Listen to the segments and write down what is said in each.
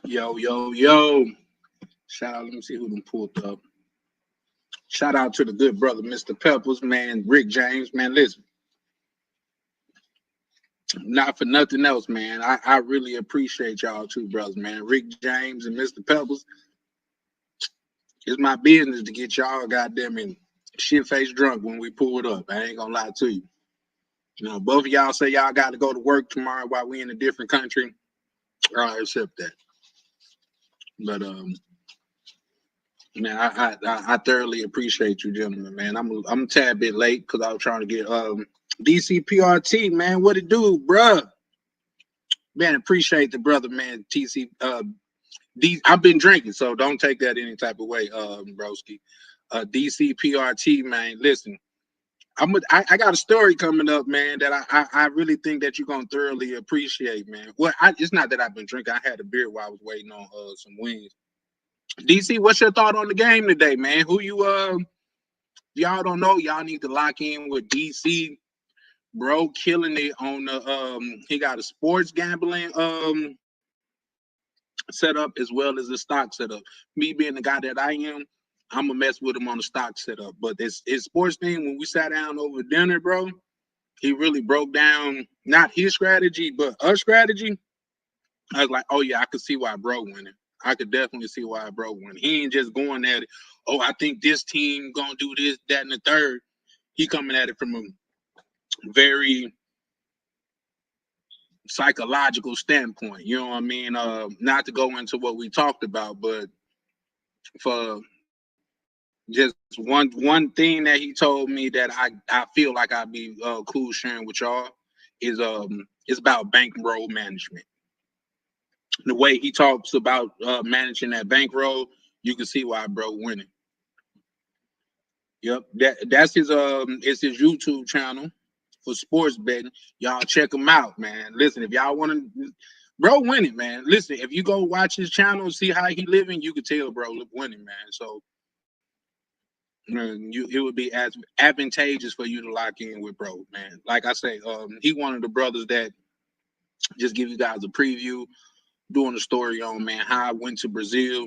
Yo, yo, yo. Shout out, let me see who done pulled up. Shout out to the good brother, Mr. Peppers, man, Rick James, man. Listen, not for nothing else, man. I really appreciate y'all too, brothers, man. Rick James and Mr. Peppers. It's my business to get y'all goddamn in shit face drunk when we pull it up. I ain't gonna lie to you. You know, both of y'all say y'all got to go to work tomorrow while we in a different country. I accept that. But man, I thoroughly appreciate you, gentlemen. Man, I'm a tad bit late because I was trying to get DCPRT, man. What it do, bruh? Man, appreciate the brother, man. TC I've been drinking, so don't take that any type of way, broski. DCPRT, man. Listen, I got a story coming up, man, that I really think that you're gonna thoroughly appreciate, man. Well, it's not that I've been drinking. I had a beer while I was waiting on some wings. DC, what's your thought on the game today, man? Who you y'all don't know, y'all need to lock in with DC. Bro, killing it on the he got a sports gambling setup as well as a stock setup. Me being the guy that I am, I'm gonna mess with him on the stock setup. But this his sports thing, when we sat down over dinner, bro, he really broke down not his strategy, but our strategy. I was like, oh yeah, I could see why bro winning. I could definitely see why bro winning. He ain't just going at it. Oh, I think this team gonna do this, that, and the third. He coming at it from a very psychological standpoint. You know what I mean? Not to go into what we talked about, but for just one thing that he told me that I feel like I'd be cool sharing with y'all is it's about bankroll management. The way he talks about managing that bankroll, you can see why bro winning. Yep, that's his it's his YouTube channel for sports betting. Y'all check him out, man. Listen, if y'all want to, bro winning, man. Listen, if you go watch his channel, see how he living, you could tell bro winning, man. So it would be as advantageous for you to lock in with bro, man. Like I say, he one of the brothers that just give you guys a preview, doing a story on man how I went to Brazil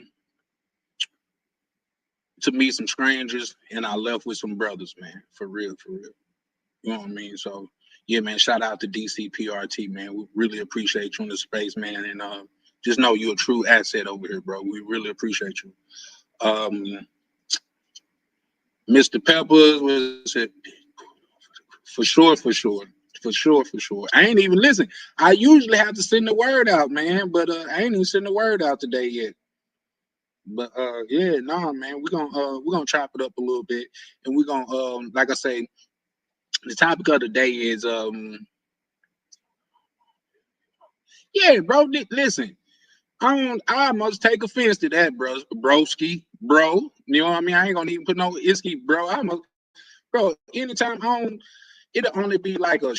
to meet some strangers and I left with some brothers, man. For real, for real. You know what I mean? So yeah, man, shout out to DCPRT, man. We really appreciate you in the space, man. And just know you're a true asset over here, bro. We really appreciate you. Mr. Peppers was it for sure, for sure. For sure, for sure. I ain't even listen. I usually have to send the word out, man, but I ain't even send the word out today yet. But yeah, nah, man, we're gonna chop it up a little bit, and we're gonna like I say, the topic of the day is yeah, bro. Listen, I must take offense to that, broski, bro. You know what I mean? I ain't gonna even put no isky, bro. Bro. Anytime it'll only be like a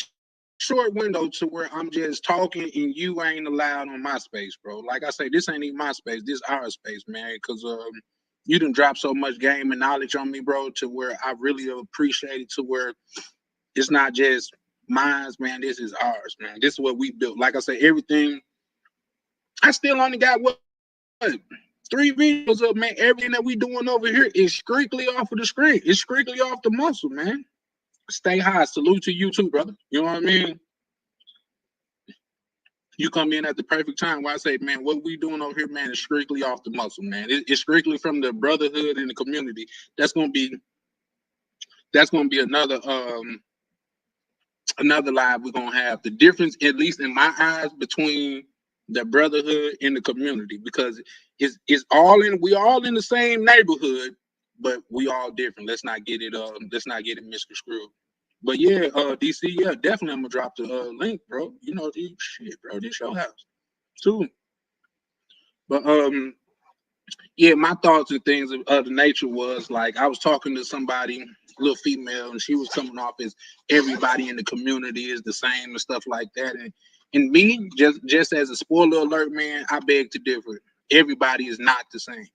short window to where I'm just talking and you ain't allowed on my space, bro. Like I say, this ain't even my space. This our space, man. Because you done dropped so much game and knowledge on me, bro, to where I really appreciate it. To where it's not just mine's, man. This is ours, man. This is what we built. Like I say, everything. I still only got what 3 videos up, man. Everything that we doing over here is strictly off of the screen. It's strictly off the muscle, man. Stay high. Salute to you too, brother. You know what I mean? You come in at the perfect time where I say, man, what we doing over here, man, is strictly off the muscle, man. It's strictly from the brotherhood and the community. That's gonna be another live we're gonna have. The difference, at least in my eyes, between the brotherhood and the community, because it's all in we all in the same neighborhood, but we all different. Let's not get it misconstrued. But yeah, DC, yeah, definitely I'm gonna drop the link, bro. You know, shit, bro, this your house too. But yeah, my thoughts and things of the nature was like I was talking to somebody, little female, and she was coming off as everybody in the community is the same and stuff like that. And me, just as a spoiler alert, man, I beg to differ. Everybody is not the same.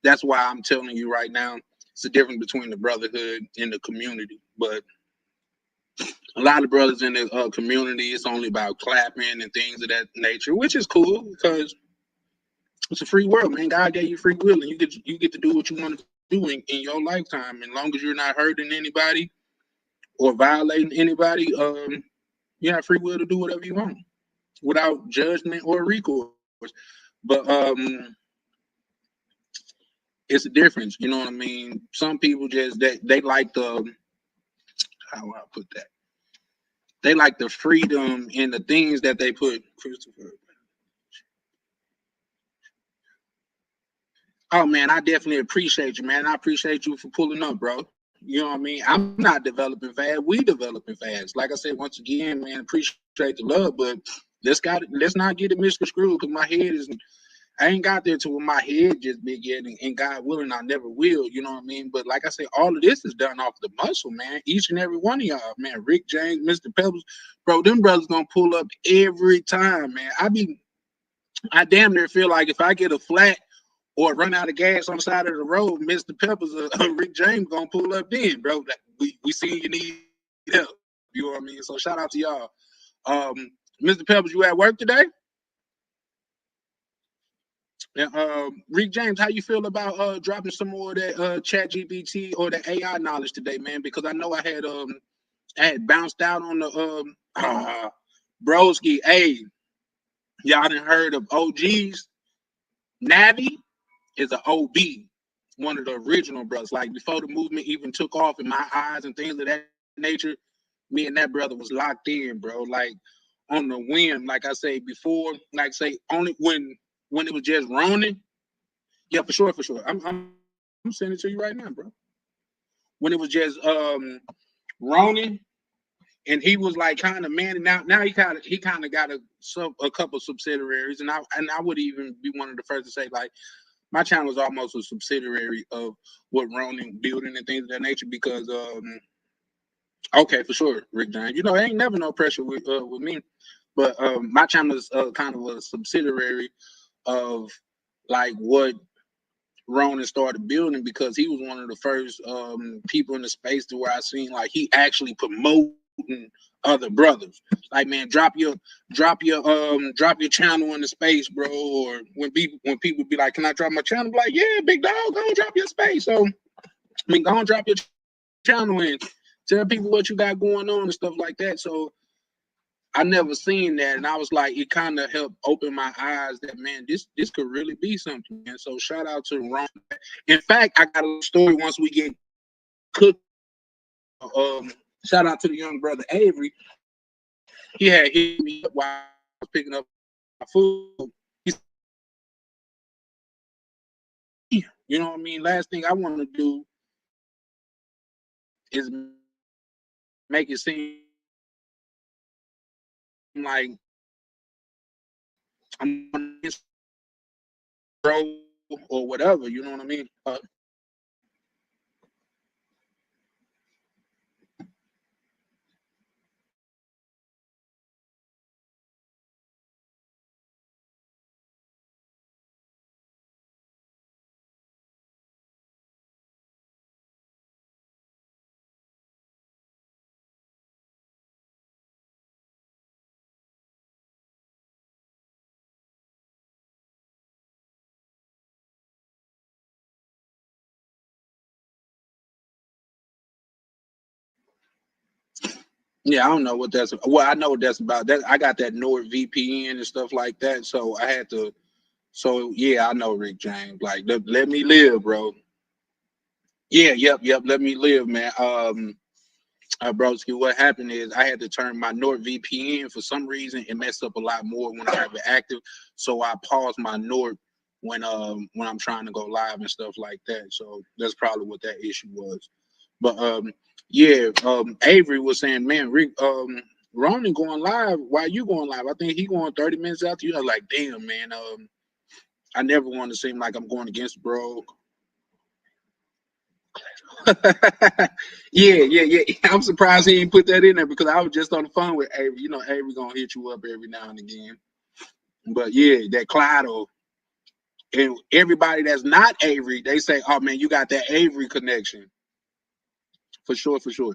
That's why I'm telling you right now, it's the difference between the brotherhood and the community. But a lot of brothers in the community, it's only about clapping and things of that nature, which is cool because It's a free world, man. God gave you free will, and you get to do what you want to do in your lifetime. As long as you're not hurting anybody or violating anybody, you have free will to do whatever you want without judgment or recourse. But it's a difference, you know what I mean? Some people just they like the, how do I put that? They like the freedom in the things that they put. Christopher. Oh man, I definitely appreciate you, man. I appreciate you for pulling up, bro. You know what I mean? I'm not developing fast. We developing fast. Like I said, once again, man, appreciate the love, but let's not get it misconstrued because my head is, I ain't got there to where my head just big yet, and God willing, I never will. You know what I mean? But like I said, all of this is done off the muscle, man. Each and every one of y'all, man. Rick James, Mr. Pebbles, bro. Them brothers gonna pull up every time, man. I damn near feel like if I get a flat or run out of gas on the side of the road, Mr. Peppers or Rick James gonna pull up then, bro. We see you need help. You know what I mean? So shout out to y'all. Mr. Peppers, you at work today? Rick James, how you feel about dropping some more of that Chat GPT or the AI knowledge today, man? Because I know I had bounced out on the broski. Hey, y'all done heard of OGs? Navi is an OB, one of the original brothers. Like before the movement even took off in my eyes and things of that nature, me and that brother was locked in, bro. Like on the whim, like I say before, like say only when it was just Ronin. Yeah, for sure, for sure. I'm sending it to you right now, bro. When it was just Ronin, and he was like kind of man. Now he kind of got a couple subsidiaries, and I would even be one of the first to say like my channel is almost a subsidiary of what Ronin building and things of that nature because okay, for sure, Rick James. You know, ain't never no pressure with me, but my channel is kind of a subsidiary of like what Ronin started building because he was one of the first people in the space to where I seen like he actually promoting other brothers. Like man, drop your channel in the space, bro. Or when people be like, can I drop my channel? Be like, yeah, big dog, go drop your space. So I mean, go and drop your channel and tell people what you got going on and stuff like that. So I never seen that, and I was like, it kind of helped open my eyes that man, this could really be something. And so shout out to Ron. In fact, I got a story once we get cooked. Shout out to the young brother Avery. He had hit me up while I was picking up my food. You know what I mean? Last thing I want to do is make it seem like I'm against bro or whatever. You know what I mean? Yeah, I don't know what that's. Well, I know what that's about. That I got that NordVPN and stuff like that, so I had to. So yeah, I know Rick James. Like, let me live, bro. Yeah, yep. Let me live, man. Broski, what happened is I had to turn my NordVPN for some reason. It messed up a lot more when I have it active, so I paused my Nord when I'm trying to go live and stuff like that. So that's probably what that issue was. But yeah, Avery was saying, man, Rick, Ronan going live. Why you going live? I think he going 30 minutes after you. I was like, damn, man. I never want to seem like I'm going against bro. Yeah. I'm surprised he didn't put that in there because I was just on the phone with Avery. You know, Avery gonna hit you up every now and again. But yeah, that Clydo and everybody that's not Avery, they say, oh man, you got that Avery connection. For sure, homie.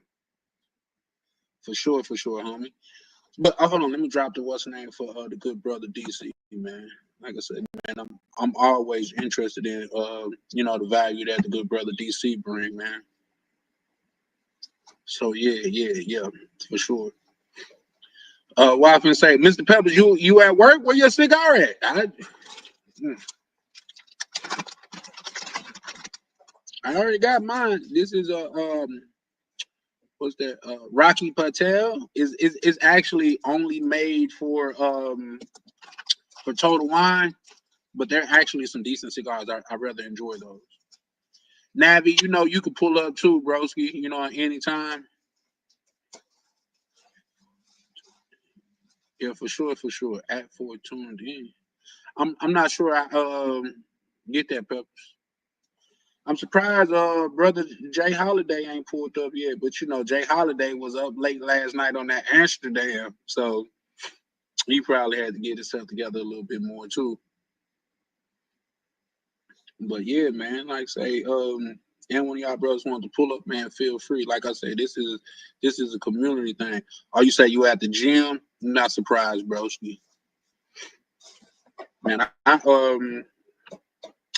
But hold on, let me drop the what's the name for the good brother DC, man. Like I said, man. I'm always interested in you know, the value that the good brother DC bring, man. So yeah, for sure. Wife and say, Mr. Peppers, you at work? Where your cigar at? I already got mine. This is a what's that? Rocky Patel is actually only made for Total Wine, but they're actually some decent cigars. I rather enjoy those. Navi, you know you can pull up too, broski. You know, at any time. Yeah, for sure. At 4 tuned in. I'm not sure I get that, Peppers. I'm surprised brother Jay Holiday ain't pulled up yet, but you know Jay Holiday was up late last night on that Amsterdam, so he probably had to get himself together a little bit more too. But yeah, man, like say, and one of y'all brothers want to pull up, man, feel free. Like I say, this is a community thing. Oh, you say you at the gym? I'm not surprised, broski. Man,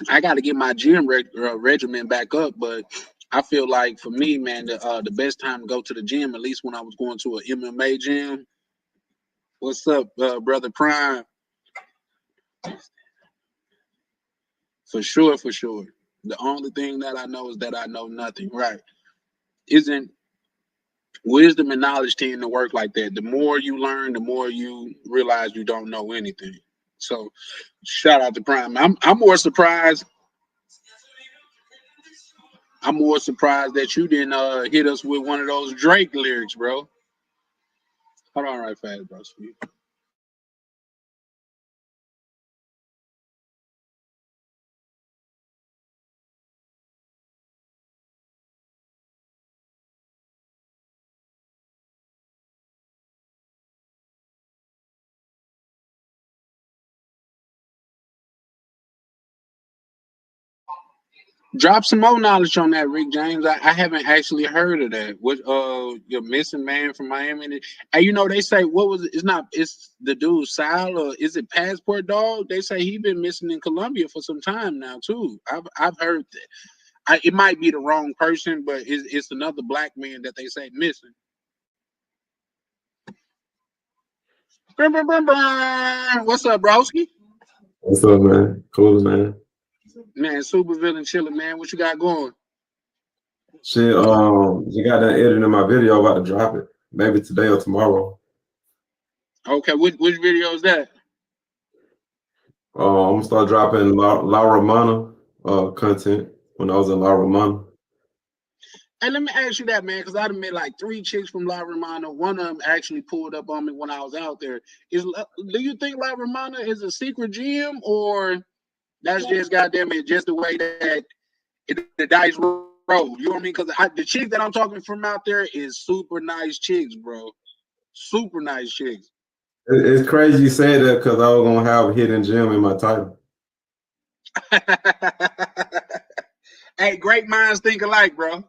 I got to get my gym regimen back up, but I feel like for me, man, the best time to go to the gym, at least when I was going to an MMA gym. What's up, brother Prime? For sure. The only thing that I know is that I know nothing. Right? Isn't wisdom and knowledge tend to work like that? The more you learn, the more you realize you don't know anything. So, shout out to Prime. I'm more surprised. I'm more surprised that you didn't hit us with one of those Drake lyrics, bro. Hold on right fast, bro. Drop some more knowledge on that, Rick James. I haven't actually heard of that. What your missing man from Miami? Hey, you know they say what was it? It's the dude Sal, or is it Passport Dog? They say he been missing in Colombia for some time now too. I've heard that. It might be the wrong person, but it's another black man that they say missing. What's up, broski? What's up, man? Cool, man. Man, super villain chilling, man. What you got going? Shit, you got that editing my video, about to drop it. Maybe today or tomorrow. Okay, which video is that? I'm gonna start dropping La Romana content when I was in La Romana. Hey, let me ask you that, man, because I done met like 3 chicks from La Romana. One of them actually pulled up on me when I was out there. Do you think La Romana is a secret gym, or that's just goddamn it, just the way that the dice roll? You know what I mean? Because the chick that I'm talking from out there is super nice chicks, bro. Super nice chicks. It's crazy you say that because I was gonna have a hidden gem in my title. Hey, great minds think alike, bro.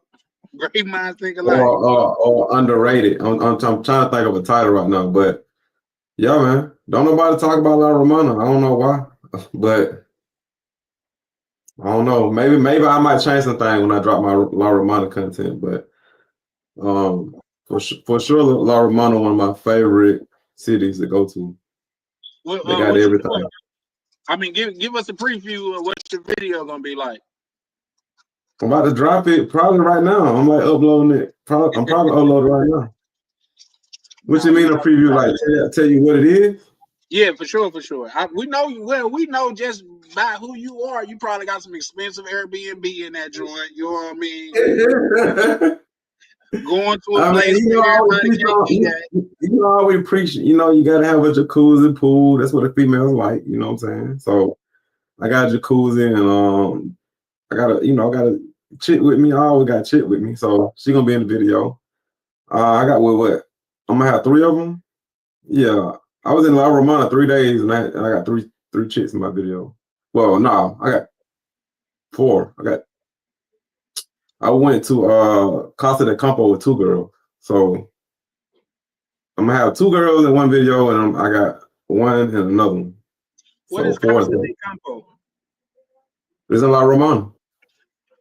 Great minds think alike. Or underrated. I'm trying to think of a title right now, but yeah, man. Don't nobody talk about La Romana. I don't know why, but I don't know. Maybe I might change something when I drop my La Romana content, but for sure, La Romana, one of my favorite cities to go to. They got everything. I mean, give us a preview of what your video gonna be like. I'm about to drop it probably right now. I'm like uploading it. I'm probably uploading it right now. What you mean a preview? Like tell you what it is? Yeah, for sure. We know you well. We know just by who you are. You probably got some expensive Airbnb in that joint. You know what I mean? Going to a place where everybody we preach. You know, you gotta have a jacuzzi pool. That's what a female's like. You know what I'm saying? So I got a jacuzzi, and I got a chick with me. I always got a chick with me, so she gonna be in the video. I got what? I'm gonna have 3 of them. Yeah, I was in La Romana 3 days, and I got three chicks in my video. Well, no, I got 4. I went to Costa de Campo with 2 girls, so I'm gonna have 2 girls in one video, and I got one and another one. What So is four Casa is there. de Campo? It's in La Romana.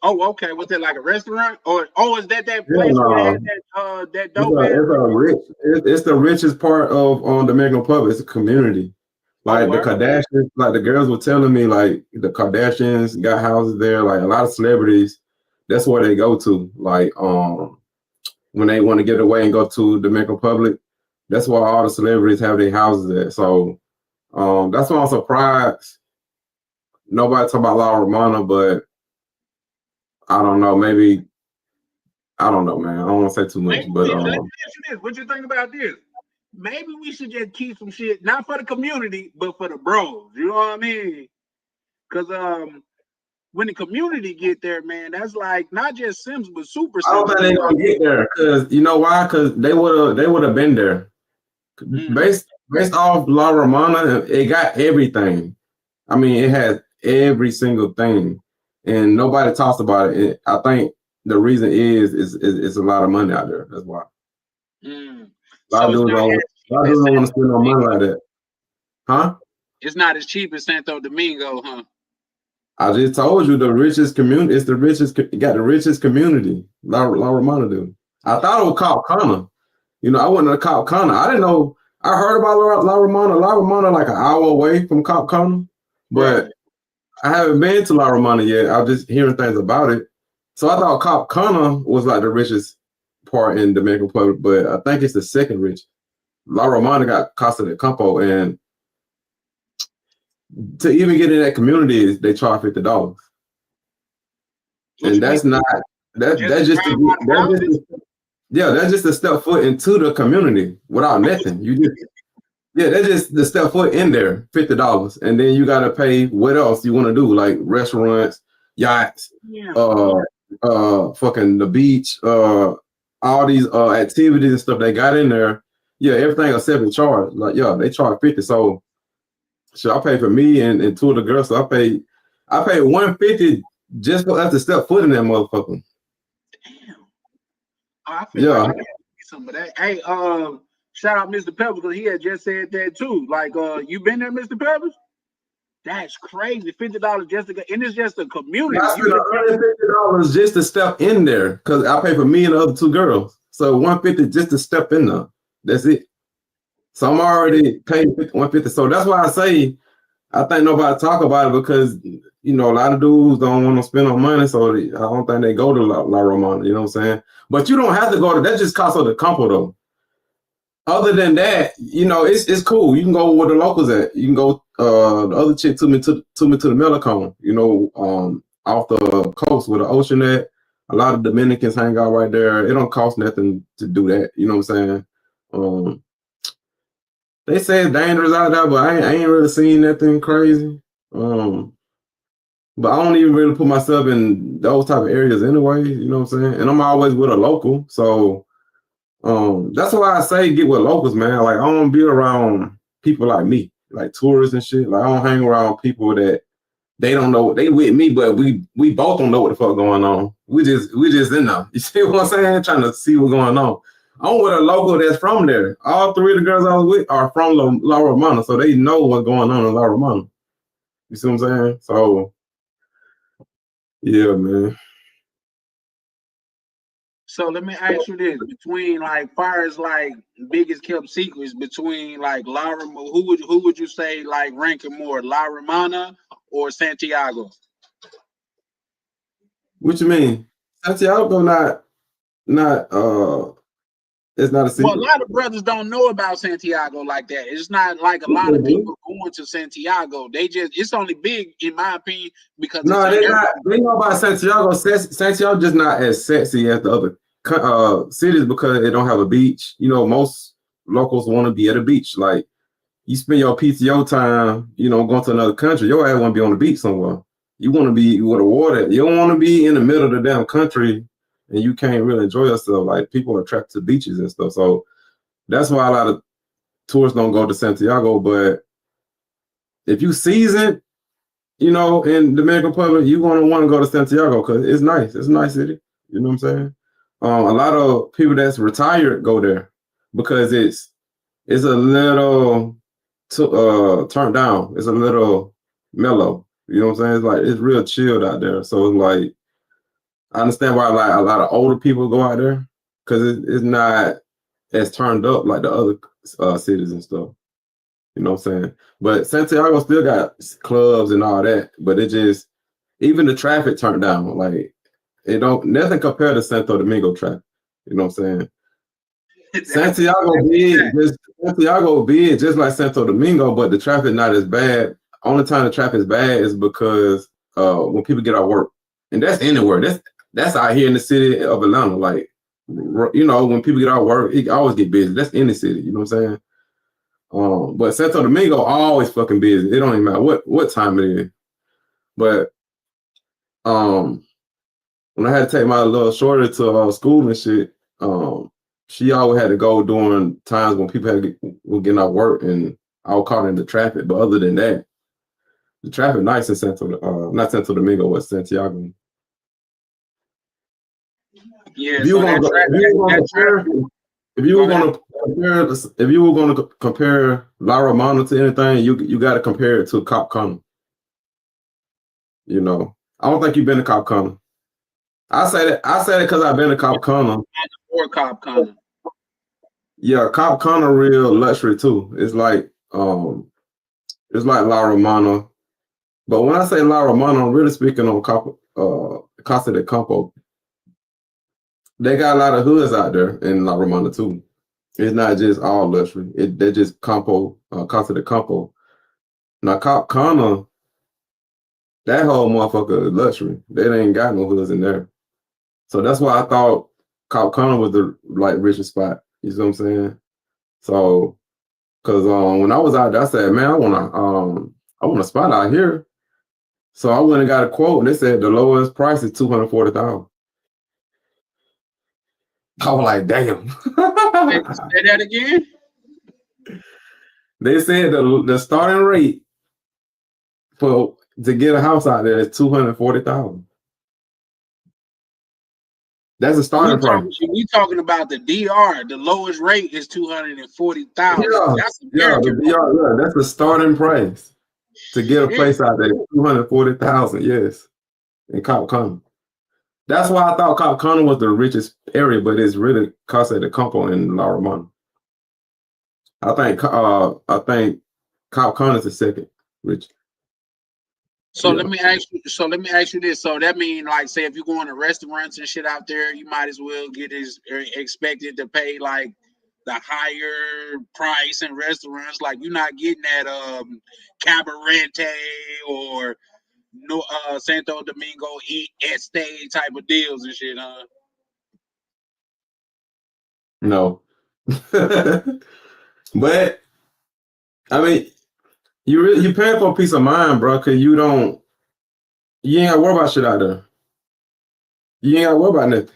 Oh, okay. Was it like a restaurant, or is that Yeah, place where they had no. that dope ass? It's the richest part of Dominican Republic. It's a community. Oh, Like the word? Kardashians, like the girls were telling me, like the Kardashians got houses there. Like a lot of celebrities, that's where they go to. Like when they want to get away and go to Dominican Republic, that's where all the celebrities have their houses at. So that's why I'm surprised nobody talk about La Romana, but I don't know. Maybe I don't know, man. I don't want to say too much, but Let me ask you this. What you think about this? Maybe we should just keep some shit, not for the community, but for the bros. You know what I mean? Because when the community get there, man, that's like not just Sims, but Super I don't Sims. think they're gonna get there because you know why? Because they would have been there. Based off La Romana, it got everything. I mean, it has every single thing, and nobody talks about it. I think the reason is a lot of money out there. That's why. A lot of dudes don't want to spend no money like that, huh? It's not as cheap as Santo Domingo, huh? I just told you the richest community. It's the richest. It got the richest community. La Romana do. I thought it was called Cana. You know, I went to Cop Cana. I didn't know. I heard about La Romana. La Romana like an hour away from Cop Cana, but I haven't been to La Romana yet. I'm just hearing things about it. So I thought Cop Cana was like the richest part in Dominican Republic, but I think it's the second richest. La Romana got Casa de Campo, and to even get in that community, they charge $50. And that's not that's just that's just to step foot into the community without nothing. You just that's just the step foot in there, $50, and then you gotta pay what else you want to do, like restaurants, yachts, fucking the beach, all these activities and stuff they got in there. Yeah, everything is separate charge. Like they charge 50. So I pay for me and two of the girls. So I paid $150 just for us to step foot in that motherfucker. Damn. I feel like I gotta get some of that. Hey, shout out Mr. Pebbles because he had just said that too. Like, you been there, Mr. Pebbles? That's crazy. $50 just to go, and it's just a community. I spent $150 just to step in there because I pay for me and the other two girls. So $150 just to step in there. That's it. So I'm already paying $150. So that's why I say I think nobody talk about it because a lot of dudes don't want to spend no money. So I don't think they go to La Romana. You know what I'm saying? But you don't have to go to that. Just Casa de Campo though. Other than that, it's cool. You can go where the locals at. You can go. The other chick took me to the Melicone. Off the coast where the ocean at. A lot of Dominicans hang out right there. It don't cost nothing to do that. You know what I'm saying? They say it's dangerous out there, but I ain't really seen nothing crazy. But I don't even really put myself in those type of areas anyway. You know what I'm saying? And I'm always with a local, so. That's why I say get with locals, man. Like I don't be around people like me, like tourists and shit. Like I don't hang around people that they don't know they with me, but we both don't know what the fuck going on. We just in there. You see what I'm saying? Trying to see what's going on. I'm with a local that's from there. All three of the girls I was with are from La Romana, so they know what's going on in La Romana. You see what I'm saying? So yeah, man. So let me ask you this: between like far as like biggest kept secrets between like who would you say like ranking more, La Romana or Santiago? What you mean? Santiago not it's not a secret. Well, a lot of brothers don't know about Santiago like that. It's not like a lot of people going to Santiago. It's only big in my opinion because they know about Santiago. Santiago just not as sexy as the other cities because it don't have a beach. Most locals want to be at a beach. Like you spend your PTO time, going to another country. Your ass want to be on the beach somewhere. You want to be with the water. You don't want to be in the middle of the damn country and you can't really enjoy yourself. Like people are attracted to beaches and stuff. So that's why a lot of tourists don't go to Santiago. But if you season, in Dominican Republic, you're gonna want to go to Santiago because it's nice. It's a nice city. You know what I'm saying? A lot of people that's retired go there because it's a little turned down. It's a little mellow. You know what I'm saying? It's like it's real chilled out there. So it's like I understand why like a lot of older people go out there because it's not as turned up like the other cities and stuff. You know what I'm saying? But Santiago still got clubs and all that, but it just even the traffic turned down. Like it don't nothing compared to Santo Domingo traffic. You know what I'm saying? Santiago big just like Santo Domingo, but the traffic not as bad. Only time the traffic is bad is because when people get out work, and that's anywhere. That's out here in the city of Atlanta. Like you know, when people get out work, it always get busy. That's in the city. You know what I'm saying? But Santo Domingo always fucking busy. It don't even matter what time it is. But when I had to take my little shorty to school and shit, she always had to go during times when people were getting out work, and I was caught in the traffic. But other than that, the traffic nice in not Santo Domingo, but Santiago. Yeah. If you were going to compare La Romana to anything, you got to compare it to Cop Connor. You know, I don't think you've been to Cop Connor. I say that because I've been to Cop Connor. Or Cop Connor. Yeah, Cop Connor real luxury too. It's like La Romana. But when I say La Romana, I'm really speaking on Casa de Campo. They got a lot of hoods out there in La Romana too. It's not just all luxury. They're just Casa de Campo. Now Cop Connor, that whole motherfucker is luxury. They ain't got no hoods in there. So that's why I thought Cop Connor was the like richest spot. You see what I'm saying? So, cause when I was out there, I said, man, I want a spot out here. So I went and got a quote, and they said the lowest price is $240,000. I was like, damn. Say that again. They said the starting rate to get a house out there is $240,000. That's a starting price. We talking about the DR. The lowest rate is $240,000. That's the starting price to get a place out there. $240,000. Yes, in Cop Connor. That's why I thought Cop Connor was the richest area, but it's really Casa de Campo in La Romana. I think Cop Connor is the second richest. So let me ask you this. So that means, like, say if you're going to restaurants and shit out there, you might as well get expected to pay like the higher price in restaurants. Like you're not getting that Cabarete or Santo Domingo Este type of deals and shit, huh? No. But I mean, you paying for peace of mind, bro, because you ain't gotta worry about shit out there. You ain't gotta worry about nothing.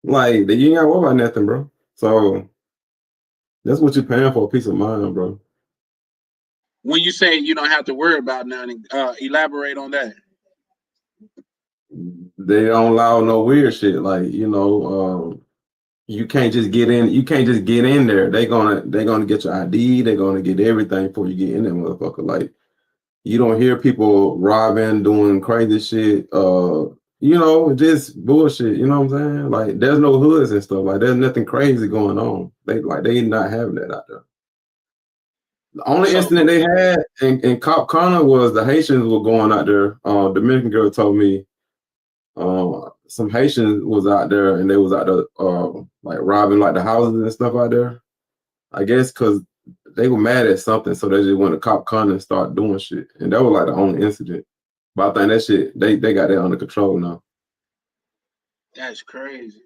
Like you ain't gotta worry about nothing, bro. So that's what you're paying for, peace of mind, bro. When you say you don't have to worry about nothing, elaborate on that. They don't allow no weird shit. Like, you can't just get in. You can't just get in there. They're gonna get your ID. They're gonna get everything before you get in there, motherfucker. Like, you don't hear people robbing, doing crazy shit. Just bullshit. You know what I'm saying? Like, there's no hoods and stuff. Like, there's nothing crazy going on. They not having that out there. The only incident they had in Cop Connor was the Haitians were going out there. Dominican girl told me some Haitians was out there and they was out there like robbing like the houses and stuff out there. I guess because they were mad at something, so they just went to Cop Connor and started doing shit. And that was like the only incident. But I think that shit, they got that under control now. That's crazy.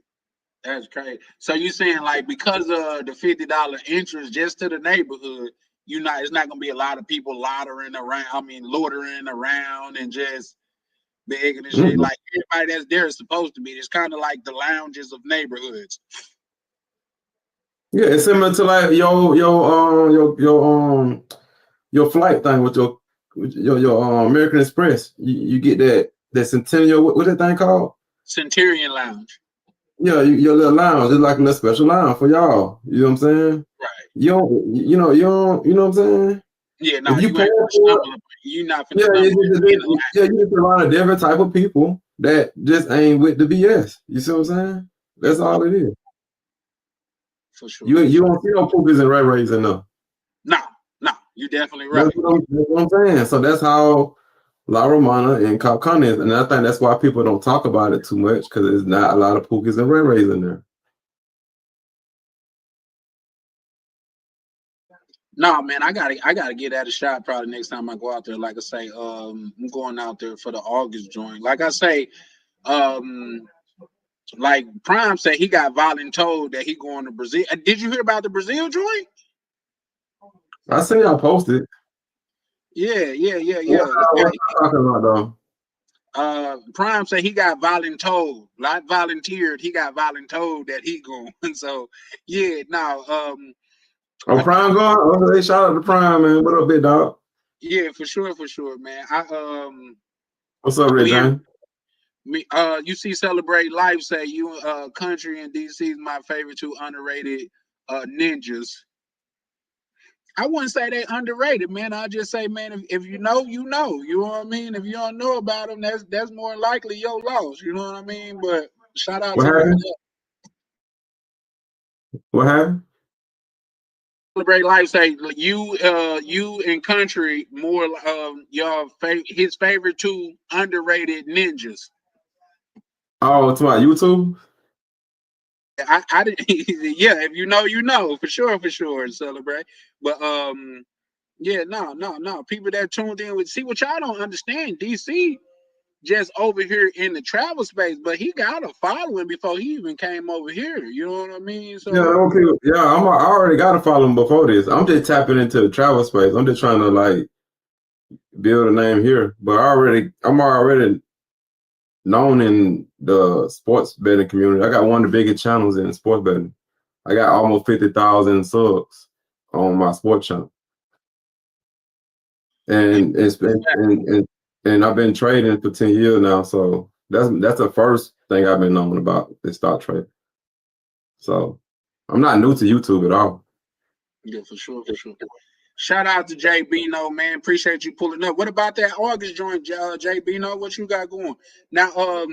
That's crazy. So you saying like because of the $50 interest just to the neighborhood, it's not gonna be a lot of people loitering around and just begging and shit. Like everybody that's there is supposed to be. It's kind of like the lounges of neighborhoods. Yeah, it's similar to like your flight thing with your American Express. You get that Centennial. What's that thing called? Centurion Lounge. Yeah, your little lounge. It's like a little special lounge for y'all. You know what I'm saying? Right. you don't, you know what I'm saying? Yeah, no, If you you pay ain't gonna for it, stumble. You not finna yeah, stumble in the line you just around a different type of people that just ain't with the BS. You see what I'm saying? That's all it is. for sure. You don't see no poopies and ray rays enough. No, no, you're definitely right. That's what I'm saying. So that's how La Romana and Cop Con is, and I think that's why people don't talk about it too much because there's not a lot of pookies and ray rays in there. No, man, I gotta get at a shot probably next time I go out there. Like I say, I'm going out there for the August joint. Like I say, um, like Prime said he got voluntold that he going to Brazil. Did you hear about the Brazil joint? I seen y'all posted. Yeah. What y'all talking about though? Prime said he got voluntold, not volunteered. He got voluntold that he going. So yeah, now Oh, Prime going? Oh, they shout out to Prime, man. What up, big dog? yeah, for sure, man. What's up, Red we in Jane? me you see Celebrate Life say you Country and DC is my favorite two underrated ninjas. I wouldn't say they underrated, man. I just say, man, if you know, you know. You know what I mean? If you don't know about them, that's more likely your loss. You know what I mean? But shout out What to them. happened? What happened? Celebrate Life say you and Country more his favorite two underrated ninjas. Oh, to my YouTube? I didn't yeah, if you know, you know, for sure, Celebrate. But yeah, no. People that tuned in with see what y'all don't understand. DC just over here in the travel space, but he got a following before he even came over here. You know what I mean? Yeah, So okay. Yeah, I already got to follow him before this. I'm just tapping into the travel space. I'm just trying to like build a name here. But I'm already known in the sports betting community. I got one of the biggest channels in sports betting. I got almost 50,000 subs on my sports channel. yeah, And it's been and I've been trading for 10 years now. So that's the first thing I've been known about is stock trading. So I'm not new to YouTube at all. yeah, for sure. Shout out to Jay Bino, man. Appreciate you pulling up. What about that August joint, Jay Bino? What you got going? Now,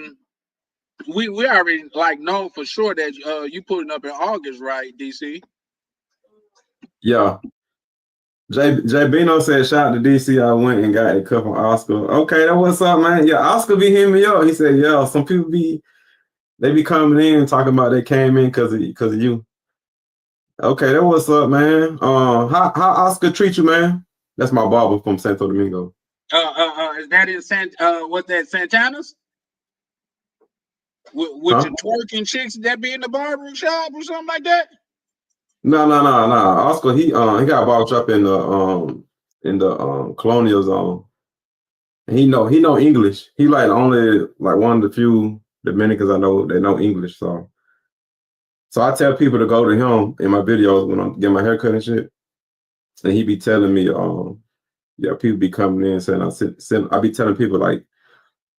we already like know for sure that you pulling up in August, right, DC? Yeah. Jay Bino said, shout out to DC. I went and got a cup from Oscar. Okay, that what's up, man. Yeah, Oscar be hitting me up. He said, yeah, some people be coming in and talking about they came in because of you. Okay, that what's up, man. How Oscar treat you, man? That's my barber from Santo Domingo. Is that in what that Santana's? With Huh? the twerking chicks that be in the barber shop or something like that? No. Oscar, he got a barber shop in the Colonial Zone. And he know English. He like only like one of the few Dominicans I know that know English. So I tell people to go to him in my videos when I'm getting my haircut and shit. And he be telling me, yeah, people be coming in saying I be telling people like,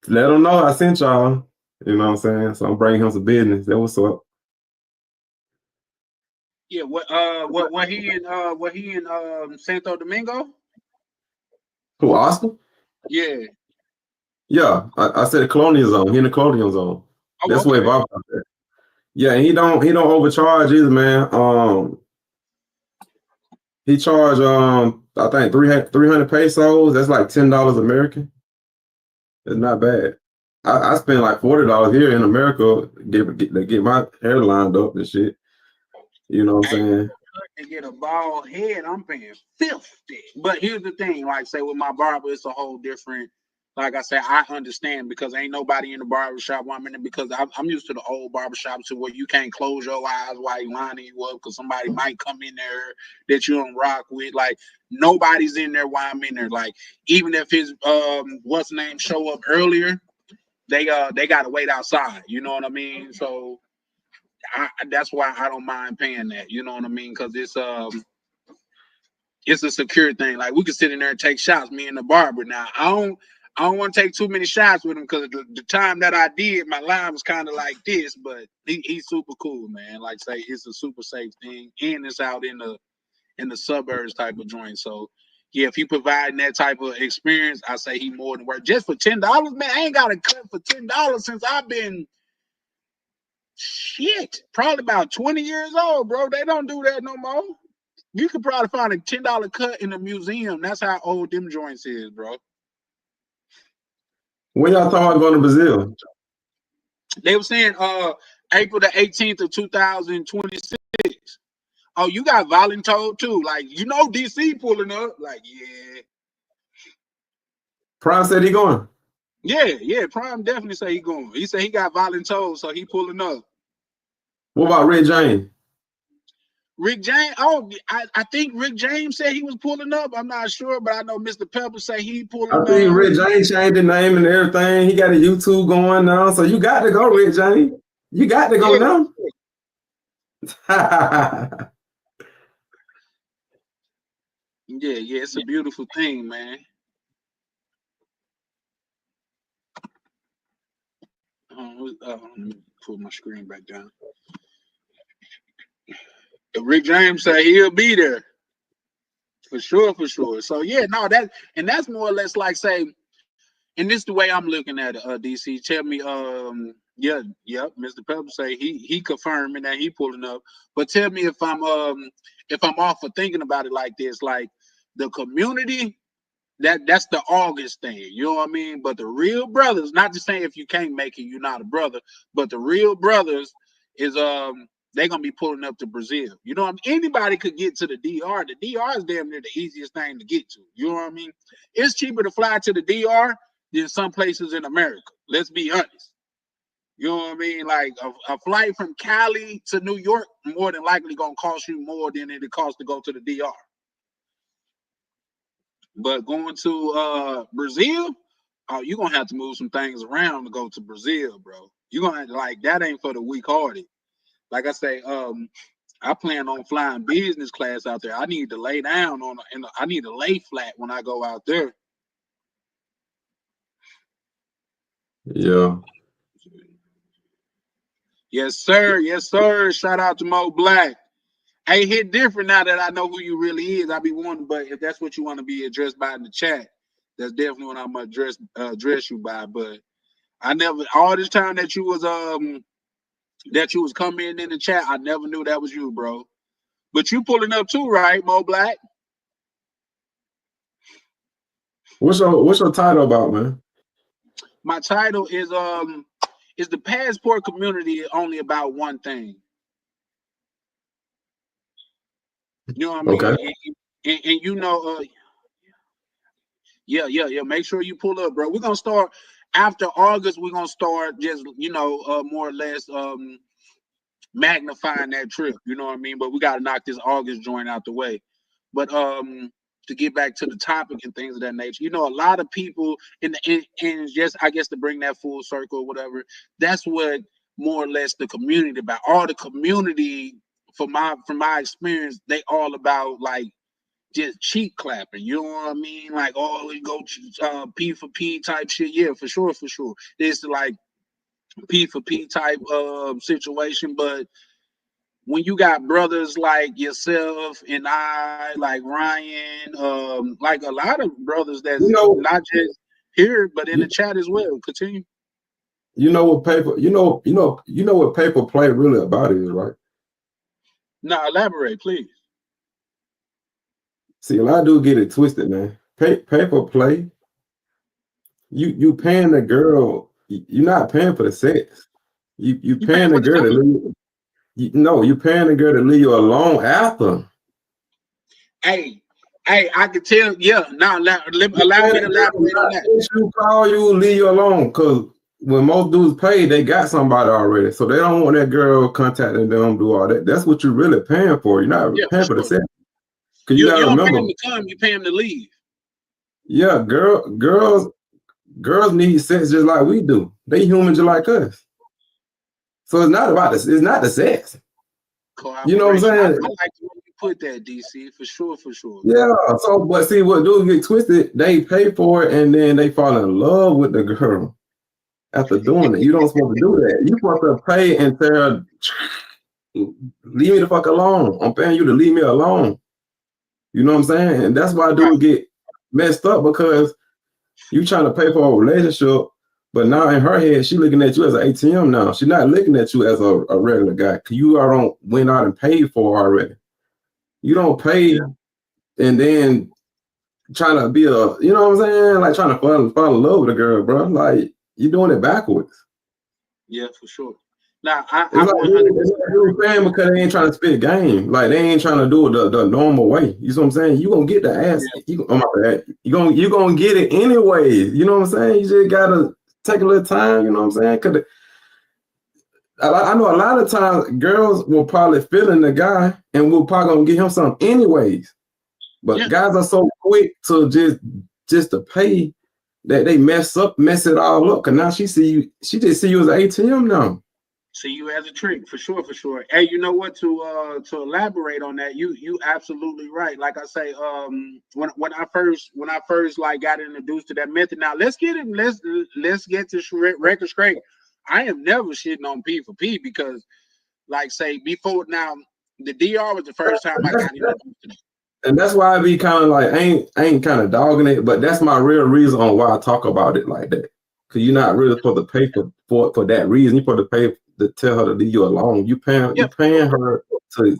let them know I sent y'all. You know what I'm saying? So I'm bringing him some business. That what's up. Yeah, what he in Santo Domingo? Who, Oscar? Yeah. Yeah, I said the Colonial Zone. He in the Colonial Zone. Oh, That's where okay. Bob. Yeah, and he don't overcharge either, man. He charged I think 300 pesos. That's like $10 American. It's not bad. I spend like $40 here in America to get my hair lined up and shit. You know what I'm Hey, saying? to get a bald head, I'm paying 50. But here's the thing, like say with my barber, it's a whole different. Like I said, I understand because ain't nobody in the barber shop while I'm in it because I'm used to the old barber shops to where you can't close your eyes while you lining you up because somebody might come in there that you don't rock with. Like nobody's in there while I'm in there. Like even if his what's the name show up earlier, they gotta wait outside. You know what I mean? So that's why I don't mind paying that. You know what I mean? Because it's a secure thing. Like we could sit in there and take shots, me and the barber. Now I don't want to take too many shots with him because the time that I did, my line was kind of like this. But he's super cool, man. Like say it's a super safe thing, and it's out in in the suburbs type of joint. So yeah, if he providing that type of experience, I say he more than worth. Just for $10, man, I ain't got a cut for $10 since I've been probably about 20 years old, bro. They don't do that no more. You could probably find a $10 cut in a museum. That's how old them joints is, bro. When y'all talking about going to Brazil? They were saying April the 18th of 2026. Oh, you got voluntold too. Like, DC pulling up. Like, yeah. Prime said he going. Yeah. Prime definitely say he going. He said he got voluntold, so he pulling up. What about Rick James? Rick James. Oh, I think Rick James said he was pulling up. I'm not sure, but I know Mr. Pepper say he pulling up. I think Rick James changed the name and everything. He got a YouTube going now, so you got to go, Rick James. You got to go now. Yeah, it's a beautiful thing, man. Let me pull my screen back down. Rick James said he'll be there for sure. So yeah, no, that's more or less like, say, and this is the way I'm looking at it. DC, tell me, Mr. Pepper say he confirming that he pulling up, but tell me if I'm off for thinking about it like this, like the community. That's the August thing, you know what I mean? But the real brothers, not just saying if you can't make it, you're not a brother, but the real brothers is they're gonna be pulling up to Brazil. You know what I mean? Anybody could get to the DR. The DR is damn near the easiest thing to get to. You know what I mean? It's cheaper to fly to the DR than some places in America. Let's be honest. You know what I mean? Like a flight from Cali to New York more than likely gonna cost you more than it costs to go to the DR. But going to Brazil, you're gonna have to move some things around to go to Brazil, bro. You're gonna have to, like, that ain't for the weak-hearted. Like I say, I plan on flying business class out there. I need to lay down I need to lay flat when I go out there. Yeah. Yes, sir. Shout out to Mo Black. Hey, hit different now that I know who you really is. I be wondering, but if that's what you want to be addressed by in the chat, that's definitely what I'm gonna address you by. But I never, all this time that you was coming in the chat, I never knew that was you, bro. But you pulling up too, right, Mo Black? What's your title about, man? My title is the passport community only about one thing. You know what I mean? Okay. And you know, yeah. Make sure you pull up, bro. We're gonna start after August. We're gonna start just more or less magnifying that trip. You know what I mean? But we gotta knock this August joint out the way. But to get back to the topic and things of that nature, a lot of people and just, I guess, to bring that full circle or whatever, that's what more or less the community about. All the community, from my experience, they all about like just cheek clapping. You know what I mean? Like, oh, we go P for P type shit. Yeah, for sure. It's like P for P type situation, but when you got brothers like yourself and I, like Ryan, like a lot of brothers that's not just here but in the chat as well. Continue. You know what paper what paper play really about is, right? Now elaborate, please. See, a lot of dudes get it twisted, man. Paper play. You paying the girl. You're not paying for the sex. You paying the girl to leave. You're paying the girl to leave you alone after. Hey, I can tell. Yeah, now allow me to elaborate on that. You call you, leave you alone, because when most dudes pay, they got somebody already, so they don't want that girl contacting them, do all that. That's what you're really paying for. You're not paying for the sex. Because you gotta remember, you don't pay them to come, you pay them to leave. Yeah, girls need sex just like we do. They human just like us. So it's not about this. It's not the sex. You know what I'm saying? I like the way you put that, DC, for sure. Yeah. So, but see, what dudes get twisted, they pay for it and then they fall in love with the girl after doing it. You don't supposed to do that. You supposed to pay and tell, leave me the fuck alone. I'm paying you to leave me alone. You know what I'm saying? And that's why dudes get messed up, because you trying to pay for a relationship, but now in her head, she looking at you as an ATM now. She's not looking at you as a regular guy. Cause you already went out and paid for already. You don't pay and then trying to be you know what I'm saying? Like trying to fall in love with a girl, bro. Like you're doing it backwards. Yeah, for sure. Now, I'm It's like 100% fan because they ain't trying to spit game. Like they ain't trying to do it the normal way. You know what I'm saying? You gonna get the ass. You gonna get it anyway. You know what I'm saying? You just gotta take a little time. You know what I'm saying? Cause I know a lot of times girls will probably feel in the guy and will probably gonna get him something anyways. But guys are so quick to just to pay that they mess it all up. Cause now she just see you as an ATM now. See you as a trick, for sure, for sure. Hey, you know what? To elaborate on that, you absolutely right. Like I say, when I first like got introduced to that method. Now let's get to record straight. I am never shitting on P for P because, like, say before now, the DR was the first time I got introduced to that. And that's why I be kind of like I ain't kind of dogging it, but that's my real reason on why I talk about it like that. Cause you're not really supposed to pay for that reason. You're supposed to pay to tell her to leave you alone. You paying her to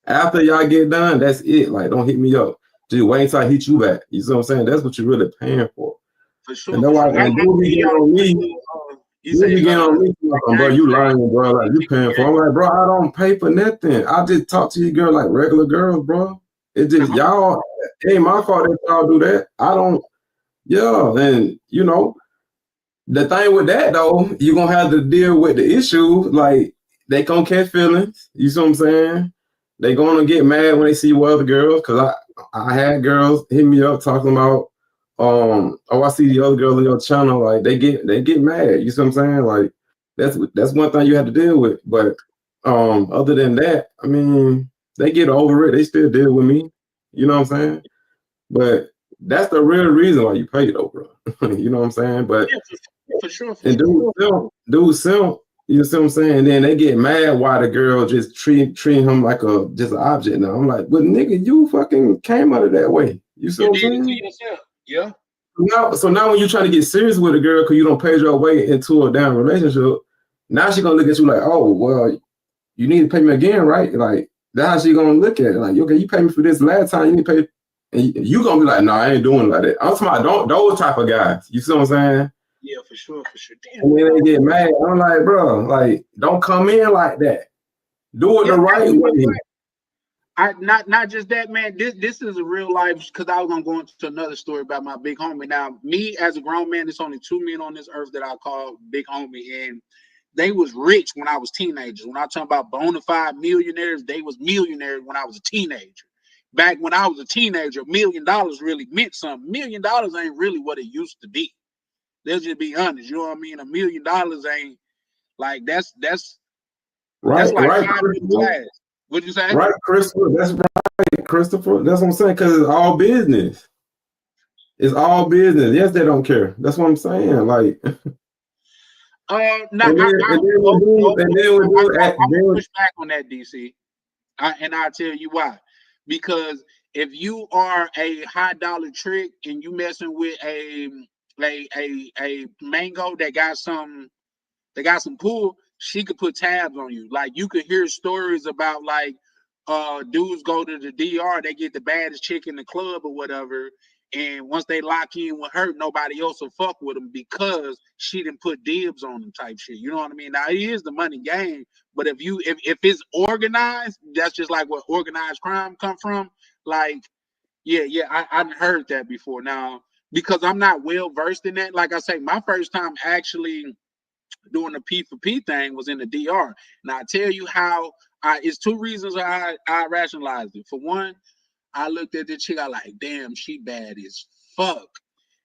after y'all get done. That's it. Like don't hit me up. Just wait until I hit you back. You see what I'm saying? That's what you're really paying for. For sure. And that's why you be getting on me. You be getting on me, bro. You lying, bro. Like you paying for. I'm like, bro, I don't pay for nothing. I just talk to you, girl, like regular girls, bro. It's just y'all. It ain't my fault that y'all do that. I don't. Yeah, and you know. The thing with that though, you're gonna have to deal with the issue. Like they gonna catch feelings. You see what I'm saying? They gonna get mad when they see you with other girls. Cause I had girls hit me up talking about I see the other girls on your channel, like they get mad. You see what I'm saying? Like that's one thing you have to deal with. But other than that, I mean, they get over it, they still deal with me. You know what I'm saying? But that's the real reason why you pay though, bro. You know what I'm saying? But for sure. And dudes sell, you see what I'm saying? And then they get mad why the girl just treat him like just an object. Now I'm like, but nigga, you fucking came out of that way. You see what I'm saying? Yourself. Yeah. So now when you're trying to get serious with a girl because you don't pay your way into a damn relationship, now she gonna look at you like, oh well, you need to pay me again, right? Like that's how she gonna look at it. Like, okay, you paid me for this last time, you need to pay. And you gonna be like, no, I ain't doing it like that. I'm talking about those type of guys. You see what I'm saying? Yeah, for sure. Damn. And then they get mad. I'm like, bro, like, don't come in like that. Do it the right way. Not just that, man. This is a real life, because I was gonna go into another story about my big homie. Now, me as a grown man, there's only 2 men on this earth that I call big homie, and they was rich when I was teenagers. When I talk about bona fide millionaires, they was millionaires when I was a teenager. Back when I was a teenager, $1 million really meant something. $1 million ain't really what it used to be. Let's just be honest. You know what I mean? $1 million ain't like that's right. Like right. class. What'd you say? Right, Christopher. That's right, Christopher. That's what I'm saying. Because it's all business. It's all business. Yes, they don't care. That's what I'm saying. Like. I push back on that, DC, and I'll tell you why. Because if you are a high dollar trick and you messing with a mango that got some pull, she could put tabs on you. Like you could hear stories about like dudes go to the DR, they get the baddest chick in the club or whatever, and once they lock in with her, nobody else will fuck with them because she didn't put dibs on them type shit. You know what I mean? Now it is the money game, but if it's organized, that's just like where organized crime come from. Like, I've heard that before. Now, because I'm not well versed in that, like I say, my first time actually doing the P for P thing was in the DR. And I tell you how it's 2 reasons I rationalized it. For one, I looked at the chick, I like, damn, she bad as fuck.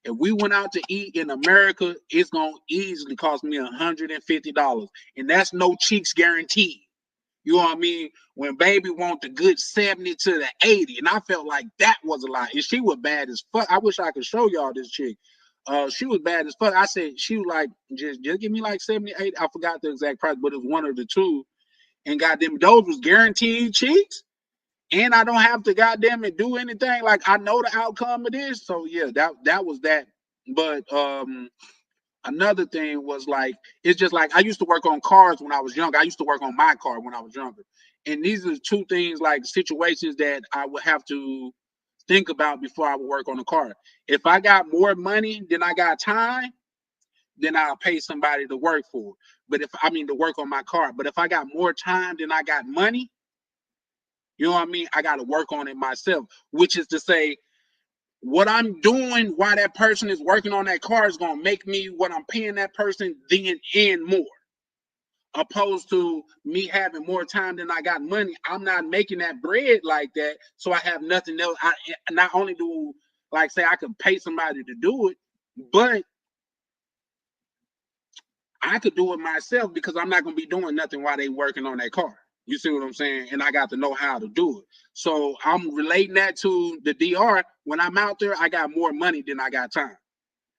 If we went out to eat in America, it's gonna easily cost me $150. And that's no cheeks guaranteed. You know what I mean? When baby want the good 70 to the 80. And I felt like that was a lot. And she was bad as fuck. I wish I could show y'all this chick. She was bad as fuck. I said, she was like, just give me like 70, 80. I forgot the exact price, but it was one of the two. And goddamn, those was guaranteed cheeks. and I don't have to goddamn it do anything. Like I know the outcome of this. So yeah, that was that. But another thing was like it's just like I used to work on cars when I was younger. I used to work on my car when I was younger. And these are two things like situations that I would have to think about before I would work on a car. If I got more money than I got time, then I'll pay somebody to work for. But if I mean to work on my car, but if I got more time than I got money, you know what I mean? I got to work on it myself, which is to say, what I'm doing while that person is working on that car is going to make me what I'm paying that person then and more. Opposed to me having more time than I got money, I'm not making that bread like that. So I have nothing else. I not only do like say I could pay somebody to do it, but I could do it myself because I'm not going to be doing nothing while they working on that car. You see what I'm saying? And I got to know how to do it. So I'm relating that to the DR. When I'm out there, I got more money than I got time.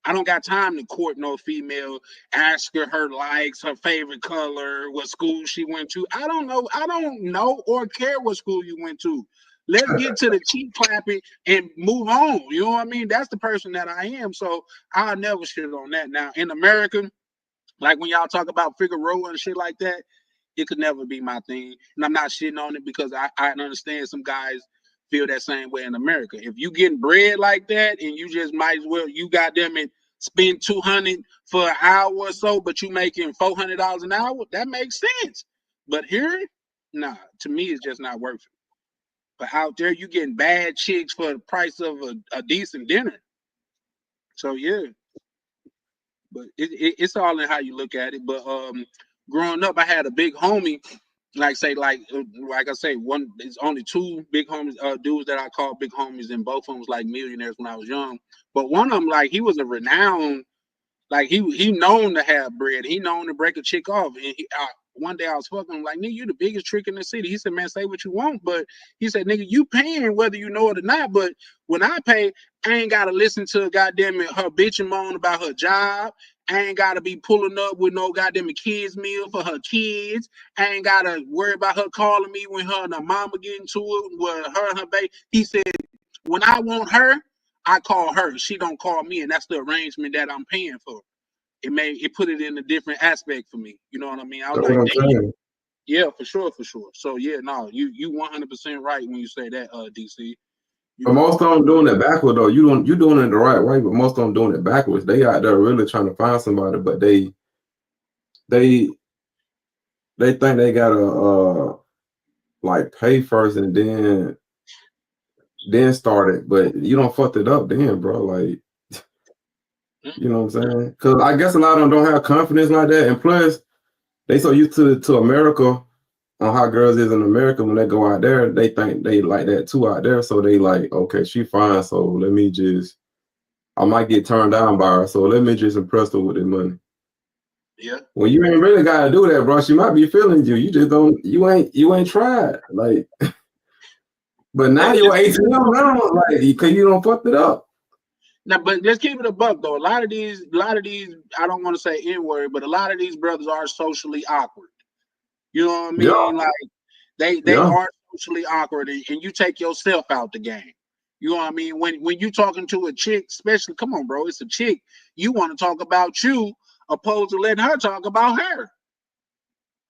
I don't got time to court no female, ask her likes, her favorite color, what school she went to. I don't know. I don't know or care what school you went to. Let's get to the cheek clapping and move on. You know what I mean? That's the person that I am. So I'll never shit on that. Now in America, like when y'all talk about Figueroa and shit like that, it could never be my thing. And I'm not shitting on it because I understand some guys feel that same way in America. If you getting bread like that and you just might as well, you got them and spend $200 for an hour or so, but you making $400 an hour, that makes sense. But here, nah, to me, it's just not worth it. But out there, you getting bad chicks for the price of a decent dinner. So yeah, but it's all in how you look at it. But growing up, I had a big homie, like I say, one there's only two big homies, dudes that I call big homies, and both of them was like millionaires when I was young. But one of them, like he was a renowned, like he known to have bread, he known to break a chick off. And one day I was fucking him, like, nigga, you the biggest trick in the city. He said, man, say what you want, but he said, nigga, you paying whether you know it or not. But when I pay, I ain't gotta listen to goddamn it, her bitch and moan about her job. I ain't gotta be pulling up with no goddamn kids meal for her kids. I ain't gotta worry about her calling me when her and her mama get into it with her and her baby. He said, when I want her, I call her. She don't call me, and that's the arrangement that I'm paying for. It put it in a different aspect for me. You know what I mean? I was That's like, what I'm damn. saying. Yeah, for sure. So yeah, no, you 100% right when you say that, DC. But most of them doing it backward though. You doing it the right way, but most of them doing it backwards. They out there really trying to find somebody, but they think they gotta like pay first and then start it. But you don't fucked it up then, bro. Like, you know what I'm saying? Because I guess a lot of them don't have confidence like that, and plus they so used to America on how girls is in America. When they go out there, they think they like that too out there. So they like, okay, she fine, so I might get turned down by her, so let me just impress her with the money. Yeah. Well, you ain't really gotta do that, bro. She might be feeling you. You just don't. You ain't tried. Like, but now you're ATM now, like, because you don't fucked it up. Now, but let's keep it a buck though. A lot of these, I don't want to say N-word, but a lot of these brothers are socially awkward. You know what I mean? Yeah. Like they are socially awkward, and you take yourself out the game. You know what I mean? When you talking to a chick, especially, come on, bro, it's a chick. You want to talk about you, opposed to letting her talk about her.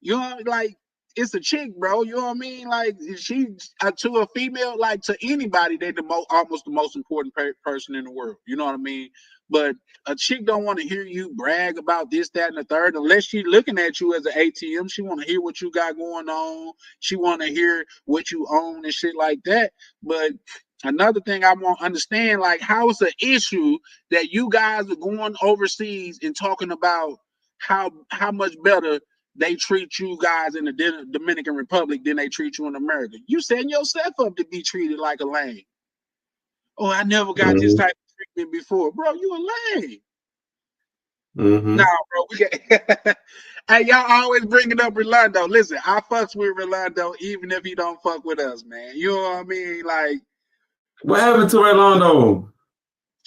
You know, like it's a chick, bro. You know what I mean? Like she to a female, like to anybody, they're almost the most important person in the world. You know what I mean? But a chick don't want to hear you brag about this, that, and the third, unless she's looking at you as an ATM. She want to hear what you got going on. She want to hear what you own and shit like that. But another thing I want to understand, like, how is an issue that you guys are going overseas and talking about how much better they treat you guys in the Dominican Republic than they treat you in America? You setting yourself up to be treated like a lame. Oh, I never got this type of treatment before. Bro, you a lame. Nah, bro. We get hey, y'all always bringing up Rolando. Listen, I fucks with Rolando even if he don't fuck with us, man. You know what I mean? Like, what happened to Rolando?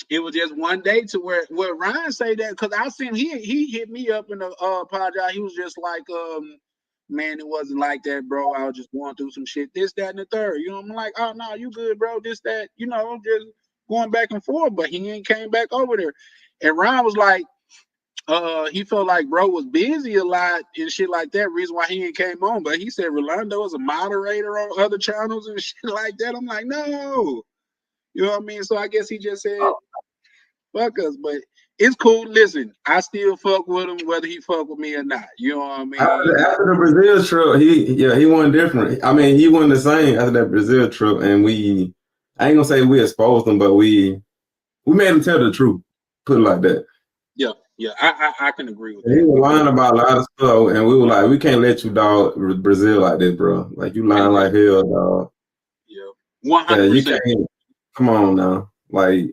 It was just one day to where Ryan say that, because I seen he hit me up in the apologize. He was just like, man, it wasn't like that, bro. I was just going through some shit, this, that, and the third. You know, I'm like, oh no, you good, bro, this, that, you know, just going back and forth, but he ain't came back over there. And Ron was like, he felt like bro was busy a lot and shit like that, reason why he ain't came on. But he said Rolando was a moderator on other channels and shit like that. I'm like, no. You know what I mean? So I guess he just said, fuck us, but it's cool. Listen, I still fuck with him whether he fuck with me or not. You know what I mean? After the Brazil trip, he went different. I mean, he wasn't the same after that Brazil trip, and I ain't gonna say we exposed him, but we made him tell the truth. Put it like that. Yeah, I can agree with that. He was lying about a lot of stuff, and we were like, we can't let you dog Brazil like this, bro. Like you lying like hell, dog. Yeah, 100%. Yeah, you can't. Come on now, like,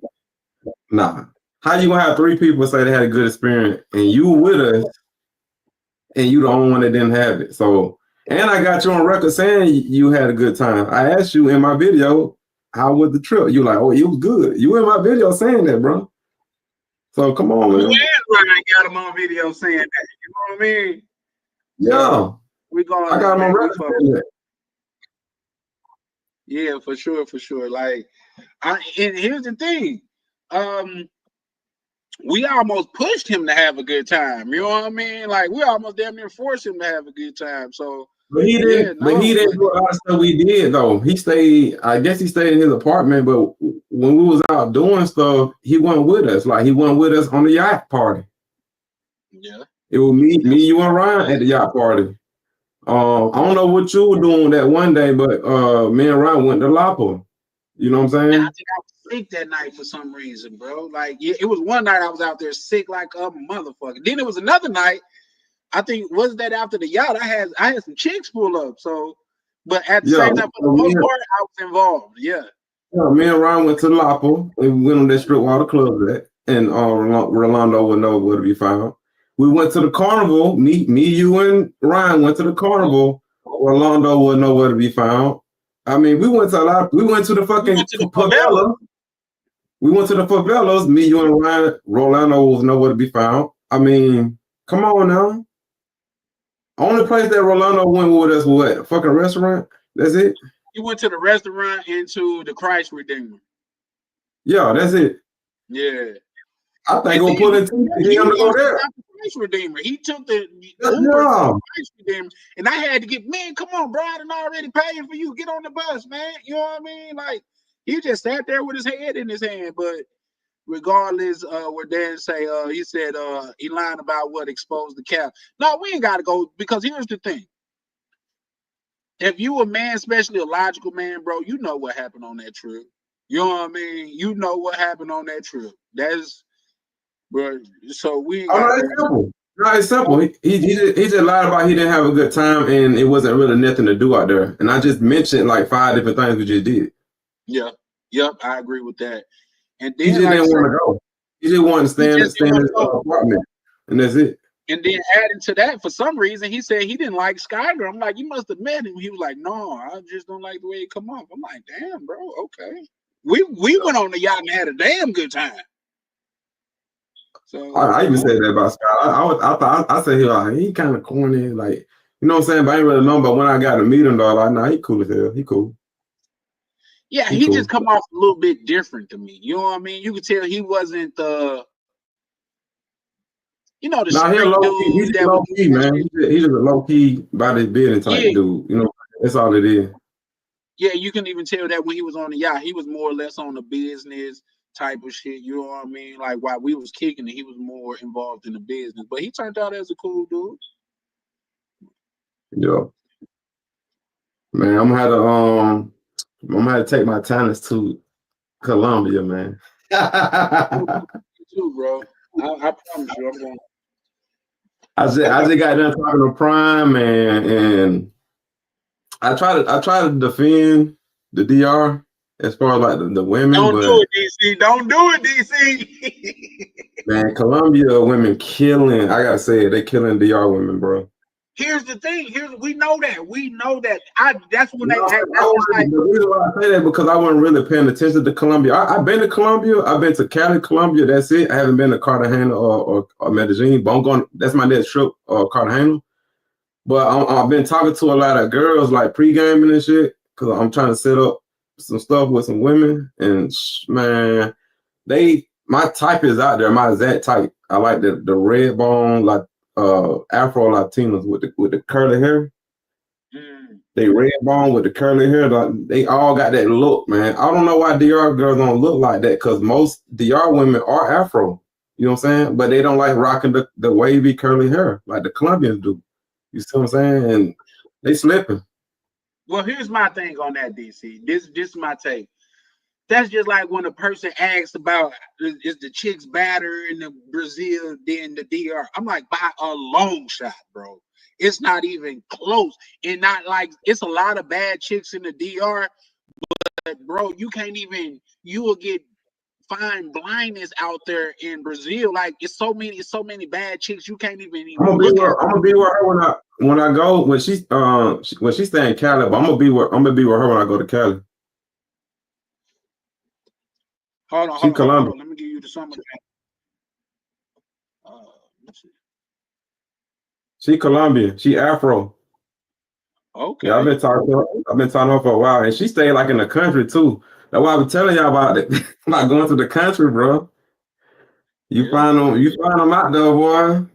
nah. How you gonna have 3 people say they had a good experience and you with us, and you the only one that didn't have it? So, and I got you on record saying you had a good time. I asked you in my video, how was the trip? You like, oh, it was good. You in my video saying that, bro. So come on, man. I got him on video saying that. You know what I mean? Yeah. So we going. I got him on record saying that. Yeah, for sure. Like, and here's the thing. We almost pushed him to have a good time. You know what I mean? Like, we almost damn near forced him to have a good time. So, but he didn't. But he didn't do a lot of stuff we did though. He stayed. I guess he stayed in his apartment. But when we was out doing stuff, he wasn't with us. Like he wasn't with us on the yacht party. Yeah. It was me, you, and Ryan at the yacht party. I don't know what you were doing that one day, but me and Ryan went to Lapa. You know what I'm saying? And I think I was sick that night for some reason, bro. Like, yeah, it was one night I was out there sick like a motherfucker. Then it was another night. I think was that after the yacht. I had some chicks pull up. So, but at the same time, for the most part, I was involved. Yeah. Yeah, me and Ryan went to Lapa and we went on that strip where all the clubs at, and Rolando would know where to be found. We went to the carnival. Me, you, and Ryan went to the carnival. Rolando would know where to be found. I mean, we went to the fucking favela. We went to the favelas. Me, you, and Ryan. Rolando was nowhere to be found. I mean, come on now. Only place that Rolando went with us was what? Fucking restaurant? That's it? You went to the restaurant and to the Christ Redeemer. Yeah, that's it. Yeah. I think we'll put it he to go there. Christ Redeemer. He took the Christ Redeemer, and I had to get, man, come on, bro. I done already paid for you. Get on the bus, man. You know what I mean? Like, he just sat there with his head in his hand. But regardless, where Dan say, he said he lying about what exposed the cap. No, we ain't gotta go, because here's the thing. If you a man, especially a logical man, bro, you know what happened on that trip. You know what I mean? You know what happened on that trip. That's, bro. So we ain't got. It's simple. No, it's simple. He just lied about he didn't have a good time and it wasn't really nothing to do out there. And I just mentioned like 5 different things we just did. Yeah. Yep. I agree with that. And then he just didn't want to go. He just wanted to stay in his apartment, and that's it. And then adding to that, for some reason, he said he didn't like Skyler. I'm like, you must have met him. He was like, no, I just don't like the way he come off. I'm like, damn, bro, okay. We went on the yacht and had a damn good time. So I even said that about Skyler. I said he kind of corny, like, you know what I'm saying? But I ain't really know. But when I got to meet him, though, like, nah, he cool as hell. He cool. Yeah, he just come off a little bit different to me. You know what I mean? You could tell he wasn't the. You know, the street dude. He's low key, man. He's just a low key about his business type dude. You know, that's all it is. Yeah, you can even tell that when he was on the yacht, he was more or less on the business type of shit. You know what I mean? Like while we was kicking it, he was more involved in the business. But he turned out as a cool dude. Yeah. Man, I'm gonna have to take my talents to Colombia, man. You too, bro. I promise you, I'm going. I just got done talking to Prime, and I try to defend the DR as far as like the women. Don't do it, DC. Don't do it, DC. Man, Colombia women killing. I gotta say it, they killing DR women, bro. Here's the thing. We know that. That's when the reason why I say that because I wasn't really paying attention to Colombia. I've been to Colombia. I've been to Cali, Colombia. That's it. I haven't been to Cartagena or Medellin. But I'm going. That's my next trip, Cartagena. But I've been talking to a lot of girls like pre-gaming and shit because I'm trying to set up some stuff with some women. And man, my type is out there. My exact type. I like the red bone, like Afro Latinos with the curly hair. They red bone with the curly hair. Like, they all got that look, man. I don't know why DR girls don't look like that because most DR women are Afro. You know what I'm saying? But they don't like rocking the wavy curly hair like the Colombians do. You see what I'm saying? And they slipping. Well, here's my thing on that, DC. This is my take. That's just like when a person asks about is the chicks better in the Brazil than the DR. I'm like, by a long shot, bro. It's not even close. And not like it's a lot of bad chicks in the DR, but bro, you will find blindness out there in Brazil. Like it's so many bad chicks you can't even I'm look at. gonna be with her when I go when she's staying in Cali, but I'm gonna be with her when I go to Cali. Hold on. Let me give you the summer. She Colombian. She Afro. Okay. Yeah, I've been talking to her for a while, and she stayed like in the country too. That's why I'm telling y'all about it. Not going to the country, bro. You find them out there, boy.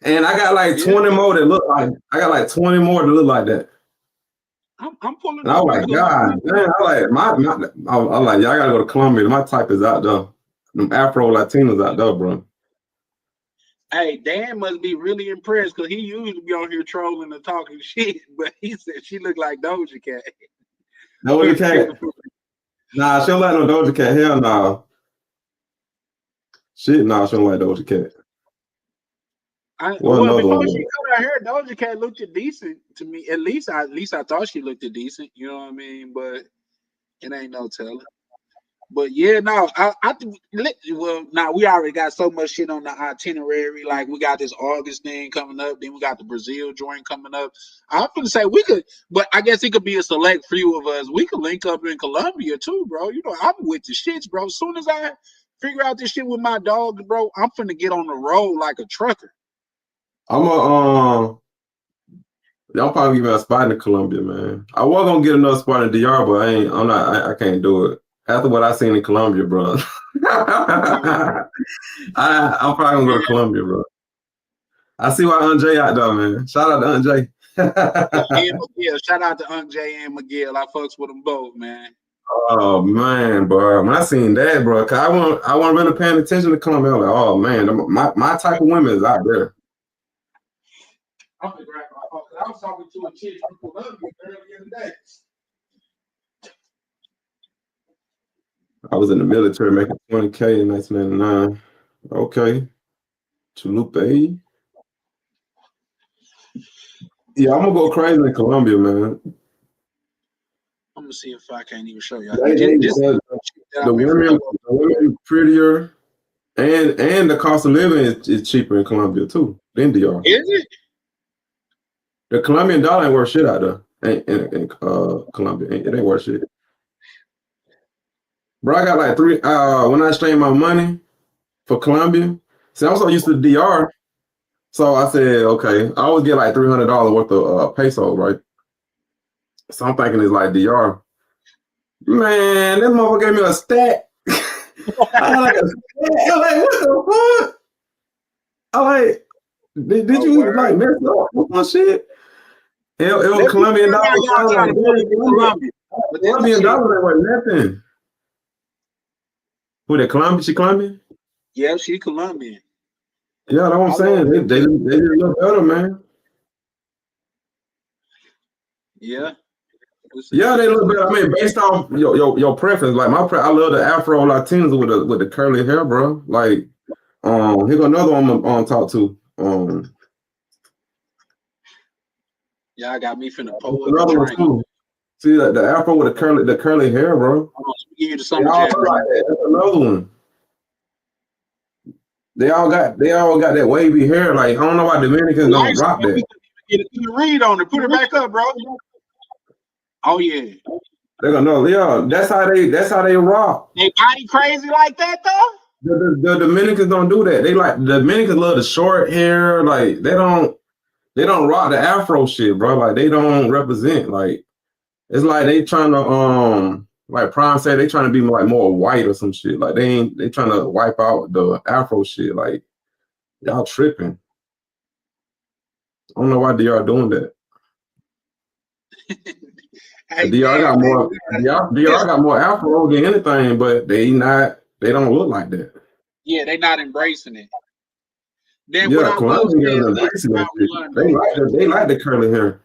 And I got like 20 more that look like. I got like 20 more that look like that. I'm pulling. And I was like, God, man, I'm like, y'all gotta go to Colombia. My type is out there. Them Afro Latinos out there, bro. Hey, Dan must be really impressed because he usually be on here trolling and talking shit, but he said she looked like Doja Cat. Doja Cat? Nah, she don't like no Doja Cat. Hell nah. Shit, nah, she don't like Doja Cat. Before she cut her hair, Doja Cat looked decent to me. At least I thought she looked decent. You know what I mean? But it ain't no telling. But yeah, no, I think. Well, now we already got so much shit on the itinerary. Like we got this August thing coming up, then we got the Brazil joint coming up. I'm gonna say we could, but I guess it could be a select few of us. We could link up in Colombia too, bro. You know, I'm with the shits, bro. As soon as I figure out this shit with my dogs, bro, I'm finna get on the road like a trucker. Y'all probably give me a spot in Colombia, man. I was gonna get another spot in DR, but I can't do it. After what I seen in Colombia, bro. I'm probably gonna go to Colombia, bro. I see why Aunt J out there, man. Shout out to Aunt J. Yeah, shout out to Aunt J and Miguel. I fucks with them both, man. Oh man, bro. When I seen that, bro, cause I wasn't really paying attention to Colombia. I was like, oh man, my type of women is out there. I'm gonna grab my phone. I was talking to a chick from Colombia earlier today. I was in the military making $20K in 1999. Okay. Chalupe. Yeah, I'm gonna go crazy in Colombia, man. I'm gonna see if I can't even show you. The women prettier, and the cost of living is cheaper in Colombia too than DR. Is it? The Colombian dollar ain't worth shit out there. In Colombia, it ain't worth shit. Bro, I got like when I exchange my money for Colombia. See, I'm so used to the DR. So I said, okay, I always get like $300 worth of pesos, right? So I'm thinking it's like DR. Man, this motherfucker gave me a stack. I like a stack. I'm like, what the fuck? I'm like, did you like mess up with my shit? It was Colombian dollars. Colombian dollars ain't worth nothing. Who, that Colombian? She Colombian? Yeah, she Colombian. Yeah, that's what I'm saying. They look better, man. Yeah. Yeah, they look better. I mean, based on your preference. Like I love the Afro Latinos with the curly hair, bro. Like, here go another one I'm on talk to. Yeah, I got me finna pull another one too. See the Afro with the curly hair, bro. Give you the summer like that's another one. They all got that wavy hair. Like, I don't know why Dominicans don't rock that. Get a read on it. Put it back up, bro. Oh yeah. They're gonna know. Yeah, that's how they rock. They body crazy like that though. The Dominicans don't do that. The Dominicans love the short hair. Like they don't they don't rock the Afro shit, bro. Like they don't represent. Like it's like they trying to like Prime said, they trying to be like more white or some shit. Like they trying to wipe out the Afro shit. Like y'all tripping. I don't know why DR doing that. Hey, DR man, got more. man, DR got more Afro than anything, but they don't look like that. yeah, they not embracing it. Then what Yeah, I will Columbia say is is this embracing that about shit. Rolando. They like the curly hair.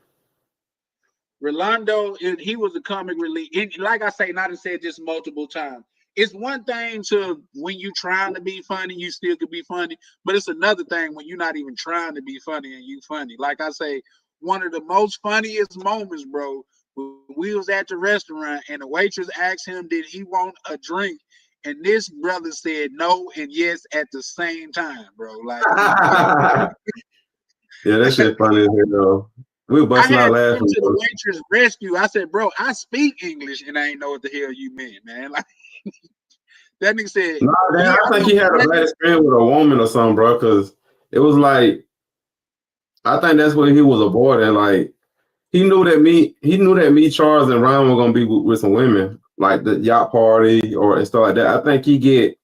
Rolando, he was a comic relief. Like I say, not to say this multiple times. It's one thing to when you trying to be funny, you still could be funny. But it's another thing when you're not even trying to be funny and you funny. Like I say, one of the most funniest moments, bro, we was at the restaurant and the waitress asked him, did he want a drink? And this brother said no and yes at the same time, bro. Like Yeah, that shit funny as hell, though. We were I busting had out to come laughing, to bro. the waitress rescue. I said, bro, I speak English and I ain't know what the hell you meant, man. Like that nigga said, Nah, damn, yeah, I I think know he had a that. bad experience with a woman or something, bro. Because it was like, I think that's what he was avoiding. Like, he knew that me, Charles, and Ryan were gonna be with some women, like the yacht party or and stuff like that. I think he get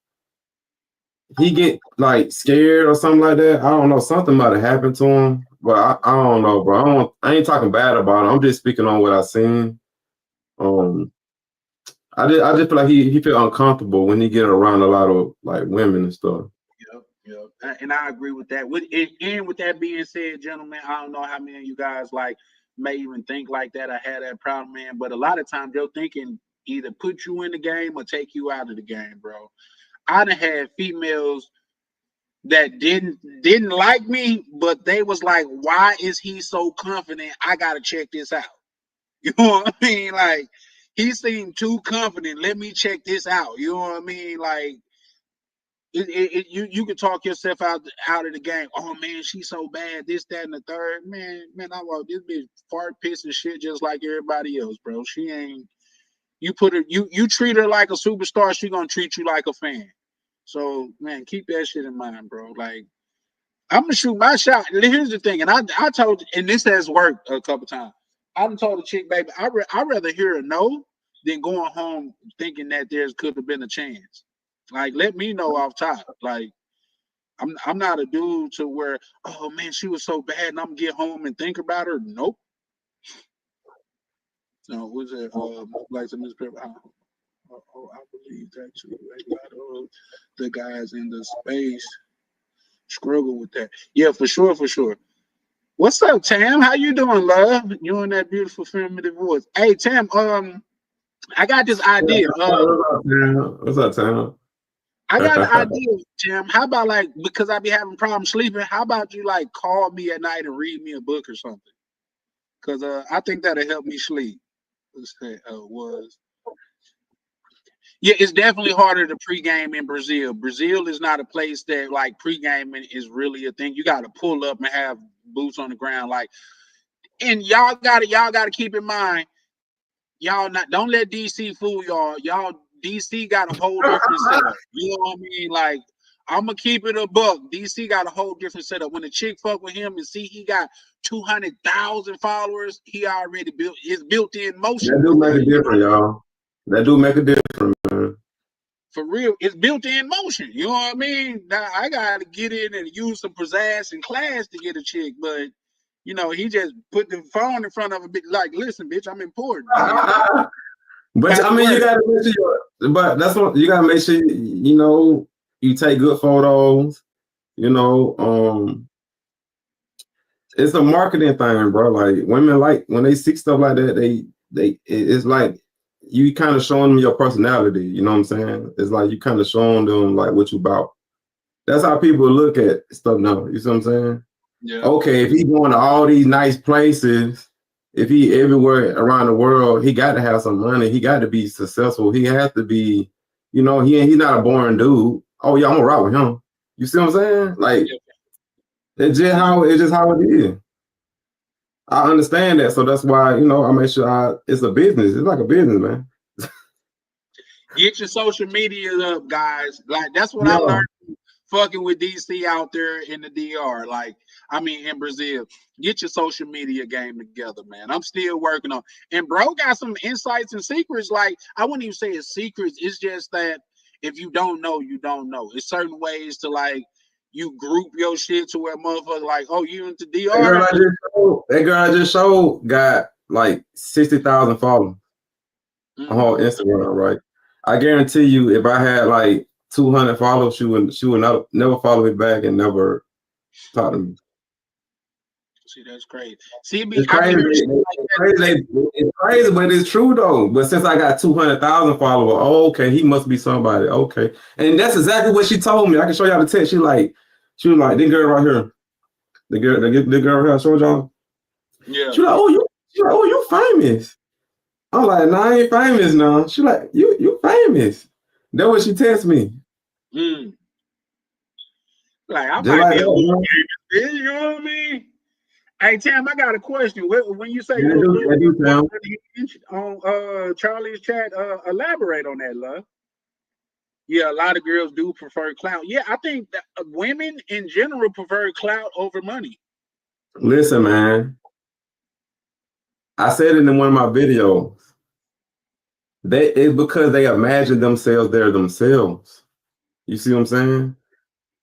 like scared or something like that. I don't know. Something might have happened to him, but I don't know, bro. I ain't talking bad about him. I'm just speaking on what I seen. I just feel like he feel uncomfortable when he get around a lot of like women and stuff. Yep. And I agree with that. And with that being said, gentlemen, I don't know how many of you guys like may even think like that. I had that problem, man. But a lot of times they're thinking either put you in the game or take you out of the game, bro. I done had females that didn't like me, but they was like, why is he so confident? I gotta check this out. You know what I mean? Like he seemed too confident. Let me check this out. You know what I mean? Like you could talk yourself out of the game. Oh man, she's so bad. This, that, and the third. Man, I walk this bitch fart, piss, and shit just like everybody else, bro. She ain't. You put her. You treat her like a superstar. She gonna treat you like a fan. So man, keep that shit in mind, bro. Like I'm gonna shoot my shot. Here's the thing, and I told, and this has worked a couple times. I done told the chick, baby, I'd rather hear a no than going home thinking that there's could have been a chance. Like, let me know off top. Like, I'm not a dude to where, oh man, she was so bad, and I'm gonna get home and think about her. Nope. No, was it like the newspaper? I believe that too. A lot of the guys in the space struggle with that. Yeah, for sure, for sure. What's up, Tam? How you doing, love? You and that beautiful feminine voice. Hey, Tam. I got this idea. What's up, Tam? I got an idea, Tim. How about like because I be having problems sleeping? How about you like call me at night and read me a book or something? Because I think that'll help me sleep. Let's say was. Yeah, it's definitely harder to pregame in Brazil. Brazil is not a place that like pregaming is really a thing. You got to pull up and have boots on the ground. Like, and y'all got to keep in mind, y'all not don't let DC fool y'all. Y'all DC got a whole different setup. You know what I mean? Like I'm gonna keep it a buck. DC got a whole different setup. When a chick fuck with him and see he got 200,000 followers, he already built in motion. That do make a difference, y'all. That do make a difference, man. For real, it's built in motion. You know what I mean? Now I gotta get in and use some pizzazz and class to get a chick, but you know, he just put the phone in front of a bitch like, listen, bitch, I'm important. But I mean, you gotta make sure. But that's what you gotta make sure. You know, you take good photos. You know, it's a marketing thing, bro. Like women like when they see stuff like that, it's like you kind of showing them your personality. You know what I'm saying? It's like you kind of showing them like what you about. That's how people look at stuff now. You see what I'm saying? Yeah. Okay, if he going to all these nice places, if he everywhere around the world, he got to have some money. He got to be successful. He has to be, you know, he's not a boring dude. Oh yeah, I'm gonna rock with him. You see what I'm saying? Like it's just how it is. I understand that, so that's why I make sure it's a business. It's like a business, man. Get your social media up, guys. Like that's what I learned fucking with DC out there in the DR. Like, I mean, in Brazil, get your social media game together, man. I'm still working on. And bro got some insights and secrets. Like, I wouldn't even say it's secrets. It's just that if you don't know, you don't know. It's certain ways to like you group your shit to where motherfuckers like, oh, you into DR? That girl I just showed got like 60,000 followers on her Instagram, right? I guarantee you, if I had like 200 followers, she would not never follow me back and never talk to me. See, that's crazy. See, it's crazy. It's crazy, but it's true though. But since I got 200,000 followers, okay, he must be somebody. Okay, and that's exactly what she told me. I can show y'all the text. She was like, this girl right here, the girl right here I showed y'all. Yeah. She like, oh, you famous. I'm like, nah, I ain't famous now. She like, you famous. That's what she texted me. Like, I might be famous, you know what I mean? Hey, Tam, I got a question. When you say on Charlie's chat, elaborate on that, love. Yeah, a lot of girls do prefer clout. Yeah, I think that women in general prefer clout over money. Listen, man. I said it in one of my videos. It's because they imagine themselves there themselves. You see what I'm saying?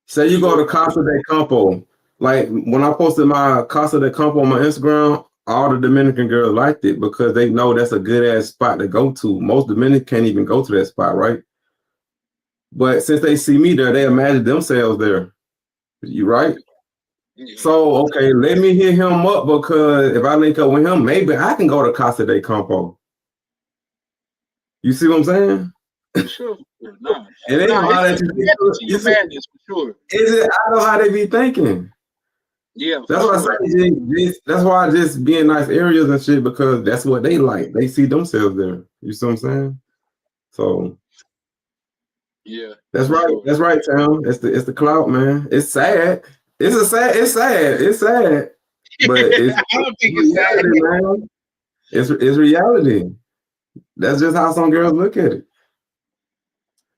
Say you go to Casa de Campo. Like when I posted my Casa de Campo on my Instagram, all the Dominican girls liked it because they know that's a good ass spot to go to. Most Dominicans can't even go to that spot, right? But since they see me there, they imagine themselves there. You right? So okay, let me hit him up because if I link up with him, maybe I can go to Casa de Campo. You see what I'm saying? Sure. No. It ain't hard that you madness for sure. I know how they be thinking. Yeah. That's why I say that's why I just be in nice areas and shit because that's what they like. They see themselves there. You see what I'm saying? So yeah. That's right. Sure. That's right, Tom. It's the clout, man. It's sad. It's sad. It's sad. But it's I don't think it's reality, sad. Man. It's reality. That's just how some girls look at it.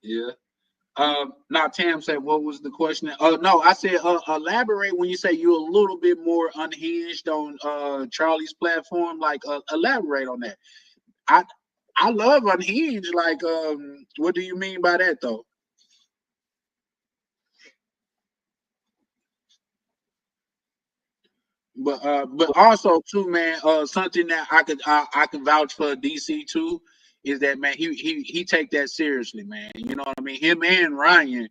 Yeah. Now Tam said, what was the question? No, I said elaborate when you say you're a little bit more unhinged on Charlie's platform. Like elaborate on that. I love unhinged. Like what do you mean by that though? But also too, man, something that I can vouch for DC too is that, man, he take that seriously, man. You know what I mean? Him and Ryan,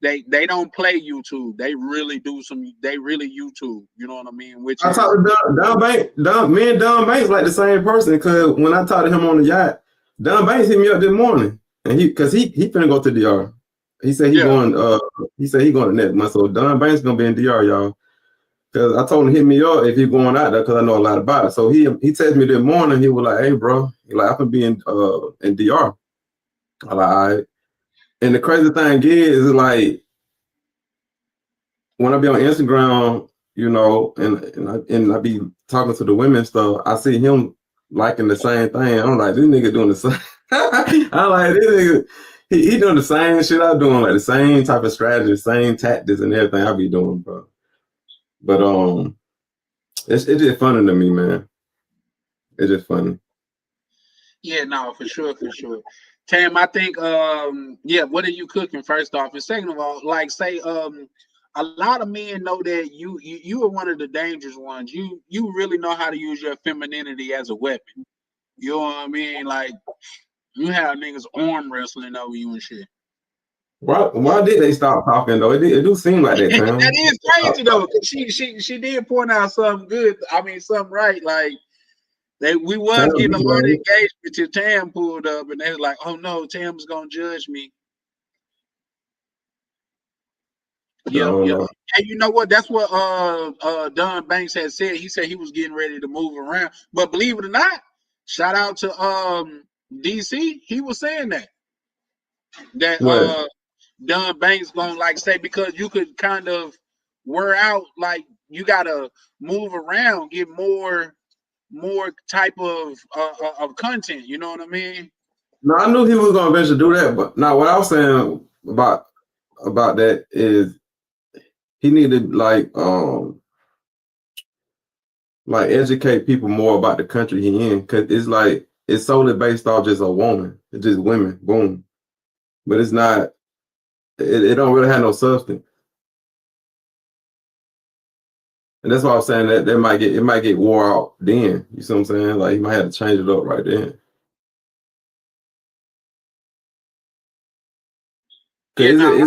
they don't play YouTube. They really do they really YouTube. You know what I mean? Which I talked to Don Banks. Me and Don Banks like the same person because when I talked to him on the yacht, Don Banks hit me up this morning and he finna go to DR. He said he going to next month. So Don Banks gonna be in DR, y'all. Because I told him to hit me up if he's going out there because I know a lot about it. So he texted me this morning. He was like, "Hey, bro, I can be in DR." I'm like, all right. And the crazy thing is like when I be on Instagram, you know, and I be talking to the women and stuff, I see him liking the same thing. I'm like, this nigga doing the same. I'm like, this nigga, he doing the same shit I'm doing, like the same type of strategy, same tactics and everything I be doing, bro. But it's just funny to me, man. It's just funny. Yeah, no, for sure. Tam, I think yeah, what are you cooking first off? And second of all, like say a lot of men know that you are one of the dangerous ones. You really know how to use your femininity as a weapon. You know what I mean? Like you have niggas arm wrestling over you and shit. Why did they stop talking though? It do seem like that. That is crazy though. She did point out something good. I mean, something right. Like we was getting a lot of engagement till Tam pulled up, and they was like, "Oh no, Tam's gonna judge me." Yeah. And you know what? That's what Don Banks had said. He said he was getting ready to move around. But believe it or not, shout out to DC. He was saying that Don Banks gonna like say because you could kind of wear out, like you gotta move around, get more type of content. You know what I mean? No, I knew he was gonna eventually do that, but now what I was saying about that is he need to like educate people more about the country he in, because it's like it's solely based off just a woman. It's just women, boom. But it's not. It don't really have no substance, and that's why I'm saying that it might get wore out then. You see what I'm saying? Like, you might have to change it up right then. Yeah, Is no, it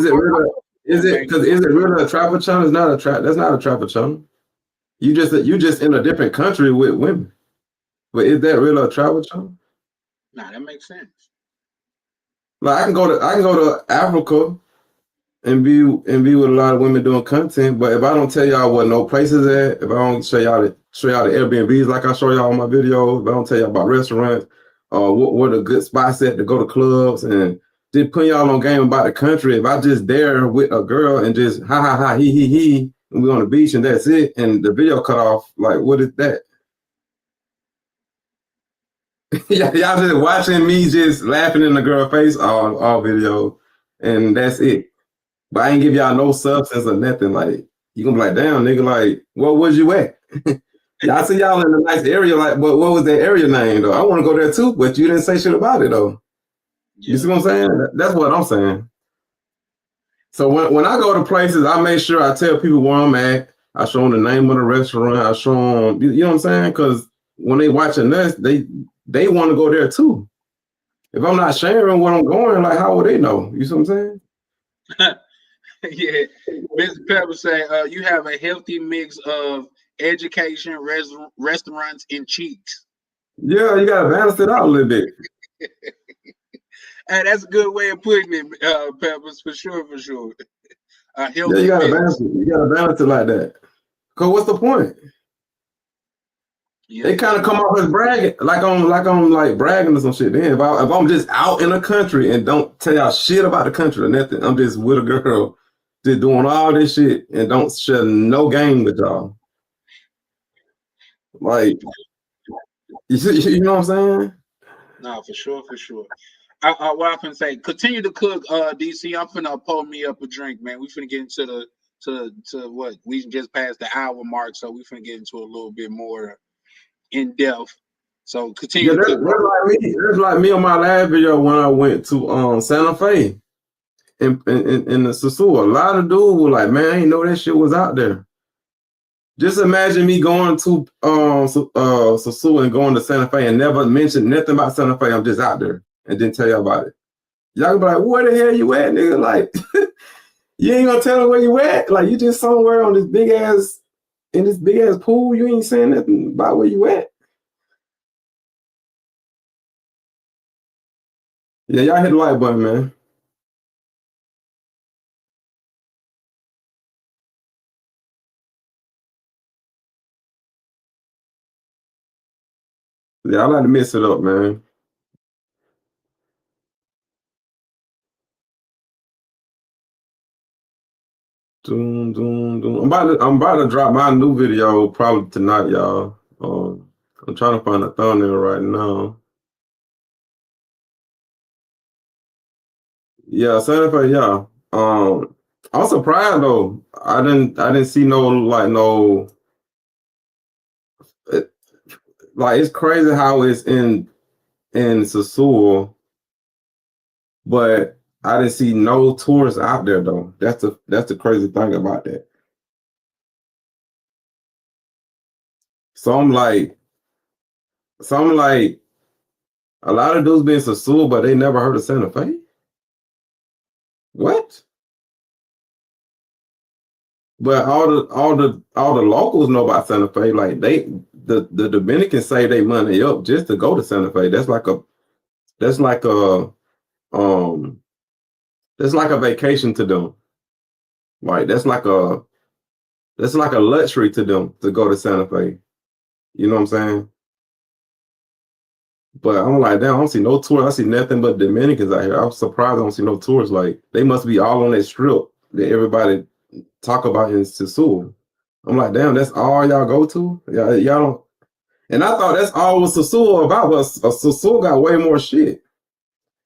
really a travel channel? It's not a trap. That's not a travel channel. You just in a different country with women. But is that really a travel channel? nah, that makes sense. Like, I can go to Africa and be with a lot of women doing content, but if I don't tell y'all what no places at, if I don't show y'all the Airbnbs like I show y'all on my videos, if I don't tell y'all about restaurants, what a good spots at to go to clubs, and just put y'all on game about the country. If I just there with a girl and just ha ha ha he and we on the beach and that's it, and the video cut off, like, what is that? Y'all just watching me just laughing in the girl face all video, and that's it. But I ain't give y'all no substance or nothing. Like, you gonna be like, damn, nigga, like, what was you at? Yeah, I see y'all in a nice area. Like, what was that area name though? I want to go there too, but you didn't say shit about it though. Yeah. You see what I'm saying? That's what I'm saying. So when I go to places, I make sure I tell people where I'm at. I show them the name of the restaurant. I show them, you know what I'm saying? Because when they watching this, they want to go there too. If I'm not sharing where I'm going, like, how would they know? You see what I'm saying? Yeah, Mr. Pepper say you have a healthy mix of education, restaurants, and cheeks. Yeah, you gotta balance it out a little bit. Hey, that's a good way of putting it, Peppers, for sure, for sure. Yeah, you gotta balance it. You gotta balance it like that. Cause what's the point? Yeah, they kind of come off as bragging, like I'm bragging or some shit. Then if I'm just out in the country and don't tell y'all shit about the country or nothing, I'm just with a girl, just doing all this shit and don't share no game with y'all. Like, you know what I'm saying? No, for sure, for sure. What I can say, continue to cook, DC. I'm finna pull me up a drink, man. We finna get into to what we just passed the hour mark, so we finna get into a little bit more in depth. So continue. Yeah, that's like me on my last video when I went to Santa Fe in the Sosua. A lot of dudes were like, man, I didn't know that shit was out there. Just imagine me going to Sosua and going to Santa Fe and never mention nothing about Santa Fe. I'm just out there and didn't tell you about it. Y'all can be like, where the hell you at, nigga? Like, you ain't gonna tell them where you at. Like, you just somewhere on this big ass pool. You ain't saying nothing about where you at. Yeah, y'all hit the like button, man. Yeah, I like to mix it up, man. Doom, doom, doom. I'm about to drop my new video probably tonight, y'all. I'm trying to find a thumbnail right now. Yeah, Santa Fe, yeah. I'm surprised though. I didn't see no like, it's crazy how it's in Sosua, but I didn't see no tourists out there though. That's the crazy thing about that. So I'm like, a lot of dudes been Sosua, but they never heard of Santa Fe. What? But all the locals know about Santa Fe. Like, the Dominicans save their money up just to go to Santa Fe. That's like a vacation to them. Like, that's like a luxury to them to go to Santa Fe. You know what I'm saying? But I'm like, damn, I don't see no tourists. I see nothing but Dominicans out here. I'm surprised I don't see no tourists. Like, they must be all on that strip that everybody talk about in Sosua. I'm like, damn, that's all y'all go to? Y'all don't. And I thought that's all was Sosua about, but Sosua got way more shit.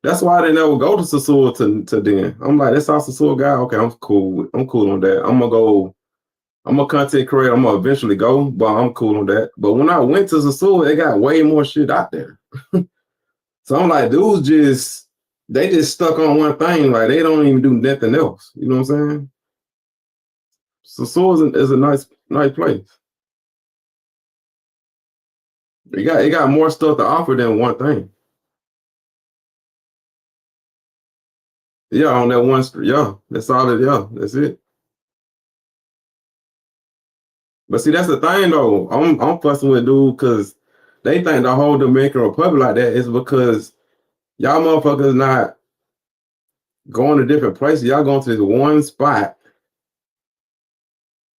That's why they never go to Sosua to then. I'm like, that's all Sosua got. Okay, I'm cool on that. I'm gonna go I'm a content creator. I'm gonna eventually go, but I'm cool on that. But when I went to Sasua, it got way more shit out there. So I'm like, dudes they just stuck on one thing. Like they don't even do nothing else. You know what I'm saying? Sasua is a nice place. It got more stuff to offer than one thing. Yeah, on that one street. Yeah, that's all it. Yeah, that's it. But see, that's the thing though. I'm fussing with dude because they think the whole Dominican Republic like that is because y'all motherfuckers not going to different places. Y'all going to this one spot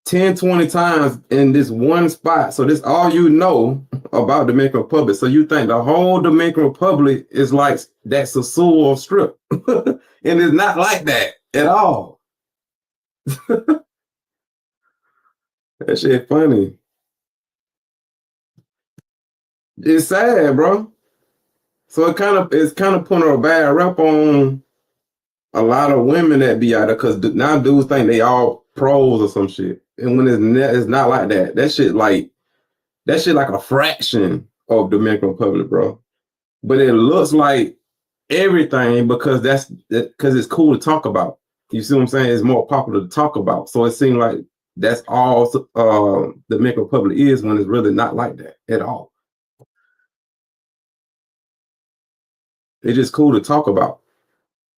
10, 20 times in this one spot. So this all you know about Dominican Republic. So you think the whole Dominican Republic is like that Sasua strip. And it's not like that at all. That shit funny. It's sad, bro. So it's kind of putting a bad rep on a lot of women that be out there because now dudes think they all pros or some shit. And when it's not like that. That shit like a fraction of Dominican Republic, bro. But it looks like everything because because it's cool to talk about. You see what I'm saying? It's more popular to talk about. So it seems like that's all the Dominican Republic is when it's really not like that at all. It's just cool to talk about.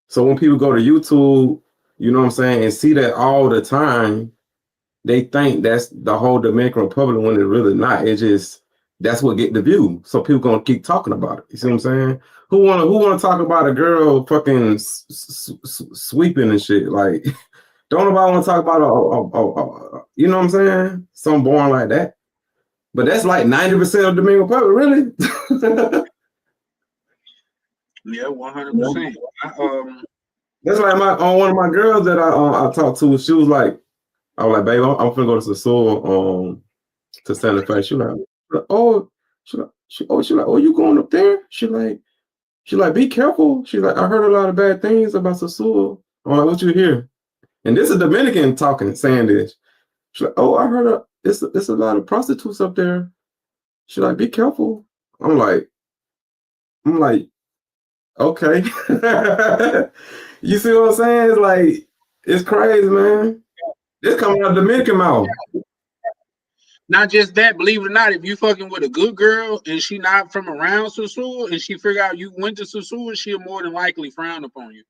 So when people go to YouTube, you know what I'm saying, and see that all the time, they think that's the whole Dominican Republic when it's really not. It's just that's what get the view. So people gonna keep talking about it. You see what I'm saying? Who wanna talk about a girl fucking sweeping and shit? Like, don't nobody want to talk about you know what I'm saying? Some boring like that. But that's like 90% of Dominican Republic, really. Yeah, 100%. That's like one of my girls that I talked to. She was like, I was like, babe, I'm finna go to Sasua, to Santa Fe. She like, oh, she like, oh, you going up there? She like, be careful. She like, I heard a lot of bad things about Sasua. I'm like, what you hear? And this is Dominican talking, saying this. She's like, oh, I heard it's a lot of prostitutes up there. She like, be careful. I'm like, okay. You see what I'm saying? It's like, it's crazy, man. It's coming out of Dominican mouth. Not just that, believe it or not, if you fucking with a good girl and she not from around Sasua and she figure out you went to Sasua, she'll more than likely frown upon you.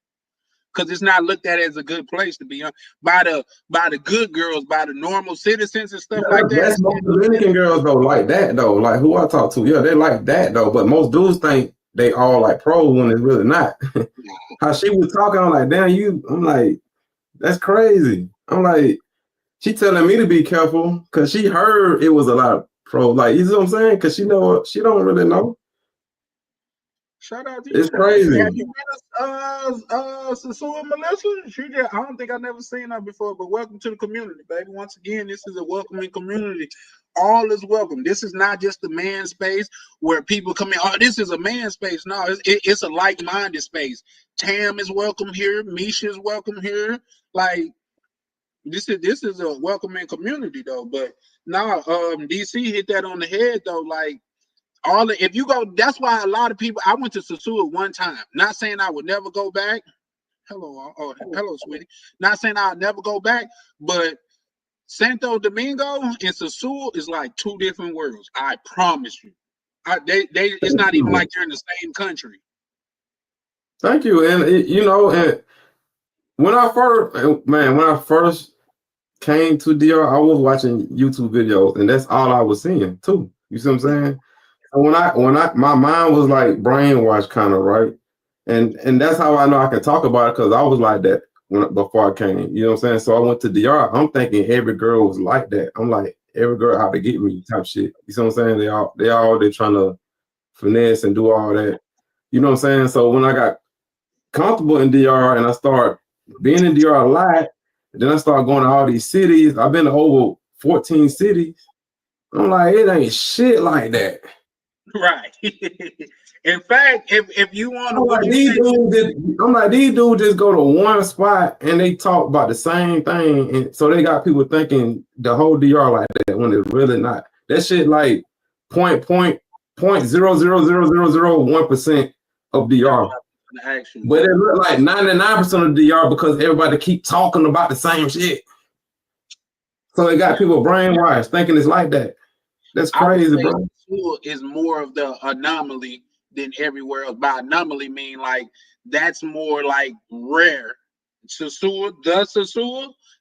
Because it's not looked at as a good place to be on by the good girls, by the normal citizens and stuff like that. That's most Dominican girls though, like that though. Like who I talk to, yeah, they like that though. But most dudes think they all like pro when it's really not. How she was talking, I'm like, damn, I'm like, that's crazy. I'm like, she telling me to be careful because she heard it was a lot of pro. Like, you see what I'm saying? Because she don't really know. Shout out to you. It's crazy. Have you met Sasua Melissa? I don't think I've never seen her before, but welcome to the community, baby. Once again, this is a welcoming community. All is welcome. This is not just a man space where people come in. Oh, this is a man space. No, it's a like-minded space. Tam is welcome here. Misha is welcome here. Like, this is a welcoming community though. But now, DC hit that on the head though. Like, if you go, that's why a lot of people. I went to Sasua one time. Not saying I would never go back. Hello, sweetie. Not saying I'll never go back, but Santo Domingo and Sasua is like two different worlds. I promise you. It's not even like they're in the same country. Thank you, and and when I first came to DR, I was watching YouTube videos, and that's all I was seeing too. You see what I'm saying? When my mind was like brainwashed, kind of, right, and that's how I know I can talk about it because I was like that before I came. You know what I'm saying? So I went to DR. I'm thinking every girl was like that. I'm like every girl out to get me type shit. You see what I'm saying? They're trying to finesse and do all that. You know what I'm saying? So when I got comfortable in DR and I start being in DR a lot, then I start going to all these cities. I've been to over 14 cities. I'm like, it ain't shit like that. Right. In fact, if you want to, I'm like, these dudes just go to one spot and they talk about the same thing, and so they got people thinking the whole DR like that when it's really not. That shit like point 0.000001% of DR, but it look like 99% of DR because everybody keep talking about the same shit. So it got people brainwashed thinking it's like that. That's crazy, bro. Is more of the anomaly than everywhere else. By anomaly, mean like that's more like rare. Sosua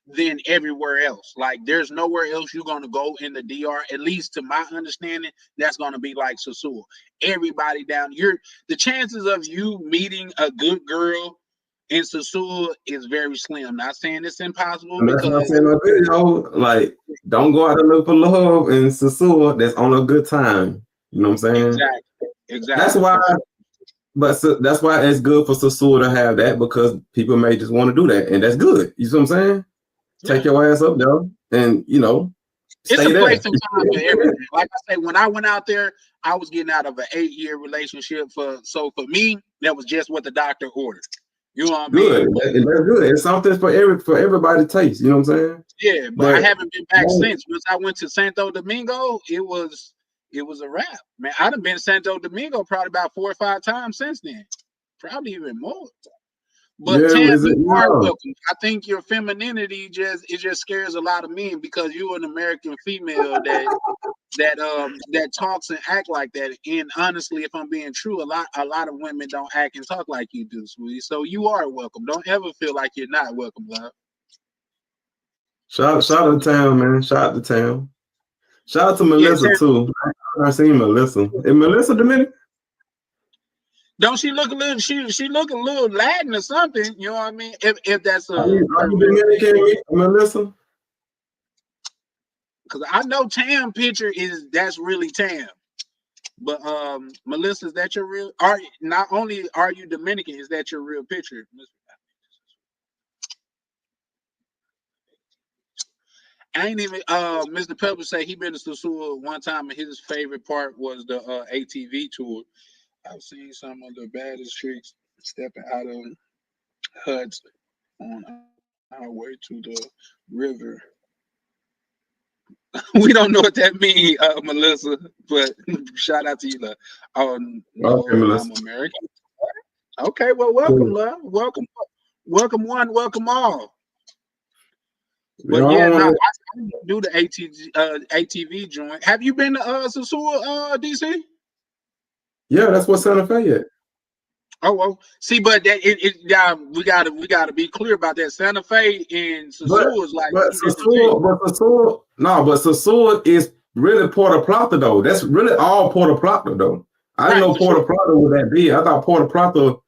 than everywhere else. Like there's nowhere else you're gonna go in the DR, at least to my understanding, that's gonna be like Sosua. Everybody down here, the chances of you meeting a good girl in Sosua is very slim. Not saying it's impossible, and that's because what I'm saying in the video. Like, don't go out and look for love in Sosua. That's on a good time. You know what I'm saying? Exactly. That's why. But that's why it's good for Sosua to have that, because people may just want to do that, and that's good. You see what I'm saying? Yeah. Take your ass up there, and it's a place and time for everything. Like I say, when I went out there, I was getting out of an 8-year relationship. So for me, that was just what the doctor ordered. You know what I mean? That's good. It's something for everybody taste. You know what I'm saying? Yeah, but I haven't been back since. Once I went to Santo Domingo, it was a wrap. Man, I've been to Santo Domingo probably about 4 or 5 times since then. Probably even more. But Tam, you are welcome. I think your femininity just scares a lot of men, because you're an American female that talks and act like that. And honestly, if I'm being true, a lot of women don't act and talk like you do, sweetie. So you are welcome. Don't ever feel like you're not welcome, love. Shout out to Tam, man. Shout out to Tam. Shout out to Melissa too. I've seen Melissa. Is Melissa Dominican? Don't she look a little? She look a little Latin or something. You know what I mean? If that's are you Dominican, Melissa? Because I know Tam picture that's really Tam, but Melissa, is that your real? Not only are you Dominican, is that your real picture? I ain't even. Mr. Pepper say he been to Sosua one time, and his favorite part was the ATV tour. I've seen some of the baddest chicks stepping out of huts on our way to the river. We don't know what that means, Melissa, but shout out to you, love. Oh, no, okay, I'm American. Okay, well, welcome, love. Welcome one, welcome all. But I didn't do the ATV joint. Have you been to Sosua, DC? Yeah, that's what Santa Fe is. Oh well, see, but that we gotta be clear about that. Santa Fe and Sosua is like Sosua is really Puerto Plata though. That's really all Puerto Plata though. I didn't know Puerto Plata was that big. I thought Puerto Plata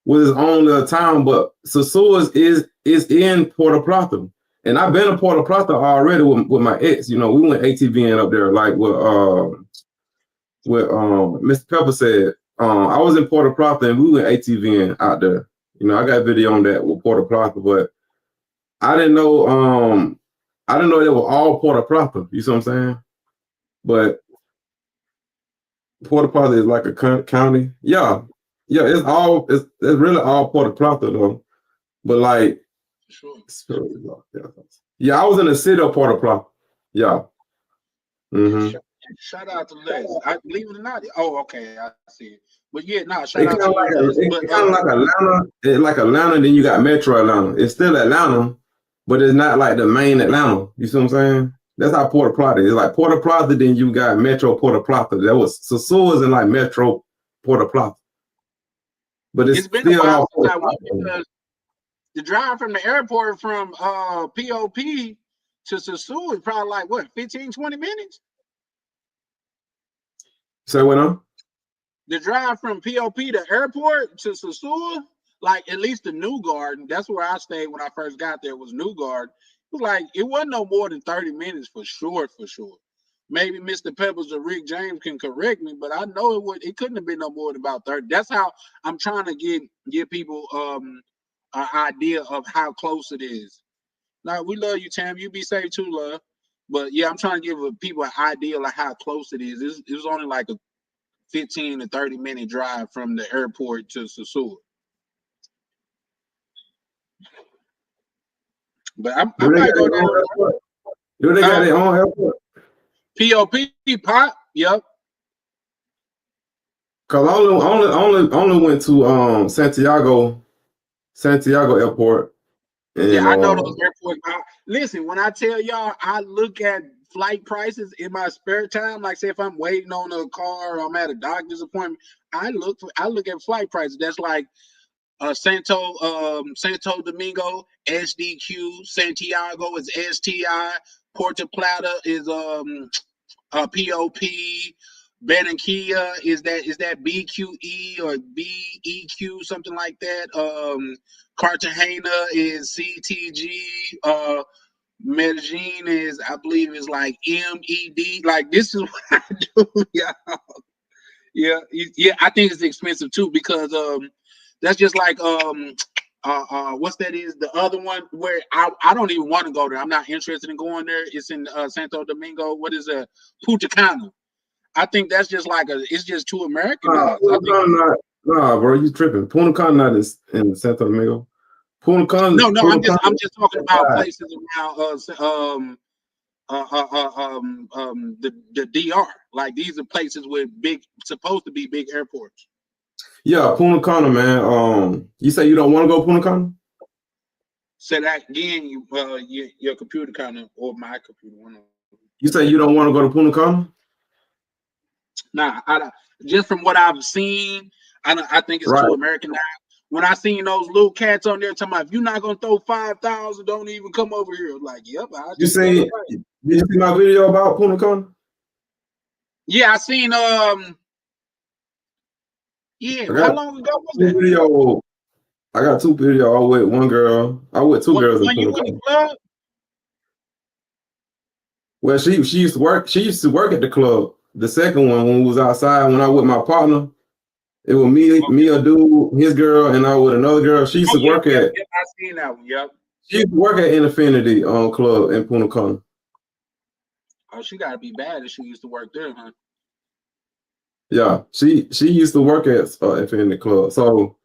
was its own little town, but Sosua is in Puerto Plata. And I've been to Puerto Plata already with my ex. We went ATVing up there, like what Mr. Pepper said. I was in Puerto Plata and we went ATVing out there. I got video on that with Puerto Plata, but I didn't know they were all Puerto Plata. You see what I'm saying? But Puerto Plata is like a county. Yeah, it's really all Puerto Plata though. But like, yeah, I was in the city of Puerto Plata. Yeah. Mm-hmm. Shout out to Les. I believe it or not. Oh, okay, I see it. But yeah, shout out to you. It's kind of like Atlanta. It's like Atlanta, then you got Metro Atlanta. It's still Atlanta, but it's not like the main Atlanta. You see what I'm saying? That's how Puerto Plata is. Like Puerto Plata, then you got Metro Puerto Plata. That was Sosua in like Metro Puerto Plata. But it's been still a while since I went, because the drive from the airport from POP to Sosua is probably like what, 15, 20 minutes? Say what on? The drive from POP to airport to Sosua, like at least the New Garden, that's where I stayed when I first got there, was New Garden. It was like, it wasn't no more than 30 minutes for sure. Maybe Mr. Pebbles or Rick James can correct me, but I know it couldn't have been no more than about 30. That's how I'm trying to give people an idea of how close it is. Now, we love you, Tam. You be safe too, love. But yeah, I'm trying to give people an idea of how close it is. It was only like 15 to 30-minute drive from the airport to Sasua. But I might go there. Do they got their own airport? POP, Pop, yep. Cause I only went to Santiago Airport. And, yeah, I know those airports. Listen, when I tell y'all, I look at flight prices in my spare time. Like, say if I'm waiting on a car or I'm at a doctor's appointment, I look at flight prices. That's like Santo Domingo, SDQ, Santiago is STI, Puerto Plata is POP, Barranquilla is that BQE or BEQ, something like that. Cartagena is CTG. Medellin is, I believe, is like MED. Like, this is what I do, y'all. Yeah. I think it's expensive too because that's just like what's that is the other one where I don't even want to go there. I'm not interested in going there. It's in Santo Domingo. What is Punta Cana? I think that's just like it's just too Americanized. Nah, bro, you tripping. Punta Cana is in Santo Domingo. Punta Cana. No, I'm just talking about places around the DR. Like, these are places with supposed to be big airports. Yeah, Punta Cana, man. You say you don't want to go Punta Cana? Say that again. Your computer kind of, or my computer. You say you don't want to go to Punta Cana? Nah, just from what I've seen, I think it's too Americanized. When I seen those little cats on there talking about, if you're not gonna throw 5,000, don't even come over here. Like, yep. Did you see my video about Punta Cana? Yeah, I seen how long ago was that? Video. I got 2 videos. I with one girl. I with 2 girls in Punta Cana. Club? Well, she used to work. She used to work at the club. The second one, when we was outside, when I with my partner, it was me, a dude, his girl, and I with another girl. She used to work at. Yeah, I seen that one. Yep. She used to work at Infinity Club in Punta Cana. Oh, she gotta be bad if she used to work there, huh? Yeah, she used to work at Infinity Club. So,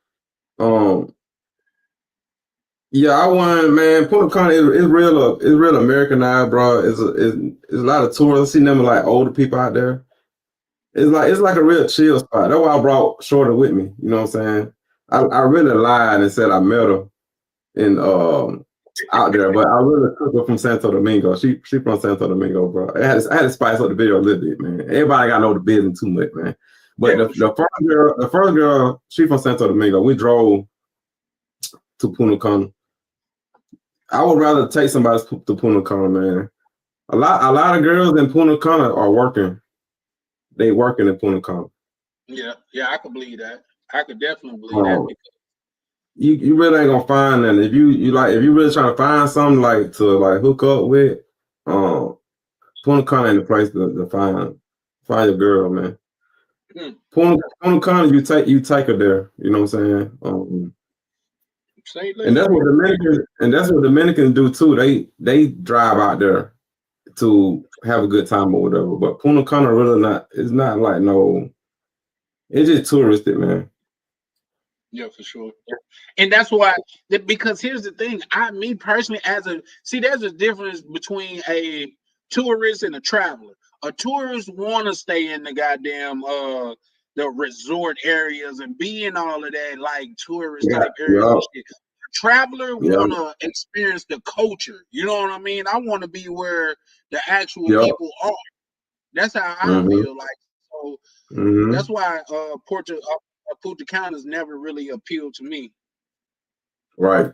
yeah, I won, man. Punta Cana is real Americanized, bro. It's a lot of tourists. I see them like older people out there. It's like a real chill spot. That's why I brought Shorty with me. You know what I'm saying? I really lied and said I met her in out there, but I really took her from Santo Domingo. She from Santo Domingo, bro. I had to spice up the video a little bit, man. Everybody got to know the business too much, man. But the first girl, she from Santo Domingo. We drove to Punta Cana. I would rather take somebody to Punta Cana, man. A lot of girls in Punta Cana are working. They working in Punta Cana. Yeah, I could believe that. I could definitely believe that. Because you really ain't gonna find that. If you really trying to find something like to like hook up with, Punta Cana ain't the place to find your girl, man. Punta Cana, you take her there. You know what I'm saying? And that's what Dominicans do too. They drive out there to have a good time or whatever. But Punta Cana really not. It's not like no. It's just touristic, man. Yeah, for sure. And that's why, because here's the thing. Me personally, there's a difference between a tourist and a traveler. A tourist want to stay in the goddamn the resort areas and be in all of that like tourist type areas. And shit. Traveler want to experience the culture. You know what I mean? I want to be where the actual people are. That's how I feel like. So that's why Punta Cana's never really appealed to me. Right.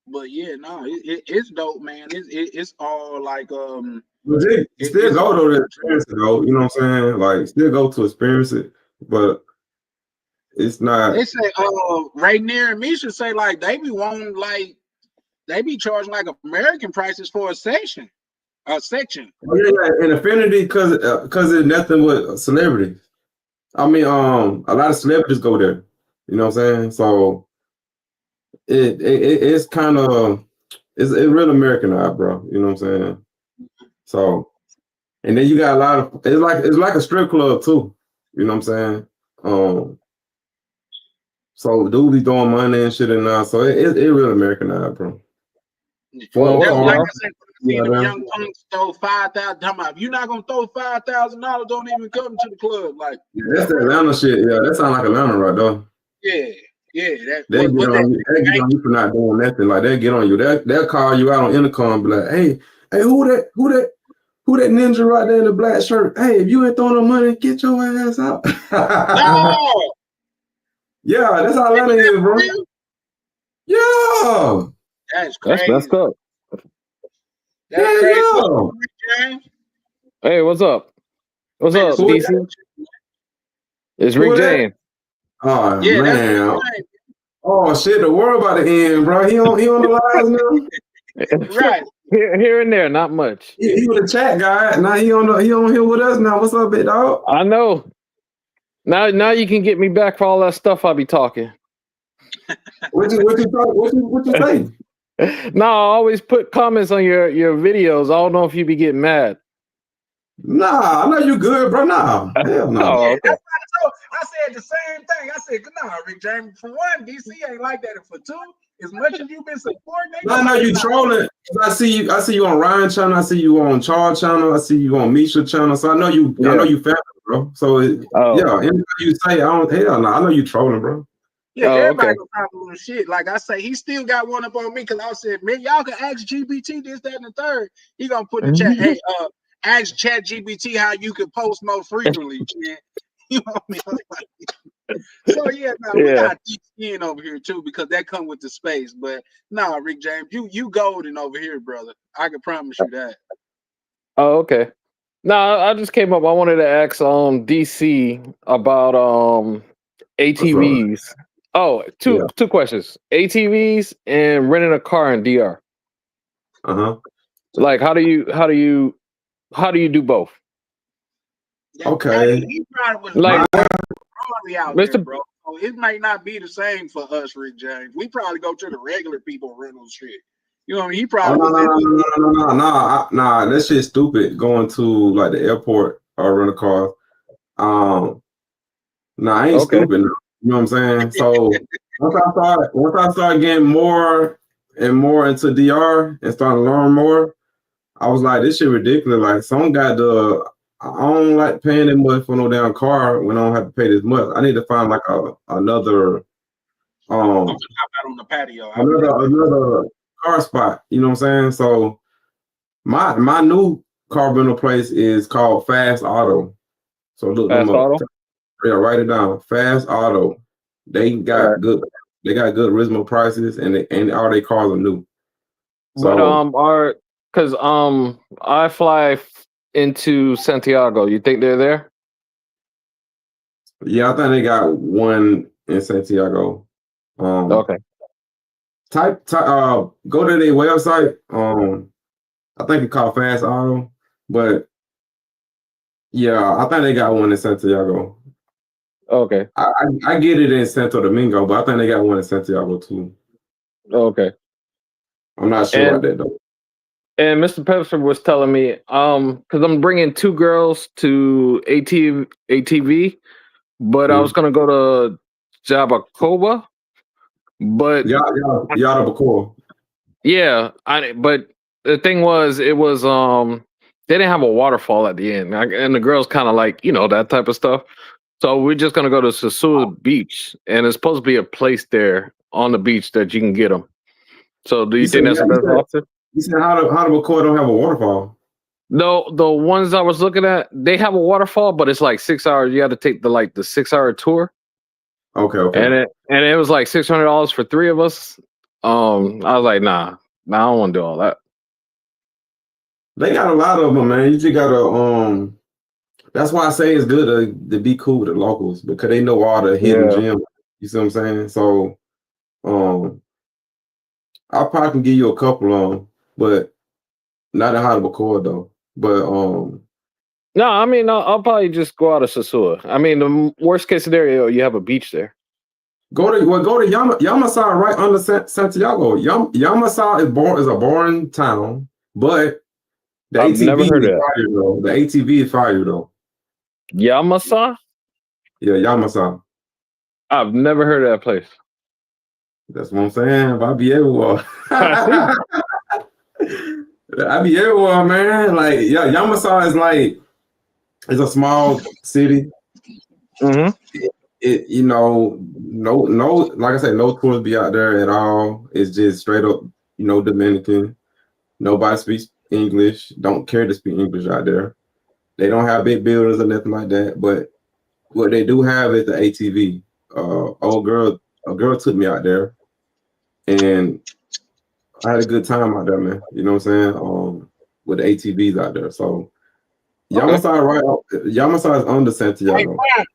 But yeah, no, it's dope, man. It's all like still go to experience it though. You know what I'm saying? Like still go to experience it, but it's not. They say right near and me should say like they be charging like American prices for a section. Oh, yeah, and Infinity because it's nothing but celebrities. I mean, a lot of celebrities go there. You know what I'm saying? So it's kind of it's real Americanized, bro. You know what I'm saying? So And then you got a lot of it's like a strip club too. You know what I'm saying? So dude be throwing money and shit and so it really Americanized, bro. That's like Okay. I said, see them young punks throw $5,000. Talking about if you're not gonna throw $5,000, don't even come to the club. Like that's the Atlanta shit. Yeah, that sound like Atlanta right there. yeah. They get on you for not doing nothing. Like they get on you. They'll call you out on intercom, be like, hey, who that ninja right there in the black shirt? Hey, if you ain't throwing no money, get your ass out. no, Yeah, that's how Atlanta is, bro. Yeah. That's crazy. That's messed up. That's crazy. Yeah. Hey, what's up? What's up, Who is DC? It's Rick Who is that? James. Oh Yeah, man. Oh shit, the world about to end, bro. He on the lines now. right. Here and there, not much. He was a chat guy. Now he on here with us now. What's up, big dog? I know. Now you can get me back for all that stuff I be talking. What you say? No, I always put comments on your videos. I don't know if you be getting mad. Nah, I know you good, bro. Nah, hell no. Oh, okay. That's what I said the same thing. I said, nah, Rick James. For one, DC ain't like that. And for two, as much as you've been supporting, No, you trolling. I see you on Ryan channel. I see you on Charles channel. I see you on Misha channel. So I know you. Yeah. I know you family, bro. So yeah, anything you say, I don't. Hell no, I know you trolling, bro. Yeah, everybody okay. gonna probably little shit. Like I say, he still got one up on me because I said, man, y'all can ask GBT this, that, and the third. He gonna put in the chat, hey, ask Chat GBT how you can post more frequently, man. You know what I mean? So yeah, we got deep skin over here too because that come with the space. But nah, Rick James, you golden over here, brother. I can promise you that. Oh, okay. No, I just came up. I wanted to ask DC about ATVs. Oh, two questions. ATVs and renting a car in DR. Like how do you do both? Okay. He probably was like out there, bro. So it might not be the same for us, Rick James. We probably go to the regular people rental shit. You know what I mean? He probably nah. That shit's stupid. Going to like the airport or rent a car. Nah, I ain't stupid. You know what I'm saying? So once I started getting more and more into DR and starting to learn more, I was like, this shit ridiculous. Like, some got I don't like paying that much for no damn car when I don't have to pay this much. I need to find like another on the patio. Another car spot. You know what I'm saying? So my new car rental place is called Fast Auto. So look Fast them up. Auto? Yeah, write it down. Fast Auto. They got good reasonable prices and all their cars are new. So, but because I fly into Santiago. You think they're there? Yeah, I think they got one in Santiago. Okay. Go to their website. I think it's called Fast Auto, but yeah, I think they got one in Santiago. Okay. I get it in Santo Domingo, but I think they got one in Santiago too. Okay. I'm not sure about that though. And Mr. Pepper was telling me, because I'm bringing 2 girls to ATV, but I was gonna go to Jabacoa, but Jabacoa. Yeah, but the thing was, it was they didn't have a waterfall at the end, and the girls kind of like that type of stuff. So we're just gonna go to Sosúa Beach, and it's supposed to be a place there on the beach that you can get them. So do you think that's the best option? You said how the Bacoa don't have a waterfall? No, the ones I was looking at, they have a waterfall, but it's like 6 hours. You have to take the 6-hour tour. Okay. And it was like $600 for 3 of us. I was like, nah, I don't want to do all that. They got a lot of them, man. You just gotta that's why I say it's good to be cool with the locals because they know all the hidden gems. You see what I'm saying? So I probably can give you a couple of them, but not in Bacoa though. But no, I mean I'll probably just go out of Sosúa. I mean, the worst case scenario, you have a beach there. Go to Yamasá right under Santiago. Yamasá is a boring town, but The I've never ATV heard is of that. fire though. The ATV is fire though. Yamasa? Yeah, Yamasa. I've never heard of that place. That's what I'm saying. I be everywhere. I be everywhere, man. Like, yeah, Yamasa is like, it's a small city. Mm-hmm. It, you know, no, like I said, no tourists be out there at all. It's just straight up, you know, Dominican. Nobody speaks English. Don't care to speak English out there. They don't have big buildings or nothing like that. But what they do have is the ATV. A girl took me out there, and I had a good time out there, man. You know what I'm saying? With the ATVs out there. So Yamasa is under Hey, Santiago. Prime,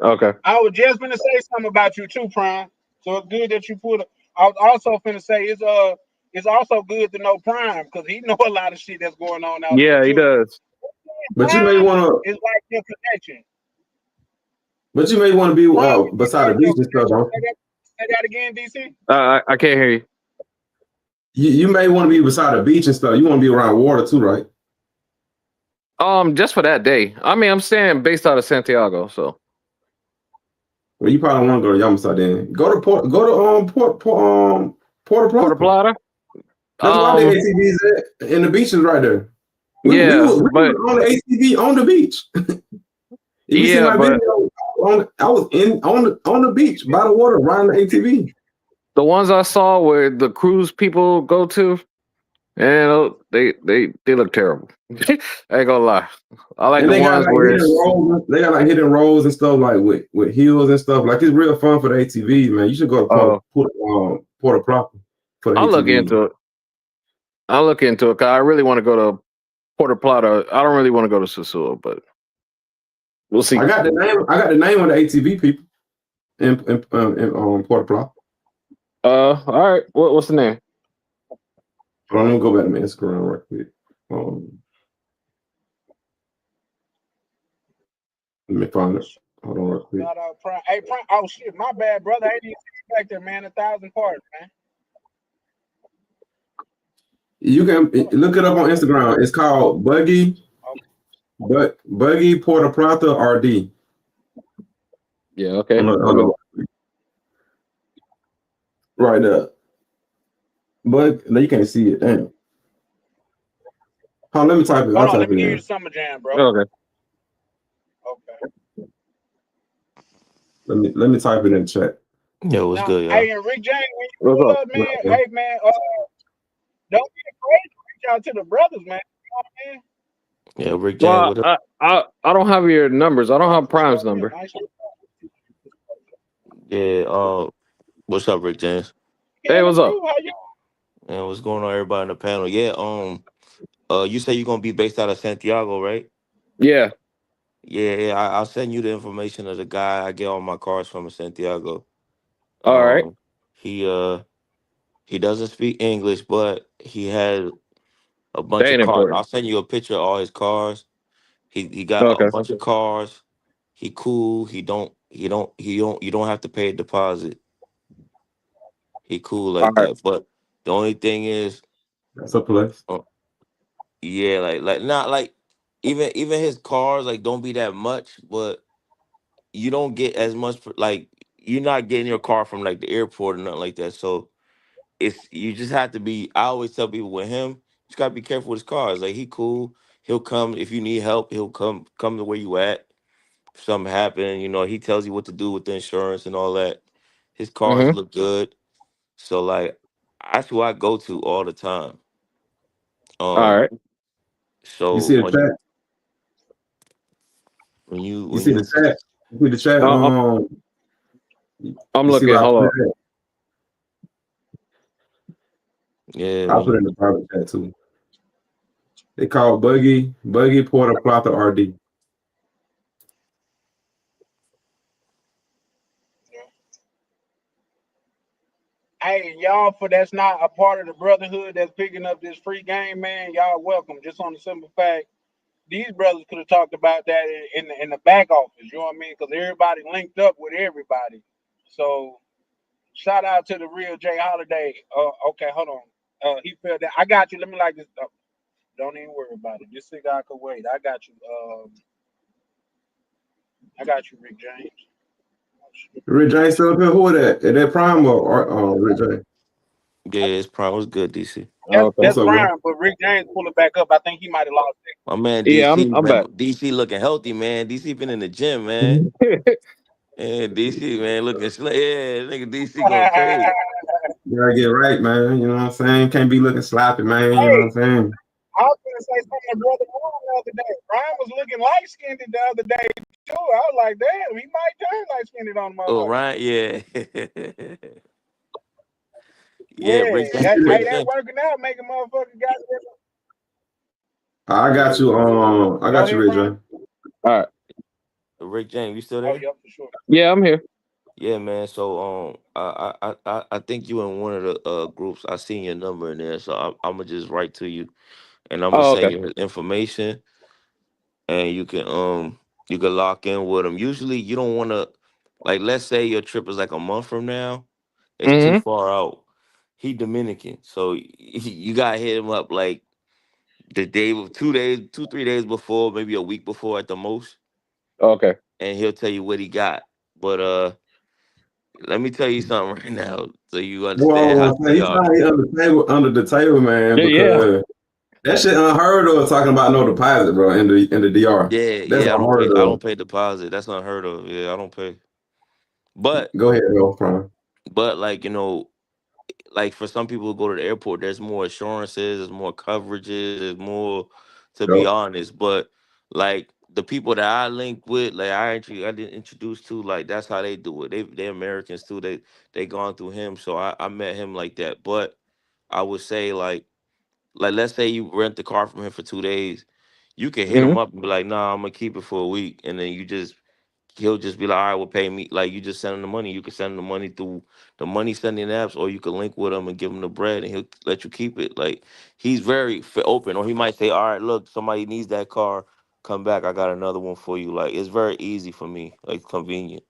Okay. I was just gonna say something about you too, Prime. So it's good that you put it. I was also finna say it's also good to know Prime because he know a lot of shit that's going on out there Yeah, he too. does. But you may Prime want to. is like your connection. But you may want to be Prime is beside the like beach your and stuff, connection. though. Say that again, DC. I can't hear you. You may want to be beside the beach and stuff. You want to be around water too, right? Just for that day. I mean, I'm staying based out of Santiago, so Well, you probably want to go to Yamasa then. Go to Puerto Puerto Plata. Plata. That's why the ATV is at, and the beach is right there. We Yeah, were but on the ATV on the beach. If you see yeah, my but video, I was on the beach by the water riding the ATV. the ones I saw where the cruise people go to, and they look terrible. I ain't gonna lie. I like And the they got ones like where hidden it's roads. They got like hidden roads and stuff like with hills and stuff. Like it's real fun for the ATV, man. You should go to Puerto Plata for the I'll look ATV. into it. I'll look into it because I really want to go to Puerto Plata. I don't really want to go to Sosúa, but we'll see. I got the name. I got the name of the ATV people in Puerto Plata. All right. What's the name? Hold on, let me go back to my Instagram right quick. Let me find it. Hold on, real quick. Shout out Prime. Hey, Prime. Oh shit, my bad, brother. I didn't even see you back there, man. 1,000 pardons, man. You can look it up on Instagram. It's called Buggy Puerto Plata RD. Yeah. Okay. Hold on. Right there. But no, you can't see it. Damn. Hold on, let me type it. Hold I'll on, type let me it give you in. the summer jam, bro. Okay. Okay. Let me type it in the chat. Yo, what's Now, good, y'all? hey, and Rick James, when you What's pull up? up, man, hey, man, don't be afraid to reach out to the brothers, man. You know what I mean? Yeah, Rick James, Well, what up? I don't have your numbers. I don't have Prime's number. Nice. Yeah, what's up, Rick James? Hey, what's up? How you? And what's going on, everybody on the panel? Yeah, you say you're gonna be based out of Santiago, right? Yeah. Yeah, I'll send you the information of the guy I get all my cars from in Santiago. All right. He doesn't speak English, but he has a bunch That of ain't cars. important. I'll send you a picture of all his cars. He got a Okay. bunch of cars. He cool. You don't have to pay a deposit. He cool All like right. that. But the only thing is, That's a place. yeah, like not like even his cars like don't be that much, but you don't get as much like you're not getting your car from like the airport or nothing like that. So it's you just have to be. I always tell people with him, you just gotta be careful with his cars. Like he cool. He'll come if you need help. He'll come to where you at. If something happened, he tells you what to do with the insurance and all that. His cars Mm-hmm. look good. So like that's who I go to all the time. All Um right. You so see the chat? You when see the you chat? You see the chat? I'm You see looking. what I Hold put on. in? yeah, I'll put it in the private chat too. They call Buggy Puerto Plata RD. Hey, y'all, for that's not a part of the brotherhood that's picking up this free game, man. Y'all welcome. Just on the simple fact, these brothers could have talked about that in the back office. You know what I mean? Because everybody linked up with everybody. So shout out to the real Jay Holiday. Okay, hold on. He felt that. I got you. Let me like this. Don't even worry about it. This cigar could wait. I got you. I got you, Rick James. Oh, shit. Rich James still up here. Who that? Is that Prime or Rich James? Yeah, his prime was good, DC. Okay. What's That's up, bro? Prime, but Rick James pulling back up. I think he might have lost it. My man Yeah, DC, I'm man. back. DC looking healthy, man. DC been in the gym, man. And DC, man, looking slick. Yeah, nigga DC going crazy. You gotta get right, man. You know what I'm saying? Can't be looking sloppy, man. You know what I'm Hey, saying? I was gonna say something to Brother Moore the other day. Brian was looking light skinned the other day too. I was like, damn, he might turn light skinned on the Oh, motherfucker. Ryan, yeah. Yeah, Yeah, that hey, Rick that James. working out, making motherfucker got. I got you. I Go got you, ahead, Rich Brian. James. All right. Rick James, you still Oh, there? yep, for sure. Yeah, I'm here. Yeah, man. So I think you in one of the groups. I seen your number in there, so I'm gonna just write to you, and I'm gonna Oh, send okay. you his information, and you can lock in with him. Usually, you don't want to, like, let's say your trip is like a month from now. It's too Mm-hmm. far out. He Dominican, so you gotta hit him up like the day of 2 days, 3 days before, maybe a week before at the most, Okay. and he'll tell you what he got. But let me tell you something right now, so you That's what I understand how was gonna say. we He's are. trying to get under the table, man, Yeah, yeah. because that shit unheard of talking about no deposit, bro, in the DR. Yeah, That's yeah, unheard I of. don't pay deposit. That's unheard of. Yeah, I don't pay. But Go ahead, bro, Prime. like like for some people who go to the airport, there's more assurances, there's more coverages, there's more, to be Yep. honest. But like the people that I link with, like I didn't introduce to, like that's how they do it. They're Americans too. They gone through him, so I met him like that. But I would say like let's say you rent the car from him for 2 days, you can hit Mm-hmm. him up and be like, nah, I'm gonna keep it for a week, and then he'll just be like, all right, well, pay me. Like you just send him the money. You can send him the money through the money sending apps, or you can link with him and give him the bread, and he'll let you keep it. Like he's very open, or he might say, all right, look, somebody needs that car. Come back, I got another one for you. Like it's very easy for me, like convenient.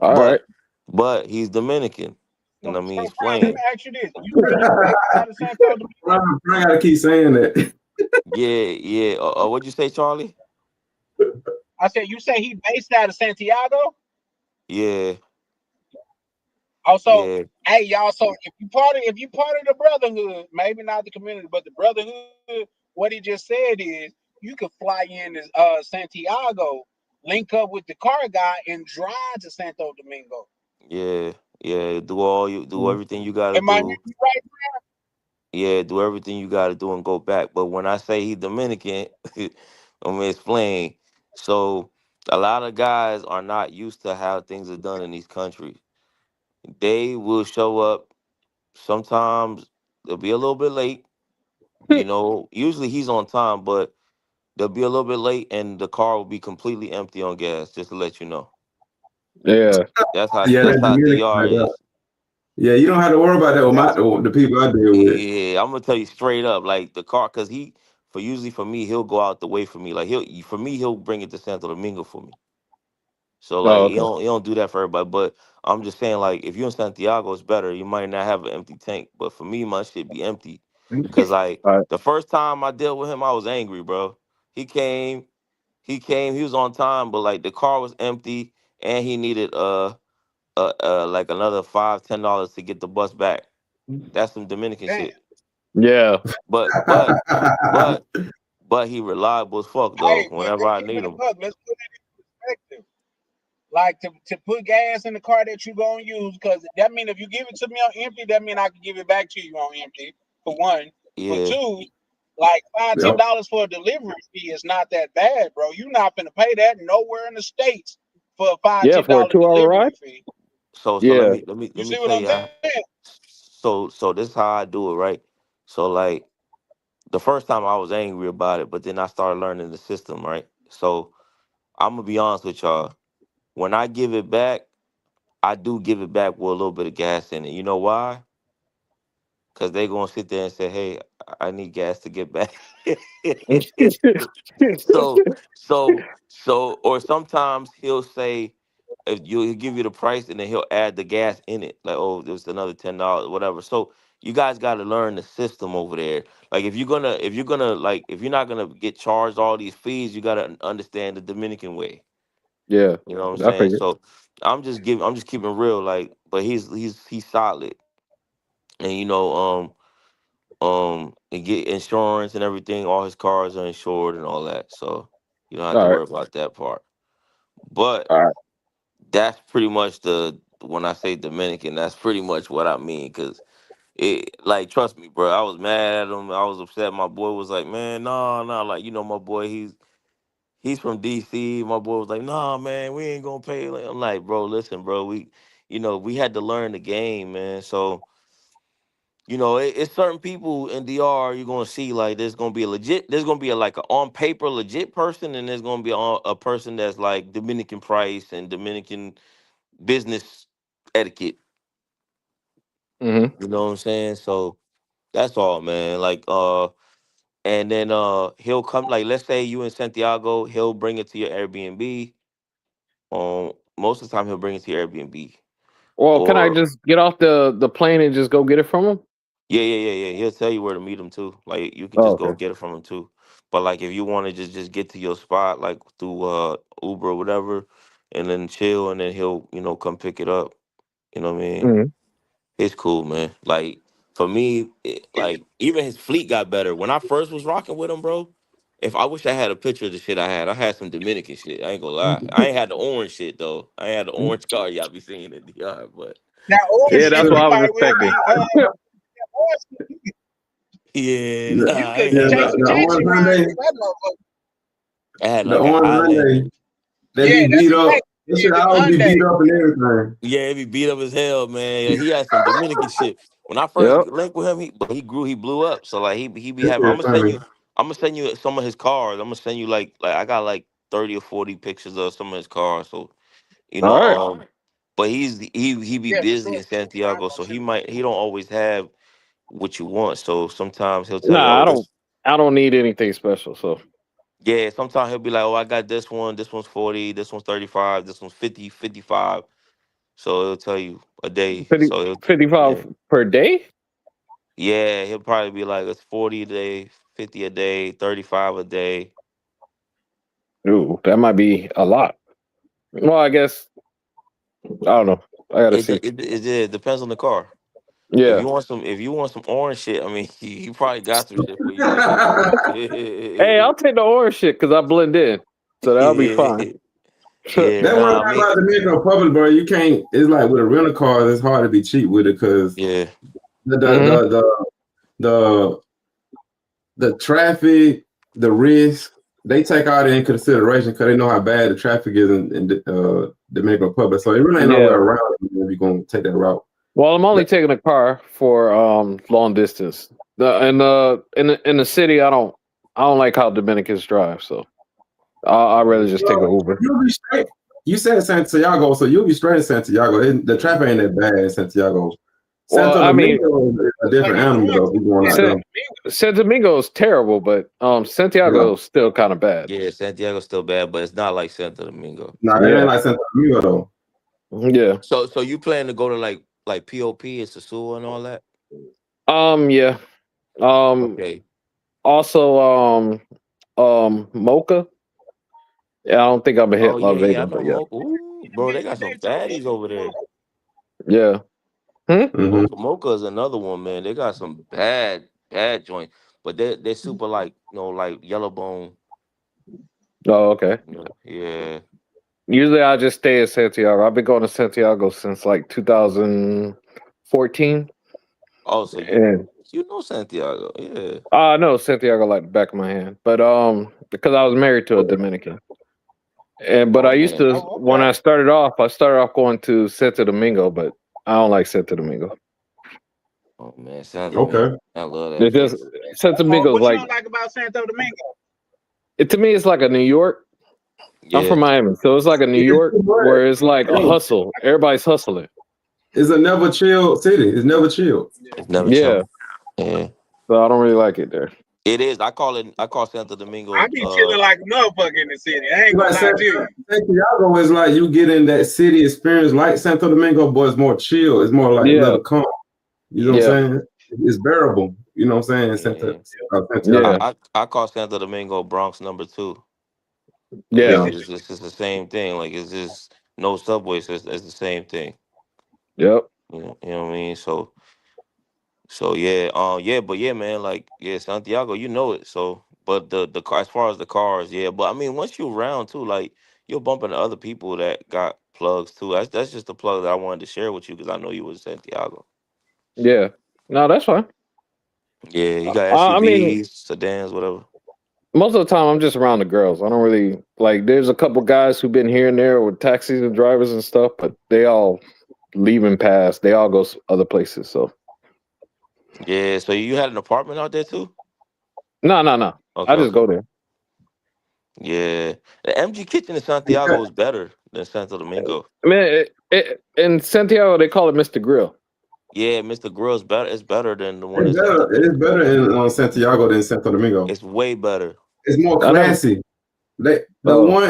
All right. But he's Dominican, and I mean So he's Brian, let me playing. ask you this: you say you based out of Santo Domingo? I gotta keep saying that. Yeah, yeah. What'd you say, Charlie? I said you say he based out of Santiago. Yeah, Also, yeah, hey y'all, so if you part of the brotherhood, maybe not the community, but the brotherhood, what he just said is you could fly in to Santiago, link up with the car guy, and drive to Santo Domingo. yeah, yeah. Do everything you gotta Am I hearing do. you right? Yeah, do everything you got to do and go back. But when I say he Dominican, I'm gonna explain. So a lot of guys are not used to how things are done in these countries. They will show up. Sometimes they'll be a little bit late. Usually he's on time, but they'll be a little bit late, and the car will be completely empty on gas. Just to let you know, Yeah. Yeah, that's that how Dominican DR like that. is. Yeah, you don't have to worry about that with That's the people I deal with. Yeah, I'm gonna tell you straight up, like the car, cause for me, he'll go out the way for me. Like for me, he'll bring it to Santo Domingo for me. So like Oh, he okay. don't he don't do that for everybody. But I'm just saying, like if you're in Santiago, it's better. You might not have an empty tank, but for me, my shit be empty. Cause like All right. the first time I dealt with him, I was angry, bro. He came, he was on time, but like the car was empty, and he needed like another $5-10 to get the bus back. That's some Dominican damn. shit. Yeah. But but but but he reliable as fuck though. Hey, but Whenever let's I keep it need a him. buck. Let's put it in perspective. Like to put gas in the car that you gonna use, because that mean if you give it to me on empty, that mean I can give it back to you on empty. For one, for Yeah, two, like five ten Yep. dollars for a delivery fee is not that bad, bro. You not gonna pay that nowhere in the states for a five Yeah, ten for a dollar 2 hour ride. delivery fee. so let Yeah. me let me You let me see what tell I'm you how. saying? So this is how I do it, right? So like the first time I was angry about it, but then I started learning the system, right? So I'm gonna be honest with y'all. When I give it back, I do give it back with a little bit of gas in it. You know why? Because they gonna sit there and say, "Hey, I need gas to get back." so or sometimes he'll say, he'll give you the price and then he'll add the gas in it, like, oh, there's another $10, whatever. So you guys got to learn the system over there. Like if you're gonna like if you're not gonna get charged all these fees, you got to understand the Dominican way. Yeah, You know what I'm I saying? figured. So I'm just keeping real. Like, but he's solid, and and get insurance and everything. All his cars are insured and all that, so you don't have to All right, worry about that part. But all right. that's pretty much when I say Dominican, that's pretty much what I mean. Cause like, trust me, bro, I was mad at him. I was upset. My boy was like, man, no, no, like, my boy, he's from DC. My boy was like, nah, man, we ain't gonna pay. Like, I'm like, bro, listen, bro, we had to learn the game, man. So, it's certain people in DR you're gonna see like there's gonna be like a on paper legit person, and there's gonna be a person that's like Dominican price and Dominican business etiquette. Mm-hmm. You know what I'm saying? So that's all, man. Like, and then he'll come, like, let's say you in Santiago, he'll bring it to your Airbnb. Most of the time he'll bring it to your Airbnb. Well, can I Or just get off the plane and just go get it from him? yeah. He'll tell you where to meet him too. Like you can Oh, just go okay. get it from him too. But like if you want to just get to your spot like through Uber or whatever, and then chill, and then he'll come pick it up. You know what I mean? Mm-hmm. It's cool, man. Like for me, like even his fleet got better. When I first was rocking with him, bro. If I wish I had a picture of the shit I had some Dominican shit. I ain't gonna lie. I ain't had the orange shit though. I ain't had the orange car y'all be seeing in DR, but Now, orange Yeah, shit, that's what you I was might well expecting. be. Orange, yeah, The, you nah, I could ain't yeah, had take that. some the taxi orange rides Hyundai, with that motherfucker. I had the like a orange Highlander. Hyundai, they Yeah, be that's beat up. exactly It it. should The always be Hyundai. beat up and everything. Yeah, he be beat up as hell, man. He had some Dominican shit. When I first Yep. linked with him, he blew up. So like he be This having. is funny. I'm gonna send you some of his cars. I'm gonna send you like I got like 30 or 40 pictures of some of his cars. So you know, All right. but he be Yeah, for busy sure. in For sure. I'm Santiago, gonna so send he don't always have what you want. So sometimes he'll tell you, Nah, oh, I don't. this. I don't need anything special. So Yeah, sometimes he'll be like, oh, I got this one. This one's 40. This one's 35. This one's 50, 55. So he'll tell you a day. 50, So 55 yeah. per day. Yeah, he'll probably be like, it's 40 a day, 50 a day, 35 a day. Ooh, that might be a lot. Well, I guess I don't know. I gotta see. It depends on the car. Yeah. If you want some orange shit, I mean, he probably got some shit for you. Hey, I'll take the orange shit because I blend in, so that'll be fine. Yeah, That one nah, I thing mean, about Dominican Republic, bro. You can't. It's like with a rental car. It's hard to be cheap with it because yeah, the the hmm the the the, the traffic, the risk, they take all that in consideration because they know how bad the traffic is in Dominican Republic. So it really ain't nowhere Yeah. around if you're gonna take that route. Well, I'm only taking a car for long distance. In the city, I don't like how Dominicans drive, so I'd rather just take an Uber. You'll be straight. You said Santiago, so you'll be straight in Santiago. The traffic ain't that bad in Santiago. Well, Santo I mean, Domingo is a like different you animal going though. If you're going out San, there. San Domingo is terrible, but Yeah. Santiago is still kind of bad. yeah. Santiago's still bad, but it's not like Santo Domingo. Nah, it ain't Yeah, like Santo Domingo though. yeah, So you plan to go to like POP and Sasua and all that? yeah. Okay. Also, Mocha. Yeah, I don't think I've Oh hit La yeah. Vega, I know but yeah, Mocha. Ooh, I bro, mean, they got some they told me baddies over there. yeah. Hmm? Mm-hmm. Mocha is another one, man. They got some bad joints, but they're super like like Yellow Bone. Oh, okay. Yeah. Usually, I just stay in Santiago. I've been going to Santiago since like 2014, Oh, so and you know Santiago? Yeah. I know Santiago like the back of my hand. But because I was married to a Dominican, but I Oh used man. to Oh, when okay. I started off going to Santo Domingo, but I don't like Santo Domingo. Oh man, Santo Domingo. Okay. I love that It's just place. Santo Domingo is What you like don't like about Santo Domingo? to me. It's like a New York. I'm Yeah. from Miami, so it's like a New It's York too much. where it's like a Hey, hustle. Everybody's hustling. it's a never chill city. It's never chill. Yeah. It's never Yeah, chill. Yeah. so I don't really like it there. It is. I call Santo I Domingo. be chilling like a motherfucker in the city. I ain't Like gonna lie to you. Santiago is like you get in that city experience like Santo Domingo, but it's more chill. It's more like Yeah, level calm. You know what Yeah. yeah. I'm saying? it's bearable. You know what I'm saying? Yeah. Santiago. Yeah. I call Santo Domingo Bronx number 2. Yeah. Yeah. It's just the same thing. Like it's just no subway, so it's the same thing. Yep. You know what I mean? So yeah, but yeah, man, like yeah, Santiago, you know it. So, but the car, as far as the cars, yeah, but I mean, once you around too, like you'll bump into other people that got plugs too. That's just the plug that I wanted to share with you because I know you was Santiago. Yeah. No, that's fine. Yeah, you got I mean, SUVs, sedans, whatever. most of the time I'm just around the girls. I don't really like. There's a couple guys who've been here and there with taxis and drivers and stuff, but they all leaving past. They all go other places. So Yeah, so you had an apartment out there too? no. I Okay, just okay. go there. Yeah, the MG Kitchen in Santiago is better than Santo Domingo. I mean, in Santiago they call it Mr. Grill. Yeah, Mr. Grill's better. It's better than the one in It's Santo better. It's Domingo. better in Santiago than Santo Domingo. It's way better. It's more I never. classy. The Oh, one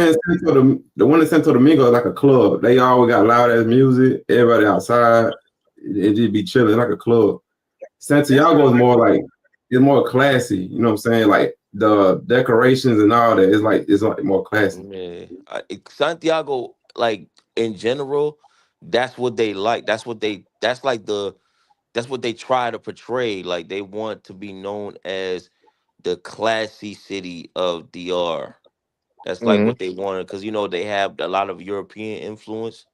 in Santo Domingo is like a club. They always got loud ass music. Everybody outside. It just be chilling like a club. Santiago is more like it's more classy. You know what I'm saying? Like the decorations and all that. It's like more classy. Yeah, Santiago, like in general, that's what they like. That's what they. That's like the. That's what they try to portray. Like they want to be known as the classy city of DR. That's like hmm what they wanted because they have a lot of European influence.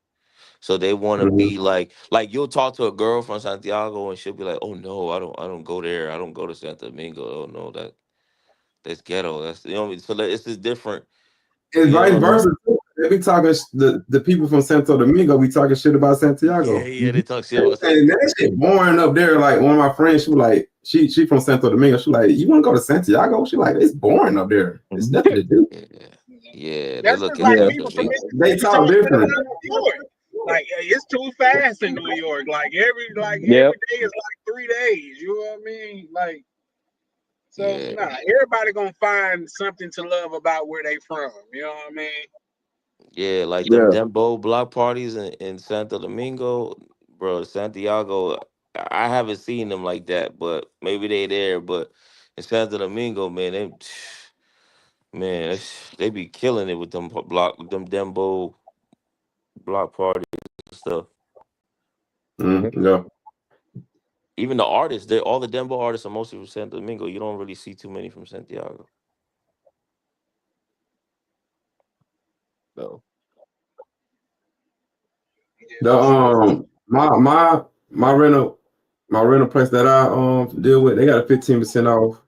So they want to Mhm. be like you'll talk to a girl from Santiago and she'll be like, "Oh no, I don't go there. I don't go to Santo Domingo. Oh no, that's ghetto. That's So it's just different. And You know vice what I mean? versa. Too. They be talking the people from Santo Domingo be talking shit about Yeah, Santiago. yeah. They talk shit about And Santiago. that shit boring up there. Like one of my friends, she was like, she from Santo Domingo. She like, you want to go to Santiago? She like, it's boring up there. It's nothing to do. Yeah, yeah. They That's look just at like Yeah. people from Santo They Mississippi talk talking shit different. about New York. Like it's too fast in New York. Like every Yep. day is like 3 days. You know what I mean? Like so Yeah, nah, everybody gonna find something to love about where they from. You know what I mean? yeah. Like them Yeah. Dembo block parties in Santo Domingo, bro. Santiago, I haven't seen them like that, but maybe they there. But in Santo Domingo, man, they be killing it with them Dembo block parties and stuff. hmm Yeah. Even the artists, they all the Dembo artists are mostly from Santo Domingo. You don't really see too many from Santiago. So Yeah, The for sure. my rental place that I deal with, they got a 15% off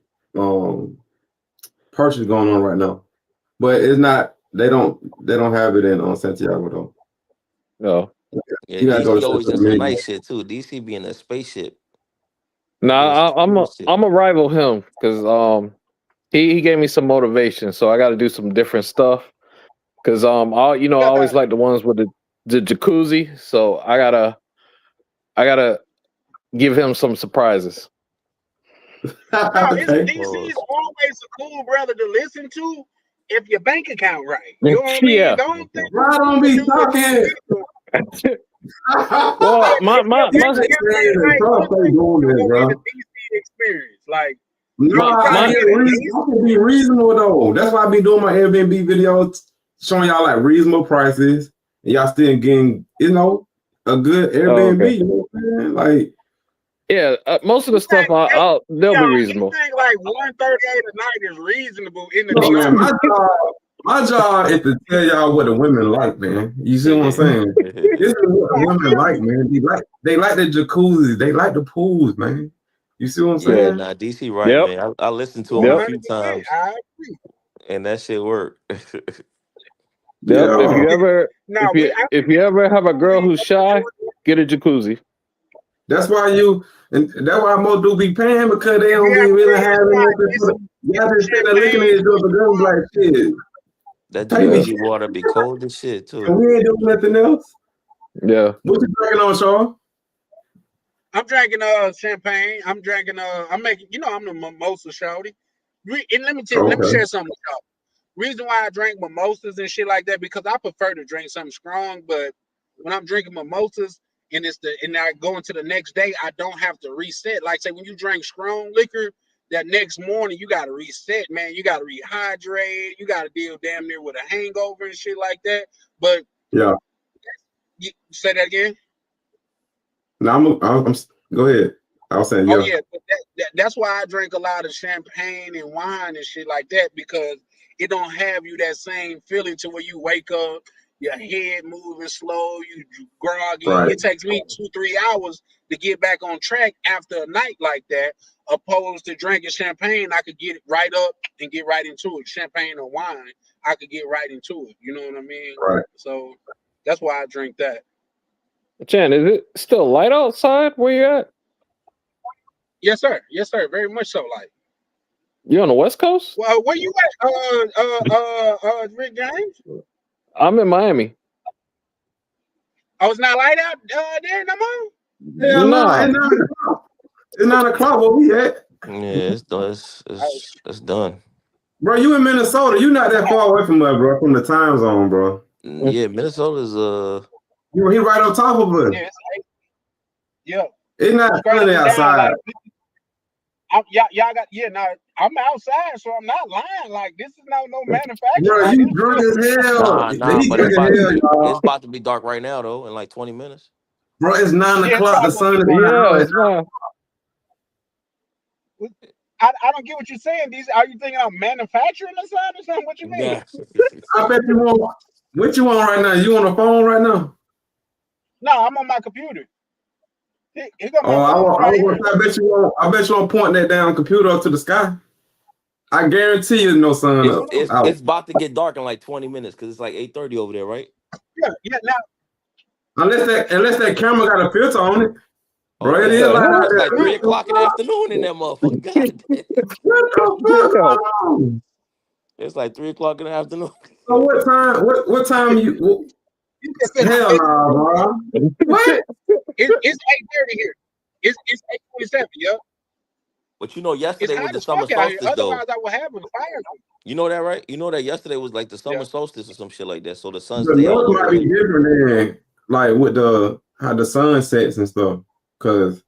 purchase going on right now. But it's not they don't have it in Santiago though. no. Yeah, You gotta go to DC always Santo in some Domingo. nice shit too. DC be in a spaceship. No, Be in some cool shit. I'm a rival him because he gave me some motivation, so I got to do some different stuff. Because I always like the ones with the jacuzzi, so I gotta give him some surprises. No, Okay. DC is always a cool brother to listen to if your bank account right. You know what I mean? Yeah. Don't think Why don't be talking? Well, if your bank right, Trump don't ain't think doing you're that, gonna get a bro. DC experience. Like No, I'm I trying to my get get a reason. I can be reasonable though. That's why I be doing my Airbnb videos, showing y'all like reasonable prices, and y'all still getting a good Airbnb. okay. You know what I'm saying? Like, Yeah, most of the stuff they'll be reasonable. You think like 138 a night is reasonable in the no man, DR? my job is to tell y'all what the women like, man. You see what I'm saying? This is what the women like, man. They like the jacuzzis, they like the pools, man. You see what I'm Yeah, saying? nah, DC right, Yep. man. I listened to him a Yep. 100%. few times, I agree. and that shit worked. Yep. If Yeah. you ever Now if you ever have a girl who's shy, get a jacuzzi. That's why that's why most do be paying because they don't be really having nothing. Y'all just sitting there looking at each other, girls like shit. That Pay me, jacuzzi water be cold as shit and too. we ain't doing nothing else. Yeah. What you drinking on, Shaw? I'm drinking champagne. I'm drinking I'm making I'm the mimosa shawty. And let me Okay. share something with y'all. Reason why I drink mimosas and shit like that because I prefer to drink something strong, but when I'm drinking mimosas, and I go into the next day, I don't have to reset. Like say when you drink strong liquor, that next morning you gotta reset, man. You gotta rehydrate, you gotta deal damn near with a hangover and shit like that. But Yeah. you say that again? No, I'm go ahead. I was saying, Oh yeah. yeah, but that's why I drink a lot of champagne and wine and shit like that, because it don't have you that same feeling to where you wake up, your head moving slow, you groggy. Right. It takes me 2-3 hours to get back on track after a night like that. Opposed to drinking champagne, I could get it right up and get right into it. Champagne or wine, I could get right into it. You know what I mean? Right. So that's why I drink that. Chan, is it still light outside where you at? Yes, sir. Yes, sir. Very much so. Like, You on the West Coast? well, where you at? Rick James? I'm in Miami. Oh, it's not light out there no more? Hell no, Nah. it's 9 o'clock. It's 9 o'clock where we at. Yeah, it's done. It's done. Bro, you in Minnesota. You not that far away from us, bro, from the time zone, bro. Yeah, Minnesota's He right on top of us. Yeah, it's late. Yeah. It's not Straight up sunny and down, outside. like, y'all got no. I'm outside, so I'm not lying. Like this is no manufacturing. Bro, Like, you this drunk is as hell. nah, He but drunk as hell, y'all. it's about to be dark right now though, in like 20 minutes. Bro, it's 9 Yeah, o'clock. The it's sun is probably Yeah, out. it's not. I don't get what you're saying. Are you thinking I'm manufacturing the sun or something? What you mean? Yeah. I bet you want. What you on right now? You on the phone right now? No, I'm on my computer. He got my Oh, phone right here. I bet you want. I bet you want to point that damn computer up to the sky. I guarantee you, no sun up. It's about to get dark in like 20 minutes because it's like 8:30 over there, right? Yeah. Now, Unless that camera got a filter on it. Bro, Oh, it yeah. is like It's like 3 o'clock in the afternoon in that motherfucker. God damn. What the fuck going on? It's like 3 o'clock in the afternoon. So what time? What time you? Hell no, bro. What? It's 8:30 here. It's 8:27. Yeah. But you know, It's yesterday was hot the as summer fuck out here. solstice, though. Otherwise, I would have a fire. You know that, right? You know that yesterday was like the summer Yeah. solstice or some shit like that. So the sun The stay out a north little might be early. different than like with how the sun sets and stuff. Cause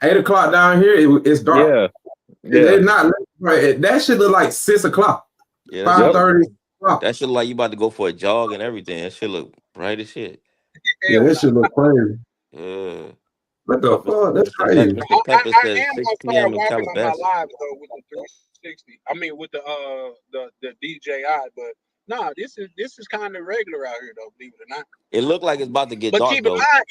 8 o'clock down here, it's dark. Yeah. It's not right. That shit look like 6 o'clock, Yeah, that shit 5:30. that shit look like you about to go for a jog and everything. That shit look bright as shit. Yeah, that shit look crazy. Yeah. What the fuck? That's Mr. crazy. Mr. Pepper I says am 6 gonna start p.m. in walking on my Calabasas. lives though with the 360. I mean with the DJI, but nah, this is kind of regular out here though, believe it or not. It looked like it's about to get But dark keep in though. mind,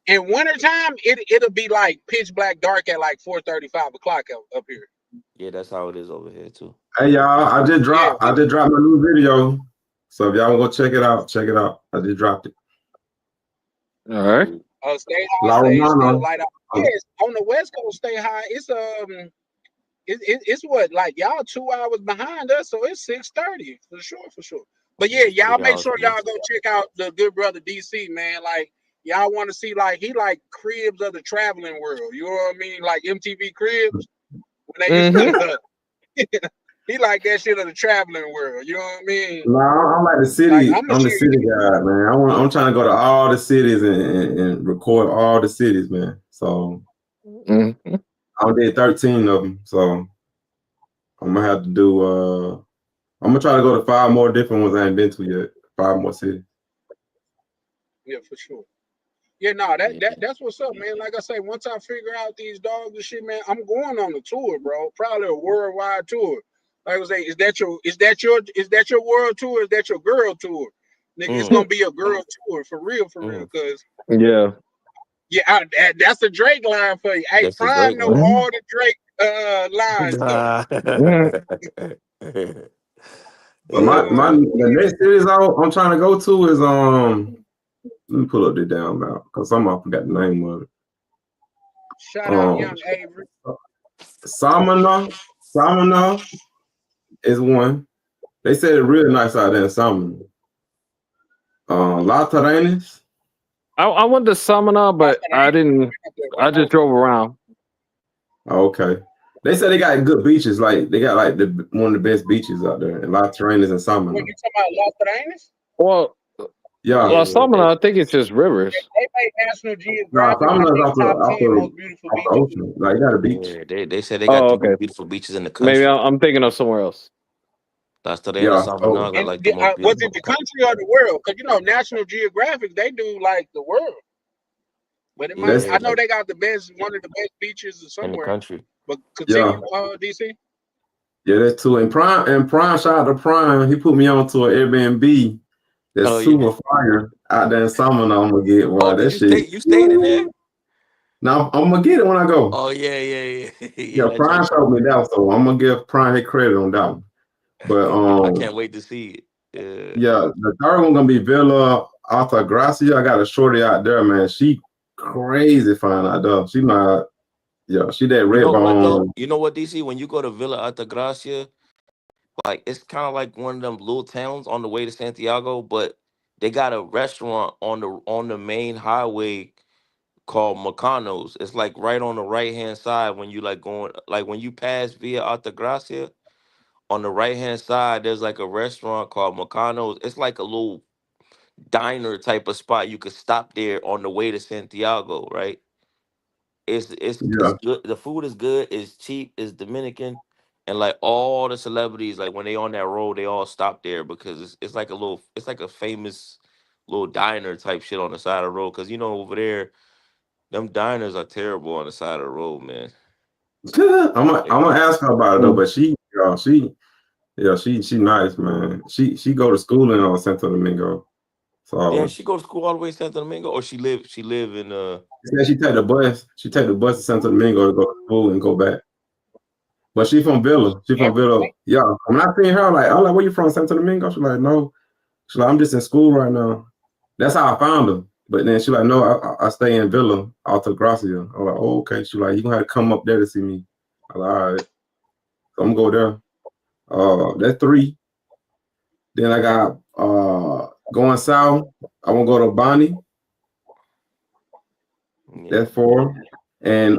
in wintertime, it'll be like pitch black dark at like 4:30, 5 o'clock up here. Yeah, that's how it is over here too. Hey y'all, I just dropped my new video. So if y'all want to go check it out, check it out. I just dropped it. All right. Stay La high, stay Romana. still light out. Yes, on the West Coast, stay high. It's what, like y'all 2 hours behind us, so it's 6:30 for sure. But yeah, y'all make sure y'all go check out the good brother DC, man. Like y'all want to see, like he like Cribs of the traveling world. You know what I mean? Like MTV Cribs when they used to. He like that shit of the traveling world. You know what I mean? No, I'm like the city. Like, I'm the city guy, man. I'm trying to go to all the cities and record all the cities, man. So I did 13 of them. So I'm gonna have to do. I'm gonna try to go to 5 more different ones I ain't been to yet. 5 more cities. Yeah, for sure. Yeah, no, that's what's up, man. Like I say, once I figure out these dogs and shit, man, I'm going on a tour, bro. Probably a worldwide tour. Like I say, is that your world tour? Is that your girl tour? Nigga, it's gonna be a girl tour for real, because that's a Drake line for you. Hey, That's Prime know all the Drake lines though. But the next series I'm trying to go to is let me pull up the down map because somehow I forgot the name of it. Shout out Young Avery. Samana is one. They said it's real nice out there in Samana. La Terrenas. I went to Samana, but I didn't. I just drove around. Okay. They said they got good beaches. Like they got like one of the best beaches out there in La Terrenas and Samana. What you talking about, La Terrenas? Well, Yeah, Well, Yeah, some of them, I think it's just rivers. They made National nah, Geographic, some I of think, off top 10 most the beautiful off the beaches. ocean. Like you got a beach. yeah. They said they got Oh, the okay. most beautiful beaches in the Maybe country. I'm thinking of somewhere else. Hasta Arena, Yeah. Samana So got And like the most was beautiful it the country or the world? Because National Geographic, they do like the world. But it might, that's I yeah know they got one of the best beaches in the somewhere. country. But yeah. continue, DC. Yeah, that's too. And Prime, shout out to Prime. He put me on to an Airbnb that's Oh yeah. super fire out there in Salmon. I'm gonna get Oh, one. did That you shit. stay? You stayed in there? Now I'm gonna get it when I go. Oh yeah. Yeah, Yeah. That Prime joint. showed me that, so I'm gonna give Prime his credit on that one. But I can't wait to see it. yeah, the third one gonna be Villa Altagracia. I got a shorty out there, man. She crazy fine out there. She not, yeah, she that You red know what though? bone. You know what, DC? When you go to Villa Altagracia, like it's kind of like one of them little towns on the way to Santiago, but they got a restaurant on the main highway called Mecanos. It's like right on the right hand side when you like going like when you pass via Altagracia, on the right hand side there's like a restaurant called Mecanos. It's like a little diner type of spot. You could stop there on the way to Santiago, right? It's Yeah, good. The food is good. It's cheap. It's Dominican, and like all the celebrities, like when they on that road, they all stop there because it's like a little. It's like a famous little diner type shit on the side of the road. Because over there, them diners are terrible on the side of the road, man. I'm gonna ask her about it though. Mm. But she nice, man. She go to school in Santo Domingo. Damn, So she go to school all the way in Santo Domingo, or she live in yeah, she take the bus. She take the bus to Santo Domingo to go to school and go back. But she from Villa. She from Every Villa. day. Yeah. When I seen her, I'm like, where you from, Santo Domingo? She's like, no. She's like, I'm just in school right now. That's how I found her. But then she's like, no, I stay in Villa, Altagracia. I'm like, oh, okay. She's like, you gonna have to come up there to see me. I'm like, all right. So I'm gonna go there. That's 3. Then I got going south. I wanna go to Bonnie. yeah. That's 4. And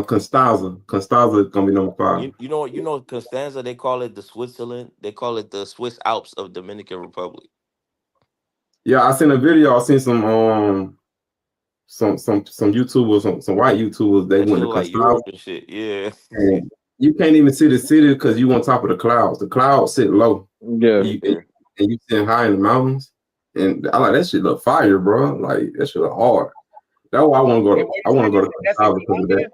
Constanza. Constanza is gonna be number 5. You know Constanza. They call it the Switzerland. They call it the Swiss Alps of Dominican Republic. Yeah, I seen a video. I seen some YouTubers, some white YouTubers. They That went shit to look like Constanza, Europe and shit. Yeah. and you can't even see the city because you on top of the clouds. The clouds sit low, Yeah. and you sitting high in the mountains. And I like that shit. Look fire, bro. Like that shit look hard. That's why I want to go And to. what I you want to go said, to that's in Constanza because of that. Colombia?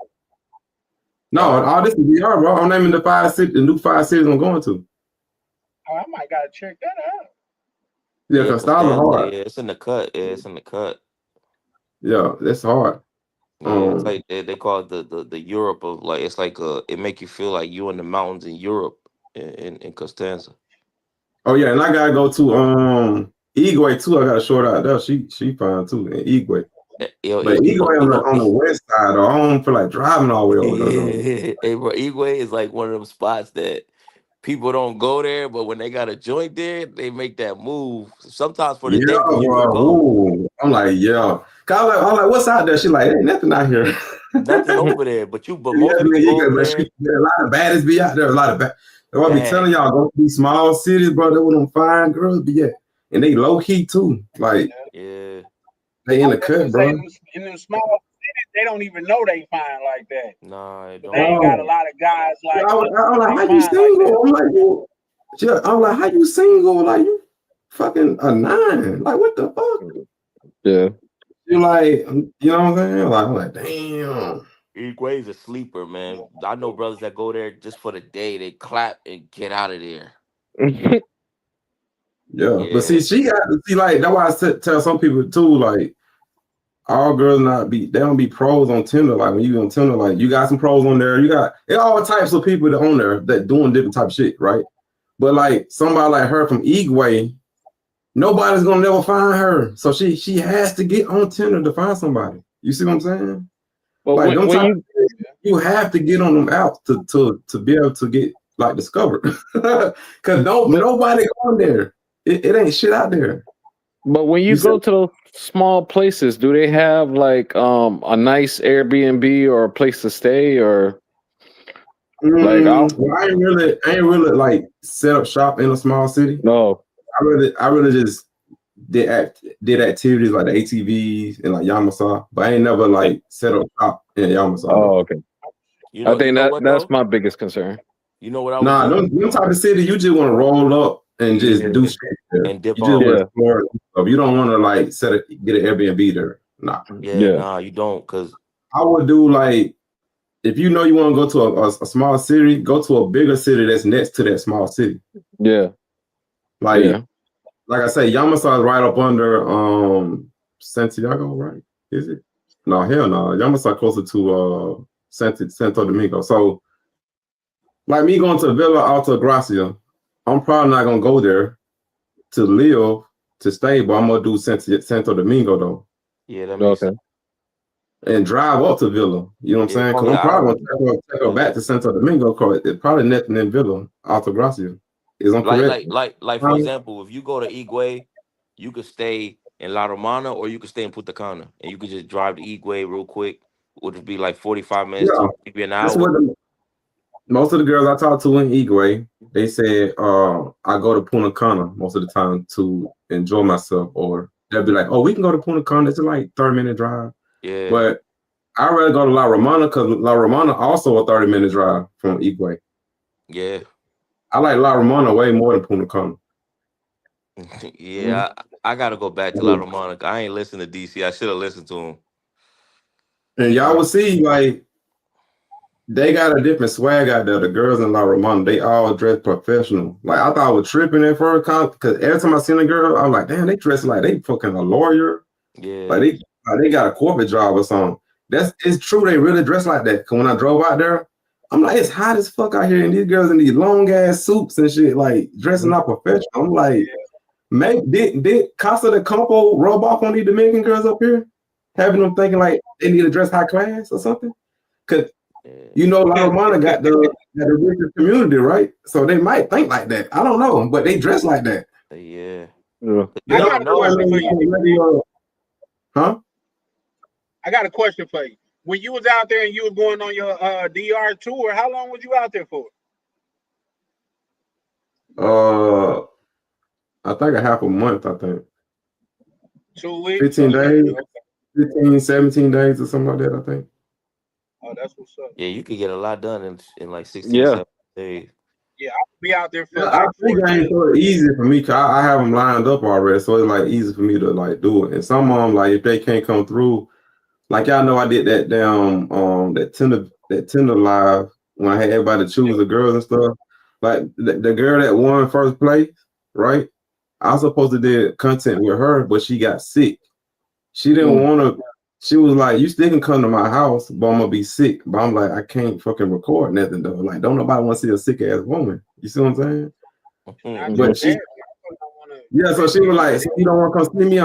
No, all this is VR, bro. I'm naming the 5 cities, the new 5 cities I'm going to. Oh, I might gotta check that out. Yeah, Yeah, Constanza Costanza. hard. Yeah, it's in the cut. Yeah, it's in the cut. Yeah, that's hard. Yeah, it's like they call it the Europe of like it's like it make you feel like you in the mountains in Europe in Costanza. Oh yeah, and I gotta go to Igwe too. I got a short out there. She fine too in Igwe. Yo, But Igwe on the west side, though, I don't feel like driving all the way over there. Though. yeah, hey, bro, Igwe is like one of them spots that people don't go there, but when they got a joint there, they make that move. Sometimes for the Yeah, day, because you could bro. go. Ooh. I'm like, yeah. Cause I'm like, what's out there? She like, ain't nothing out here. Nothing over there, but most Yeah, people man, go over but there. there a lot of baddies be out there. A lot of bad. That's what I be Bad. telling y'all, go to these small cities, bro. That's where them fine girls be at, and they low key too. Like Yeah. they in the That's what cut, bro. in them small cities, they don't even know they fine like that. Nah, I But they ain't got a lot of guys like. I'm like, how they you fine like single? that. I'm like, I'm like, how you single? Like you fucking a 9? Like what the fuck? Yeah. You like, you know what I'm saying? Like, I'm like, damn. Igwe's a sleeper, man. I know brothers that go there just for the day. They clap and get out of there. Yeah, but Yeah. she got to see like that's why I tell some people too, like all girls they don't be pros on Tinder. Like when you on Tinder, like you got some pros on there, you got all types of people that on there that doing different type of shit, right? But like somebody like her from Igwe, nobody's gonna never find her. So she has to get on Tinder to find somebody. You see what I'm saying? But Like when you have to get on them out to be able to get like discovered. Cause nobody going there. It ain't shit out there. But when you go to those small places, do they have like a nice Airbnb or a place to stay or like well, I ain't really like set up shop in a small city. no. I really just did activities like the ATVs and like Yamasá, but I ain't never like set up top in Yamasá. Oh, okay. You I know, you think know that what that's though? my biggest concern. You know what I would Nah, do? them type of city, you just want to roll up and just Yeah. do shit there. And dip You just want off. to explore stuff. You don't want to like get an Airbnb there. Nah. Yeah, Yeah. nah, you don't, cause I would do like, if you know you want to go to a small city, go to a bigger city that's next to that small city. Yeah. Like, Yeah. like I say, Yamasá is right up under Santiago, right? Is it? No, hell no. Yamasá closer to Santo Domingo. So, like me going to Villa Altagracia, I'm probably not gonna go there to live to stay, but I'm gonna do Santo Domingo though, yeah, that makes Okay. sense. and drive up to Villa. You know what I'm Yeah, saying? Because probably I'm an probably hour. gonna take her back to Santo Domingo. Cause it's probably nothing in Villa Altagracia. Is I'm correct? Like for example, if you go to Higüey, you could stay in La Romana or you could stay in Punta Cana, and you could just drive to Higüey real quick, which would be like 45 minutes Yeah, to maybe an that's hour. what most of the girls I talked to in Higüey, they said I go to Punta Cana most of the time to enjoy myself, or they'll be like, oh, we can go to Punta Cana. It's like 30-minute drive, Yeah, but I'd rather go to La Romana because La Romana also a 30-minute drive from Higüey. yeah, I like La Romana way more than Punta Cana. yeah. I gotta go back to La Romana. I ain't listened to DC. I should have listened to him. And y'all will see, like, they got a different swag out there. The girls in La Romana, they all dress professional. Like, I thought I was tripping at first because every time I seen a girl, I was like, damn, they dress like they fucking a lawyer. Yeah, Like they got a corporate job or something. It's true. They really dress like that. Cause when I drove out there, I'm like, it's hot as fuck out here, and these girls in these long ass suits and shit, like dressing up professional. I'm like, did Casa de Campo rub off on these Dominican girls up here, having them thinking like they need to dress high class or something? Cause you know, La Romana got the richest community, right? So they might think like that. I don't know, but they dress like that. yeah. Yeah. You I never got a know. question for you. Huh? I got a question for you. When you was out there and you was going on your DR tour, how long was you out there for? I think a half a month, I think. 2 weeks? 15 Okay. days, 15, 17 days or something like that, I think. Oh, that's what's up. Yeah, you could get a lot done in like 16, Yeah. 17 days. Yeah, I'll be out there for Yeah, I like think 4 it ain't days. so easy for me because I have them lined up already, so it's like easy for me to like do it. And some of them, like if they can't come through, like y'all know, I did that damn that Tinder live when I had everybody choose the girls and stuff. Like the girl that won first place, right? I was supposed to do content with her, but she got sick. She didn't want to. She was like, "You still can come to my house, but I'm gonna be sick." But I'm like, I can't fucking record nothing though. Like, don't nobody want to see a sick ass woman. You see what I'm saying? Mhm. But she, yeah. So she was like, so "You don't want to come see me?"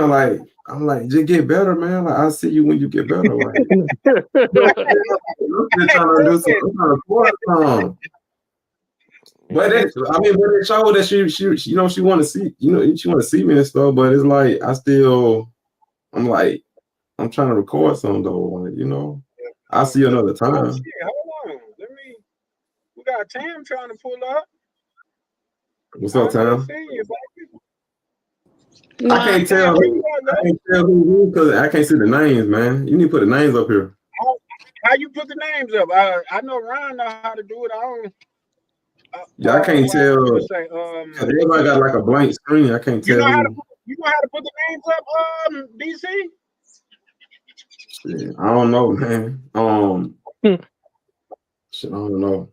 I'm like, just get better, man. Like, I'll see you when you get better. Like, I'm just trying to do some. I'm trying to record some. But it, I mean, but it showed that she, you know, she want to see, you know, she want to see me and stuff. But it's like, I'm like, I'm trying to record some though. Like, you know, I'll see you another time. Oh, shit, hold on. We got Tam trying to pull up. What's up, Tam? No, I can't tell. I can't tell who because I can't see the names, man. You need to put the names up here. How you put the names up? I know Ryan know how to do it. I don't. Yeah, I can't tell. Everybody got like a blank screen. I can't tell. You know how to put the names up, DC? Shit, I don't know, man. Shit, I don't know.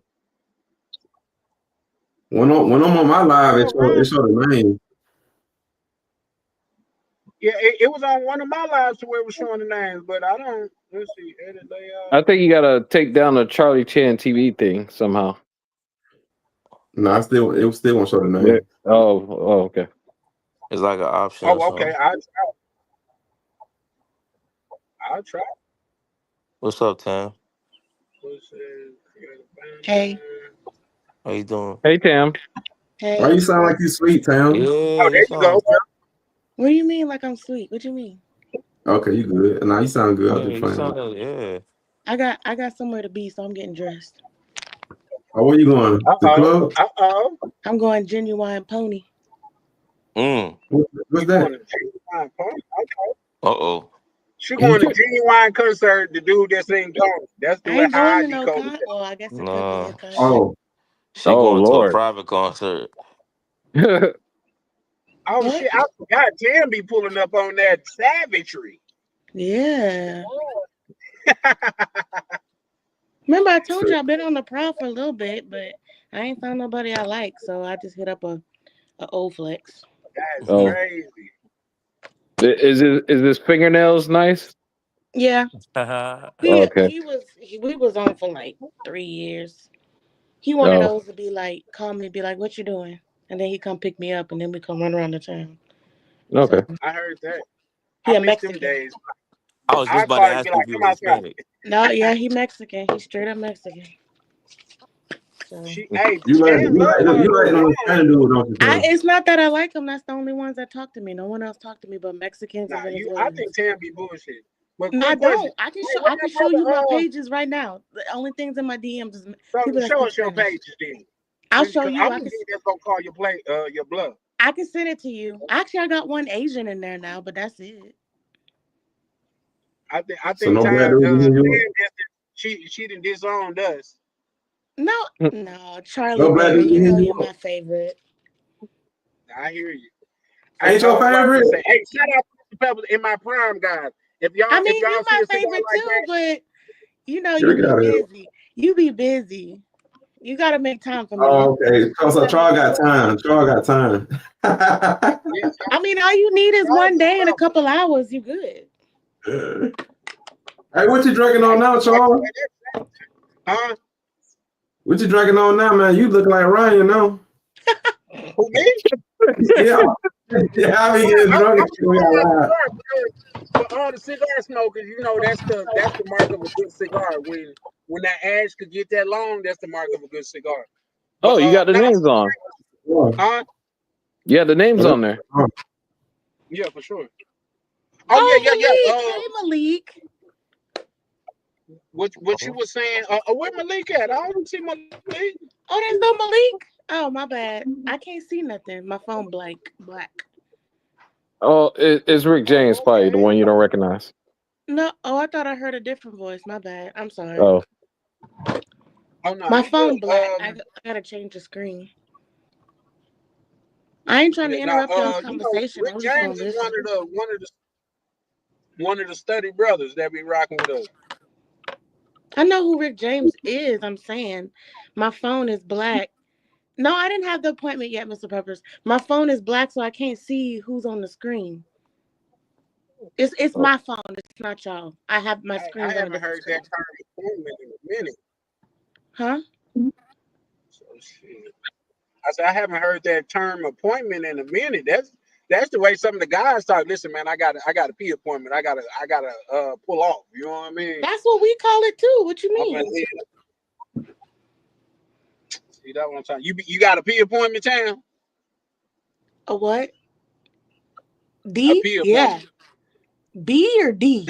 When I'm on my live, it show the name. Yeah, it was on one of my lives to where it was showing the names, but I don't. Let's see, edit layout. I think you gotta take down the Charlie Chan TV thing somehow. No, it still won't show the name. Yeah. Oh, okay. It's like an option. Oh, okay. I'll try. What's up, Tam? Hey. How you doing? Hey, Tam. Hey. Why you sound like you sweet, Tam? Yeah. Oh, there you go. What do you mean like I'm sweet? What do you mean? Okay, you good. Nah, you sound good. Yeah, you sound yeah. I got somewhere to be, so I'm getting dressed. Oh, where you going? The club? I'm going Genuine Pony. What's She going that? to Genuine concert. Okay. Uh-oh. She going to Genuine concert. The dude that sing Tony. That's I the way ain't how going I to no decoded con. that. Well, I guess it could be a Nah. concert. Oh, She Oh going to a Lord. private concert. Oh What? shit! I forgot. Tim be pulling up on that savagery. Yeah. Remember, I told you I've been on the prowl for a little bit, but I ain't found nobody I like, so I just hit up a old flex. That's Oh. crazy. Is his fingernails nice? Yeah. Okay. We was on for like 3 years. He wanted Oh. those to be like, call me, be like, what you doing? And then he come pick me up, and then we come run around the town. Okay. So, I heard that. he I a miss them Mexican. days. I was just I about to call him, ask be you like, if he come was outside. Hispanic. No, yeah, he Mexican. He's straight up Mexican. So Hey, you like Tam love her a you like little them long. Hispanic dude, don't you? Tam? it's not that I like them. That's the only ones that talk to me. No one else talk to me but Mexicans Nah, and I Venezuelans. think Tam be bullshit. But No, I quick question. don't. I can Hey, show. what I can that show you my brother? pages right now. The only things in my DMs is So people that show speak us your Spanish. pages then. I'll show Because you. I'm gonna think that's gonna call your bluff. I can send it to you. Actually, I got one Asian in there now, but that's it. I So think no black Tam dudes in you. she done disowned us. No, Charlie No black Bay. dudes You know in you're you. my favorite. I hear you. Ain't I your was about to favorite? say, hey, shout out to the Peppers in my prime, guys. If I y'all mean, you see my a cigar favorite like too, that, but you know you You're be got it. busy. You be busy. You gotta make time for me. Oh, okay. So Charles got time. Charles got time. yes, I mean, all you need is y'all one be day and a proud. couple hours. You good. Hey, what you drinking on now, Charles? Huh? What you drinking on now, man? You look like Ryan now. Who me? Yeah. Yeah, I be getting drunk and shit. We got live. For all the cigar smokers, you know that's the mark of a good cigar. When that ash could get that long, that's the mark of a good cigar. Oh, you got the Nah, names on. huh? Yeah, the names on there. Yeah, for sure. Oh Malik. yeah. Hey, Malik. What you was saying? Where Malik at? I don't see Malik. Oh, there's no Malik. Oh, my bad. I can't see nothing. My phone black. Oh, it's Rick James, probably the one you don't recognize. No. Oh, I thought I heard a different voice. My bad. I'm sorry. Oh, Oh no, My he phone good. black. I gotta change the screen. I ain't trying to interrupt y'all's conversation. I Rick was just gonna James is listen. one of the study brothers that be rocking with us. I know who Rick James is. I'm saying my phone is black. No, I didn't have the appointment yet, Mr. Peppers. My phone is black, so I can't see who's on the screen. It's my phone. It's not y'all. I have my screen. I haven't heard that term appointment in a minute. Huh? So shit. I said I haven't heard that term appointment in a minute. That's the way some of the guys talk. Listen, man, I got a pee appointment. I gotta pull off. You know what I mean? That's what we call it too. What you mean? See, that's what I'm talking. You got a pee appointment, Tam? A what? D? A pee Yeah. appointment. B or D?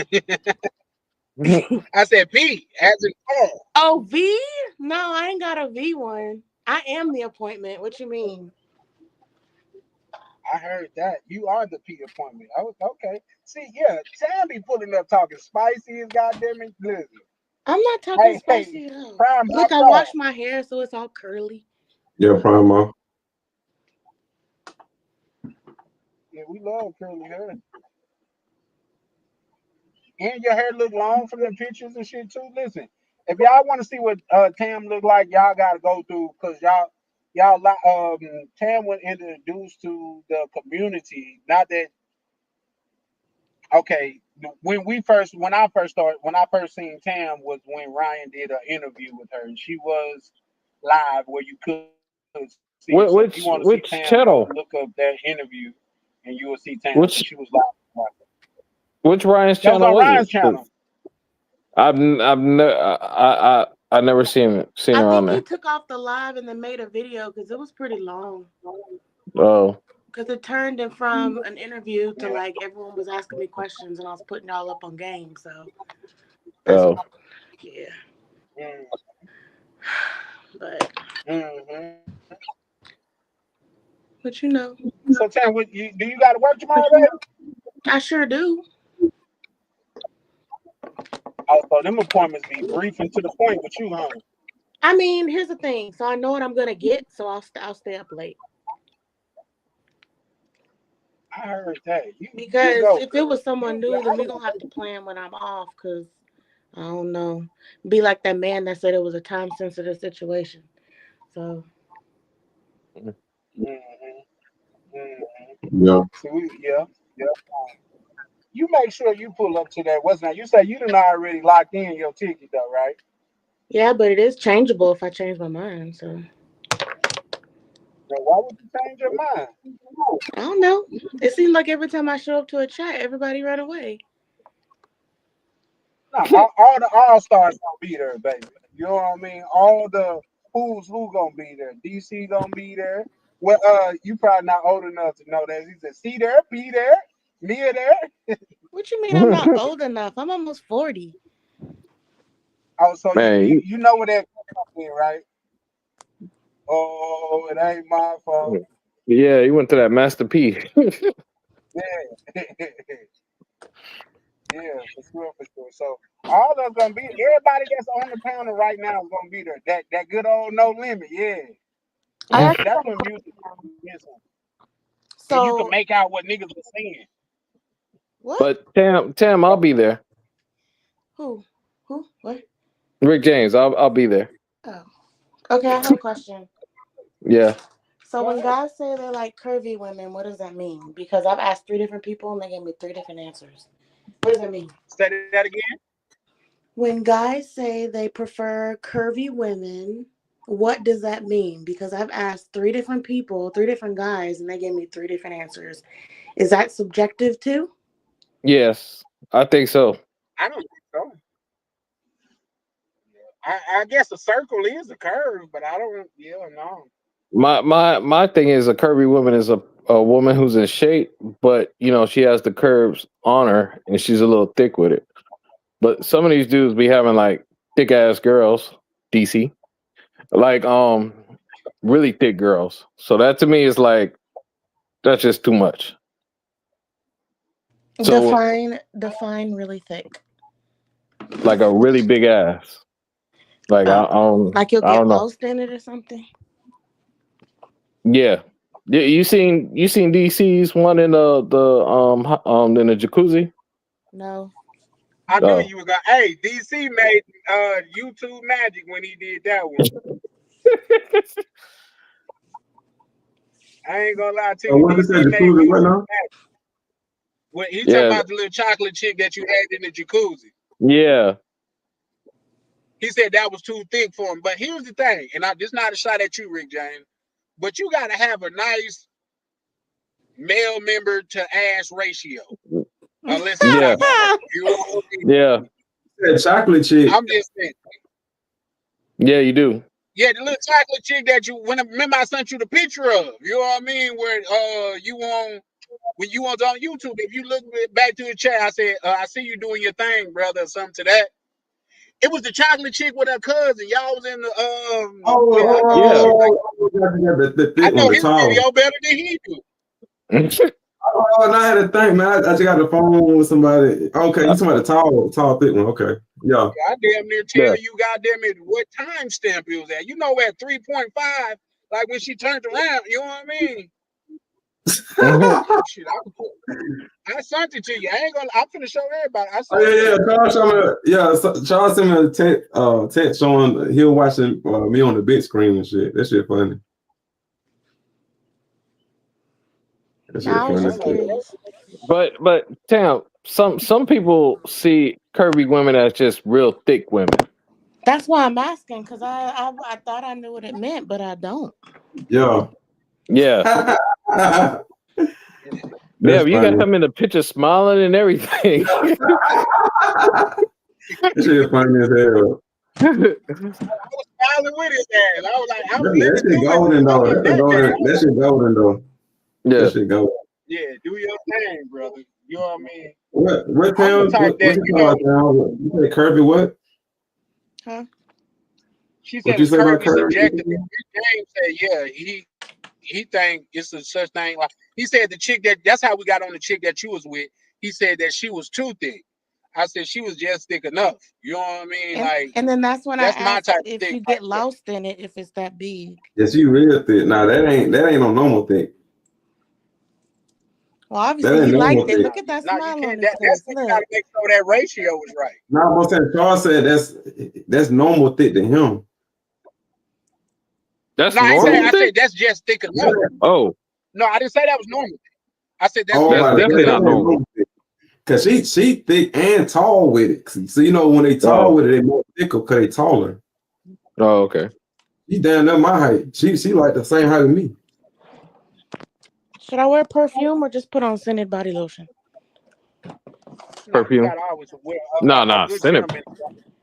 I said P as in Paul. Oh, V? No, I ain't got a V one. I am the appointment. What you mean? I heard that. You are the P appointment. I was okay. See, yeah, Tam be pulling up talking spicy as goddamn it. Listen. I'm not talking spicy at all. Prime Look, I wash my hair so it's all curly. Yeah, Primo. Yeah, we love curly hair. And your hair look long from the pictures and shit too. Listen, if y'all want to see what Tam look like, y'all gotta go through because Tam was introduced to the community. Not that okay. When I first seen Tam was when Ryan did an interview with her, and she was live where you could see. So if you want to see which Tam, channel? look up that interview, and you will see Tam. Which She was live. which Ryan's That was channel on was Ryan's it? channel. I never seen I her on think he there. took off the live and then made a video because it was pretty long. Oh, Because it turned in from an interview to like everyone was asking me questions and I was putting y'all up on game. So, yeah. Mm. But you know, So tell me, do you got to work tomorrow, baby? I sure do. Oh, so them appointments be brief and to the point with you, huh? I mean, here's the thing. So I know what I'm gonna get, so I'll stay up late. I heard that. You Because go. if it was someone new, then we're gonna have to plan when I'm off. Cause I don't know, be like that man that said it was a time sensitive situation. So Mm-hmm. Yeah. Yeah. You make sure you pull up to that. What's that? You say you done already locked in your ticket though, right? yeah, but it is changeable if I change my mind. So So why would you change your mind? I don't know. It seems like every time I show up to a chat, everybody run away. No, all the all-stars gonna be there, baby. You know what I mean? All the who's who gonna be there. DC gonna be there. Well, you probably not old enough to know that. He said, see there, be there, Mia there. What you mean I'm not old enough? I'm almost 40. Oh, so Man, you know where that comes in, right? Oh, it ain't my fault. yeah, you went to that Master P. Yeah. Yeah, for sure. So all that's gonna be everybody that's on the panel right now is gonna be there. That good old No Limit, yeah. That's when music is. So you can make out what niggas are saying. What? But Tam, I'll be there. Who? What? Rick James, I'll be there. Oh. Okay, I have a question. Yeah. So when guys say they like curvy women, what does that mean? Because I've asked 3 different people and they gave me 3 different answers. What does that mean? Say that again. When guys say they prefer curvy women, what does that mean? Because I've asked 3 different people, 3 different guys, and they gave me 3 different answers. Is that subjective too? Yes, I think so. I don't think so. I guess a circle is a curve, but I don't. Yeah, no. My thing is a curvy woman is a woman who's in shape, but she has the curves on her and she's a little thick with it. But some of these dudes be having like thick ass girls, DC, like really thick girls. So that to me is like that's just too much. So Define really thick. like a really big ass. Like like you'll I get don't know. lost in it or something. Yeah. You seen DC's one in the jacuzzi? No. I knew you were gonna. Hey, DC made YouTube magic when he did that one. I ain't gonna lie to you. What is that jacuzzi right now? When he talking about the little chocolate chick that you had in the jacuzzi. Yeah. He said that was too thick for him. But here's the thing, and this not a shot at you, Rick James, but you gotta have a nice male member to ass ratio. Unless it's not gonna work. You know what I mean? Yeah. That chocolate chick. I'm just saying. Yeah, you do. Yeah, the little chocolate chick that remember I sent you the picture of. You know what I mean? Where when you was on YouTube, if you look back to the chat, I said, I see you doing your thing, brother, or something to that. It was the chocolate chick with her cousin. Y'all was in the I know his video better than he do. I had to think, man. I just got the phone with somebody. Okay, you talking about the tall, thick one. Okay, yeah. I damn near tell you, goddamn it, what time stamp it was at. You know, at 3.5, like when she turned around. You know what I mean? Shit, I sent it to you. I ain't gonna. I'm finna show everybody. Charles sent me a text showing he was watching me on the big screen and shit. That shit funny. But Tam, some people see curvy women as just real thick women. That's why I'm asking, because I thought I knew what it meant, but I don't. Yeah. Yeah. Yeah, you got him in the picture smiling and everything. That shit funny as hell. I was smiling with his ass. I was like, that shit golden though. That shit golden though. Yeah. That shit golden. Yeah, do your thing, brother. You know what I mean? What town? You said curvy what? Huh? She said it's curvy subjective. James said, yeah, he think it's a such thing like he said the chick that's how we got on the chick that you was with. He said that she was too thick. I said she was just thick enough. You know what I mean? Like And then that's when I that's my asked type of if thick you right get there. lost in it, if it's that big. Yeah, she real thick. Nah, that ain't no normal thing. Well, That obviously ain't he normal liked it. thing. Look at that No, you smile on can't. his That's face. what you gotta Look. make sure that ratio is right. Nah, I'm saying Charles said that's normal thick to him. That's No, I ain't normal. saying. I said that's just thick enough. Oh, No, I didn't say that was normal. I said that's Oh just that's my thick definitely god, not that enough. ain't normal. thick. Cause she thick and tall with it. So you know when they tall Oh, with it, they more thicker because they taller. oh, okay. She down there my height. She like the same height as me. Should I wear perfume or just put on scented body lotion? No, you Perfume. gotta always wear a Nah, good send it. gentleman.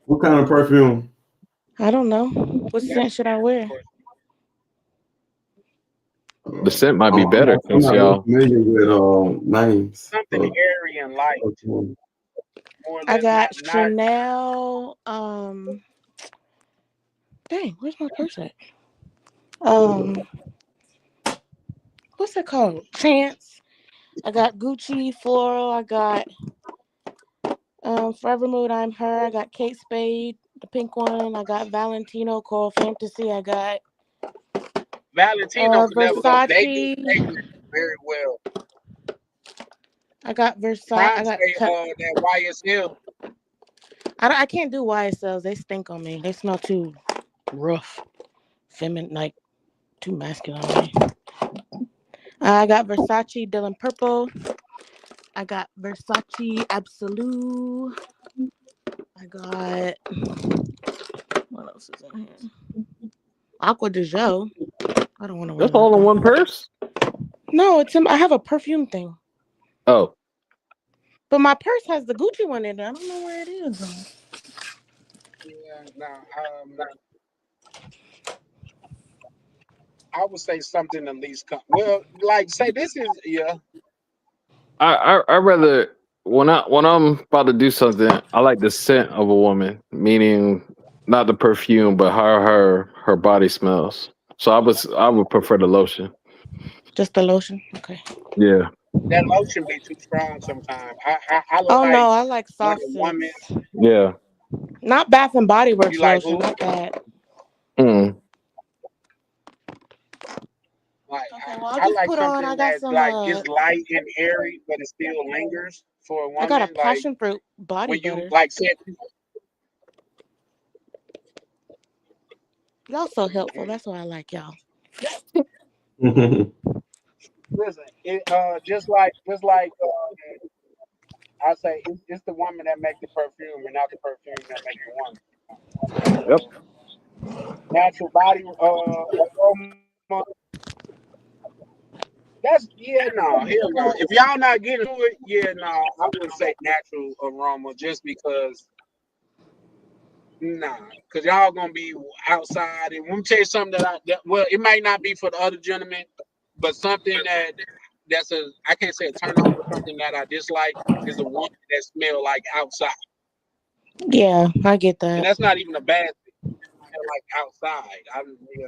What kind of perfume? I don't know. What scent should I wear? The scent might be I'm better I'm since not real y'all. familiar with names. Something airy and light, Perfume. more or I less. got Not Chanel. Dang, where's my purse at? What's it called? Chance. I got Gucci Floral. I got Forever Mood I'm Her. I got Kate Spade, the pink one. I got Valentino Coral Fantasy. I got Valentino could never go. They do Versace. very well. I got Versace. Prime I say got that YSL. I can't do YSLs. They stink on me. They smell too rough, feminine, like too masculine on me. I got Versace Dylan Purple. I got Versace Absolute. I got what else is in here? Aqua de Joe. I don't want to wear That's all in that. one purse. No, I have a perfume thing, Oh, but my purse has the Gucci one in it. I don't know where it is though. Yeah, no. I would say something at least. Well, like say this is I rather when I'm about to do something, I like the scent of a woman, meaning not the perfume, but how her body smells. So I would prefer the lotion. Just the lotion. Okay. Yeah. that lotion be too strong sometimes. I Oh like no, I like when soft a woman scents. Yeah. Not Bath and Body Works you like lotion. who? Not that. Mm. Like Okay, well I'll I just like put on. I something got that some. like is light and airy, but it still lingers for a I got a woman. Like passion fruit body when you butter. like said, Y'all so helpful. That's why I like y'all. listen, it just like I say, it's the woman that make the perfume and not the perfume that make the woman. Yep. Natural body aroma. That's no, hell no. If y'all not getting to it, I wouldn't say natural aroma just because because y'all gonna be outside. And let me tell you something well, it might not be for the other gentleman, but something I can't say a turn on, but something that I dislike is a woman that smell like outside. Yeah, I get And that. that's not even a bad thing. Smell like outside. I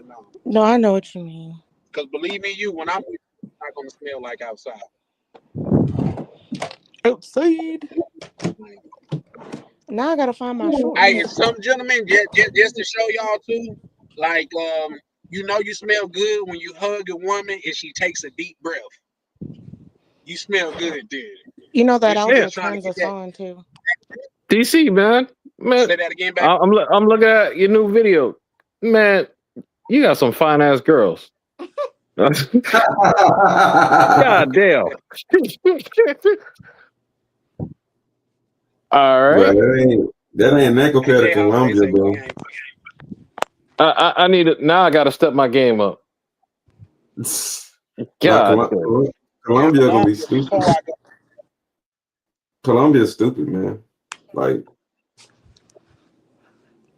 no. No, I know what you mean. Because believe me, when I'm with you, it's not gonna smell like outside. Outside. Now I gotta find my shorts. Hey, and some gentlemen, just to show y'all too, like you smell good when you hug a woman and she takes a deep breath. You smell good, dude. You know that Cause she Yeah. also just trying to turns get us that. on too. DC, man. Say that again, baby. I'm looking at your new video, man. You got some fine ass girls. God damn. All right. But that ain't that compared to Hey, how they Columbia, say we bro. ain't. I need it now. I got to step my game up. Nah, God damn. Columbia gonna be Columbia stupid. before I go. Columbia's stupid, man. Like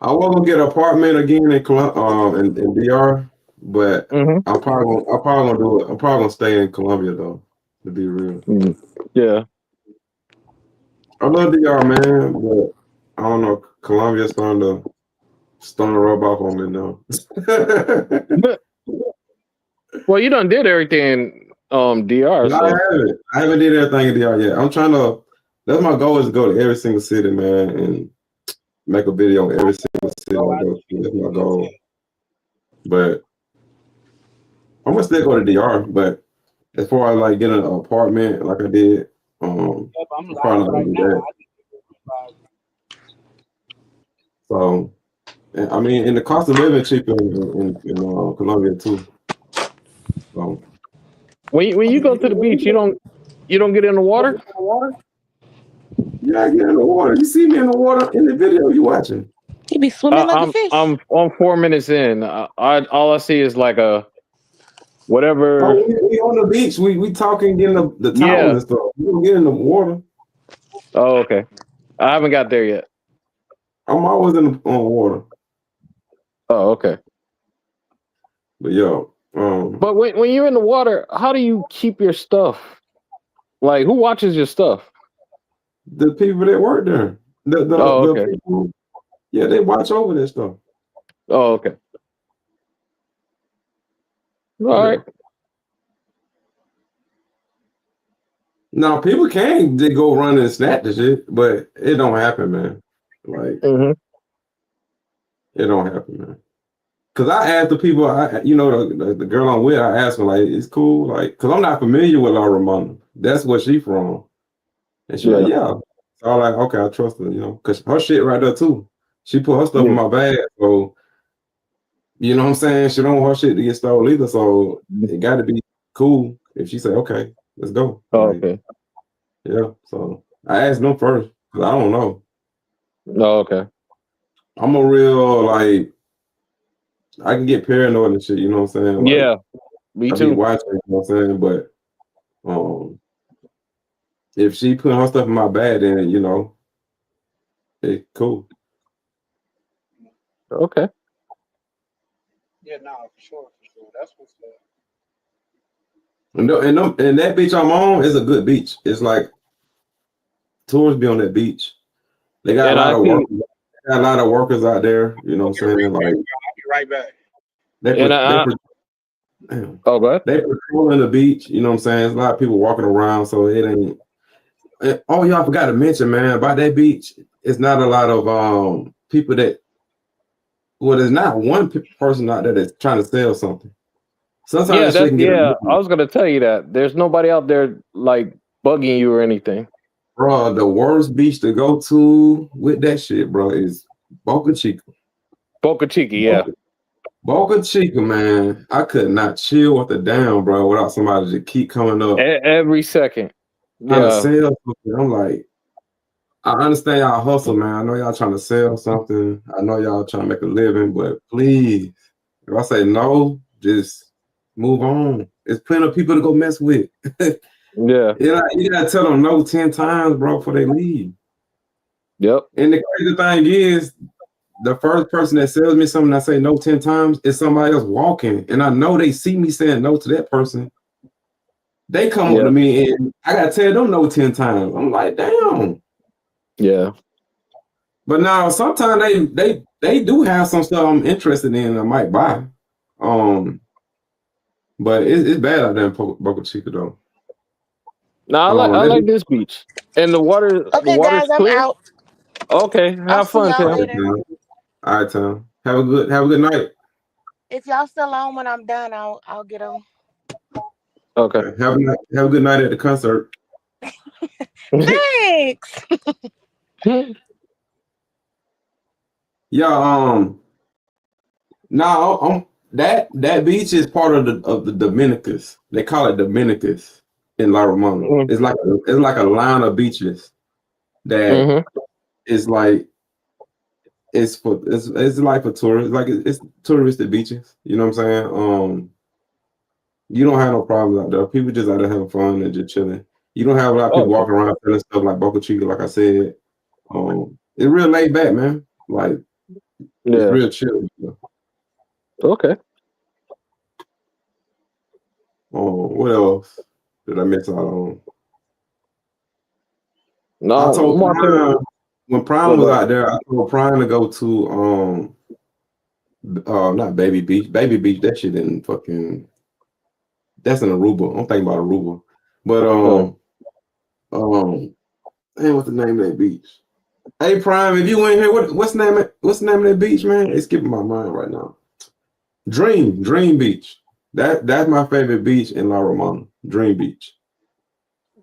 I was gonna get an apartment again in DR, but Mm-hmm. I'm probably gonna do it. I'm probably gonna stay in Columbia though, to be real. Yeah. I love DR, man, but I don't know. Columbia's starting to rub off on me now. But Well, you done did everything in DR. No, I So haven't. I haven't did everything in DR yet. I'm trying to. That's my goal is to go to every single city, man, and make a video on every single city I go to. That's my goal. But I'm gonna still go to DR. But as far as like getting an apartment, like I did, I'm probably not gonna do that. So, I mean, and the cost of living cheaper in Colombia too. So, when you go to the beach, you don't get in the water. yeah, I get in the water. You see me in the water in the video you watching. He be swimming like a fish. I'm 4 minutes in. All I see is like a whatever. Oh, we on the beach. We talking, getting the towels Yeah. and stuff. We don't get in the water. Oh, okay. I haven't got there yet. I'm always on water. Oh, okay. But yo, But when you're in the water, how do you keep your stuff? Like, who watches your stuff? the people that work there, the okay. people, yeah, they watch over that stuff. Oh, okay. All right. Now people can they go run and snap the shit, but it don't happen, man. Like it don't happen, man. Cause I asked the people, the girl I'm with, I asked her like, it's cool, like, cause I'm not familiar with La Ramona. That's where she from, and she like, yeah. So I'm like, okay, I trust her, cause her shit right there too. She put her stuff in my bag, so you know what I'm saying. She don't want her shit to get stolen either, so it got to be cool if she say, okay, let's go. Oh, like, okay. Yeah. So I asked them first, cause I don't know. Oh, okay. I'm a real like. I can get paranoid and shit, you know what I'm saying? Like, yeah, me I too. be watching, you know what I'm saying? But if she put her stuff in my bag, then it's cool. Okay. Yeah, no, for sure. That's what's up. And that beach I'm on is a good beach. It's like tourists be on that beach. They got a lot of workers. They got a lot of workers out there, you know what I'm saying? Like, I'll be right back. Oh, go ahead. They patrolling the beach, you know what I'm saying? There's a lot of people walking around, so it ain't. Oh, y'all forgot to mention, man, about that beach. It's not a lot of people that. Well, there's not one person out there that's trying to sell something. Sometimes I was gonna tell you that there's nobody out there like bugging you or anything. Bro, the worst beach to go to with that shit, bro, is Boca Chica. Boca Chica, yeah. Boca Chica, man. I could not chill with the down, bro, without somebody to keep coming up every second. Trying to sell something. I'm like, I understand y'all hustle, man. I know y'all trying to sell something. I know y'all trying to make a living, but please, if I say no, just move on. There's plenty of people to go mess with. Yeah. You gotta tell them no 10 times, bro, before they leave. Yep. And the crazy thing is, the first person that sells me something I say no 10 times is somebody else walking. And I know they see me saying no to that person. They come up to me and I gotta tell them no 10 times. I'm like, damn. Yeah. But now sometimes they do have some stuff I'm interested in I might buy. But it's bad out there in Boca Chica though. No, I like this beach. And the water. Okay, the water's guys, clear. I'm out. Okay, have fun, y'all Tam. later. All right, Tam. Have a good night. If y'all still on when I'm done, I'll get them. Okay. Have a good night at the concert. Thanks. Yeah. Now that beach is part of the Dominicas. They call it Dominicas in La Ramona. It's like a line of beaches that is like it's like for tourists. Like it's touristic beaches. You know what I'm saying? You don't have no problems out there. People just out there having fun and just chilling. You don't have a lot of people walking around selling stuff like Boca Chica, like I said. It's real laid back, man. Like it's real chill. Okay. What else did I miss out on? No, I told Prime, when Prime was out there, I told Prime to go to not Baby Beach. Baby Beach, that shit didn't fucking That's in Aruba. I'm thinking about Aruba. But damn, what's the name of that beach? Hey Prime, if you in here, what's the name of that beach, man? It's skipping my mind right now. Dream Beach. That's my favorite beach in La Romana. Dream Beach.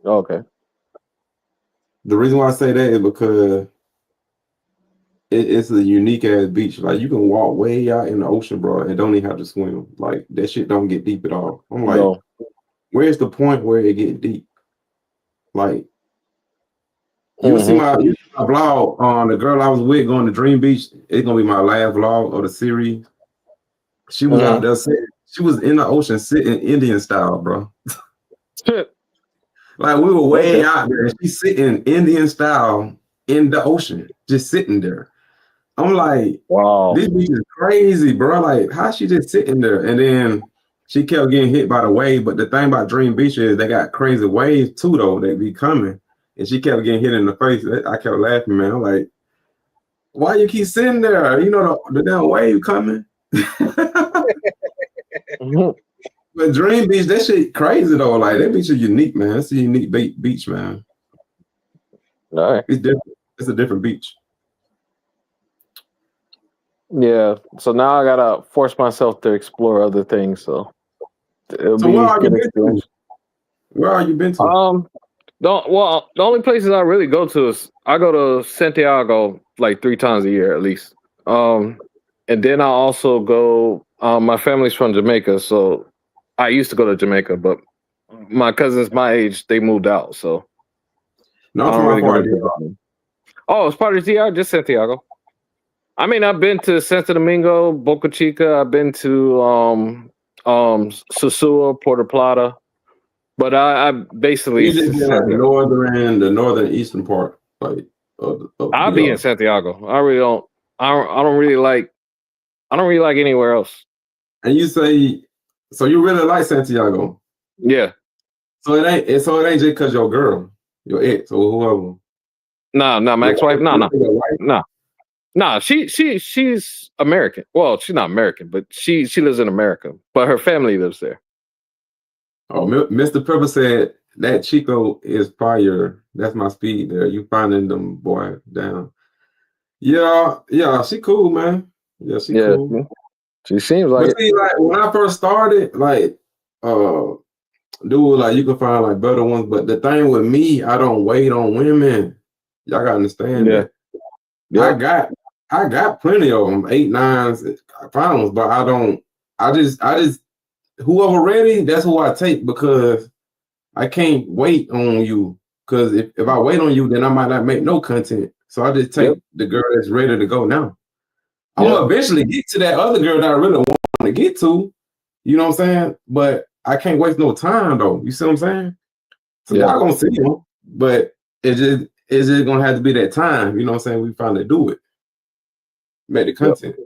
Okay. The reason why I say that is because it's a unique ass beach. Like you can walk way out in the ocean, bro, and don't even have to swim. Like that shit don't get deep at all. I'm like, No. where's the point where it get deep? Like you see my vlog. The girl I was with going to Dream Beach. It's gonna be my last vlog of the series. She was out there sitting. She was in the ocean sitting Indian style, bro. Shit. Like we were way out there. She's sitting Indian style in the ocean, just sitting there. I'm like, Wow. this beach is crazy, bro. Like, how she just sitting there? And then she kept getting hit by the wave. But the thing about Dream Beach is they got crazy waves too, though. They be coming. And she kept getting hit in the face. I kept laughing, man. I'm like, why you keep sitting there? You know the damn wave coming. But Dream Beach, that shit crazy though. Like that beach is unique, man. It's a unique beach, man. All right. It's different. It's a different beach. Yeah. So now I gotta force myself to explore other things. So it'll be where are you good been experience. to? Where are you been to? The only places I really go to is I go to Santiago like 3 times a year at least. And then I also go. My family's from Jamaica, so I used to go to Jamaica, but my cousins my age they moved out, so No, I from don't my really part go of to. Oh, it's part of the DR, just Santiago. I mean, I've been to Santo Domingo, Boca Chica. I've been to Sosúa, Puerto Plata, but I basically You just been like the northern eastern part, like of I'll be in Santiago. I really don't. I don't really like. I don't really like anywhere else. And you say, so you really like Santiago? Yeah. So it ain't just because your girl, your ex or whoever. Nah, my ex-wife. Nah. She's American. Well, she's not American, but she lives in America. But her family lives there. Oh, Mr. Pepper said that Chico is fire. That's my speed there. You finding them boy down. Yeah, she cool, man. Yeah, she cool. She seems like but see, like when I first started, like dude, like you can find like better ones, but the thing with me, I don't wait on women. Y'all gotta understand that. Yeah. I got plenty of them, 8, 9s, finals, but I just whoever ready, that's who I take because I can't wait on you. Because if I wait on you, then I might not make no content. So I just take the girl that's ready to go now. I'm gonna eventually get to that other girl that I really want to get to. You know what I'm saying? But I can't waste no time though. You see what I'm saying? So y'all gonna see them, but it's just gonna have to be that time. You know what I'm saying? We finally do it. Make the content.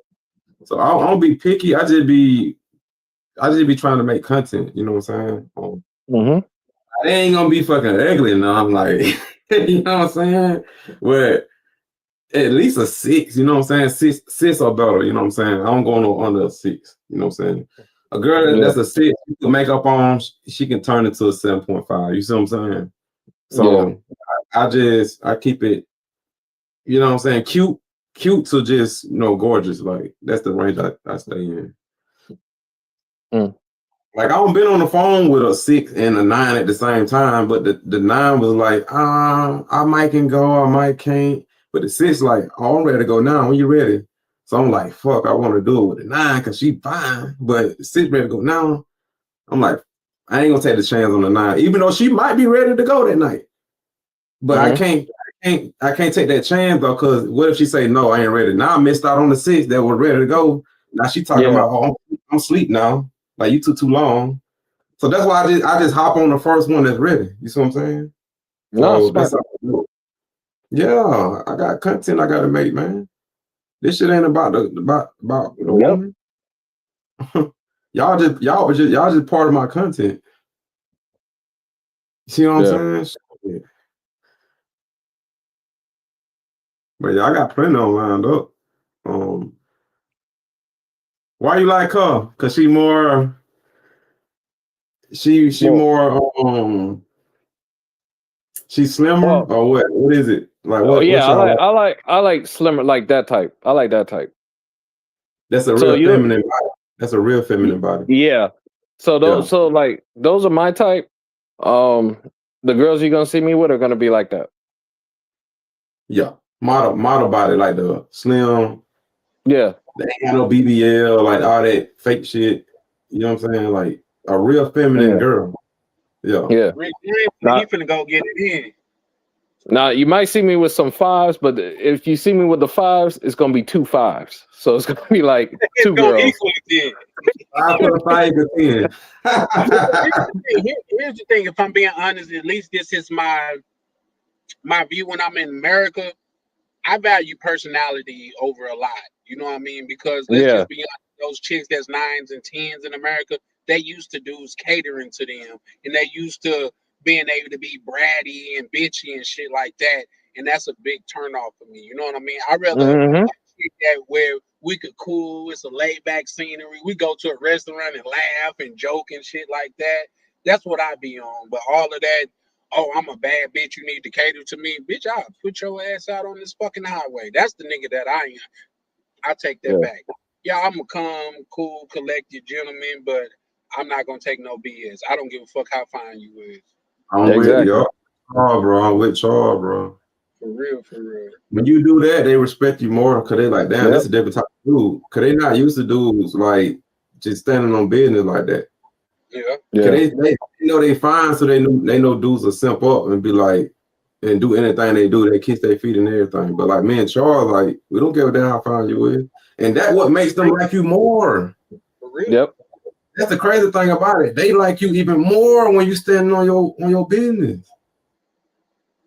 So I don't be picky. I just be trying to make content. You know what I'm saying? They ain't gonna be fucking ugly, and I'm like, you know what I'm saying? But at least a 6, you know what I'm saying? 6 or better, you know what I'm saying? I don't go no under a 6, you know what I'm saying? A girl that's a 6, you can make up on, she can turn into a 7.5. You see what I'm saying? So I keep it, you know what I'm saying? Cute to just, gorgeous. Like that's the range I stay in. Like I don't been on the phone with a 6 and a 9 at the same time, but the 9 was like, I might can go, I might can't. But the 6 like, oh, I'm ready to go now. When you ready? So I'm like, fuck, I want to do it with the 9 because she fine. But the 6 ready to go now. I'm like, I ain't gonna take the chance on the 9, even though she might be ready to go that night. But I can't take that chance though, because what if she say no, I ain't ready? Now I missed out on the 6 that was ready to go. Now she talking about, oh, I'm asleep now. Like you took too long. So that's why I just hop on the first one that's ready. You see what I'm saying? No, so that's how I do it. Yeah, I got content I gotta make, man. This shit ain't about the woman. y'all just part of my content. You see what I'm saying? Yeah. But yeah, I got plenty on lined up. Why you like her? Cause she more She Well, more she's slimmer well, or what? What is it? Like oh what yeah, y'all like? I like slimmer like that type. I like that type. That's a So real you feminine body. That's a real feminine body. yeah. So Yeah. those are my type. Um, the girls you're gonna see me with are gonna be like that. Yeah. Model body, like the slim, Yeah, they ain't got no BBL, like all that fake shit. You know what I'm saying? Like a real feminine yeah, girl. Yeah. yeah. Rick James, he Not finna go get it in. now you might see me with some fives, but if you see me with the fives, it's gonna be 2 5s. So it's gonna be like It's 2 gonna girls. equal it then. I put a 5 to 10. Here's the thing. If I'm being honest, at least this is my view when I'm in America. I value personality over a lot. You know what I mean? Because let's Yeah, just be honest, those chicks that's 9s and 10s in America, they used to dudes catering to them, and they used to being able to be bratty and bitchy and shit like that. And that's a big turnoff for me. You know what I mean? I rather hmm chick that where we could cool, it's a laid back scenery. We go to a restaurant and laugh and joke and shit like that. That's what I be on. But all of that, oh, I'm a bad bitch, you need to cater to me. Bitch, I'll put your ass out on this fucking highway. That's the nigga that I am. I take that yeah, back. Yeah, I'm a calm, cool, collected gentleman, but I'm not gonna take no BS. I don't give a fuck how fine you is. I'm with exactly. y'all. Oh, bro. I'm with y'all, bro. For real, for real. When you do that, they respect you more because they like, damn, Yep. this is a different type of dude. Because they not used to dudes like just standing on business like that. Yeah. Cause Yeah. they know they fine, so they know dudes will simp up and be like and do anything they do. They kiss their feet and everything. But like me and Charles, like we don't give a damn how fine you is, and that what makes them like you more. For real. Yep. That's the crazy thing about it. They like you even more when you standing on your business.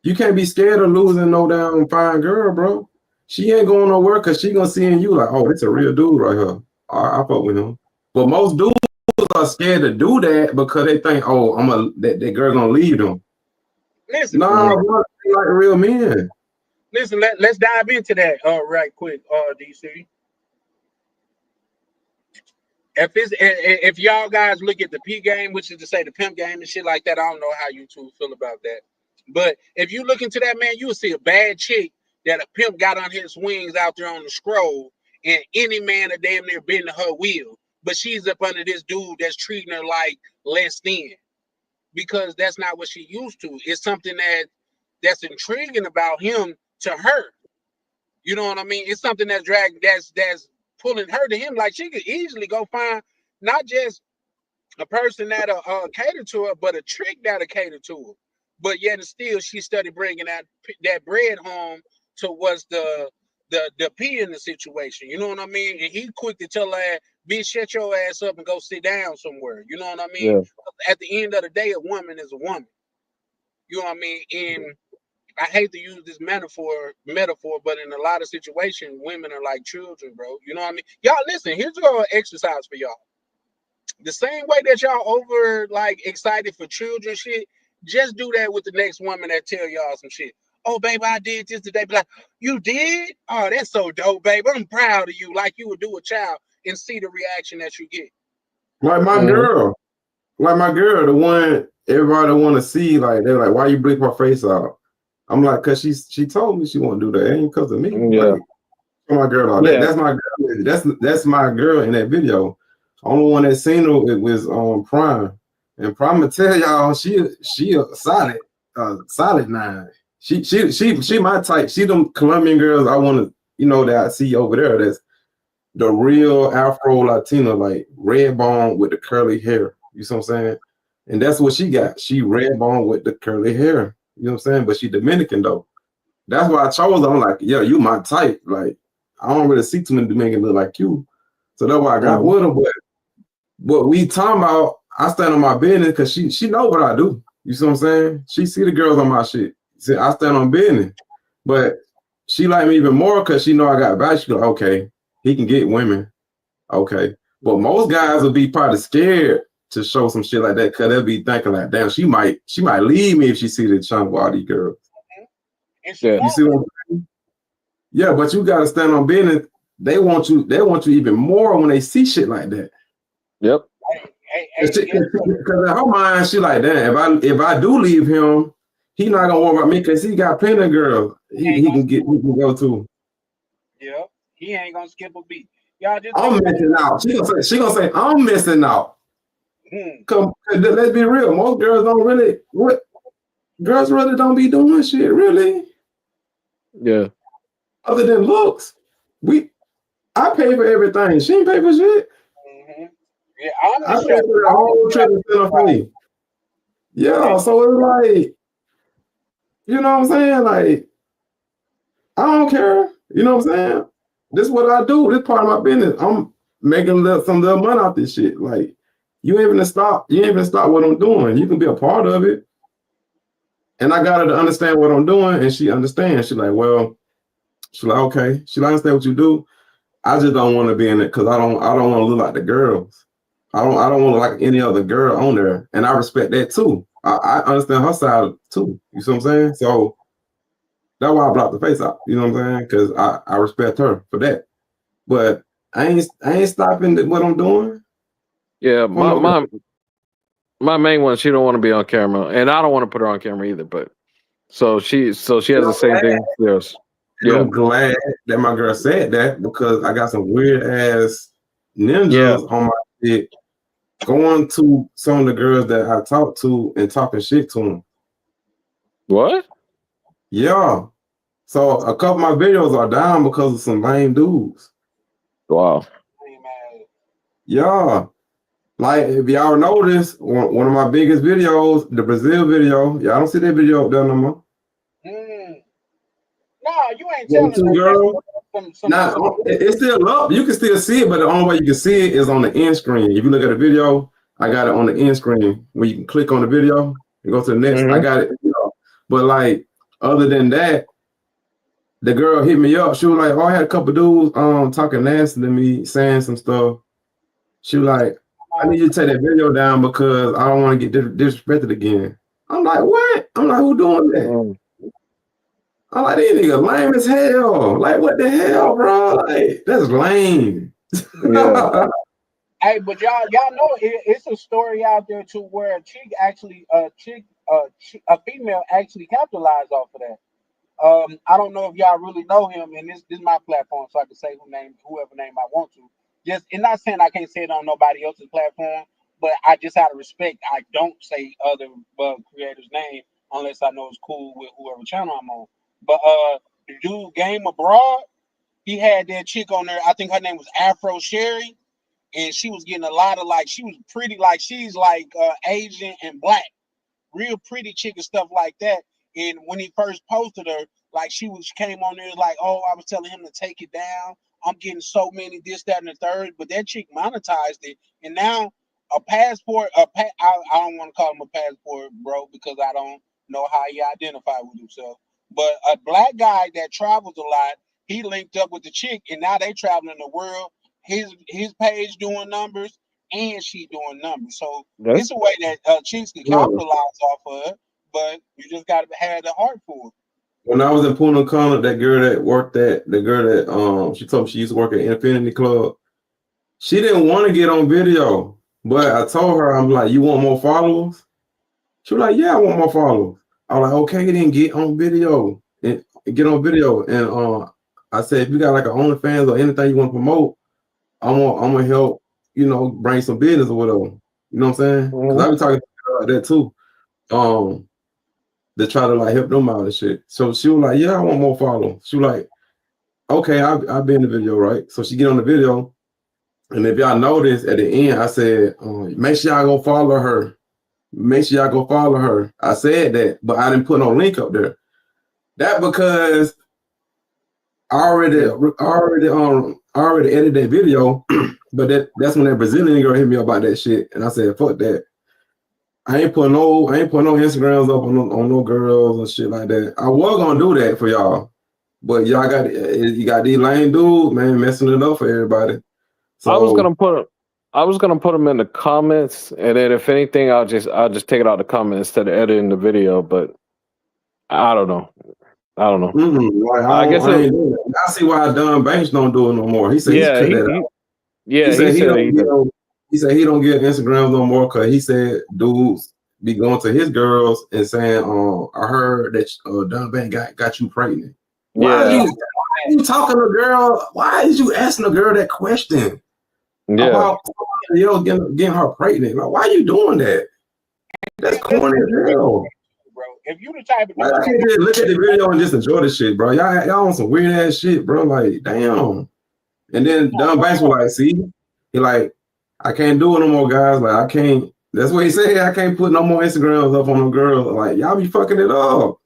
You can't be scared of losing no damn fine girl, bro. She ain't going nowhere because she gonna see in you like, oh, this a real dude right here. I fuck with him. But most dudes are scared to do that because they think, oh, that girl gonna leave them. Listen, Nah, bro, they like real men. listen, let's dive into that right quick, DC. If y'all guys look at the P game, which is to say the pimp game and shit like that, I don't know how you two feel about that. But if you look into that, man, you will see a bad chick that a pimp got on his wings out there on the scroll, and any man a damn near been to her wheel. But she's up under this dude that's treating her like less than, because that's not what she used to. It's something that's intriguing about him to her. You know what I mean? It's something that's pulling her to him. Like she could easily go find not just a person that'll cater to her, but a trick that'll cater to her. But yet and still, she started bringing that bread home to what's the P in the situation. You know what I mean? And he quick to tell her, "Bitch, shut your ass up and go sit down somewhere." You know what I mean? Yeah. At the end of the day, a woman is a woman. You know what I mean? And I hate to use this metaphor, but in a lot of situations, women are like children, bro. You know what I mean? Y'all listen, here's a little exercise for y'all. The same way that y'all over like excited for children shit, just do that with the next woman that tell y'all some shit. Oh, baby, I did this today. Be like, you did? Oh, that's so dope, baby. I'm proud of you. Like you would do a child and see the reaction that you get. Like my girl, the one everybody want to see. Like they're like, why you bleep her face out? I'm like, cause she told me she won't do that. It ain't because of me. Yeah. Like, my girl, Yeah. that's my girl. That's my girl in that video. Only one that seen her it was Prime, and Prime will tell y'all she a solid 9. She my type. She them Colombian girls I want to that I see over there. That's the real Afro Latina, like red bone with the curly hair. You see what I'm saying? And that's what she got. She red bone with the curly hair. You know what I'm saying? But she Dominican though. That's why I chose her. I'm like, yeah, you my type. Like, I don't really see too many Dominicans look like you. So that's why I got with her. But what we talking about, I stand on my business because she know what I do. You see what I'm saying? She see the girls on my shit. See, I stand on business. But she like me even more because she know I got value. She like, okay, he can get women. Okay. But most guys will be probably scared to show some shit like that because they'll be thinking like, damn, she might leave me if she see the chunk with all these girls. Yeah. You see what I'm saying? Yeah, but you gotta stand on business. They want you even more when they see shit like that. Yep. Hey, guess what? Because in her mind, she like, damn, if I do leave him, he not gonna worry about me because he got plenty of girls he can go to. Yeah, he ain't gonna skip a beat. Y'all just I'm think about missing out. She gonna say I'm missing out. it. Cause let's be real, most girls don't really girls really don't be doing shit really. Yeah. Other than looks. I pay for everything. She ain't pay for shit. Mm-hmm. Yeah, I'm I just pay for the whole trip to Tennessee. Yeah, so it's like, you know what I'm saying? Like, I don't care. You know what I'm saying? This is what I do. This part of my business. I'm making some little money off this shit. Like, you ain't even stop what I'm doing. You can be a part of it. And I got her to understand what I'm doing, and she understands. She's like, well, she's like, okay. She like, understand what you do. I just don't want to be in it because I don't want to look like the girls. I don't want to look like any other girl on there. And I respect that too. I understand her side too. You see what I'm saying? So that's why I blocked the face out. You know what I'm saying? Because I respect her for that. But I ain't stopping what I'm doing. Yeah, my main one, she don't want to be on camera, and I don't want to put her on camera either. But so she has the same thing. Yes. And I'm glad that my girl said that because I got some weird ass ninjas on my shit going to some of the girls that I talked to and talking shit to them. What? Yeah. So a couple of my videos are down because of some lame dudes. Wow. Yeah. Like, if y'all notice, one of my biggest videos, the Brazil video, y'all don't see that video up there no more. No, you ain't telling two girls. Nah, it's still up. You can still see it, but the only way you can see it is on the end screen. If you look at the video, I got it on the end screen where you can click on the video and go to the next. I got it. You know. But like, other than that, the girl hit me up. She was like, "Oh, I had a couple dudes talking nasty to me, saying some stuff." She was like, "I need you to take that video down because I don't want to get disrespected again." I'm like, "What?" I'm like, "Who doing that?" I'm like, "These niggas lame as hell. Like, what the hell, bro? Like, that's lame." Yeah. Hey, but y'all know it's a story out there too where a chick actually, a female actually capitalized off of that. I don't know if y'all really know him, and this is my platform, so I can say whoever name I want to. Just, and not saying I can't say it on nobody else's platform, but I just out of respect, I don't say other creators' name unless I know it's cool with whoever channel I'm on. But the dude Game Abroad, he had that chick on there. I think her name was Afro Sherry, and she was getting a lot of she was pretty, she's Asian and black, real pretty chick and stuff like that. And when he first posted her, she came on there like, oh, I was telling him to take it down. I'm getting so many this, that, and the third. But that chick monetized it, and now a passport, I don't want to call him a passport, bro, because I don't know how he identified with himself. But a black guy that travels a lot, he linked up with the chick, and now they traveling the world. His page doing numbers, and she doing numbers. So it's a way that chicks can capitalize off of it, but you just got to have the heart for it. When I was in Punta Cana, the girl that she told me she used to work at Infinity Club. She didn't want to get on video, but I told her, I'm like, "You want more followers?" She was like, "Yeah, I want more followers." I was like, "Okay, then get on video and get on video." And I said, "If you got like an OnlyFans or anything you want to promote, I'm gonna help, bring some business or whatever." You know what I'm saying? Because I be talking about that too. To try to help them out and shit. So she was like, "Yeah, I want more followers." She was like, "Okay, I'll be in the video, right?" So she get on the video, and if y'all notice at the end, I said, "Make sure y'all go follow her. Make sure y'all go follow her." I said that, but I didn't put no link up there. That because I already edited that video, but that's when that Brazilian girl hit me up about that shit, and I said, "Fuck that." I ain't put no Instagrams up on no girls and shit like that. I was gonna do that for y'all, but y'all got these lame dudes, man, messing it up for everybody. So I was gonna put them in the comments, and then if anything, I'll just take it out of the comments instead of editing the video. But I don't know. I see why Don Banks don't do it no more. He said he cut that out. He said he he said he don't get Instagrams no more because he said dudes be going to his girls and saying, I heard that Don Bank got you pregnant. Why Yeah. are you talking to a girl? Why is you asking a girl that question Yeah. about getting her pregnant? Like, why are you doing that? That's corny as hell. Bro, if you the type of Why I can't just look at the video and just enjoy the shit, bro? Y'all on some weird ass shit, bro. Like, damn. And then Don Banks was like, see, he like, I can't do it no more, guys. Like, I can't. That's what he said. I can't put no more Instagrams up on them girls. Like, y'all be fucking it up.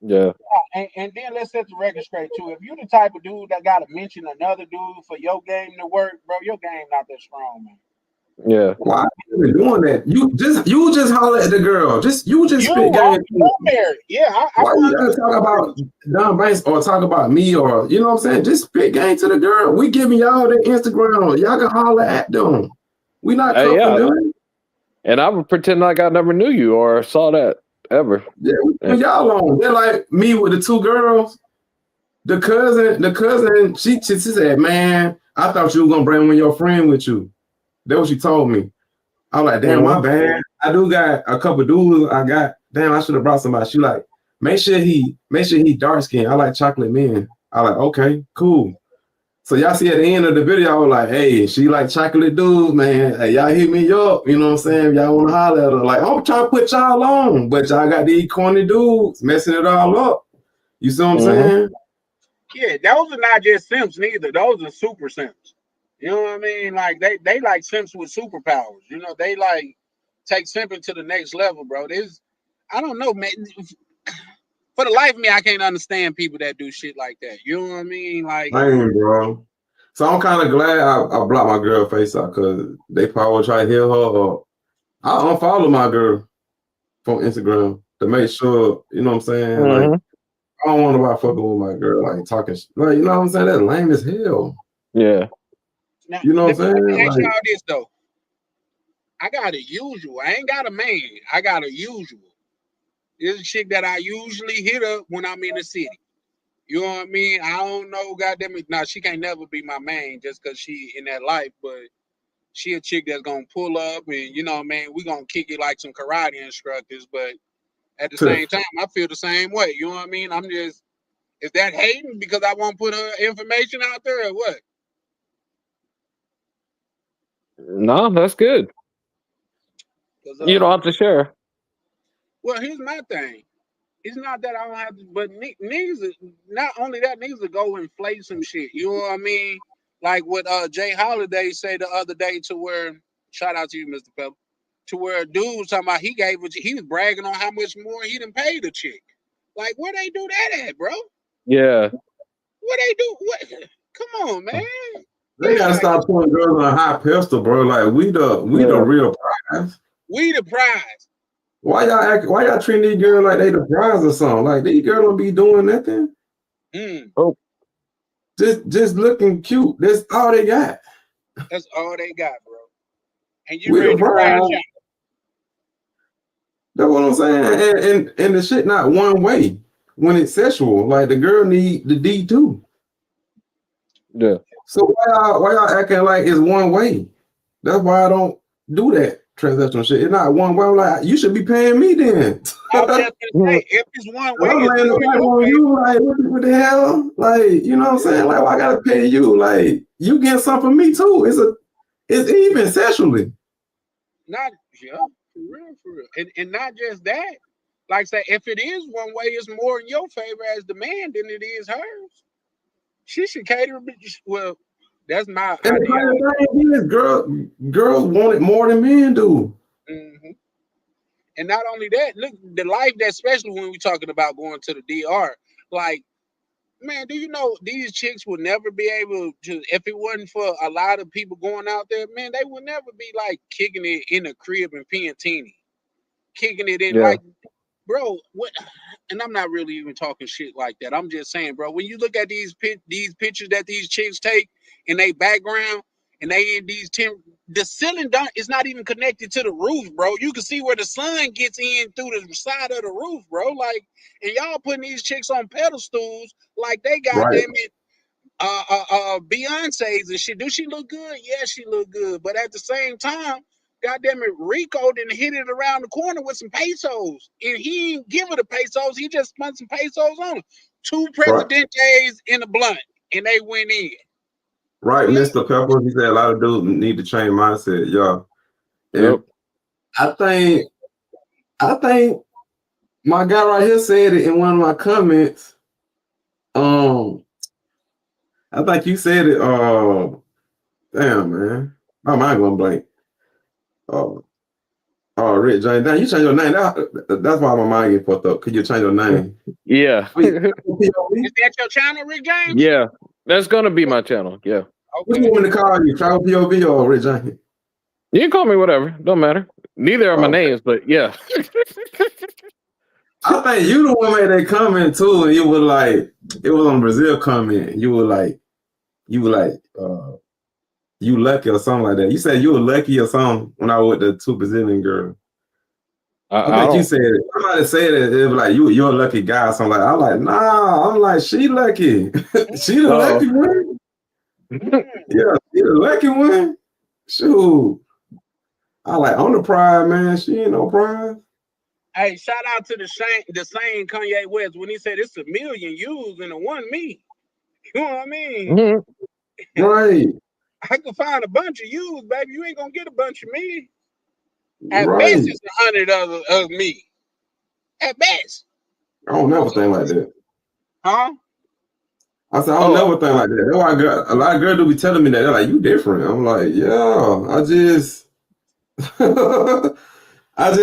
Yeah. And then let's set the record straight too. If you the type of dude that gotta mention another dude for your game to work, bro, your game not that strong, man. Yeah. Why are you doing that? You just holler at the girl. You spit game. Married. Yeah. Why you gotta talk about Don Banks or talk about me or you know what I'm saying? Just spit game to the girl. We giving y'all the Instagram. Y'all can holler at them. We not cuffing them. And I would pretend like I never knew you or saw that ever. Yeah, we y'all on. They're like me with the two girls. The cousin, she said, man, I thought you were gonna bring one of your friend with you. That's what she told me. I was like, damn, my bad. I do got a couple dudes. Damn, I should have brought somebody. She like, make sure he dark skinned. I like chocolate men. I like, okay, cool. So y'all see at the end of the video, I was like, hey, she like chocolate dudes, man. Hey, y'all hit me up. You know what I'm saying? Y'all want to holler at her. Like, I'm trying to put y'all on, but y'all got these corny dudes messing it all up. You see what I'm saying? Yeah, those are not just simps neither. Those are super simps. You know what I mean? Like they like simps with superpowers. You know, they like take simping to the next level, bro. I don't know, man. For the life of me, I can't understand people that do shit like that. You know what I mean? Like, Dang, bro. So I'm kind of glad I blocked my girl face out because they probably try to heal her up. I unfollow my girl from Instagram to make sure, you know what I'm saying? Like, I don't want nobody fucking with my girl, like talking, like, you know what I'm saying? That's lame as hell. Yeah. Now, you know what I'm saying? Let me ask like, y'all this though. I got a usual. I ain't got a main. I got a usual. This is a chick that I usually hit up when I'm in the city. You know what I mean? I don't know, goddamn it. Now she can't never be my main just because she in that life, but she a chick that's gonna pull up and you know, man, we gonna kick it like some karate instructors. But at the same time, I feel the same way. You know what I mean? I'm just, is that hating because I won't put her information out there or what? No, that's good. You don't have to share. Well, here's my thing. It's not that I don't have to, but niggas, not only that, niggas will go inflate some shit. You know what I mean? Like what Jay Holiday said the other day to where, shout out to you, Mr. Pepper, to where a dude was talking about he was bragging on how much more he done paid the chick. Like, where they do that at, bro? Yeah. What they do? What? Come on, man. They gotta stop putting girls on a high pedestal, bro. Like we the real prize. We the prize. Why y'all treating these girls like they the prize or something? Like these girls don't be doing nothing. Oh. Just looking cute. That's all they got. That's all they got, bro. And you ready to crash out. That's what I'm saying. And the shit not one way when it's sexual. Like the girl need the D too. Yeah. So why y'all acting like it's one way? That's why I don't do that transactional shit. It's not one way. I'm like, you should be paying me then. I was just gonna say, if it's one way, I'm laying the pipe on you. Like, what the hell? Like, you know what I'm saying? Like, well, I gotta pay you. Like, you get something from me too. It's even sexually. Not for real. And not just that. Like say, if it is one way, it's more in your favor as the man than it is hers. She should cater. Well, that's my and idea. The thing is, girls want it more than men do. Mm-hmm. And not only that, look, the life that, especially when we're talking about going to the DR, like, man, do you know these chicks would never be able to, if it wasn't for a lot of people going out there, man, they would never be like kicking it in a crib and Piantini. Kicking it in like, bro, what? And I'm not really even talking shit like that. I'm just saying, bro, when you look at these pictures that these chicks take in their background and they in these the ceiling is not even connected to the roof, bro. You can see where the sun gets in through the side of the roof, bro. Like, and y'all putting these chicks on pedestals like they goddamn it. Beyonce's and shit. Do she look good? Yeah, she look good. But at the same time, goddamn it, Rico didn't hit it around the corner with some pesos, and he didn't give her the pesos. He just spent some pesos on her. 2 Presidentes in a blunt, and they went in. Right, Mr. Pepper. He said a lot of dudes need to change mindset, y'all. Yep. I think my guy right here said it in one of my comments. I think you said it. Damn, man. My mind going blank. Rick James. Damn, you change your name. That's why my mind get fucked up. Could you change your name? Yeah. Is that your channel, Rick James? Yeah. That's gonna be my channel. Yeah. What do you want me to call you? Travel POV or Rick James? You can call me whatever. Don't matter. Neither are my names, but yeah. I think you the one made that comment too, and you were like, it was on Brazil comment. You were like, you lucky or something like that. You said you were lucky or something when I was with the 2 Brazilian girls. I think you said it. Somebody said it. It was like you're a lucky guy. So I'm like, nah. I'm like, she lucky. She the lucky one. Yeah, she the lucky one. Shoot. I like on the prize, man. She ain't no prize. Hey, shout out to the same Kanye West when he said it's 1 million views and 1 me. You know what I mean? Mm-hmm. Right. I could find a bunch of views, baby. You ain't gonna get a bunch of me. At best, it's 100 of me. At best. I don't never think like that. Huh? I said, I don't never think like that. That's why a lot of girls do be telling me that. They're like, you different. I'm like, yeah, I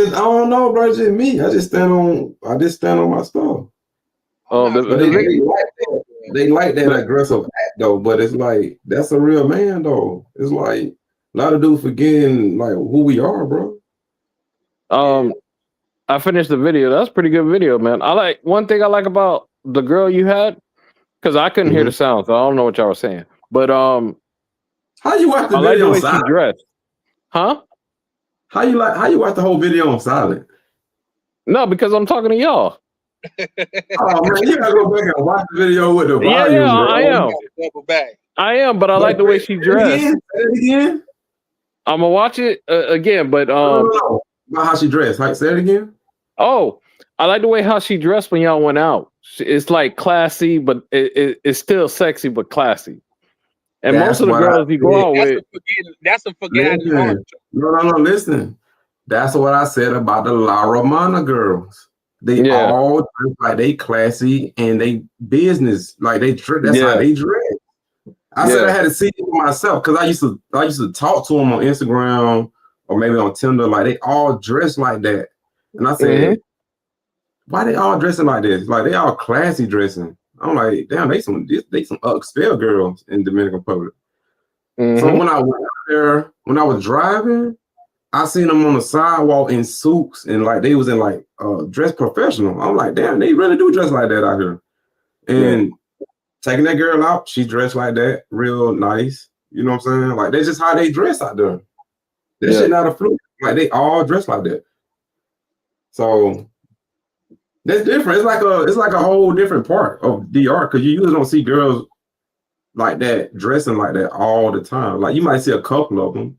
don't know, bro. It's just me. I just stand on my stuff. They like that aggressive act though, but it's like that's a real man though. It's like a lot of dudes forgetting like who we are, bro. I finished the video. That's a pretty good video, man. One thing I like about the girl you had, because I couldn't hear the sound, so I don't know what y'all were saying. But how you watch the video on silent? She dressed. Huh? How you watch the whole video on silent? No, because I'm talking to y'all. Oh man, you gotta go back and watch the video with the volume. Yeah, bro. I am. I am, but I like the way she dressed. Say it again. I'm gonna watch it again, but no. About how she dressed. Say it again. Oh, I like the way how she dressed when y'all went out. It's like classy, but it's still sexy, but classy. And most of the girls you go out with, that's a forgotten. No, listen. That's what I said about the La Romana girls. They all dress like they classy and they business. Like that's how they dress. I said I had to see it for myself because I used to talk to them on Instagram or maybe on Tinder. Like they all dress like that. And I said, why they all dressing like this? Like they all classy dressing. I'm like, damn, they some upscale girls in Dominican Republic. So when I went out there, when I was driving, I seen them on the sidewalk in suits and like they was in like dress professional. I'm like, damn, they really do dress like that out here. And taking that girl out, she dressed like that, real nice. You know what I'm saying? Like that's just how they dress out there. That shit not a fluke. Like they all dress like that. So that's different. It's like a whole different part of DR because you usually don't see girls like that dressing like that all the time. Like you might see a couple of them.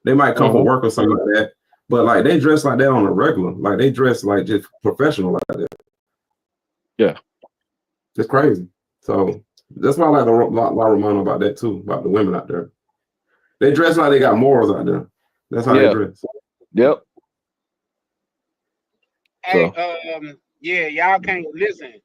They might come for work or something like that, but like they dress like that on a regular. Like they dress like just professional like that. Yeah, it's crazy. So that's why I like La Romana about that too, about the women out there. They dress like they got morals out there. That's how they dress. Yep. Hey, y'all can't listen.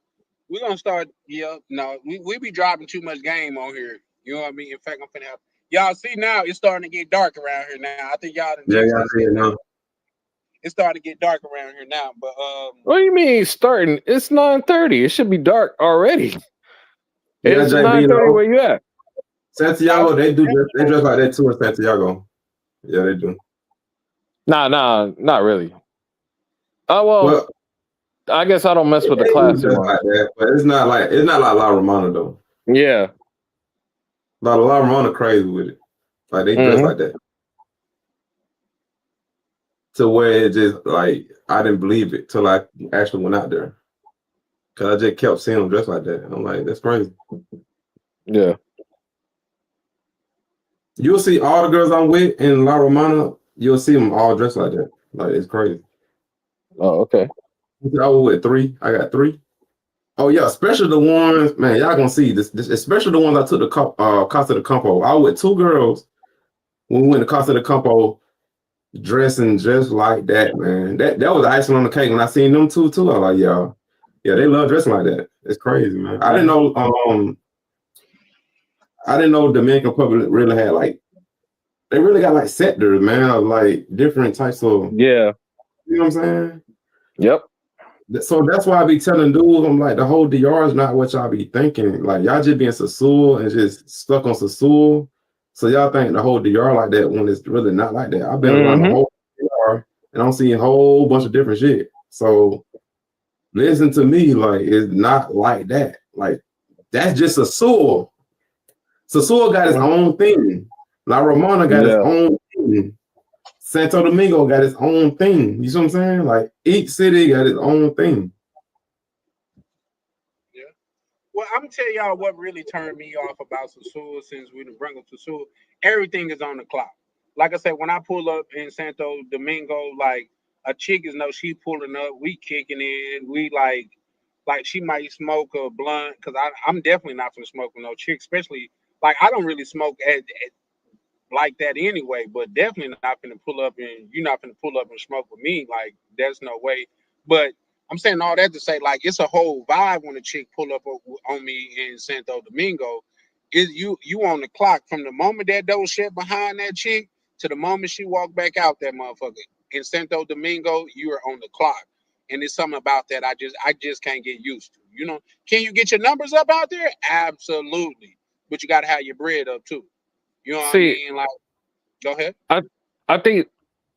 We're gonna start. We be dropping too much game on here. You know what I mean? In fact, I'm finna have y'all see now. It's starting to get dark around here now. I think y'all. Y'all see it now. It's starting to get dark around here now. But what do you mean starting? It's 9:30. It should be dark already. It's 9:30. Where you at? Santiago, they dress like that too in Santiago. Yeah, they do. Nah, not really. Oh well, I guess I don't mess with the class like that, but it's not like La Romana though. Yeah, La Romana crazy with it. Like they dress like that. To where it just like I didn't believe it till I actually went out there. Cause I just kept seeing them dressed like that. I'm like, that's crazy. Yeah. You'll see all the girls I'm with in La Romana. You'll see them all dressed like that. Like it's crazy. Oh, okay. I was with 3. I got 3. Oh yeah, especially the ones, man. Y'all gonna see this. Especially the ones I took the Casa de Campo. I was with 2 girls when we went to Casa de Campo, dressing just like that, man. That was the icing on the cake. When I seen them too, I was like, yeah, they love dressing like that. It's crazy, man. I didn't know. I didn't know Dominican Republic really had like. They really got like sectors, man, of like different types of. Yeah. You know what I'm saying? Yep. So that's why I be telling dudes, I'm like, the whole DR is not what y'all be thinking. Like y'all just being Sassoon and just stuck on Sassoon. So y'all think the whole DR like that when it's really not like that. I've been around the whole DR and I'm seeing a whole bunch of different shit. So listen to me, like it's not like that. Like that's just Sassoon. Sassoon got his own thing. La Romana got his own thing. Santo Domingo got its own thing. You see what I'm saying? Like each city got its own thing. Yeah. Well, I'm gonna tell y'all what really turned me off about Sassoon since we done bring up Sassoon. Everything is on the clock. Like I said, when I pull up in Santo Domingo, like a chick is no, she pulling up, we kicking in, we like she might smoke a blunt because I'm definitely not gonna smoke with no chick, especially like I don't really smoke at like that anyway, but definitely not gonna pull up and you're not gonna pull up and smoke with me. Like there's no way. But I'm saying all that to say, like it's a whole vibe when a chick pull up on me in Santo Domingo. Is you on the clock from the moment that door shut behind that chick to the moment she walked back out that motherfucker. In Santo Domingo, you are on the clock. And there's something about that I just can't get used to. You know, can you get your numbers up out there? Absolutely. But you gotta have your bread up too. You know what I mean? Like, go ahead. I think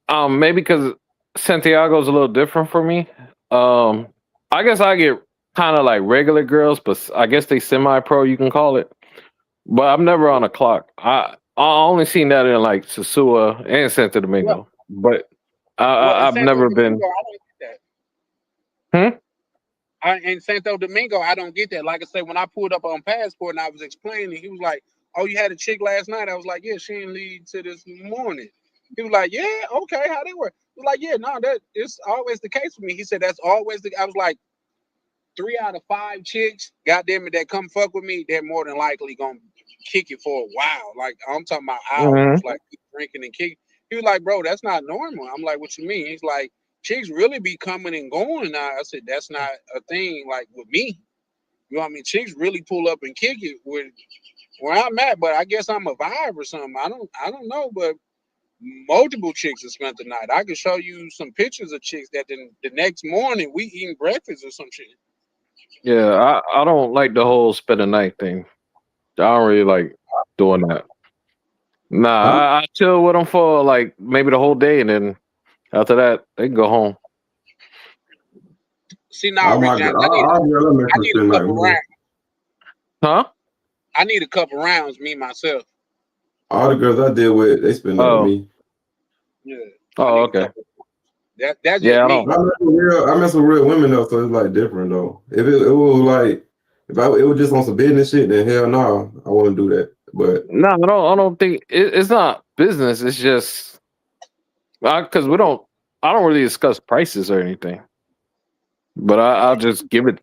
maybe because Santiago's a little different for me. I guess I get kind of like regular girls, but I guess they semi-pro, you can call it. But I'm never on a clock. I only seen that in like Sosua and Santo Domingo, but I've never been. I don't get that. In Santo Domingo, I don't get that. Like I said, when I pulled up on Passport and I was explaining, he was like, "Oh, you had a chick last night?" I was like, "Yeah, she didn't leave to this morning." He was like, "Yeah, okay, how they work?" I was like, "Yeah, no, that is always the case for me." He said, "That's always the." I was like, 3 out of 5 chicks, goddamn it, that come fuck with me, they're more than likely gonna kick it for a while. Like I'm talking about hours, like drinking and kicking. He was like, "Bro, that's not normal." I'm like, "What you mean?" He's like, "Chicks really be coming and going now." I said, "That's not a thing like with me." You know what I mean? Chicks really pull up and kick it with where I'm at, but I guess I'm a vibe or something. I don't know, but multiple chicks have spent the night. I can show you some pictures of chicks that the next morning we eating breakfast or some shit. Yeah, I don't like the whole spend the night thing. I don't really like doing that. Nah, I chill with them for like maybe the whole day, and then after that they can go home. See now, Rick James, I need a couple rounds. Huh? I need a couple rounds, me myself. All the girls I deal with, they spend up with me. Yeah. Oh, okay. That's just me. I mess with real women though, so it's like different though. If it was like it was just on some business shit, then hell no, I wouldn't do that. But no, I don't think it's not business. It's just because I don't really discuss prices or anything. But I'll just give it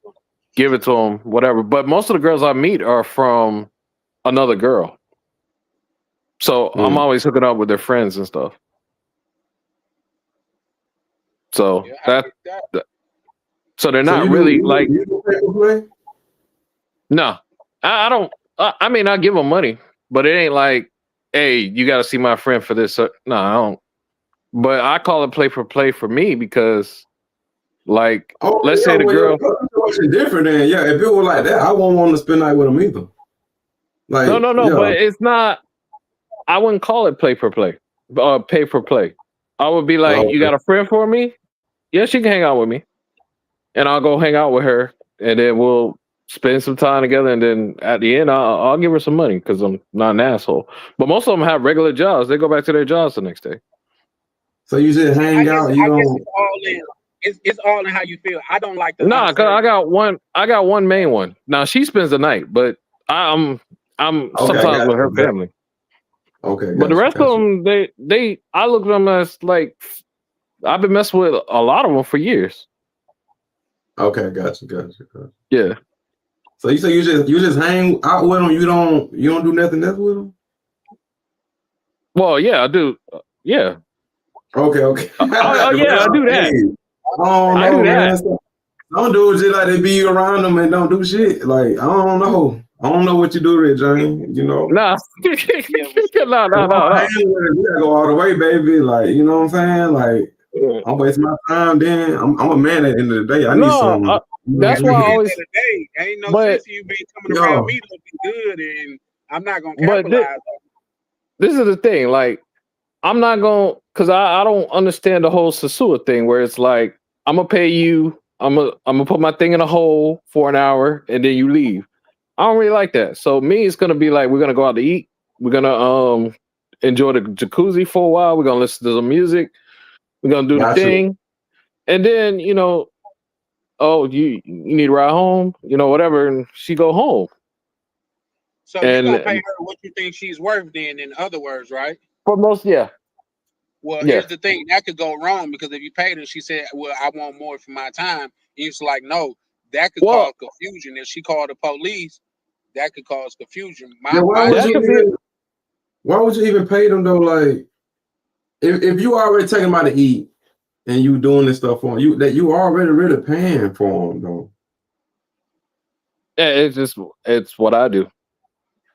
to them, whatever. But most of the girls I meet are from another girl, so I'm always hooking up with their friends and stuff. So so they're not really like. No, I don't. I mean, I give them money, but it ain't like, hey, you got to see my friend for this. No, I don't. But I call it play for me because, like, let's say the girl. Different than if it was like that, I won't want to spend night with them either. Like no, but it's not. I wouldn't call it pay for play. I would be like, you got a friend for me? Yeah, she can hang out with me, and I'll go hang out with her, and then we'll spend some time together, and then at the end, I'll give her some money because I'm not an asshole. But most of them have regular jobs; they go back to their jobs the next day. So you just hang out. You don't. It's all in how you feel. I don't like the. Nah, cause I got one main one. Now she spends the night, but I'm sometimes with her family. Okay, But the gotcha, rest of gotcha. them, I look at them as like I've been messing with a lot of them for years. Okay, gotcha. Yeah. So you say you just hang out with them. You don't do nothing else with them. Well, yeah, I do. Yeah. Okay. Oh, yeah, I do that. Hey, I don't I do know, that. man. Some dudes just like they be around them and don't do shit. Like I don't know. I don't know what you do there, Johnny. You know. Nah. Yeah, for sure. No. Hang with it. We gotta go all the way, baby. Like you know what I'm saying. Like I'm wasting my time. Then I'm a man at the end of the day. I need No, some. that's At why the I end always. of the day, ain't no But sense in you being coming around me looking good, and I'm not gonna but capitalize. this is the thing. Like I'm not gonna, cause I don't understand the whole Sasua thing where it's like I'm gonna pay you. I'm gonna put my thing in a hole for an hour and then you leave. I don't really like that. So me, it's gonna be like we're gonna go out to eat. We're gonna enjoy the jacuzzi for a while. We're gonna listen to some music. We're gonna do the Got you. thing, and then oh, you need to ride home, whatever, and she go home. So you gonna pay And her what you think she's worth, then, in other words, right? for most, yeah, Well, yeah. here's the thing that could go wrong because if you paid her, she said, "Well, I want more for my time." And it's like, no, that could Well, cause confusion. If she called the police, that could cause confusion. Yeah, that could be. why would you even pay them though? Like if you already taking them out to eat and you doing this stuff for them, you already really paying for them though. Yeah, it's what I do.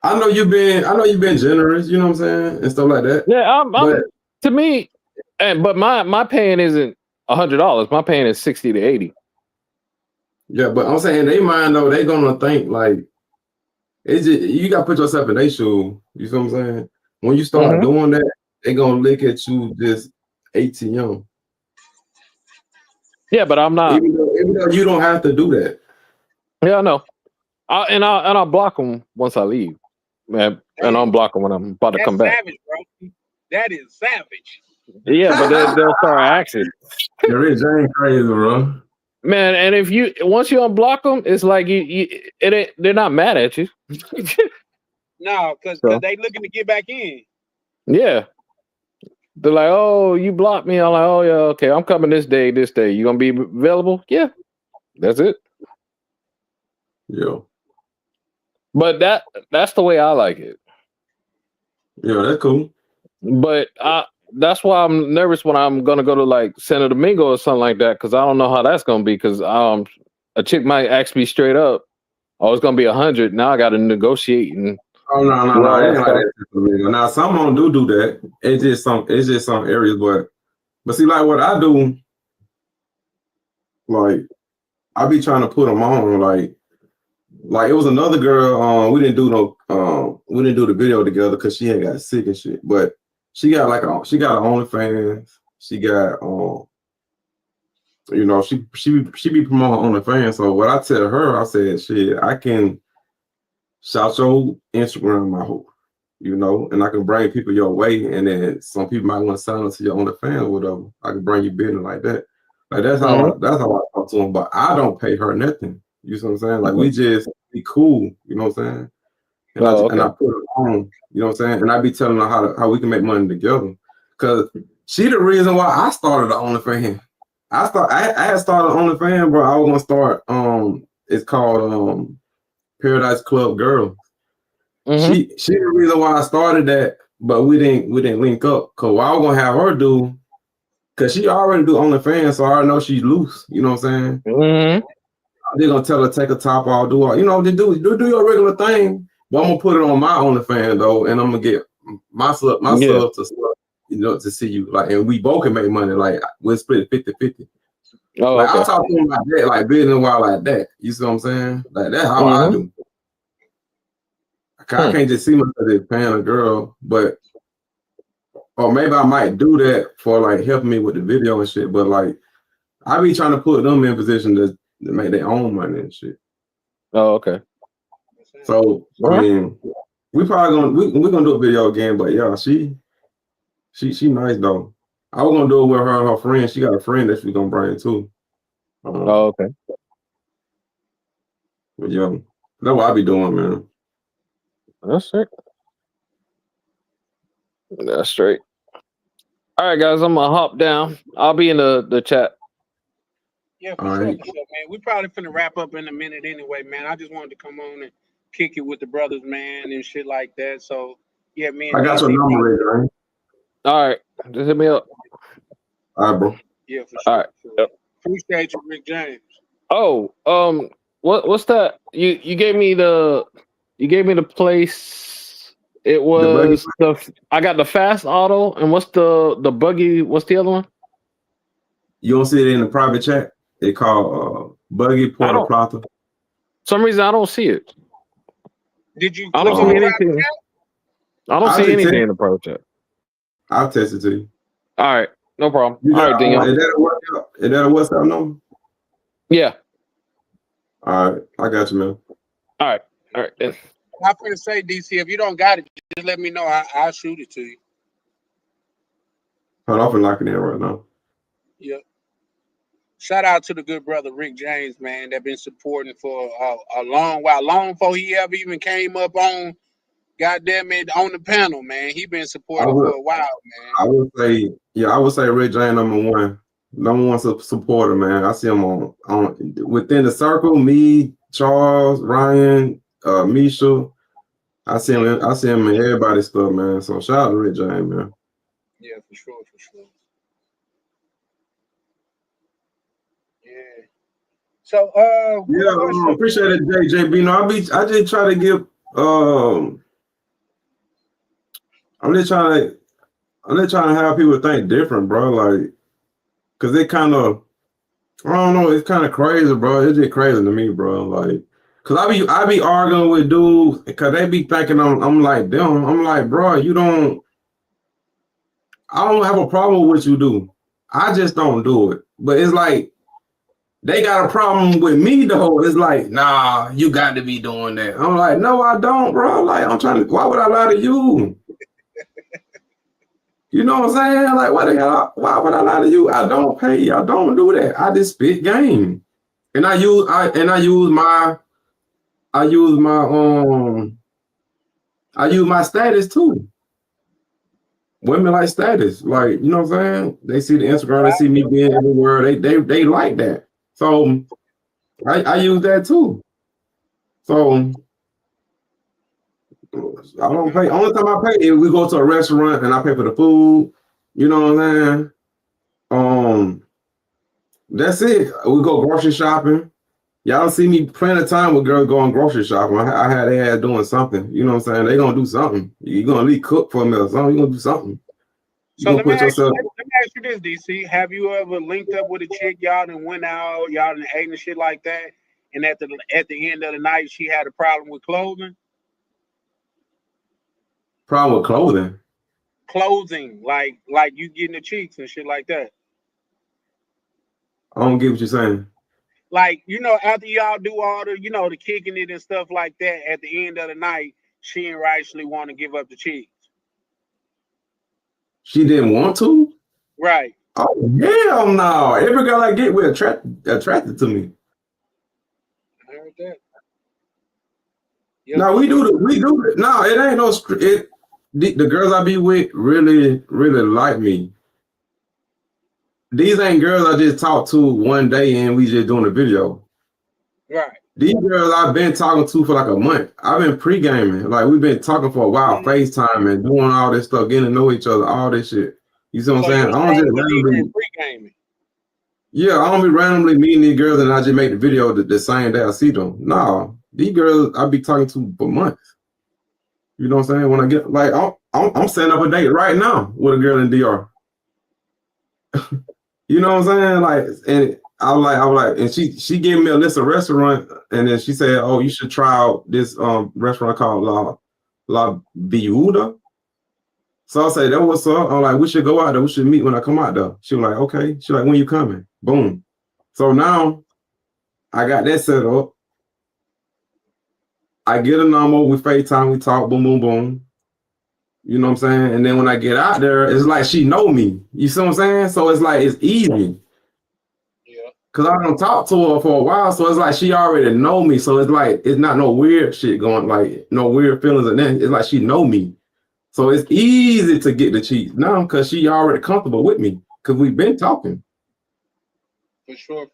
I know you've been generous, you know what I'm saying, and stuff like that. Yeah, I'm But to me, but my paying isn't $100. My paying is 60 to 80. yeah, but I'm saying they mind though, they gonna think like it's just you gotta put yourself in their shoe. You see what I'm saying? When you start doing that, they gonna look at you just 18 young. Yeah, but I'm not. Even though you don't have to do that. Yeah, I know. I'll block them once I leave, man, and I'll block them when I'm about to come That's back. savage, bro. That is savage. Yeah, but they'll start asking. There is James crazy, bro. Man, and if once you unblock them, it's like they're not mad at you. No, because So. they looking to get back in. Yeah. They're like, oh, you blocked me. I'm like, oh yeah, okay, I'm coming this day. You gonna be available? Yeah. That's it. Yeah. But that's the way I like it. Yeah, that's cool. But that's why I'm nervous when I'm gonna go to like Santo Domingo or something like that, because I don't know how that's gonna be. Because a chick might ask me straight up, "Oh, it's gonna be 100." Now I got to negotiate and. Oh no, it ain't like that. Now some of them do that. It's just some areas, but see, like what I do, like I be trying to put them on, like it was another girl. We didn't do the video together because she had got sick and shit. But she got she got her OnlyFans. She got she be promoting OnlyFans. So what I tell her, I said, shit, I can shout your Instagram out, and I can bring people your way, and then some people might want to sign up to your OnlyFans or whatever. I can bring you business like that. Like that's how I talk to them. But I don't pay her nothing. You know what I'm saying? Like we just be cool. You know what I'm saying? And and I put her on. You know what I'm saying? And I be telling her how we can make money together. Cause she the reason why I started the OnlyFans. I had started OnlyFans, bro. I was gonna start. It's called Paradise Club Girl. She the reason why I started that, but we didn't link up. Cause what I was gonna have her do, cause she already do OnlyFans, so I already know she's loose. You know what I'm saying? They're gonna tell her take a top off, do all, just do your regular thing. But I'm gonna put it on my OnlyFans though, and I'm gonna get my sub to see you, like, and we both can make money. Like we'll split it 50-50. Oh, like okay. I talk to them about that, like business while like that. You see what I'm saying? Like that's how I do. I can't just see myself as paying a girl, or maybe I might do that for like helping me with the video and shit. But like I be trying to put them in position to make their own money and shit. Oh, okay. So I mean, we probably we're gonna do a video again, but yeah, she nice though. I was gonna do it with her and her friend. She got a friend that she's gonna bring too. Oh, okay. But yeah, that's what I be doing, man. That's it. That's straight. All right, guys, I'm gonna hop down. I'll be in the chat. Yeah, All right. for sure, man. We probably finna wrap up in a minute anyway, man. I just wanted to come on and kick it with the brothers, man, and shit like that. So yeah, me and I got your DC. number ready, right? All right, just hit me up. All right, bro. Yeah, for All sure. right. For sure. Yep. Appreciate you, Rick James. Oh, what's that? You gave me the place. It was I got the fast auto, and what's the buggy? What's the other one? You don't see it in the private chat? It called Buggy Puerto Plata. Some reason I don't see it. Did you? I don't see anything. I don't see anything in the private chat. I'll text it to you. All right, no problem. You All right, Daniel. Is that a WhatsApp number? Yeah. All right, I got you, man. All right. I'm gonna say, DC, if you don't got it, just let me know. I'll shoot it to you. Hold off and lock it in right now. Yep. Shout out to the good brother Rick James, man, that been supporting for a long while, long before he ever even came up on, goddamn it, on the panel, man. He been supporting for a while, man. I would say Rick James number one supporter, man. I see him on within the circle. Me, Charles, Ryan, Misha. I see him in everybody's stuff, man. So shout out to Rick James, man. Yeah, for sure. Yeah. So appreciate it, JJB. No, I just try to give I'm just trying to have people think different, bro. Like, cause it kind of, I don't know, it's kind of crazy, bro. It's just crazy to me, bro. Like, cause I be arguing with dudes, cause they be thinking I'm like them. I'm like, bro, I don't have a problem with what you do. I just don't do it. But it's like they got a problem with me though. It's like, nah, you got to be doing that. I'm like, no, I don't, bro. Like, why would I lie to you? You know what I'm saying? Like, why would I lie to you? I don't pay. I don't do that. I just spit game. And I use my status too. Women like status. Like, you know what I'm saying? They see the Instagram, they see me being everywhere. They like that. So I use that too. So I don't pay. Only time I pay is we go to a restaurant and I pay for the food. You know what I'm saying? That's it. We go grocery shopping. Y'all don't see me plenty of time with girls going grocery shopping. I had their ass doing something. You know what I'm saying? They gonna do something. You're gonna at least cook for me or something. You're gonna do something. So let me ask you this, DC. Have you ever linked up with a chick, y'all and went out, y'all and ate and shit like that? And at the end of the night, she had a problem with clothing? Problem with clothing? Clothing, like you getting the cheeks and shit like that. I don't get what you're saying. Like, you know, after y'all do all the, you know, the kicking it and stuff like that, at the end of the night, she didn't actually want to give up the cheeks. She didn't want to? Right. Oh, hell no. Every girl I get with attracted to me. I heard that. No, we do it. No, it ain't no the girls I be with really, really like me. These ain't girls I just talked to one day and we just doing a video. Right. These girls I've been talking to for like a month. I've been pre-gaming. Like, we've been talking for a while, FaceTime and doing all this stuff, getting to know each other, all this shit. You see what I'm saying? I don't just randomly pre-gaming. Yeah, I don't be randomly meeting these girls and I just make the video the same day I see them. No, these girls I be talking to for months. You know what I'm saying? When I get like I'm setting up a date right now with a girl in DR. You know what I'm saying? Like, and I was like, and she gave me a list of restaurants, and then she said, "Oh, you should try out this restaurant called La Viuda." So I said, "That what's up?" I'm like, "We should go out there. We should meet when I come out there." She was like, "Okay." She like, "When you coming?" Boom. So now I got that set up. I get a number, we FaceTime, we talk, boom, boom, boom. You know what I'm saying? And then when I get out there, it's like she know me. You see what I'm saying? So it's like, it's easy. Yeah. Because I don't talk to her for a while. So it's like she already know me. So it's like, it's not no weird shit going, like no weird feelings. And then it's like she know me. So it's easy to get the cheats now because she already comfortable with me because we've been talking. For sure.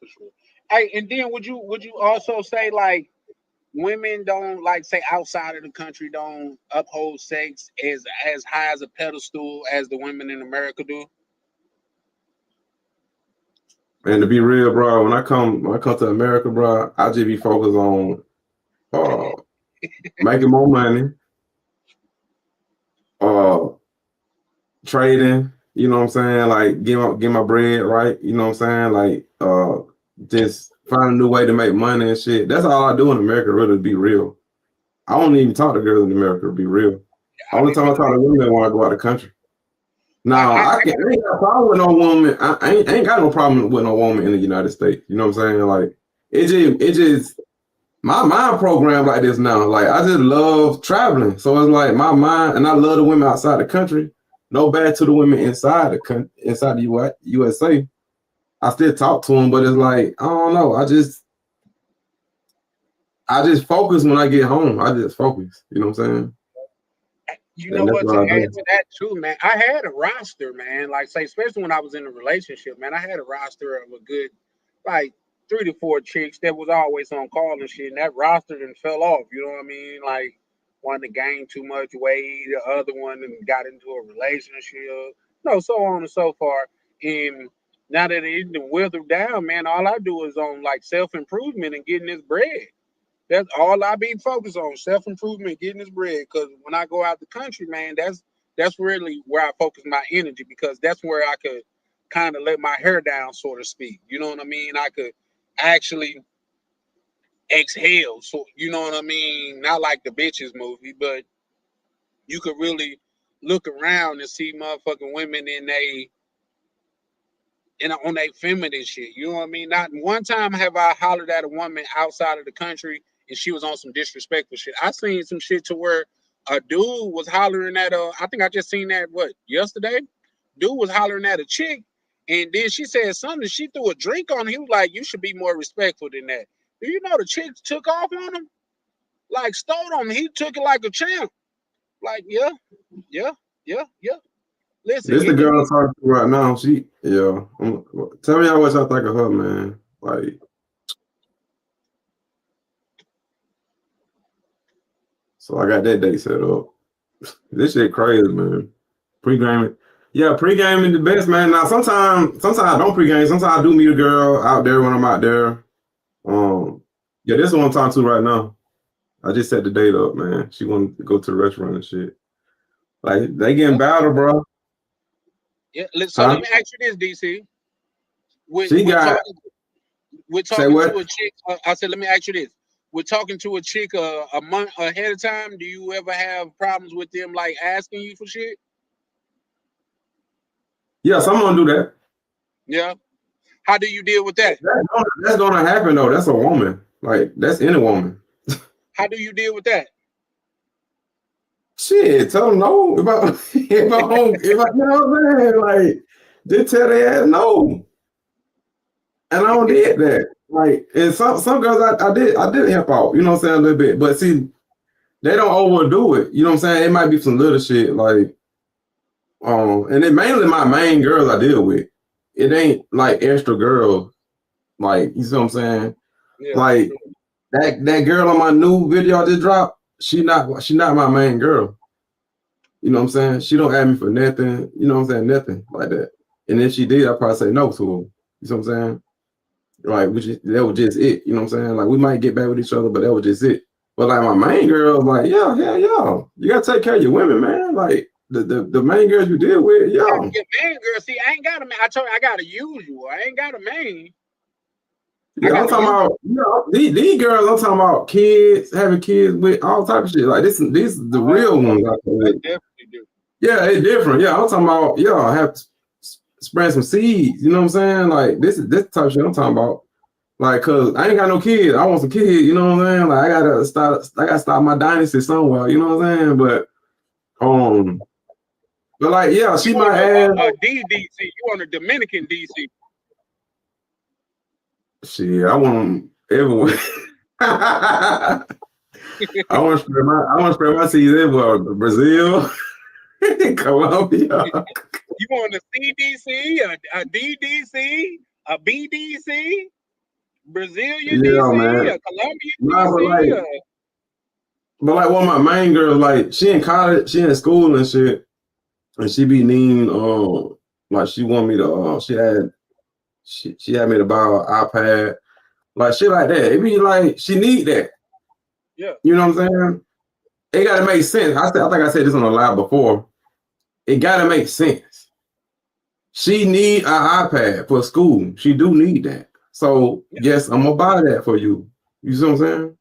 Hey, and then would you also say like women don't like say outside of the country don't uphold sex as high as a pedestal as the women in America do? And to be real, bro, when I come to America, bro, I just be focused on making more money, trading, you know what I'm saying? Like get my bread right, you know what I'm saying? Like just find a new way to make money and shit. That's all I do in America, really, to be real. I don't even talk to girls in America, to be real. Only time I talk to women when I go out of the country. Now I ain't got a problem with no woman. I ain't got no problem with no woman in the United States. You know what I'm saying? Like it just my mind programmed like this now. Like I just love traveling. So it's like my mind, and I love the women outside the country. No bad to the women inside the USA. I still talk to them, but it's like I don't know. I just focus when I get home. I just focus. You know what I'm saying? You know what, to add to that too, man, I had a roster, man, like say, especially when I was in a relationship, man, I had a roster of a good, like 3 to 4 chicks that was always on call and shit, and that roster then fell off, you know what I mean? Like, one to gain too much weight, the other one and got into a relationship, so on and so forth. And now that it done withered down, man, all I do is on like self-improvement and getting this bread. That's all I be focused on, self-improvement, getting this bread. Because when I go out the country, man, that's really where I focus my energy, because that's where I could kind of let my hair down, so to speak. You know what I mean? I could actually exhale. So you know what I mean? Not like the Bitches movie, but you could really look around and see motherfucking women on their feminine shit. You know what I mean? Not one time have I hollered at a woman outside of the country and she was on some disrespectful shit. I seen some shit to where a dude was hollering at I think I just seen that yesterday. Dude was hollering at a chick, and then she said something. She threw a drink on him. He was like, "You should be more respectful than that." Do you know the chick took off on him? Like stole him. He took it like a champ. Like, yeah. Listen, This the girl I'm talking to right now. Tell me how much I think of her, man. Like, so I got that date set up. This shit crazy, man. Pre-gaming. Yeah, pre-gaming the best, man. Now sometimes I don't pre-game. Sometimes I do meet a girl out there when I'm out there. Yeah, this is what I'm talking to right now. I just set the date up, man. She wanted to go to the restaurant and shit. Like they getting battle, bro. Yeah, so let me ask you this, DC. We're talking to a chick. I said, let me ask you this. We're talking to a chick a month ahead of time. Do you ever have problems with them like asking you for shit? Yeah, someone do that. Yeah. How do you deal with that? That's gonna happen though. That's a woman. Like that's any woman. How do you deal with that? Shit, tell them no. If I you know what I'm saying? Like, just tell their ass no. And I don't did that. Like, and some girls I did help out, you know what I'm saying, a little bit. But see, they don't overdo it. You know what I'm saying? It might be some little shit like and it mainly my main girls I deal with. It ain't like extra girls. Like, you see what I'm saying? Yeah. Like that girl on my new video I just dropped, she not my main girl. You know what I'm saying? She don't ask me for nothing. You know what I'm saying? Nothing like that. And if she did, I'd probably say no to her. You know what I'm saying? Like, that was just it. You know what I'm saying? Like, we might get back with each other, but that was just it. But like my main girl, like, yeah, you gotta take care of your women, man. Like the main girls you deal with, Your main girl, see, I ain't got a man. I told you I got a usual. I ain't got a main. Yeah, I'm talking about these girls. I'm talking about kids, having kids with all type of shit. Like these the real ones. They definitely do. Yeah, it's different. Yeah, I'm talking about have to spread some seeds. You know what I'm saying? Like this type of shit I'm talking about. Like, cause I ain't got no kids. I want some kids. You know what I'm saying? Like I gotta start my dynasty somewhere. You know what I'm saying? But like yeah, she might ask. DDC. You want a Dominican DC? Shit, I want them everywhere. I want to spread my seeds everywhere. Brazil. Colombia. You want a CDC, a DDC, a BDC, Brazilian Yeah, DC, man. a Colombian Nah, DC? but like one of my main girls, like she in college, she in school and shit, and she be needing like she want me to she had me to buy an iPad, like shit like that. It be like she need that. Yeah. You know what I'm saying? It gotta make sense. I think I said this on a live before. It gotta make sense. She need an iPad for school. She do need that. So yes, I'm gonna buy that for you. You see what I'm saying?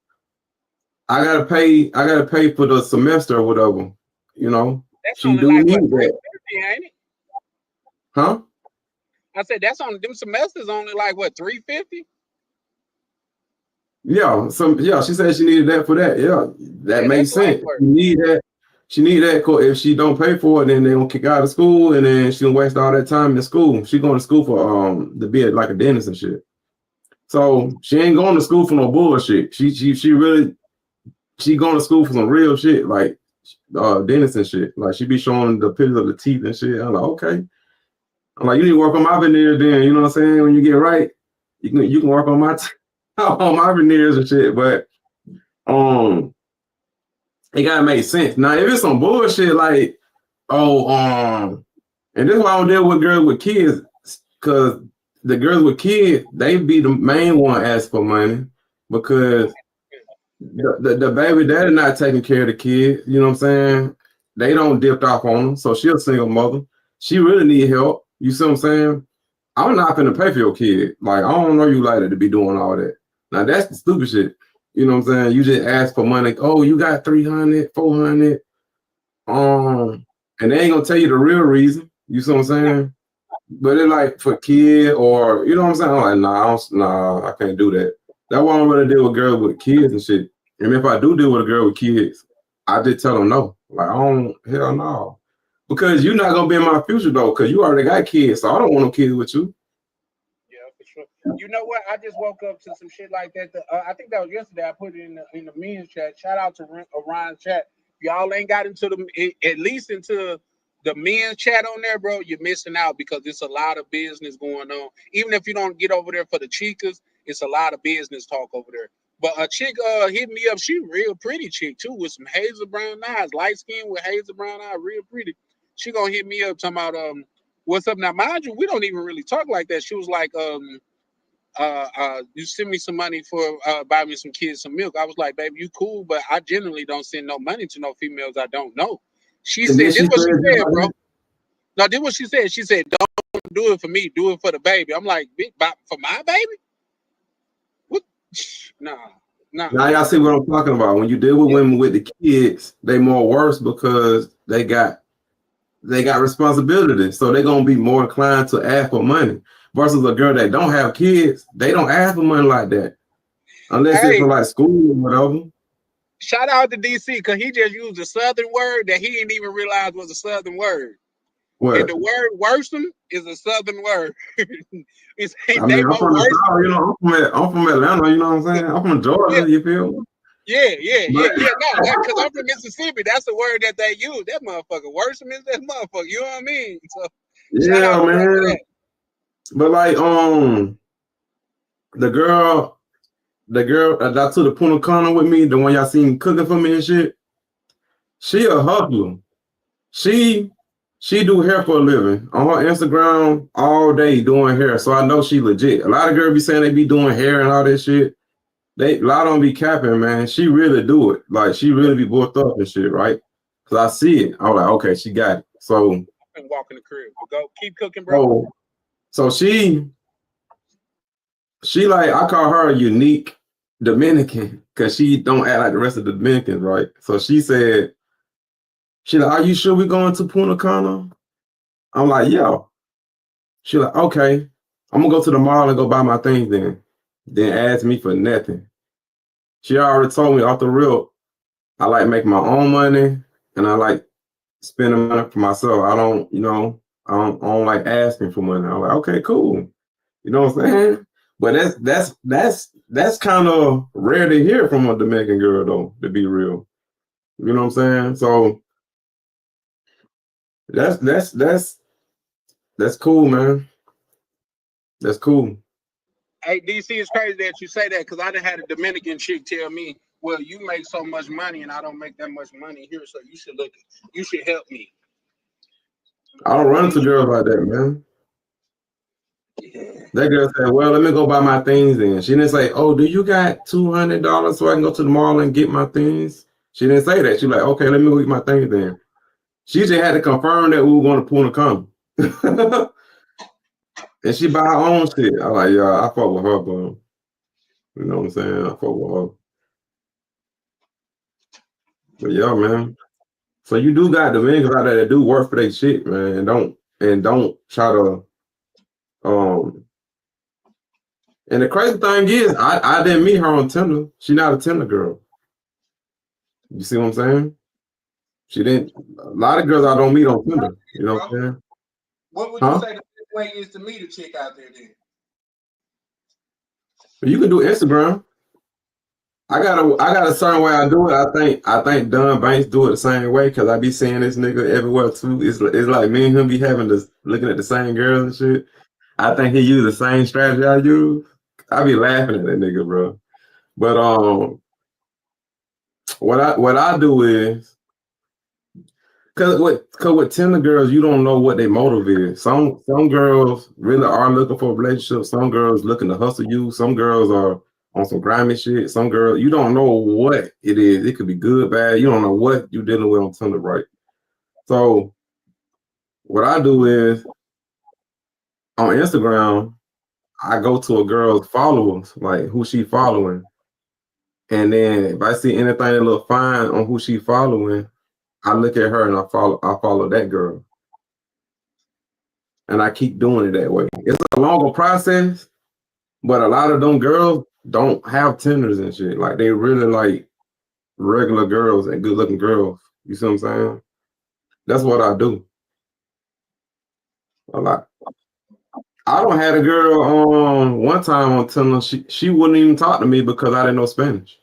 I gotta pay for the semester or whatever. You know, That's she only do like need what, that. 350, ain't it? Huh? I said that's on them semesters only like what, 350? Yeah, she said she needed that for that. Yeah, that makes that's light sense. work. She need that. She need that. If she don't pay for it, then they gonna kick her out of school, and then she gonna waste all that time in school. She going to school for to be like a dentist and shit. So she ain't going to school for no bullshit. She really going to school for some real shit, like dentist and shit. Like she be showing the pictures of the teeth and shit. I'm like, okay. I'm like, you need to work on my veneers then. You know what I'm saying? When you get right, you can work on my on my veneers and shit. But it gotta make sense. Now, if it's some bullshit like, and this is why I don't deal with girls with kids, because the girls with kids, they be the main one ask for money because the baby daddy not taking care of the kid. You know what I'm saying? They don't dipped off on them, so she a single mother. She really need help. You see what I'm saying? I'm not gonna pay for your kid. Like I don't know you like it to be doing all that. Now that's the stupid shit. You know what I'm saying? You just ask for money. Oh, you got 300, 400. And they ain't gonna tell you the real reason. You see what I'm saying? But it like for kid or you know what I'm saying? I'm like, nah, I can't do that. That's why I'm gonna deal with girls with kids and shit. And if I do deal with a girl with kids, I just tell them no. Like, hell no. Because you're not gonna be in my future though, because you already got kids, so I don't want no kids with you. Yeah, for sure. You know what? I just woke up to some shit like that. I think that was yesterday. I put it in the men's chat. Shout out to Orion's chat. Y'all ain't got into at least into the men's chat on there, bro. You're missing out because it's a lot of business going on. Even if you don't get over there for the chicas, it's a lot of business talk over there. But a chick hit me up. She real pretty chick too, with some hazel brown eyes, light skin with hazel brown eyes, real pretty. She gonna hit me up talking about what's up now. Mind you, we don't even really talk like that. She was like, you send me some money for buy me some kids some milk. I was like, baby, you cool, but I generally don't send no money to no females I don't know. She said, this is what she said, bro. No, this is what she said. She said, don't do it for me, do it for the baby. I'm like, for my baby? What? Nah. Now y'all see what I'm talking about. When you deal with women with the kids, they more worse because they got responsibility. So they're gonna be more inclined to ask for money. Versus a girl that don't have kids, they don't ask for money like that. Unless it's for like school or whatever. Shout out to DC because he just used a southern word that he didn't even realize was a southern word. What? And the word worsen is a southern word. I'm from the South, you know, I'm from Atlanta, you know what I'm saying? I'm from Georgia, you feel? Yeah. No, because I'm from Mississippi. That's the word that they use. That motherfucker worsen is that motherfucker. You know what I mean? So yeah, man. But like the girl that took the Punta Cana with me, the one y'all seen cooking for me and shit, she a hustler. She do hair for a living on her Instagram all day doing hair. So I know she legit. A lot of girls be saying they be doing hair and all that shit. A lot of them be capping, man. She really do it. Like she really be booked up and shit, right? Cause I see it. I'm like, okay, she got it. So I'm walking the crib. Go keep cooking, bro. So she like, I call her a unique Dominican because she don't act like the rest of the Dominicans, right? So she said, she like, are you sure we going to Punta Cana? I'm like, yeah. She like, okay, I'm gonna go to the mall and go buy my things then. Then ask me for nothing. She already told me off the rip, I like making my own money and I like spending money for myself. I don't, I don't like asking for money. I'm like, okay, cool. You know what I'm saying? But that's kind of rare to hear from a Dominican girl though, to be real. You know what I'm saying? So That's cool, man. That's cool. Hey, DC, it's crazy that you say that because I done had a Dominican chick tell me, "Well, you make so much money and I don't make that much money here, so you should help me." I don't run into girls like that, man. Yeah. That girl said, "Well, let me go buy my things." Then she didn't say, "Oh, do you got $200 so I can go to the mall and get my things?" She didn't say that. She like, "Okay, let me go get my things." Then she just had to confirm that we were going to Punta Cana. And she buy her own shit. I like, yeah, I fuck with her, bro. You know what I'm saying? I fuck with her. But yeah, man. So you do got the niggas out there that do work for their shit, man, and don't try to and the crazy thing is I didn't meet her on Tinder. She not a Tinder girl. You see what I'm saying? She didn't a lot of girls I don't meet on Tinder. You know what I'm saying? What would you say the best way is to meet a chick out there then? You can do Instagram. I got a certain way I do it. I think Don Banks do it the same way because I be seeing this nigga everywhere too. It's like me and him be having this looking at the same girls and shit. I think he use the same strategy I use. I be laughing at that nigga, bro. But what I do is cause with Tinder girls, you don't know what their motive is. Some girls really are looking for a relationship. Some girls looking to hustle you. Some girls are on some grimy shit. Some girls, you don't know what it is. It could be good, bad. You don't know what you're dealing with on Tinder, right? So what I do is on Instagram, I go to a girl's followers, like who she following. And then if I see anything that look fine on who she following, I look at her and I follow that girl. And I keep doing it that way. It's a longer process, but a lot of them girls don't have Tinders and shit. Like they really like regular girls and good looking girls. You see what I'm saying? That's what I do. A lot. I don't had a girl one time on Tinder. She wouldn't even talk to me because I didn't know Spanish.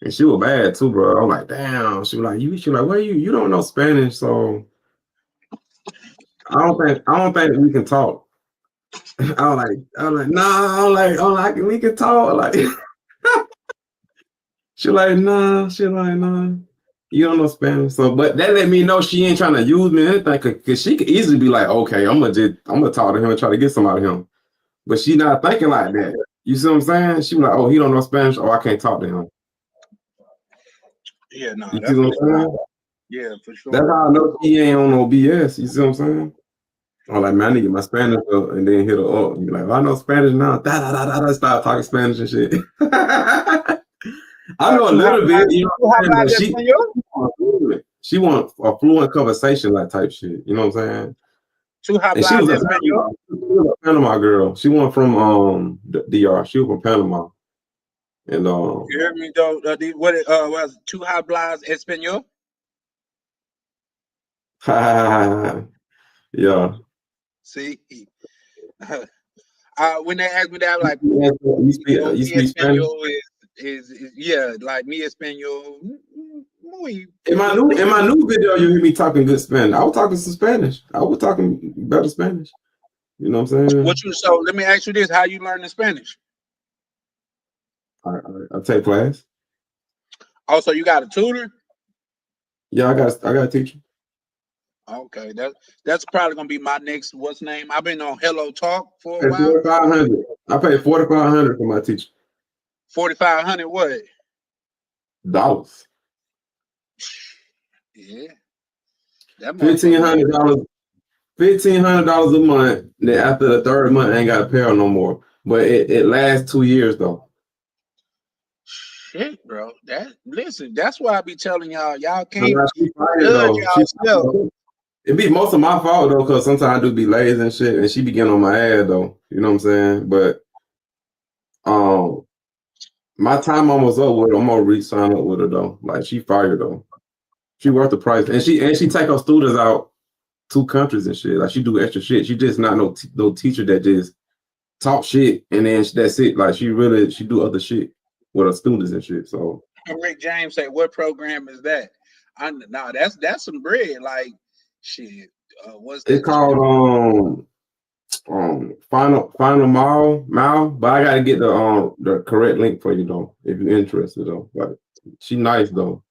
And she was bad too, bro. I'm like, damn. She was like, where you don't know Spanish, so I don't think we can talk. I'm like, nah, we can talk. Like she like, nah, you don't know Spanish. So but that let me know she ain't trying to use me or anything, cause she could easily be like, okay, I'm gonna talk to him and try to get some out of him. But she not thinking like that. You see what I'm saying? She was like, oh, he don't know Spanish, I can't talk to him. Yeah, no, you see what I'm saying? Yeah, for sure. That's how I know he ain't on no BS. You see what I'm saying? I'm like, man, I need to get my Spanish up and then hit her up. And be like, I know Spanish now. Start talking Spanish and shit. I know a little bit. You know what I'm saying? But she want a fluent conversation, like type shit. You know what I'm saying? And she was a Panama girl. She went from DR. She was from Panama. And you heard me though. What was Two Hablas Espanol? Yeah. See, when they asked me that, I'm like, you speak Spanish? Is yeah, like mi Espanol. In my new video, you hear me talking good Spanish. I was talking some Spanish. I was talking better Spanish. You know what I'm saying? So let me ask you this: how you learning Spanish? I take class. Also, you got a tutor? Yeah, I got a teacher. Okay, that's probably gonna be my next. What's name? I've been on Hello Talk for a while. 4,500. I paid 4,500 for my teacher. 4,500 what? Dollars. Yeah. $1,500. $1,500 a month. Then after the third month, I ain't got to pay her no more. But it lasts 2 years though. Shit, bro. Listen, that's why I be telling y'all can't judge yourself. It be most of my fault though, because sometimes I do be lazy and shit, and she be getting on my ass though. You know what I'm saying? But my time almost up with her. I'm gonna sign up with her though. Like she fired though. She worth the price, and she take her students out 2 countries and shit. Like she do extra shit. She just not no teacher that just talk shit and then that's it. Like she do other shit with her students and shit. So Rick James say, what program is that? Nah, that's some bread. Like shit. What's It's that shit? called final mile, but I gotta get the correct link for you though, if you're interested though. Like she nice though.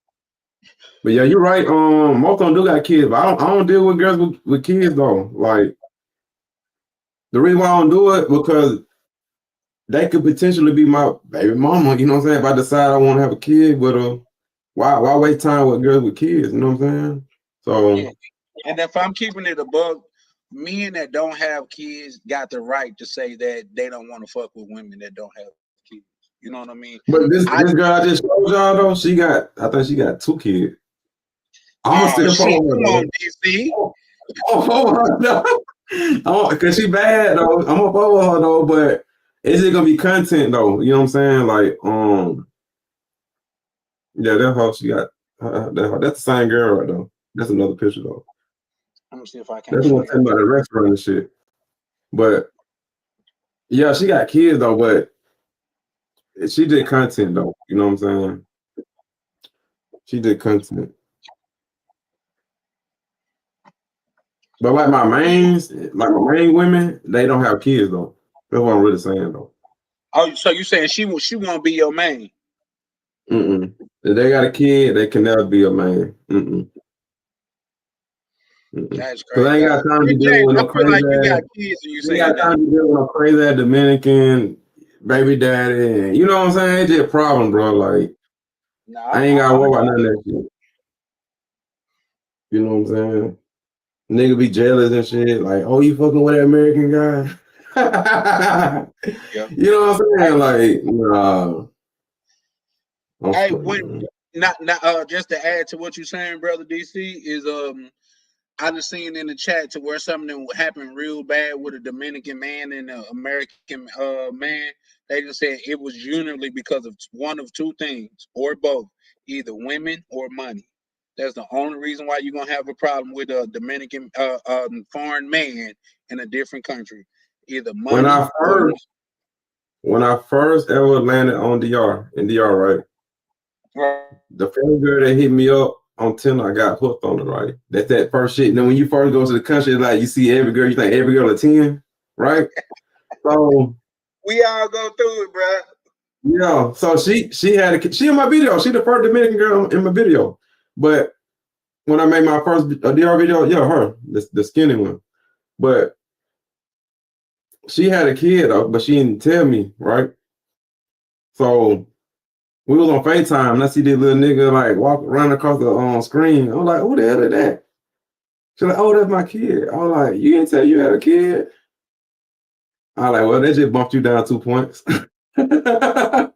But yeah, you're right. Most of them do got kids, but I don't deal with girls with kids though. Like the reason why I don't do it because they could potentially be my baby mama. You know what I'm saying? If I decide I want to have a kid with her, why waste time with girls with kids? You know what I'm saying? So Yeah. And if I'm keeping it above, men that don't have kids got the right to say that they don't want to fuck with women that don't have kids. You know what I mean? but this I girl I just showed y'all though, I think she got 2 kids. I'm gonna still shit, follow her come though. on, DC. I'm gonna follow her though. Cause she bad though. I'm gonna follow her though, but is it gonna be content though? You know what I'm saying? Like, yeah, that's how she got. That's the same girl right though. That's another picture though. Let me see if I can That's show what I'm talking you. about the restaurant and shit. But yeah, she got kids though, but she did content though. You know what I'm saying? She did content. But like my main women, they don't have kids though. That's what I'm really saying though. Oh, so you saying she won't be your main? Mm-mm. If they got a kid, they can never be a man. Mm-mm. Mm-mm. That's Cause I crazy. ain't got time to Rick be dealing James, with I no feel crazy like you ass. got kids and you Ain't got saying that. time to be dealing with no crazy ass Dominican baby daddy. And, you know what I'm saying? It's just a problem, bro. Like Nah, I ain't gotta worry about none of that shit. You know what I'm saying? Nigga be jealous and shit. Like, oh, you fucking with that American guy? yeah. You know what I'm saying? Like, nah. I'm Hey, straight, when man. not just to add to what you're saying, brother DC, is I just seen in the chat to where something happened real bad with a Dominican man and an American man. They just said it was uniquely because of one of two things or both, either women or money. That's the only reason why you're gonna have a problem with a Dominican foreign man in a different country, either When money I or first when I first ever landed on DR, right? right. The first girl that hit me up on Tinder, I got hooked on it, right? That's that first shit. And then when you first go to the country, it's like you see every girl, you think every girl a 10, right? So We all go through it, bro. yeah, so she had she in my video. She the first Dominican girl in my video. But when I made my first DR video, yeah, her, the skinny one. But she had a kid though, but she didn't tell me, right? So we was on FaceTime and I see this little nigga like walk running across the screen. I'm like, who the hell is that? She's like, oh, that's my kid. I was like, you didn't tell you had a kid? I was like, well, that just bumped you down 2 points. That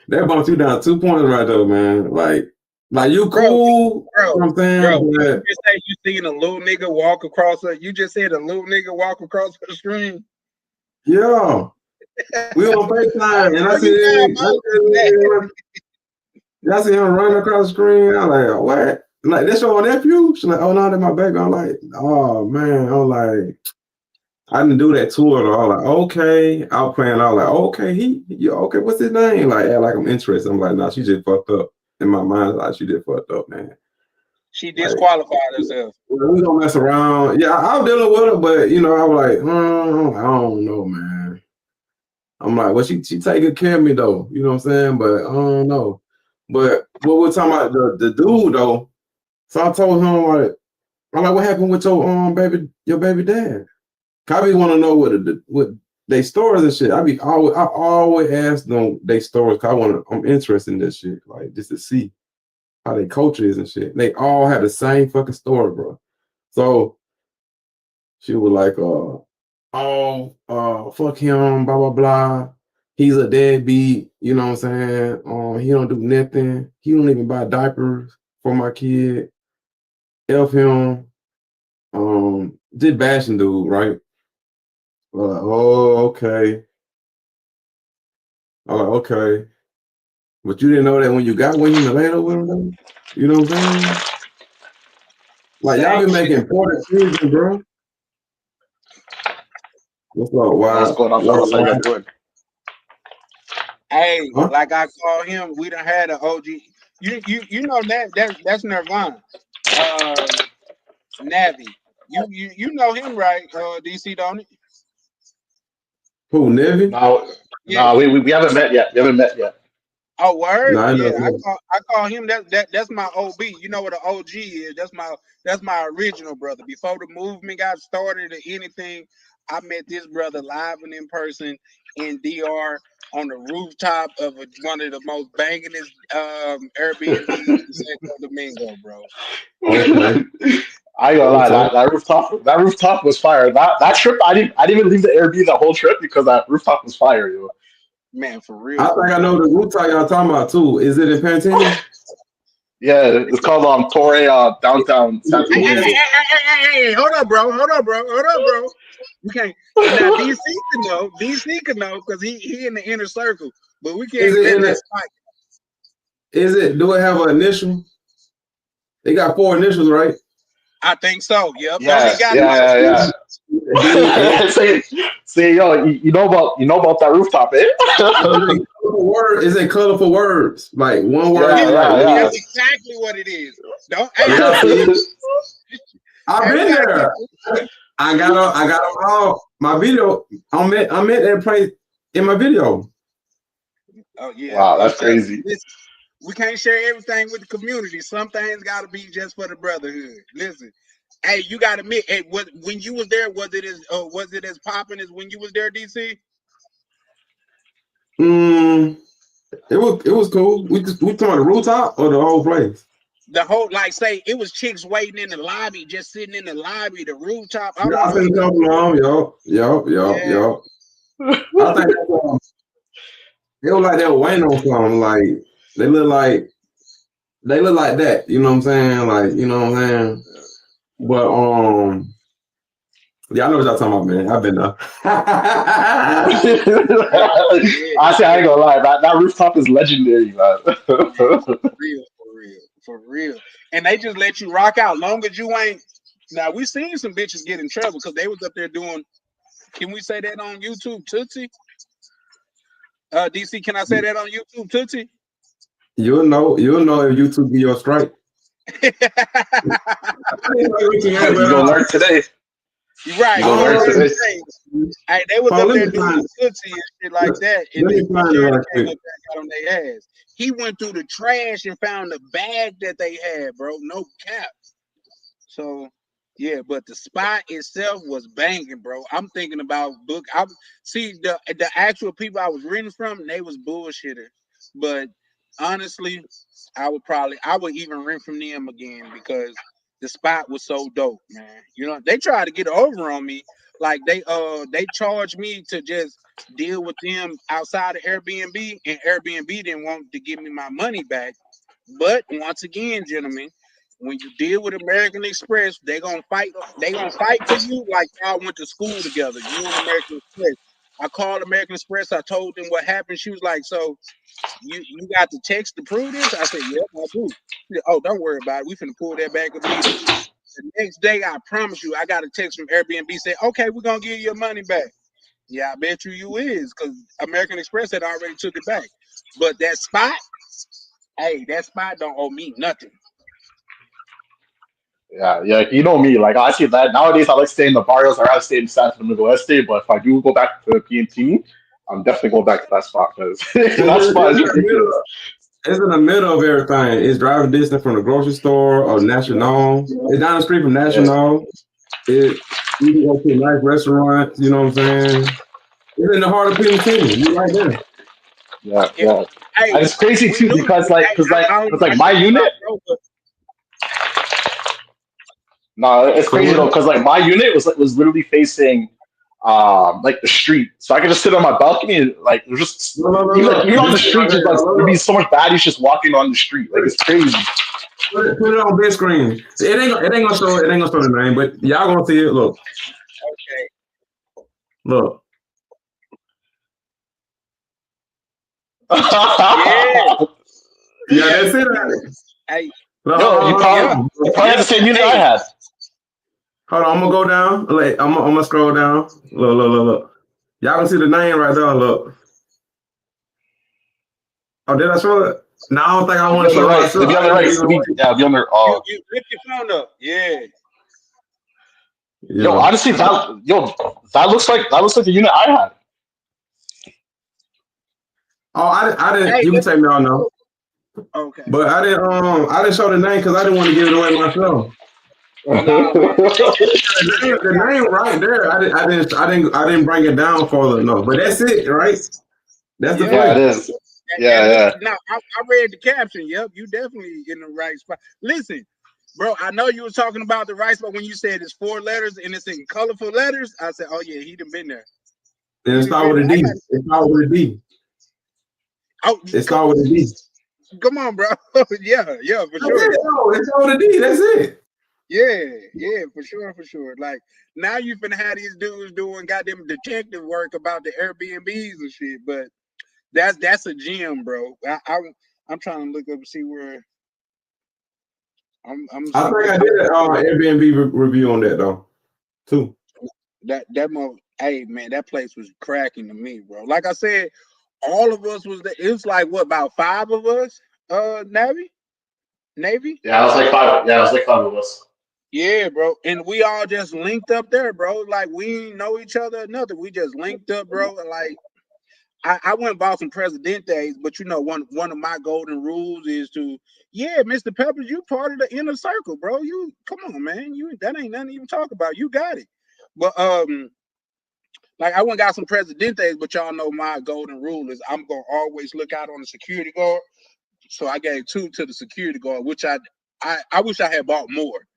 bumped you down 2 points right there, man. Like you Bro, cool, you know what I'm saying? you But just say you seen a little nigga walk across you just said a little nigga walk across the screen. yeah, we on FaceTime and I see him running across the screen. I'm like, what? Like, that's your nephew? She's like, oh no, that's my baby. I'm like, oh man. I'm like, I didn't do that to her though. I was like, okay. I was playing. I was like, okay, you okay? What's his name? Like, act like I'm interested. I'm like, nah, she just fucked up. In my mind, like she just fucked up, man. She Like, disqualified herself. we gonna mess around. Yeah, I was dealing with her, but you know, I was like, I don't know, man. I'm like, well, she take good care of me though. You know what I'm saying? But I don't know. But what we're talking about the dude though. So I told him like, I'm like, what happened with your baby dad? I be want to know what they stories and shit. I always ask them they stories. Cause I'm interested in this shit, like just to see how they culture is and shit. They all have the same fucking story, bro. So she was like, fuck him, blah blah blah. He's a deadbeat, you know what I'm saying? He don't do nothing. He don't even buy diapers for my kid. F him. Did bashing dude, right? Oh, okay. Okay. But you didn't know that when you got with him and later with him, though? You know what I'm saying? Like, y'all Same be shit. making important decisions, bro. What's up? What's going on, fellas? How you guys doing? Hey, Huh? like I call him, we done had an OG. You know that's Nirvana. Navi. You know him, right? DC, don't it? Who, Nivy? No, Yeah. no, we haven't met yet. We haven't met yet. Oh, word? No, I know Yeah, him. I call him that's my OB. You know what an OG is? That's my original brother. Before the movement got started or anything, I met this brother live and in person in DR on the rooftop of one of the most bangingest Airbnbs in Santo Domingo, bro. Okay. I ain't gonna lie, Okay. that rooftop was fire. That trip, I didn't even leave the Airbnb the whole trip because that rooftop was fire, yo. Man, for real. I think I know the rooftop y'all talking about too. Is it in Pantini? Yeah, it's called Torre downtown Santo Hey, Domingo. hey, hold up, bro. We can't now DC can know. DC can know because he in the inner circle, but we Is can't it let in that the, spike. do it have an initial? They got 4 initials, right? I think so. Yep. Don't Yeah, he got yeah. D-A. say, yo, you know about that rooftop, eh? Is it colorful words? Like one word, Yeah, like Yeah. that's exactly what it is. Don't hey, yeah, see, I've been everybody there. I got them all. My video, I'm at that place in my video. Oh yeah. Wow, Well, that's crazy. listen, we can't share everything with the community. Some things gotta be just for the brotherhood. Listen. Hey, you gotta admit, hey, when you was there, was it as popping as when you was there, DC? It was cool. We talking about the rooftop or the whole place? The whole say it was chicks waiting in the lobby, just sitting in the lobby, the rooftop. I Yeah, don't I know. seen a couple of them. Yup. I think they were like they were waiting on something. Like they look like that. You know what I'm saying? Like, you know what I'm saying? But yeah, I know what y'all talking about, man. I've been there. Honestly, I ain't gonna lie, that rooftop is legendary, man. For real. And they just let you rock out, long as you ain't. Now we seen some bitches get in trouble because they was up there doing. Can we say that on YouTube, Tootsie? DC, can I say that on YouTube, Tootsie? You'll know if YouTube give you a strike. You gonna learn today. You're right. You gonna learn today. Hey, they was up there doing Tootsie and shit like that, and then security came up there and got on their ass. He went through the trash and found the bag that they had, bro. No cap. So yeah, but the spot itself was banging, bro. I'm thinking about book. I see the actual people I was renting from, they was bullshitters. But honestly, I would even rent from them again because the spot was so dope, man. You know, they tried to get over on me. Like they charged me to just deal with them outside of Airbnb, and Airbnb didn't want to give me my money back. But once again, gentlemen, when you deal with American Express, they gonna fight. They gonna fight for you like y'all went to school together. You and American Express. I called American Express. I told them what happened. She was like, "So you got the text to prove this?" I said, "Yep, I do." She said, "Oh, don't worry about it. We finna pull that back immediately." The next day, I promise you, I got a text from Airbnb saying, "Okay, we're gonna give you your money back." Yeah, I bet you is because American Express had already took it back. But that spot, hey, that spot don't owe me nothing. Yeah. You know me. Like I see that nowadays, I like staying in the barrios. I rather stay in San Domingo Este. But if I do go back to PNT, I'm definitely going back to that spot because that spot is ridiculous. It's in the middle of everything. It's driving distance from the grocery store or National. It's down the street from National. You can go to a nice restaurant. You know what I'm saying? It's in the heart of PNT. You right there. Yeah. Hey, and it's crazy too because my unit. No, it's crazy though because like my unit was literally facing like the street, so I could just sit on my balcony and like there's just even on the street, just like there'd be so much baddies just walking on the street. Like it's crazy. Put it on big screen. It ain't gonna show the name, but y'all gonna see it. Look. Okay. Look. Yeah, that's it. Hey, yo, you probably had the same unit I had. Hold on, I'm gonna go down. Like, I'm gonna scroll down. Look. Y'all can see the name right there. Look. Oh, did I show it? No, I don't think I It'd want be to on the show right. myself. It'd be on the right. It'd be on the. You lift your phone up. Yeah. Yo, Yeah. honestly, that looks like the unit I had. Oh, I didn't. Hey, You can take me on now, okay. but I didn't show the name because I didn't want to give it away myself. Nah, man. The name right there. I didn't bring it down further enough. But that's it, right? That's the Yeah. Yeah, it play. is. Yeah. No, I read the caption. Yep, you definitely in the right spot. Listen, bro, I know you were talking about the right spot when you said it's 4 letters and it's in colorful letters. I said, oh yeah, he done been there. And it start with a D. It start with a D. Oh, It start with a D. come on, bro. yeah, for That's sure. it. No, it start with a D. That's it. Yeah, for sure. Like now you finna have these dudes doing goddamn detective work about the Airbnbs and shit, but that's a gem, bro. I'm trying to look up and see where I'm I think I did an Airbnb review on that though, too. hey man, that place was cracking to me, bro. Like I said, all of us was there. It was like what, about 5 of us? Navy. Yeah, it was like 5. Yeah, it was like 5 of us. Yeah, bro. And we all just linked up there, bro. Like we didn't know each other or nothing. We just linked up, bro. And like I went and bought some Presidentes, but you know, one of my golden rules is to, Mr. Peppers, you part of the inner circle, bro. You come on, man. That ain't nothing to even talk about. You got it. But like I went and got some Presidentes, but y'all know my golden rule is I'm gonna always look out on the security guard. So I gave 2 to the security guard, which I wish I had bought more.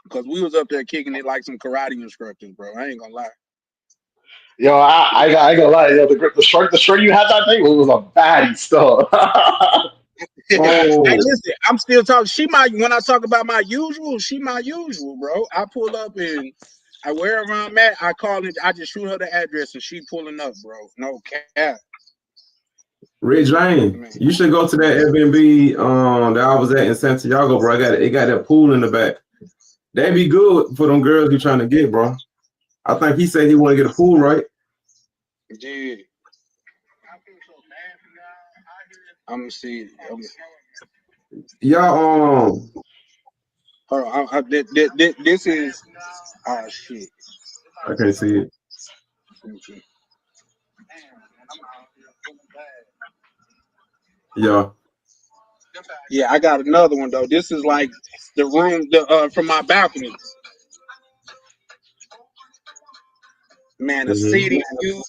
Because we was up there kicking it like some karate instructors, bro. I ain't gonna lie. Yo, I ain't gonna lie. Yo, the shirt you had that day was a baddie still. Hey, listen, I'm still talking. When I talk about my usual, she my usual, bro. I pull up and wherever I'm at, I call it. I just shoot her the address and she pulling up, bro. No cap. Red James, you should go to that Airbnb that I was at in Santiago, bro. It got that pool in the back. That'd be good for them girls you trying to get, bro. I think he said he want to get a pool, right? Yeah. I'm gonna see. Y'all, Hold on. This is. Oh shit. I can't see it. Yeah. Yeah, I got another one though. This is like the room from my balcony. Man, the city view.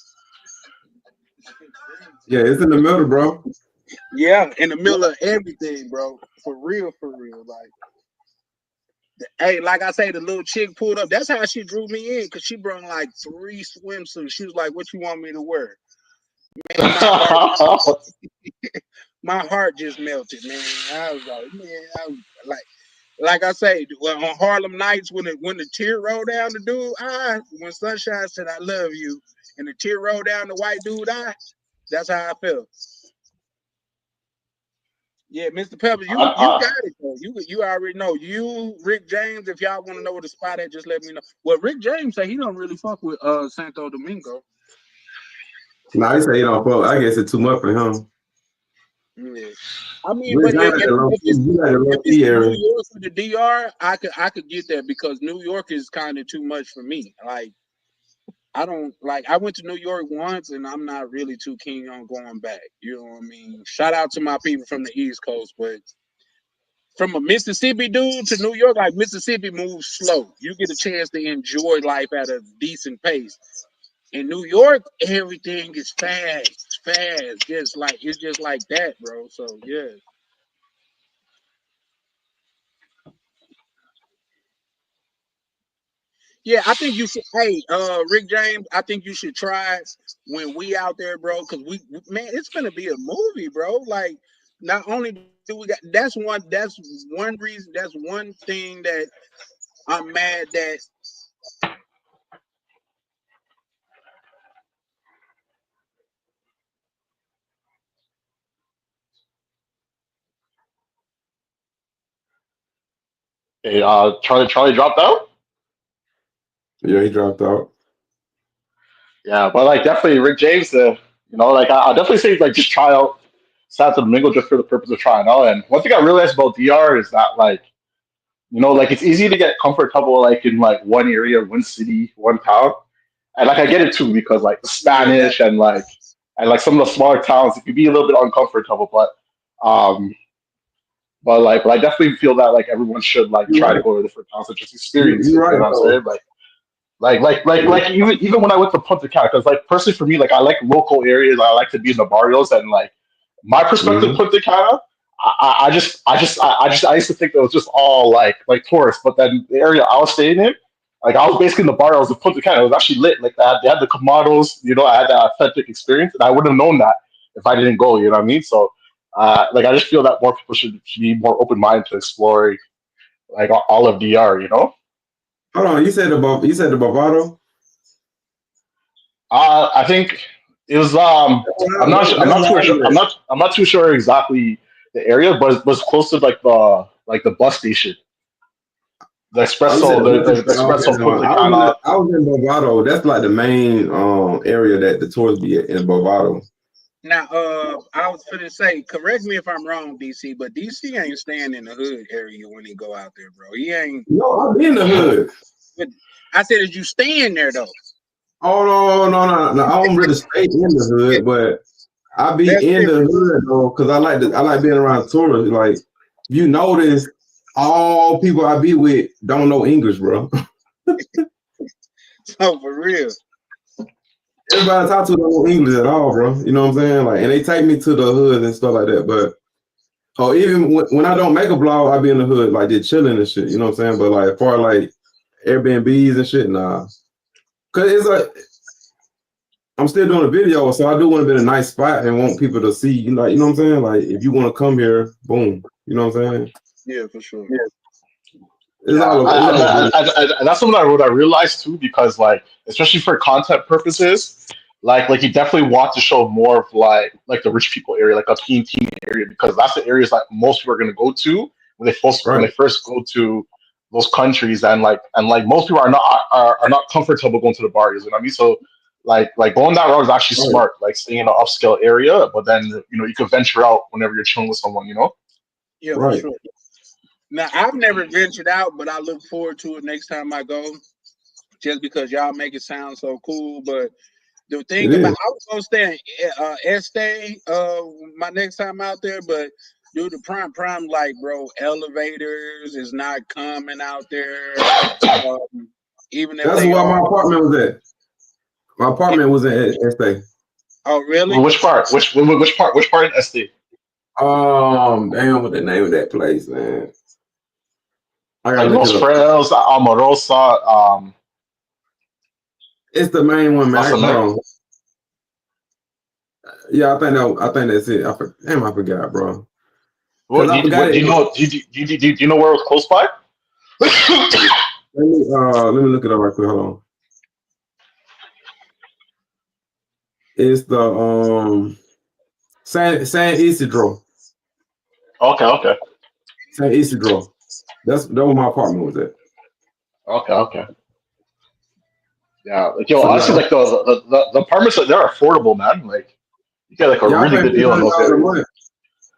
Yeah, it's in the middle, bro. Yeah, in the middle of everything, bro. For real. Like, hey, like I say, the little chick pulled up. That's how she drew me in, because she brought like 3 swimsuits. She was like, "What you want me to wear?" Man, my heart just melted, man. I was like, man, like I say, on Harlem Nights, when the tear rolled down the dude eye, when Sunshine said, "I love you," and the tear rolled down the white dude eye, that's how I felt. Yeah, Mr. Peppers, you got it though. You already know. You, Rick James, if y'all want to know where the spot at, just let me know. Well, Rick James say he don't really fuck with Santo Domingo. Nah, he say he don't fuck. I guess it's too much for him. Yeah. I mean, but if it's New York or the DR, I could get that, because New York is kind of too much for me. Like, I went to New York once and I'm not really too keen on going back. You know what I mean? Shout out to my people from the East Coast, but from a Mississippi dude to New York, like Mississippi moves slow. You get a chance to enjoy life at a decent pace. In New York, everything is fast. Just like it's just like that, bro. So yeah. Yeah, I think you should. Hey, Rick James, I think you should try it when we out there, bro. Because man, it's gonna be a movie, bro. Like, not only do we got that's one reason, that's one thing that I'm mad that. Hey, Charlie dropped out. Yeah, he dropped out. Yeah, but like definitely Rick James. Like I'll definitely say like just try out Santo Domingo just for the purpose of trying out. And one thing I realized about DR is that like like it's easy to get comfortable like in like one area, one city, one town. And like I get it too because like the Spanish and like some of the smaller towns it could be a little bit uncomfortable, um but I definitely feel that like everyone should like You're try to right. go to different towns and just experience it. You're You right know what I'm though. saying? Like even when I went to Punta Cana, because like personally for me, like I like local areas. I like to be in the barrios, and like my perspective, Mhm. Punta Cana, I used to think that it was just all like tourists, but then the area I was staying in, like I was basically in the barrios of Punta Cana. It was actually lit. Like they had the Kamados, I had that authentic experience, and I wouldn't have known that if I didn't go. You know what I mean? So, like I just feel that more people should be more open minded to exploring like all of DR. Hold on, you said the Bovado? I think it was. I'm That's not where I too sure. was I'm not too sure exactly the area, but it was close to like the bus station, the at. Oh, you said espresso, the the Bovado. Okay, espresso no, Punta Cana. I was in Bovado. That's like the main area that the tourists be in Bovado. Now, I was finna say, correct me if I'm wrong, DC, but DC ain't staying in the hood area when he go out there, bro. He ain't. No, I've been in the hood. I said, is you staying there though? Oh no. I don't really stay in the hood, but I be That's in the different. hood though, because I like being around tourists. Like you notice, all people I be with don't know English, bro. So for real. Everybody I talk to don't know English at all, bro. You know what I'm saying? Like, and they take me to the hood and stuff like that. But even when I don't make a vlog, I be in the hood, like just chilling and shit. You know what I'm saying? But like, for like Airbnbs and shit, nah. Cause it's like I'm still doing a video, so I do want to be in a nice spot and want people to see. You know what I'm saying? Like, if you want to come here, boom. You know what I'm saying? Yeah, for sure. It's Yeah, all good. and that's something I realized too, because like especially for content purposes, like you definitely want to show more of like the rich people area, like a teen area, because that's the areas that most people are going to go to when they first go to those countries, and most people are not comfortable going to the bars. You know what I mean? So like going that route is actually Right. smart, like staying in an upscale area, but then you can venture out whenever you're chilling with someone. Yeah, Right. for sure. Now I've never ventured out, but I look forward to it next time I go. Just because y'all make it sound so cool, but the thing It about is. I was gonna stay in Estee my next time out there, but dude, the prime like bro, elevators is not coming out there. Even if That's they where my are. apartment was at. My apartment was in Estee. Oh really? Which part? Which part? Which part in SD? Damn, what the name of that place, man? I gotta Like look Los it up. Fredos, Amorosa. It's the main one, man. What's the Hold name? on. Yeah, I think that's it. I forgot, bro. What, Cause I forgot do it. you know? Do you know where it was close by? Let me look it up right quick. Hold on. It's the San Isidro. Okay. San Isidro. That where my apartment was at. Okay. Yeah, like So honestly, yeah, like the apartments, they're affordable, man. Like you get like a I really paid good deal in those $600 a areas. month.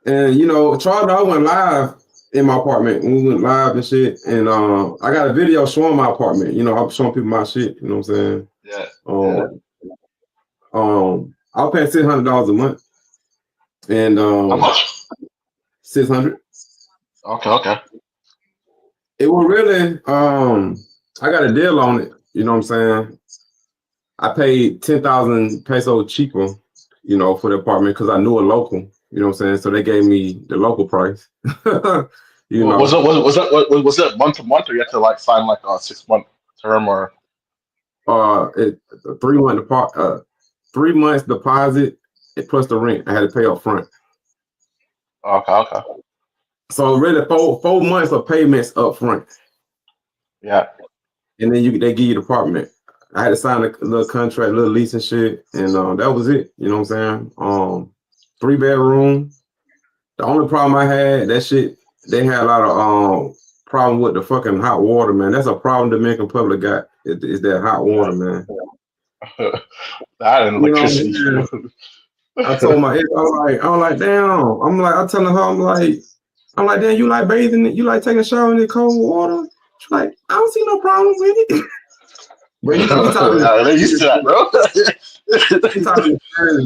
And Charles and I went live in my apartment. We went live and shit. And I got a video showing my apartment. I'm showing people my shit. You know what I'm saying? Yeah. I was paying $600 a month. And How much? 600. Okay. It was really I got a deal on it. You know what I'm saying? I paid 10,000 pesos cheaper, for the apartment because I knew a local. You know what I'm saying? So they gave me the local price. Was it month to month, or you had to like sign like a 6 month term, or? 3 month 3 months deposit plus the rent I had to pay up front. Okay. So really 4 months of payments up front. Yeah. And then they give you the apartment. I had to sign a little contract, little lease and shit, and that was it. You know what I'm saying? 3-bedroom. The only problem I had, that shit, they had a lot of problem with the fucking hot water, man. That's a problem Dominican public got. Is that hot water, man. That and You know what I'm electricity. saying? I told my ex, I'm like, damn. I'm telling her, I'm like, damn, you like bathing, you like taking a shower in the cold water? She's like, I don't see no problem with it. But he talking. They're used to that, bro. He talking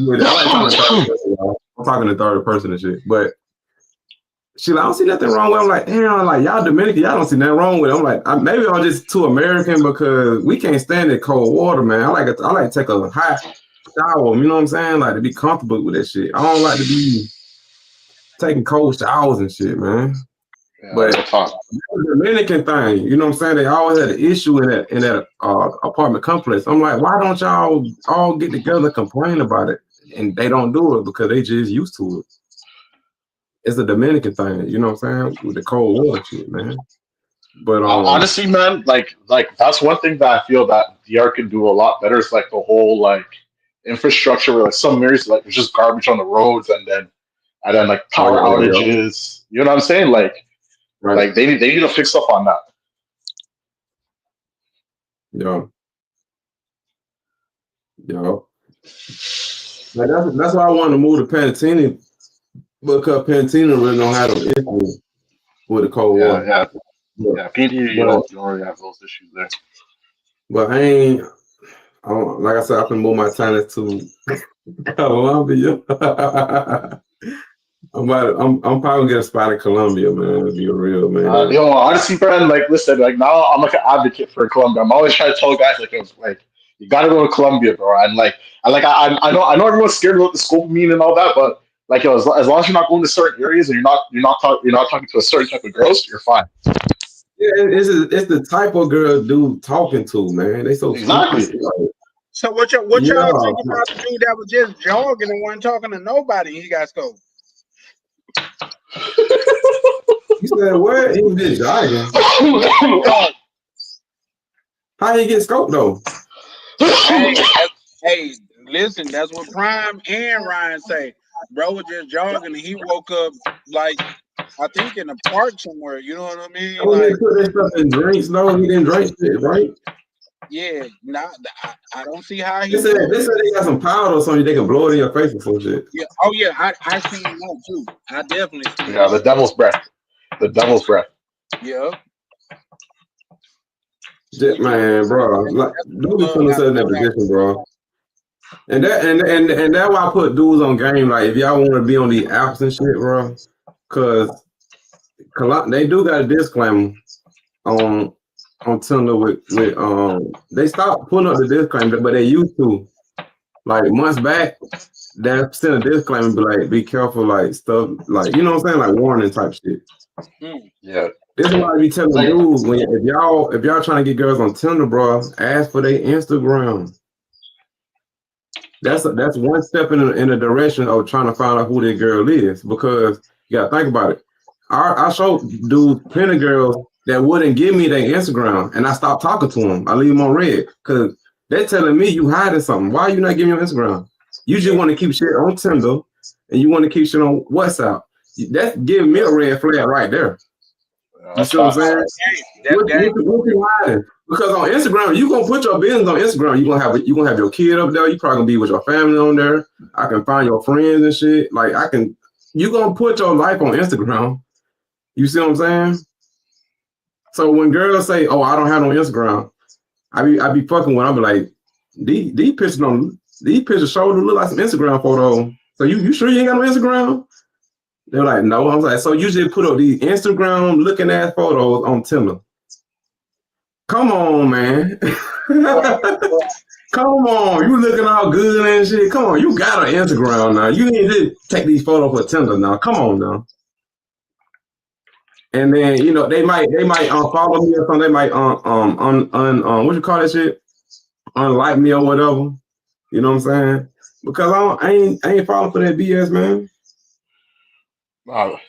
with it. I like talking third person, y'all. I'm talking to third person and shit. But she like, I don't see nothing wrong with it. I'm like, damn, like y'all Dominican, y'all don't see nothing wrong with it. I'm like, maybe I'm just too American because we can't stand that cold water, man. I like to take a hot shower, you know what I'm saying? Like to be comfortable with that shit. I don't like to be taking cold showers and shit, man. Yeah, but the Dominican thing, you know what I'm saying? They always had an issue in that apartment complex. I'm like, why don't y'all all get together and complain about it? And they don't do it because they just used to it. It's a Dominican thing, you know what I'm saying? With the cold water shit, man. But honestly, man, like that's one thing that I feel that DR can do a lot better is like the whole like infrastructure where like some areas like there's just garbage on the roads and then like power outages. You know what I'm saying? Like they need to fix up on that. Yeah. Like that's why I wanted to move to Pantini because Pantini really don't have no issue with the cold water. Yeah, Pantini, you don't really have those issues there. But like I said, I can move my tennis to Colombia. I'm probably gonna get a spot in Colombia, man. To be real, man. Honestly, friend, like listen, like now I'm like an advocate for Colombia. I'm always trying to tell guys like you gotta go to Colombia, bro. And I know everyone's scared about the scope mean and all that, but like as long as you're not going to certain areas and you're not talking to a certain type of girls, you're fine. Yeah, it's the type of girl dude talking to, man. They so exactly. So what y'all think about the dude that was just jogging and wasn't talking to nobody? He got scoped. You said what? He was just jogging. How he get scoped though? Hey, listen, that's what Prime and Ryan say. Bro was just jogging and he woke up like I think in a park somewhere. You know what I mean? Oh, like, they put that stuff in drinks. No, he didn't drink shit, right? Yeah, I don't see how he. They said they got some powder or something they can blow it in your face or some shit. Yeah. Oh yeah, I seen that too. I definitely seen. Yeah, the devil's breath. The devil's breath. Yeah. Man, bro, like, don't be putting yourself in that position, bro. And that's why I put dudes on game. Like, if y'all want to be on these apps and shit, bro, because they do got a disclaimer on Tinder with they stopped putting up the disclaimer, but they used to. Like months back, they sent a disclaimer, be like, be careful, like stuff, like you know what I'm saying, like warning type shit. Yeah. This is why I be telling dudes if y'all trying to get girls on Tinder, bro, ask for their Instagram. That's one step in the direction of trying to find out who that girl is, because you gotta think about it. I showed dudes plenty of girls that wouldn't give me their Instagram, and I stopped talking to them. I leave them on red because they're telling me you hiding something. Why are you not giving your Instagram? You just want to keep shit on Tinder, and you want to keep shit on WhatsApp. That's giving me a red flag right there. You see what I'm saying? What you hiding? Because on Instagram, you gonna put your business on Instagram. You gonna have your kid up there. You probably gonna be with your family on there. I can find your friends and shit. Like you gonna put your life on Instagram. You see what I'm saying? So when girls say, "Oh, I don't have no Instagram," I be fucking with. I be like, these pictures show look like some Instagram photos. So you sure you ain't got no Instagram? They're like, no. I was like, so you just put up these Instagram looking at photos on Tinder. Come on, man. Come on. You looking all good and shit. Come on, you got an Instagram now. You need to take these photos for Tinder now. Come on now. And then they might unfollow me or something. They might what you call that shit? Unlike me or whatever. You know what I'm saying? Because I ain't falling for that BS, man.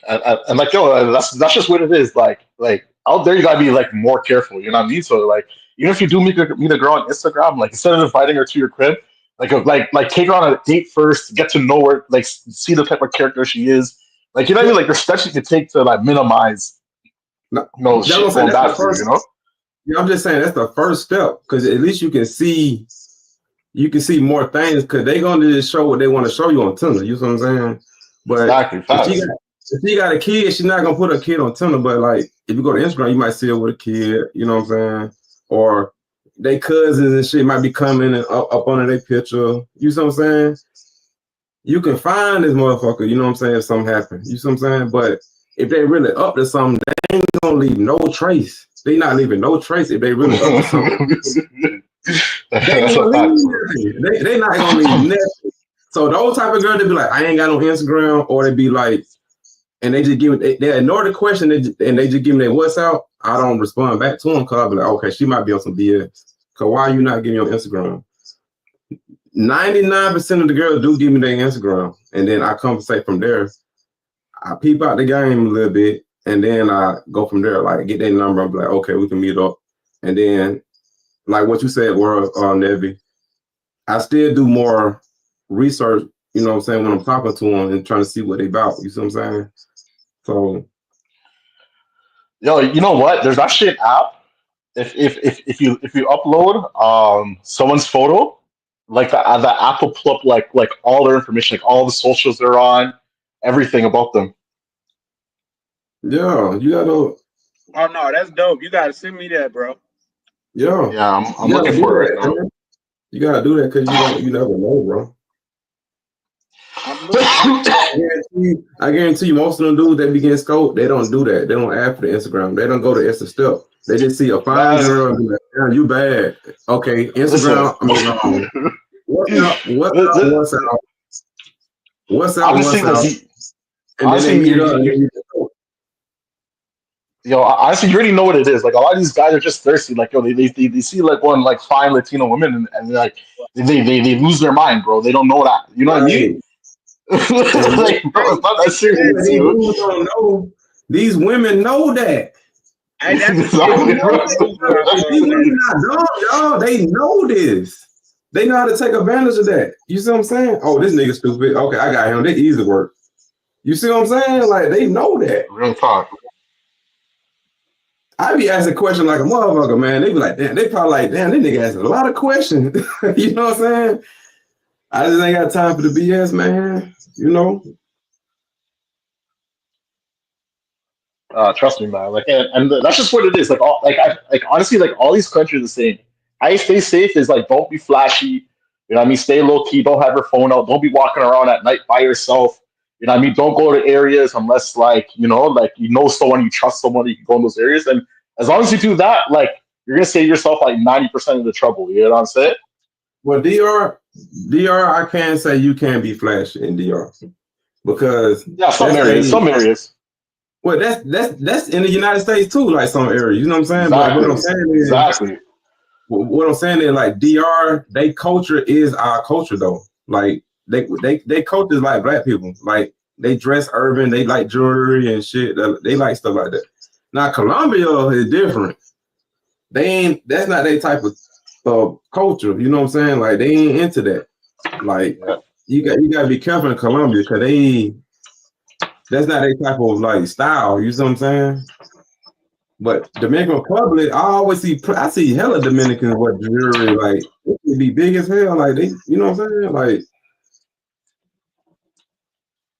And like that's just what it is. Like out there, you gotta be like more careful. You know what I mean? So like, even if you do meet a girl on Instagram, like instead of inviting her to your crib, like take her on a date first, get to know her, like see the type of character she is. Like you know what I mean? Like there's steps you can take to like minimize. Shit going bad for you, you know? Yeah, I'm just saying that's the first step because at least you can see you can see more things because they gonna just show what they want to show you on Tinder. You know what I'm saying? But Exactly. if she got a kid, she's not gonna put her kid on Tinder. But like if you go to Instagram, you might see her with a kid. You know what I'm saying? Or they cousins and shit might be coming and up under their picture. You know what I'm saying? You can find this motherfucker. You know what I'm saying? If something happens, you know what I'm saying? But if they really up to something, they ain't gonna leave no trace. They not leaving no trace if they really up to something. That's a fact. They not gonna leave nothing. So those type of girls, they be like, I ain't got no Instagram, or they be like, and they just give they ignore the question and they just give me their what's out. I don't respond back to them because I'll be like, okay, she might be on some BS. Cause why are you not getting your Instagram? 99% of the girls do give me their Instagram, and then I conversate from there. I peep out the game a little bit, and then I go from there. Like get their number. I'm like, okay, we can meet up, and then like what you said, World Nevy, I still do more research. You know what I'm saying when I'm talking to them and trying to see what they about. You see what I'm saying? So, Yo, you know what? There's actually an app. If you upload someone's photo, like the app will pull up like all their information, like all the socials they're on, everything about them. yeah, you gotta. Oh no, that's dope. You gotta send me that, bro. Yeah, Yeah, I'm you gotta looking do for it that, right now. man. You gotta do that because you never know, bro. I'm looking. I guarantee you, most of them dudes that begin scope, they don't do that. They don't add for the Instagram. They don't go to extra step. They just see a fine girl and be like, damn, you bad. Okay, Instagram. What's up? Honestly, And then they honestly, meet up. And then honestly, you already know what it is. Like a lot of these guys are just thirsty. Like yo, they see like one like fine Latino women and like they lose their mind, bro. They don't know that. You know what I mean? Like, bro, it's not that serious, these dude. dudes don't know. These women know that. Hey, that's Exactly, bro. These women not dumb, y'all. They know this. They know how to take advantage of that. You see what I'm saying? Oh, this nigga stupid. Okay, I got him. They easy work. You see what I'm saying? Like they know that. Real talk. I be asking questions like a motherfucker, man. They be like, damn. They probably like, damn. This nigga asking a lot of questions. You know what I'm saying? I just ain't got time for the BS, man. You know. Trust me, man. Like, and that's just what it is. Like, honestly, like all these countries are the same. How you stay safe is like don't be flashy. You know what I mean? Stay low key. Don't have your phone out. Don't be walking around at night by yourself. You know what I mean? Don't go to areas unless like you know someone, you trust someone, you can go in those areas. And as long as you do that, like you're gonna save yourself like 90% of the trouble. You know what I'm saying? Well, DR, I can't say you can't be flashy in DR because Yeah, some areas. Well, that's in the United States too, like some areas. You know what I'm saying? Exactly. But what I'm saying is, exactly. What I'm saying is, like DR, they culture is our culture though. Like they culture is like black people. Like they dress urban, they like jewelry and shit. They like stuff like that. Now Colombia is different. They ain't. That's not their type of culture. You know what I'm saying? Like they ain't into that. Like you got to be careful in Colombia because that's not their type of like style. You see what I'm saying? But Dominican Republic, I see hella Dominicans with jewelry, like it be big as hell. Like they, you know what I'm saying? Like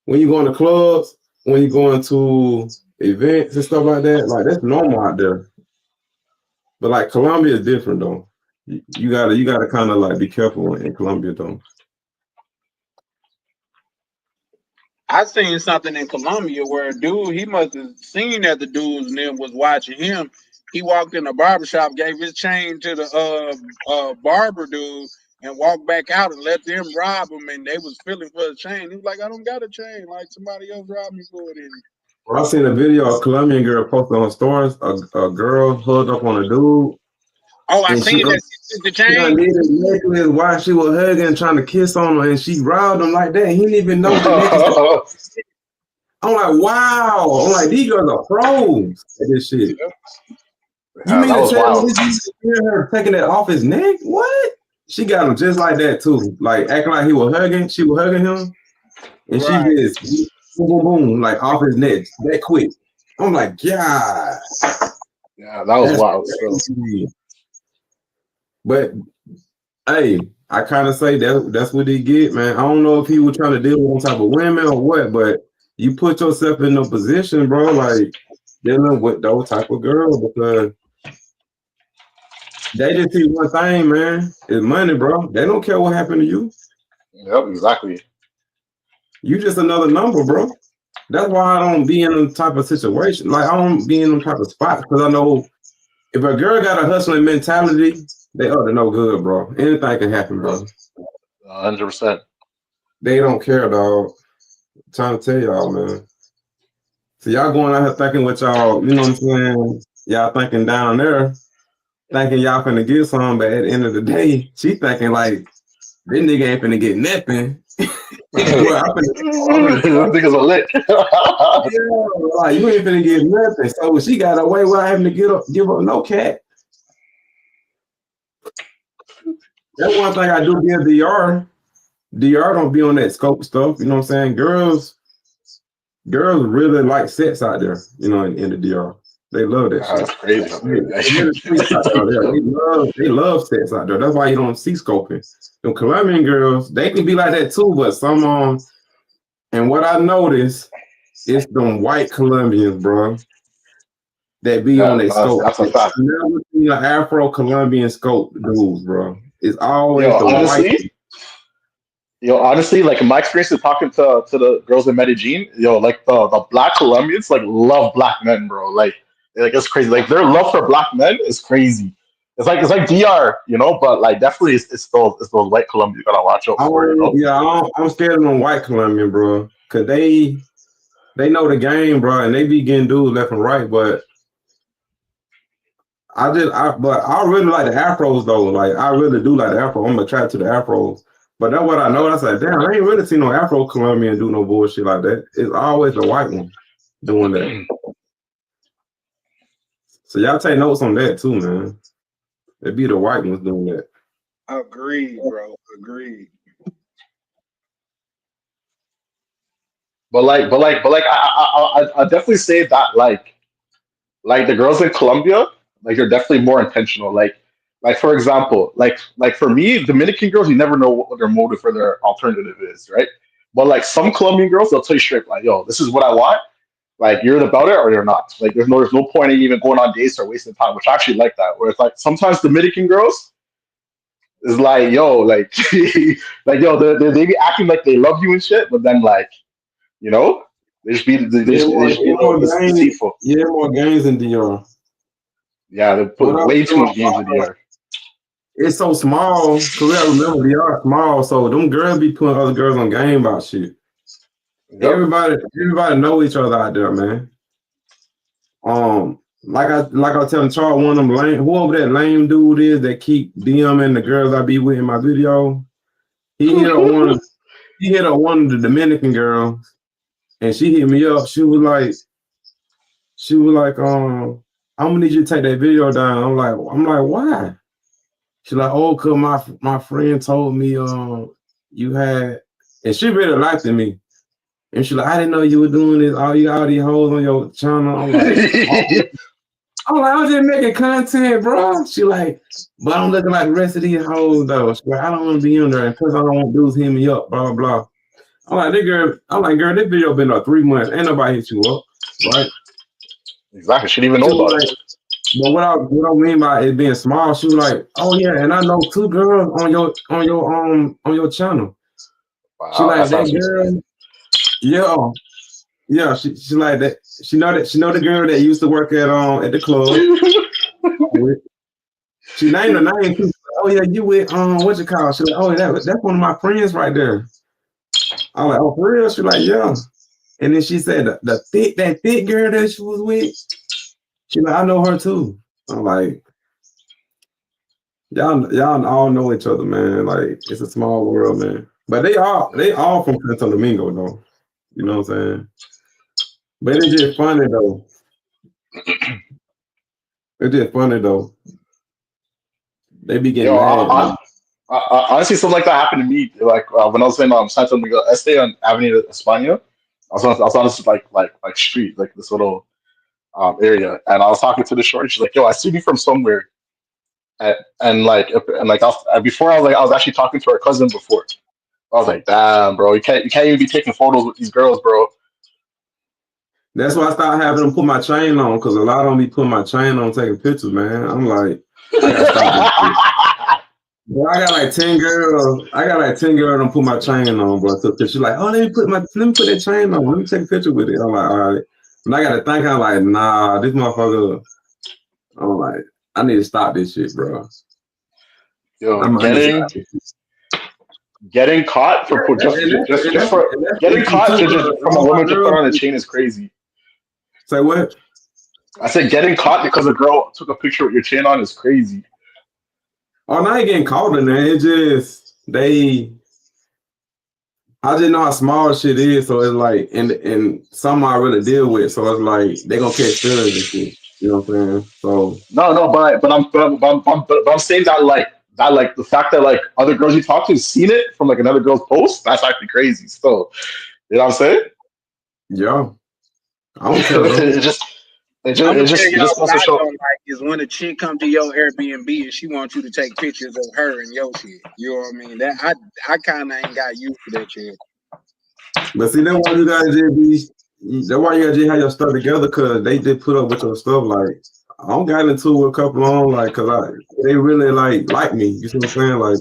when you go in the clubs, when you go into events and stuff like that, like that's normal out there. But like Colombia is different though. You gotta kind of like be careful in Colombia though. I seen something in Colombia where a dude, he must have seen that the dudes and them was watching him. He walked in the barbershop, gave his chain to the barber dude, and walked back out and let them rob him. And they was feeling for the chain. He was like, I don't got a chain. Like somebody else robbed me for it. Well, I seen a video of a Colombian girl posted on stores, a girl hugged up on a dude. Oh, I seen that. The chain. Necklace while she was hugging, trying to kiss on her, and she robbed him like that. He didn't even know the necklace. I'm like, wow. I'm like, these girls are pros at this shit. You mean to tell me her taking that off his neck? What? She got him just like that too. Like acting like he was hugging. She was hugging him, and she just boom, boom, boom, like off his neck that quick. I'm like, God. Yeah, that was wild. But hey, I kind of say that's what he get, man. I don't know if he was trying to deal with some type of women or what, but you put yourself in a position, bro, like dealing with those type of girls because they just see one thing, man. It's money, bro. They don't care what happened to you. Yep, exactly. You just another number, bro. That's why I don't be in them type of situation. Like I don't be in them type of spots because I know if a girl got a hustling mentality, they ought to know good, bro. Anything can happen, bro. 100%. They don't care, dog. I'm trying to tell y'all, man. So y'all going out here thinking what y'all, you know what I'm saying? Y'all thinking down there, thinking y'all finna get some, but at the end of the day, she thinking like, this nigga ain't finna get nothing. Well, I'm Niggas are lit. like, you ain't finna get nothing. So she got away without having to give up no cat. That's one thing I do give DR. DR don't be on that scope stuff. You know what I'm saying? Girls really like sex out there, you know, in the DR. They love that shit. That's crazy. They love sex out there. That's why you don't see scoping. The Colombian girls, they can be like that too, but some and what I noticed is them white Colombians, bro, that be on that scope. That's a fact. You never see an Afro-Colombian scope dudes, bro. It's always Yo, the white. Honestly, like in my experience of talking to the girls in Medellin, like the black Colombians like love black men, bro. Like it's crazy. Like their love for black men is crazy. It's like DR, but like definitely it's those white Colombians you gotta watch out for, Yeah, I'm scared of them white Colombian, bro, cause they know the game, bro, and they be getting dudes left and right. But I really like the Afros though. Like I really do like the Afro. I'm attracted to the Afros. But that's what I know. I said, damn, I ain't really seen no Afro Colombian do no bullshit like that. It's always the white one doing that. So y'all take notes on that too, man. It be the white ones doing that. Agreed, bro. Agreed. But I definitely say that like the girls in Colombia, like they're definitely more intentional. Like for example, like for me, Dominican girls, you never know what their motive for their alternative is, right? But like some Colombian girls, they'll tell you straight, like, yo, this is what I want. Like you're about it or you're not. Like there's no point in even going on dates or wasting time, which I actually like that. Where it's like sometimes Dominican girls is like, yo, like like yo, they be acting like they love you and shit, but then like, they just be deceitful. Yeah, more games in DR. Yeah, they put way too much games in DR. It's so small. Cause we gotta remember DR small, so them girls be putting other girls on game about shit. Yep. Everybody know each other out there, man. Like I was telling Charles, one of them lame, whoever that lame dude is that keep DMing the girls I be with in my video. He hit up one of the Dominican girls, and she hit me up. She was like, I'm gonna need you to take that video down. I'm like, why? She's like, oh, cause my friend told me you had, and she really liked me. And she's like, I didn't know you were doing this. All these hoes on your channel. I'm like, I was just making content, bro. She like, but I'm looking like the rest of these hoes though. She like, I don't want to be in there, and plus I don't want dudes hit me up, blah blah. I'm like, girl, this video been up 3 months. Ain't nobody hit you up, right? Exactly. She didn't even know about it. But what I mean by it being small, she was like, oh yeah, and I know 2 girls on your channel. Wow, she like that girl. Yeah, she like that. She know the girl that used to work at the club. She named her name too. Oh yeah, you with what you call? She like, oh that's one of my friends right there. I'm like, oh for real? She like, yeah. And then she said that thick girl that she was with. She like, I know her too. I'm like, y'all all know each other, man. Like it's a small world, man. But they all from Santo Domingo though. You know what I'm saying? But it's just funny though. It's just funny though. They be getting mad. Honestly, something like that happened to me. Like when I was in Santo Domingo Este on Avenida España. I was on this like street, like this little area, and I was talking to the shorty. She's like, "Yo, I see you from somewhere," and before I was actually talking to her cousin before. I was like, damn, bro, you can't even be taking photos with these girls, bro. That's why I started having them put my chain on, because a lot of them be putting my chain on taking pictures, man. I'm like, I gotta stop this shit. Bro, I got like 10 girls. Don't put my chain on, bro. Took pictures like, oh, let me put that chain on. Let me take a picture with it. I'm like, all right. And I gotta think, I'm like, nah, this motherfucker. I'm like, I need to stop this shit, bro. Yo, getting caught for getting caught from a woman to put on a chain is crazy. Say what? I said getting caught because a girl took a picture with your chain on is crazy. Oh, now you getting caught in there. It's just I just know how small shit is, so it's like, and some I really deal with, so it's like they gonna catch feelings and shit. You know what I'm saying? So no, but I'm saying that like the fact that like other girls you talk to seen it from like another girl's post, that's actually crazy. Still, you know what I'm saying? Yeah, I don't care. It just what I don't like is when a chick come to your Airbnb and she wants you to take pictures of her and your shit. You know what I mean? That I kind of ain't got used to that shit. But see, that's why you gotta just have your stuff together, because they did put up with your stuff. Like, I don't got into it with a couple on, like, cause they really like me. You see what I'm saying? Like,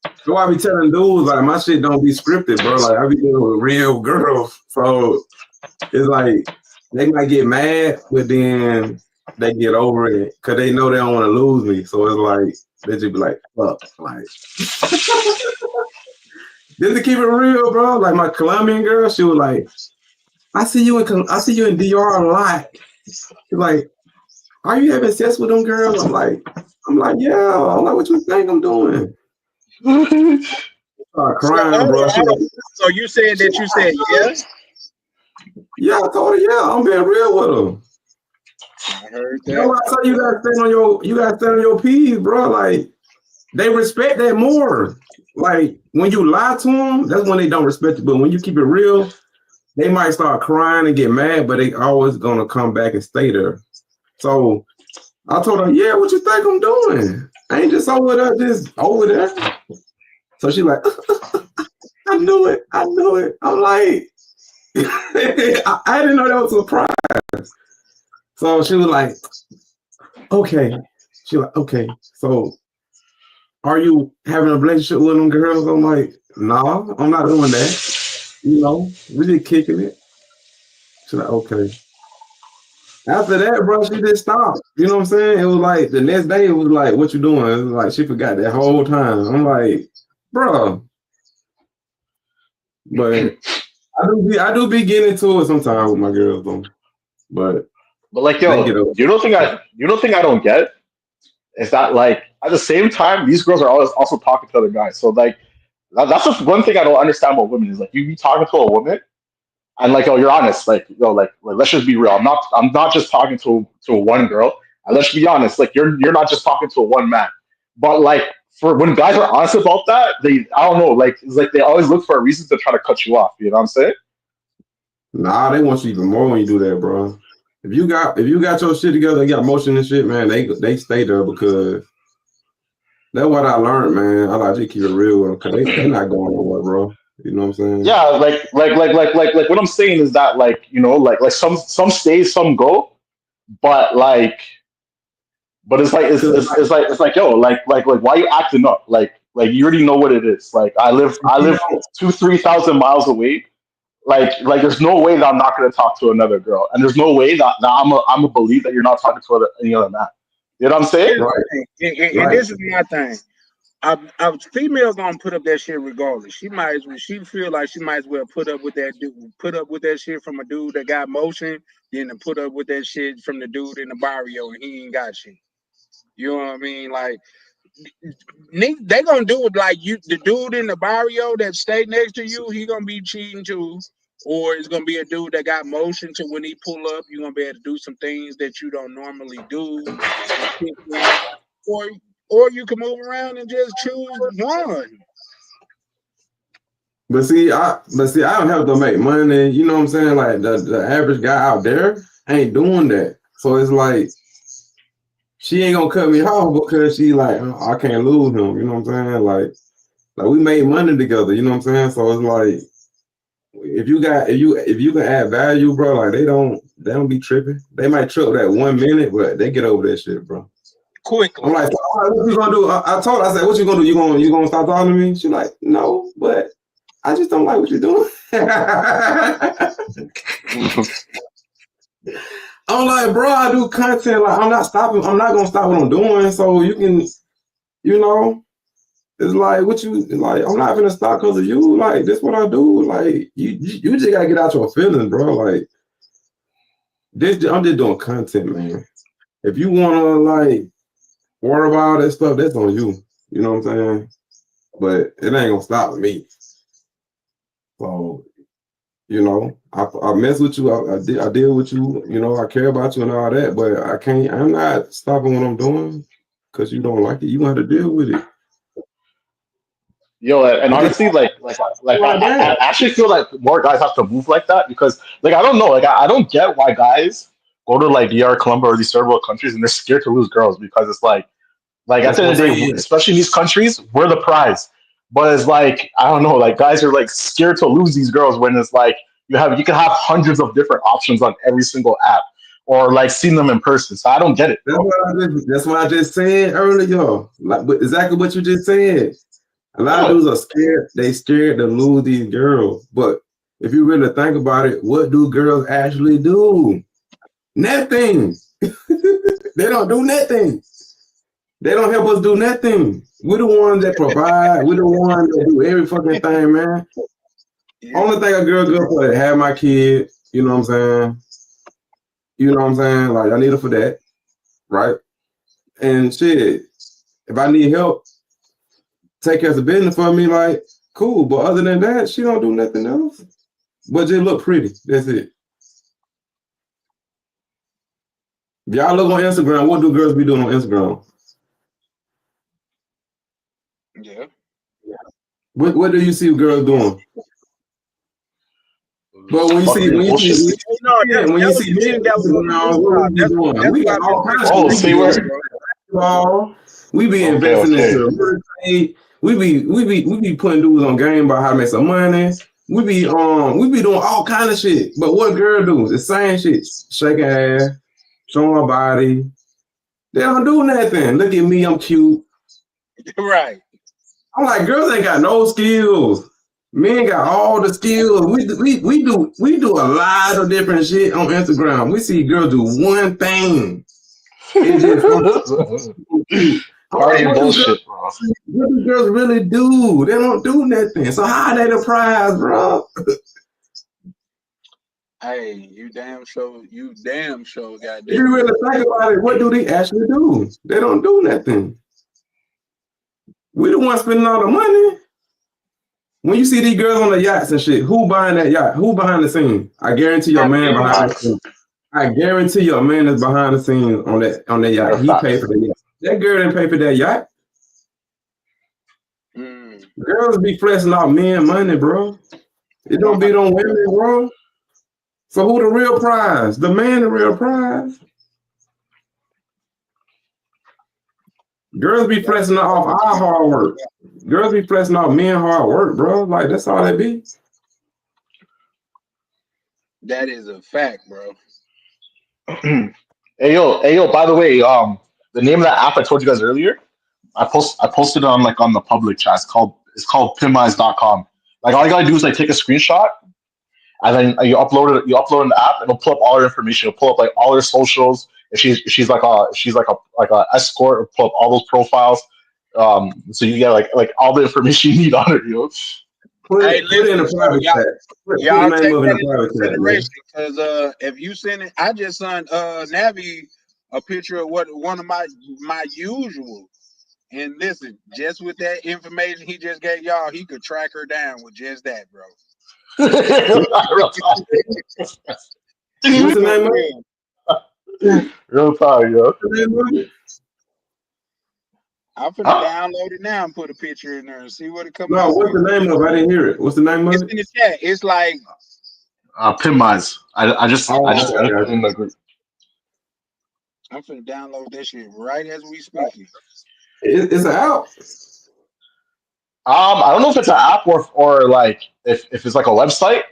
that's why I be telling dudes, like, my shit don't be scripted, bro. Like, I be dealing with real girls, so it's like they might get mad, but then they get over it because they know they don't want to lose me. So it's like they just be like, fuck, like. Just to keep it real, bro. Like my Colombian girl, she was like, I see you in DR a lot. She's like, are you having sex with them girls? I'm like, yeah. I'm like, what you think I'm doing? Start crying, bro. So you said that you said yes? Yeah, I told her, yeah, I'm being real with her. I heard that. You know what I tell you, you gotta stand on your P's, bro. Like, they respect that more. Like, when you lie to them, that's when they don't respect it. But when you keep it real, they might start crying and get mad, but they always gonna come back and stay there. So I told her, yeah, what you think I'm doing? I ain't just over there, just over there. So she like, I knew it. I'm like, I didn't know that was a surprise. So she was like, okay. Okay. So are you having a relationship with them girls? I'm like, no, I'm not doing that. You know, we just kicking it. She's like, okay. After that, bro, she just stopped. You know what I'm saying? It was like the next day, it was like, what you doing? It was like she forgot that whole time. I'm like, bro. But I do be getting into it sometimes with my girls though. But like, yo, you don't think I don't get is that like at the same time these girls are always also talking to other guys. So like that's just one thing I don't understand about women is like you be talking to a woman and like, oh, you're honest, like, yo, like let's just be real. I'm not just talking to one girl. And let's be honest, like you're not just talking to one man. But like for when guys are honest about that, I don't know, like it's like they always look for a reason to try to cut you off. You know what I'm saying? Nah, they want you even more when you do that, bro. If you got your shit together, you got motion and shit, man, they stay there because that's what I learned, man. I like to keep it real with them because they not going nowhere, bro. You know what I'm saying? Yeah, like what I'm saying is that like, you know, like some stay, some go, but it's like yo, like why you acting up? Like you already know what it is. Like I live 2,000-3,000 miles away. Like there's no way that I'm not gonna talk to another girl, and there's no way that I'm a believe that you're not talking to any other man. You know what I'm saying? Right. And this is my thing. A female gonna put up that shit regardless. She feel like she might as well put up with that shit from a dude that got motion than to put up with that shit from the dude in the barrio and he ain't got shit. You know what I mean? Like they gonna do it like you, the dude in the barrio that stay next to you, he gonna be cheating too. Or it's gonna be a dude that got motion to when he pull up, you're gonna be able to do some things that you don't normally do. Or you can move around and just choose one. But see, I don't have to make money. You know what I'm saying? Like the average guy out there ain't doing that. So it's like she ain't gonna cut me off because she like I can't lose him. You know what I'm saying? Like we made money together. You know what I'm saying? So it's like if you can add value, bro. Like they don't be tripping. They might trip that 1 minute, but they get over that shit, bro. Quickly. I'm like, what you gonna do? I told her, I said, what you gonna do? You gonna stop talking to me? She's like, no, but I just don't like what you're doing. I'm like, bro, I do content. Like, I'm not gonna stop what I'm doing. So you can, you know, it's like I'm not gonna stop because of you. Like, this what I do. Like, you just gotta get out your feelings, bro. Like, I'm just doing content, man. If you wanna like worry about all that stuff, that's on you. You know what I'm saying? But it ain't gonna stop me. So, you know, I mess with you. I deal with you. You know, I care about you and all that. But I'm not stopping what I'm doing because you don't like it. You gonna have to deal with it. Yo, and honestly, I actually feel like more guys have to move like that because, like, I don't know, like, I don't get why guys go to like DR, Colombia, or these third world countries and they're scared to lose girls because it's like at the end of the day, especially in these countries, we're the prize. But it's like I don't know, like guys are like scared to lose these girls when it's like you can have hundreds of different options on every single app or like seeing them in person. So I don't get it. That's what I just said earlier. Like exactly what you just said. A lot of dudes are scared. They scared to lose these girls. But if you really think about it, what do girls actually do? Nothing. They don't do nothing. They don't help us do nothing. We're the ones that provide. We're the ones that do every fucking thing, man. Yeah. Only thing a girl good for is have my kid. You know what I'm saying? You know what I'm saying? Like, I need her for that. Right? And shit, if I need help, take care of the business for me, like, cool. But other than that, she don't do nothing else. But just look pretty. That's it. If y'all look on Instagram, what do girls be doing on Instagram? Yeah. What do you see girls doing? But when you see men, we got all kinds of we be investing into real estate. We be putting dudes on game about how to make some money. We be doing all kind of shit. But what girl do? The same shit. Shaking ass, showing her body. They don't do nothing. Look at me, I'm cute. Right. I'm like, girls ain't got no skills. Men got all the skills. We do a lot of different shit on Instagram. We see girls do one thing. Party bullshit, bro. What do girls really do? They don't do nothing. So how are they the prize, bro? Hey, you damn sure, goddamn. If you really think about it, what do they actually do? They don't do nothing. We the ones spending all the money. When you see these girls on the yachts and shit, who buying that yacht? Who behind the scenes? I guarantee your man behind the scenes. I guarantee your man is behind the scenes on that yacht. He paid for the yacht. That girl didn't pay for that yacht. Girls be flexing out men money, bro. It don't be on women, bro. So who the real prize? The man the real prize. Girls be flexing off our hard work. Girls be flexing off men hard work, bro. Like that's all they be. That is a fact, bro. Hey yo, by the way, the name of that app I told you guys earlier, I posted it on the public chat. It's called Pimeyes.com. Like all you gotta do is like take a screenshot and then you upload it in the app and it'll pull up all her information. It'll pull up like all her socials. If she's like a escort, it'll pull up all those profiles. So you get like all the information you need on it, you know. Put it in the private chat. Y'all take that into consideration because if you send it, I just sent Navi a picture of one of my usual. And listen, just with that information he just gave y'all, he could track her down with just that, bro. What's the name of it? Real time, yo. I'm finna download it now and put a picture in there and see what it comes out. No, what's the name of it? I didn't hear it. What's the name of it? It's in the chat. It's like Pimeyes. I just put in the group. I'm finna download that shit right as we speaking. It's an app. I don't know if it's an app or like if it's like a website.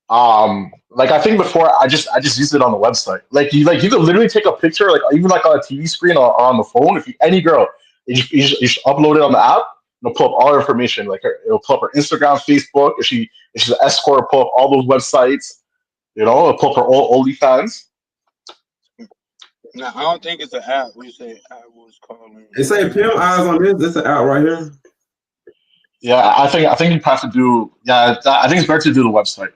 Like I think before I just used it on the website. Like you could literally take a picture, like even like on a TV screen or on the phone. If you, any girl, you just upload it on the app. It'll pull up all her information. Like it'll pull up her Instagram, Facebook. If she's an escort, it'll pull up all those websites. It'll pull up her OnlyFans. Now I don't think it's an app. We say I was calling. It say Pimp Eyes on this. This is an app right here. Yeah, I think you have to do. Yeah, I think it's better to do the website.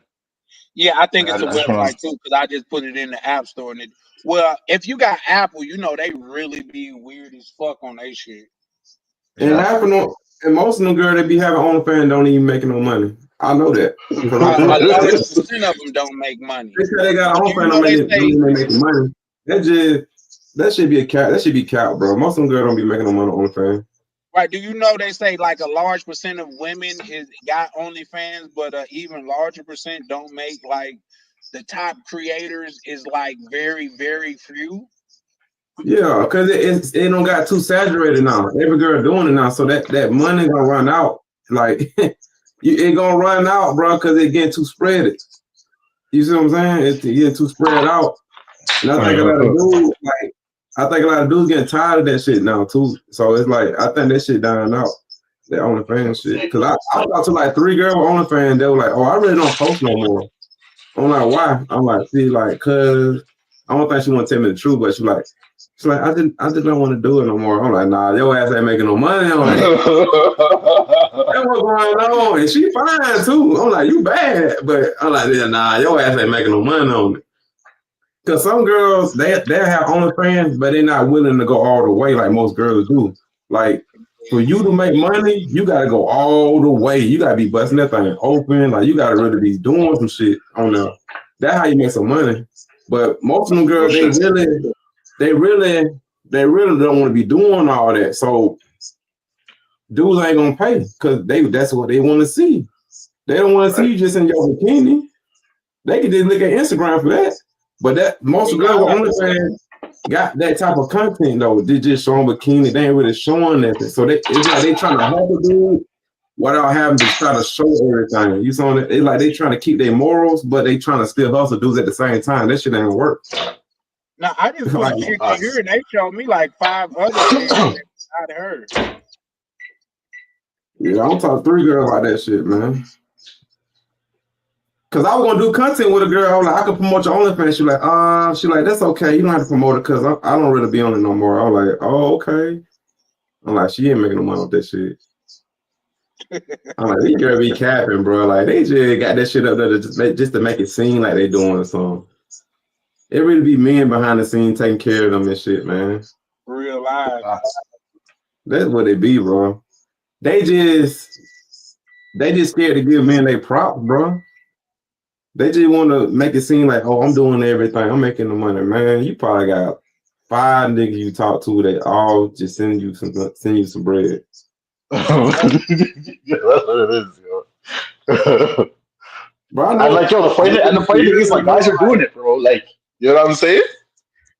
Yeah, I think it's a That's what I'm- website too because I just put it in the app store and it. Well, if you got Apple, you know they really be weird as fuck on they shit. And and most of them girls that be having OnlyFans don't even making no money. I know that. A large percent of them don't make money. They say they got But you OnlyFans, know they don't say even making money. That should be a cap. That should be cap, bro. Most of them girls don't be making no money on OnlyFans. right. Do you know they say like a large percent of women is got OnlyFans, but even larger percent don't make like the top creators is like very very few. Yeah, because it don't got too saturated now. Every girl doing it now, so that money gonna run out. Like it gonna run out, bro, because it getting too spread. You see what I'm saying? It's getting too spread out. And I think a lot of dudes getting tired of that shit now too. So it's like I think that shit dying out. That OnlyFans shit. Because I talked to like 3 girls with OnlyFans. They were like, "Oh, I really don't post no more." I'm like, "Why?" I'm like, "See, like, cause I don't think she want to tell me the truth, but she's like, I just don't want to do it no more." I'm like, "Nah, your ass ain't making no money on it." That's what's going on, and she fine too. I'm like, "You bad," but I'm like, "Yeah, nah, your ass ain't making no money on it." Because some girls they have OnlyFans, but they're not willing to go all the way like most girls do. Like for you to make money, you gotta go all the way. You gotta be busting that thing open. Like you gotta really be doing some shit on there. That's how you make some money. But most of them girls, they really don't want to be doing all that. So dudes ain't gonna pay because that's what they want to see. They don't want to see you just in your bikini. They can just look at Instagram for that. But that most girls on OnlyFans got that type of content though. They just showing bikini. They ain't really showing nothing. So it's like they trying to help a dude without having to try to show everything. You saw it? It's like they trying to keep their morals, but they trying to still hustle dudes at the same time. That shit ain't work. Now I just put shit in here and they showed me like 5 other things I'd heard. Yeah, I'm talking 3 girls about that shit, man. Cause I was gonna do content with a girl. I was like, I could promote your OnlyFans. She like, that's okay. You don't have to promote it because I don't really be on it no more. I was like, oh, okay. I'm like, she ain't making no money with that shit. I'm like, these girls be capping, bro. Like they just got that shit up there just to make it seem like they doing something. It really be men behind the scenes taking care of them and shit, man. Real life. That's what it be, bro. They just scared to give men their props, bro. They just want to make it seem like, oh, I'm doing everything. I'm making the money, man. You probably got 5 niggas you talk to that all just send you some bread. Yeah, that's what it is, yo. Bro, And like, yo, the funny thing is, like, guys are doing it, bro. Like, you know what I'm saying?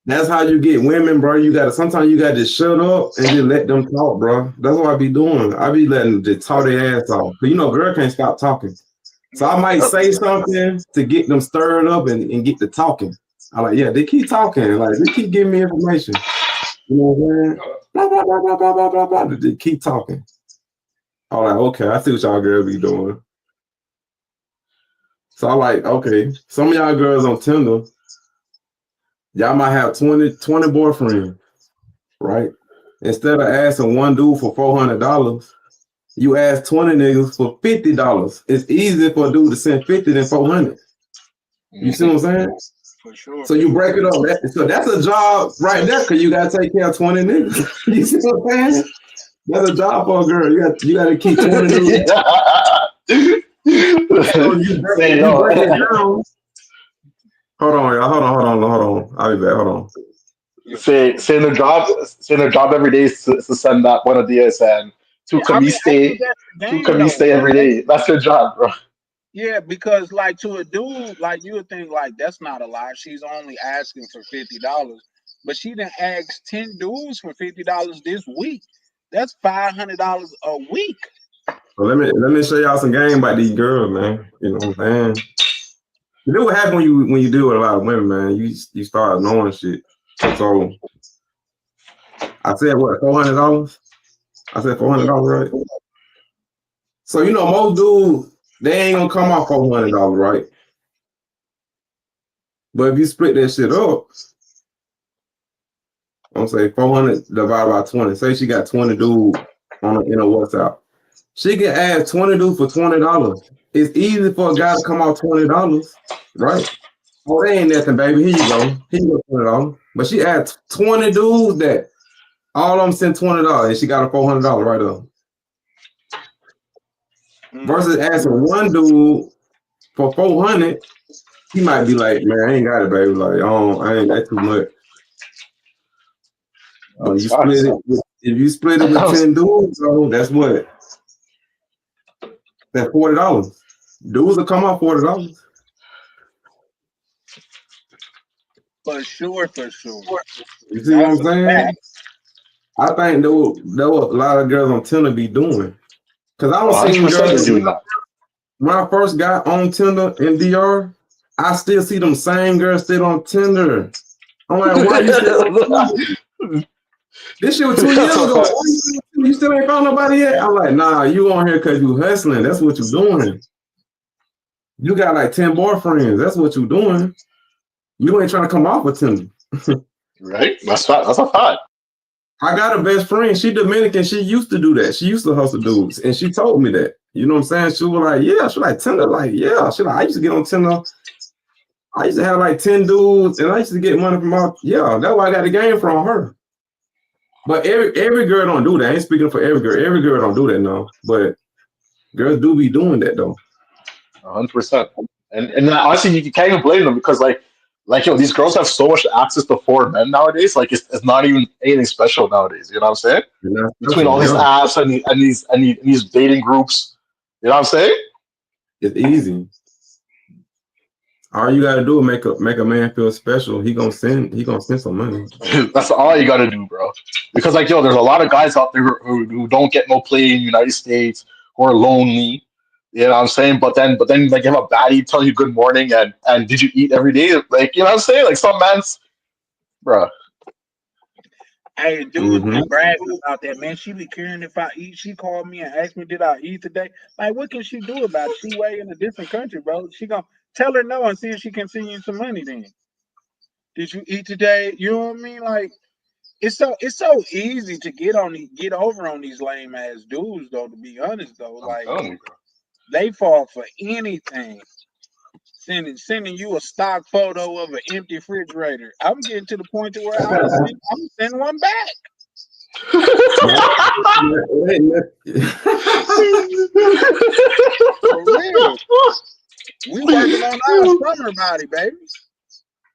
That's how you get women, bro. Sometimes you gotta just shut up and just let them talk, bro. That's what I be doing. I be letting them just talk their ass off. But girl can't stop talking. So I might say something to get them stirred up and get to talking. I'm like, yeah, they keep talking. Like, they keep giving me information. You know what I'm saying? Blah, blah, blah, blah, blah, blah, blah, blah. They keep talking. I'm like, okay, I see what y'all girls be doing. So I'm like, okay, some of y'all girls on Tinder, y'all might have 20 boyfriends, right? Instead of asking one dude for $400, you ask 20 niggas for $50. It's easier for a dude to send 50 than 400. You see what I'm saying? For sure. So you break it up. So that's a job right there because you gotta take care of 20 niggas. You see what I'm saying? That's a job for a girl. You gotta keep 20 niggas. So you break it down. Hold on, y'all. Hold on. I'll be back. Hold on. Saying their job every day is to send that one of the and to stay every day. That's your job, bro. Yeah, because like to a dude, like you would think like that's not a lie. She's only asking for $50. but she done asked 10 dudes for $50 this week. That's $500 a week. So let me show y'all some game about these girls, man. You know what I'm saying? You know what happens when you deal with a lot of women, man? You start knowing shit. So I said what, $400? I said $400, right? So you know most dudes, they ain't gonna come off $400, right? But if you split that shit up, I'm gonna say 400 divided by 20. Say she got 20 dudes in a WhatsApp. She can add 20 dudes for $20. It's easy for a guy to come off $20, right? Oh, they ain't nothing, baby. Here you go. Here you go, $20. But she adds 20 dudes that all of them send $20, and she got a $400 right up. Versus asking one dude for 400, he might be like, man, I ain't got it, baby. Like, I ain't that too much. If you split it with 10 dudes, so that's what? That's $40. Dudes will come off $40. For sure. You see what I'm saying? I think there were a lot of girls on Tinder be doing. Because I don't see girls doing that. When I first got on Tinder in DR, I still see them same girls still on Tinder. I'm like, why you still on Tinder? This shit was 2 years ago. You still ain't found nobody yet? I'm like, nah, you on here because you hustling. That's what you doing. You got like 10 boyfriends. That's what you doing. You ain't trying to come off with Tinder. Right? That's a fact. I got a best friend. She Dominican. She used to do that. She used to hustle dudes. And she told me that. You know what I'm saying? She was like, yeah. She like Tinder. Like, yeah. She like, I used to get on Tinder. I used to have like 10 dudes. And I used to get money from all. Yeah, that's why I got the game from her. But every girl don't do that. I ain't speaking for every girl. Every girl don't do that now. But girls do be doing that though. 100%. And honestly, you can't even blame them because like these girls have so much access to foreign men nowadays. Like it's not even anything special nowadays. You know what I'm saying? Between all these apps and these dating groups, you know what I'm saying? It's easy. All you gotta do is make a man feel special. He gonna send some money. That's all you gotta do, bro. Because like there's a lot of guys out there who don't get no play in the United States, who are lonely. You know what I'm saying? But then like you have a baddie telling you good morning and did you eat every day? Like, you know what I'm saying? Like some man's bro. Hey, dude, be bragging about that, man. She be caring if I eat. She called me and asked me, did I eat today? Like, what can she do about it? She way in a different country, bro. She gonna tell her no and see if she can send you some money then. Did you eat today? You know what I mean? Like, it's so easy to get over on these lame ass dudes though, to be honest though. Like they fall for anything. Sending you a stock photo of an empty refrigerator. I'm getting to the point to where I'm sending one back. For real. We working on our summer body, baby.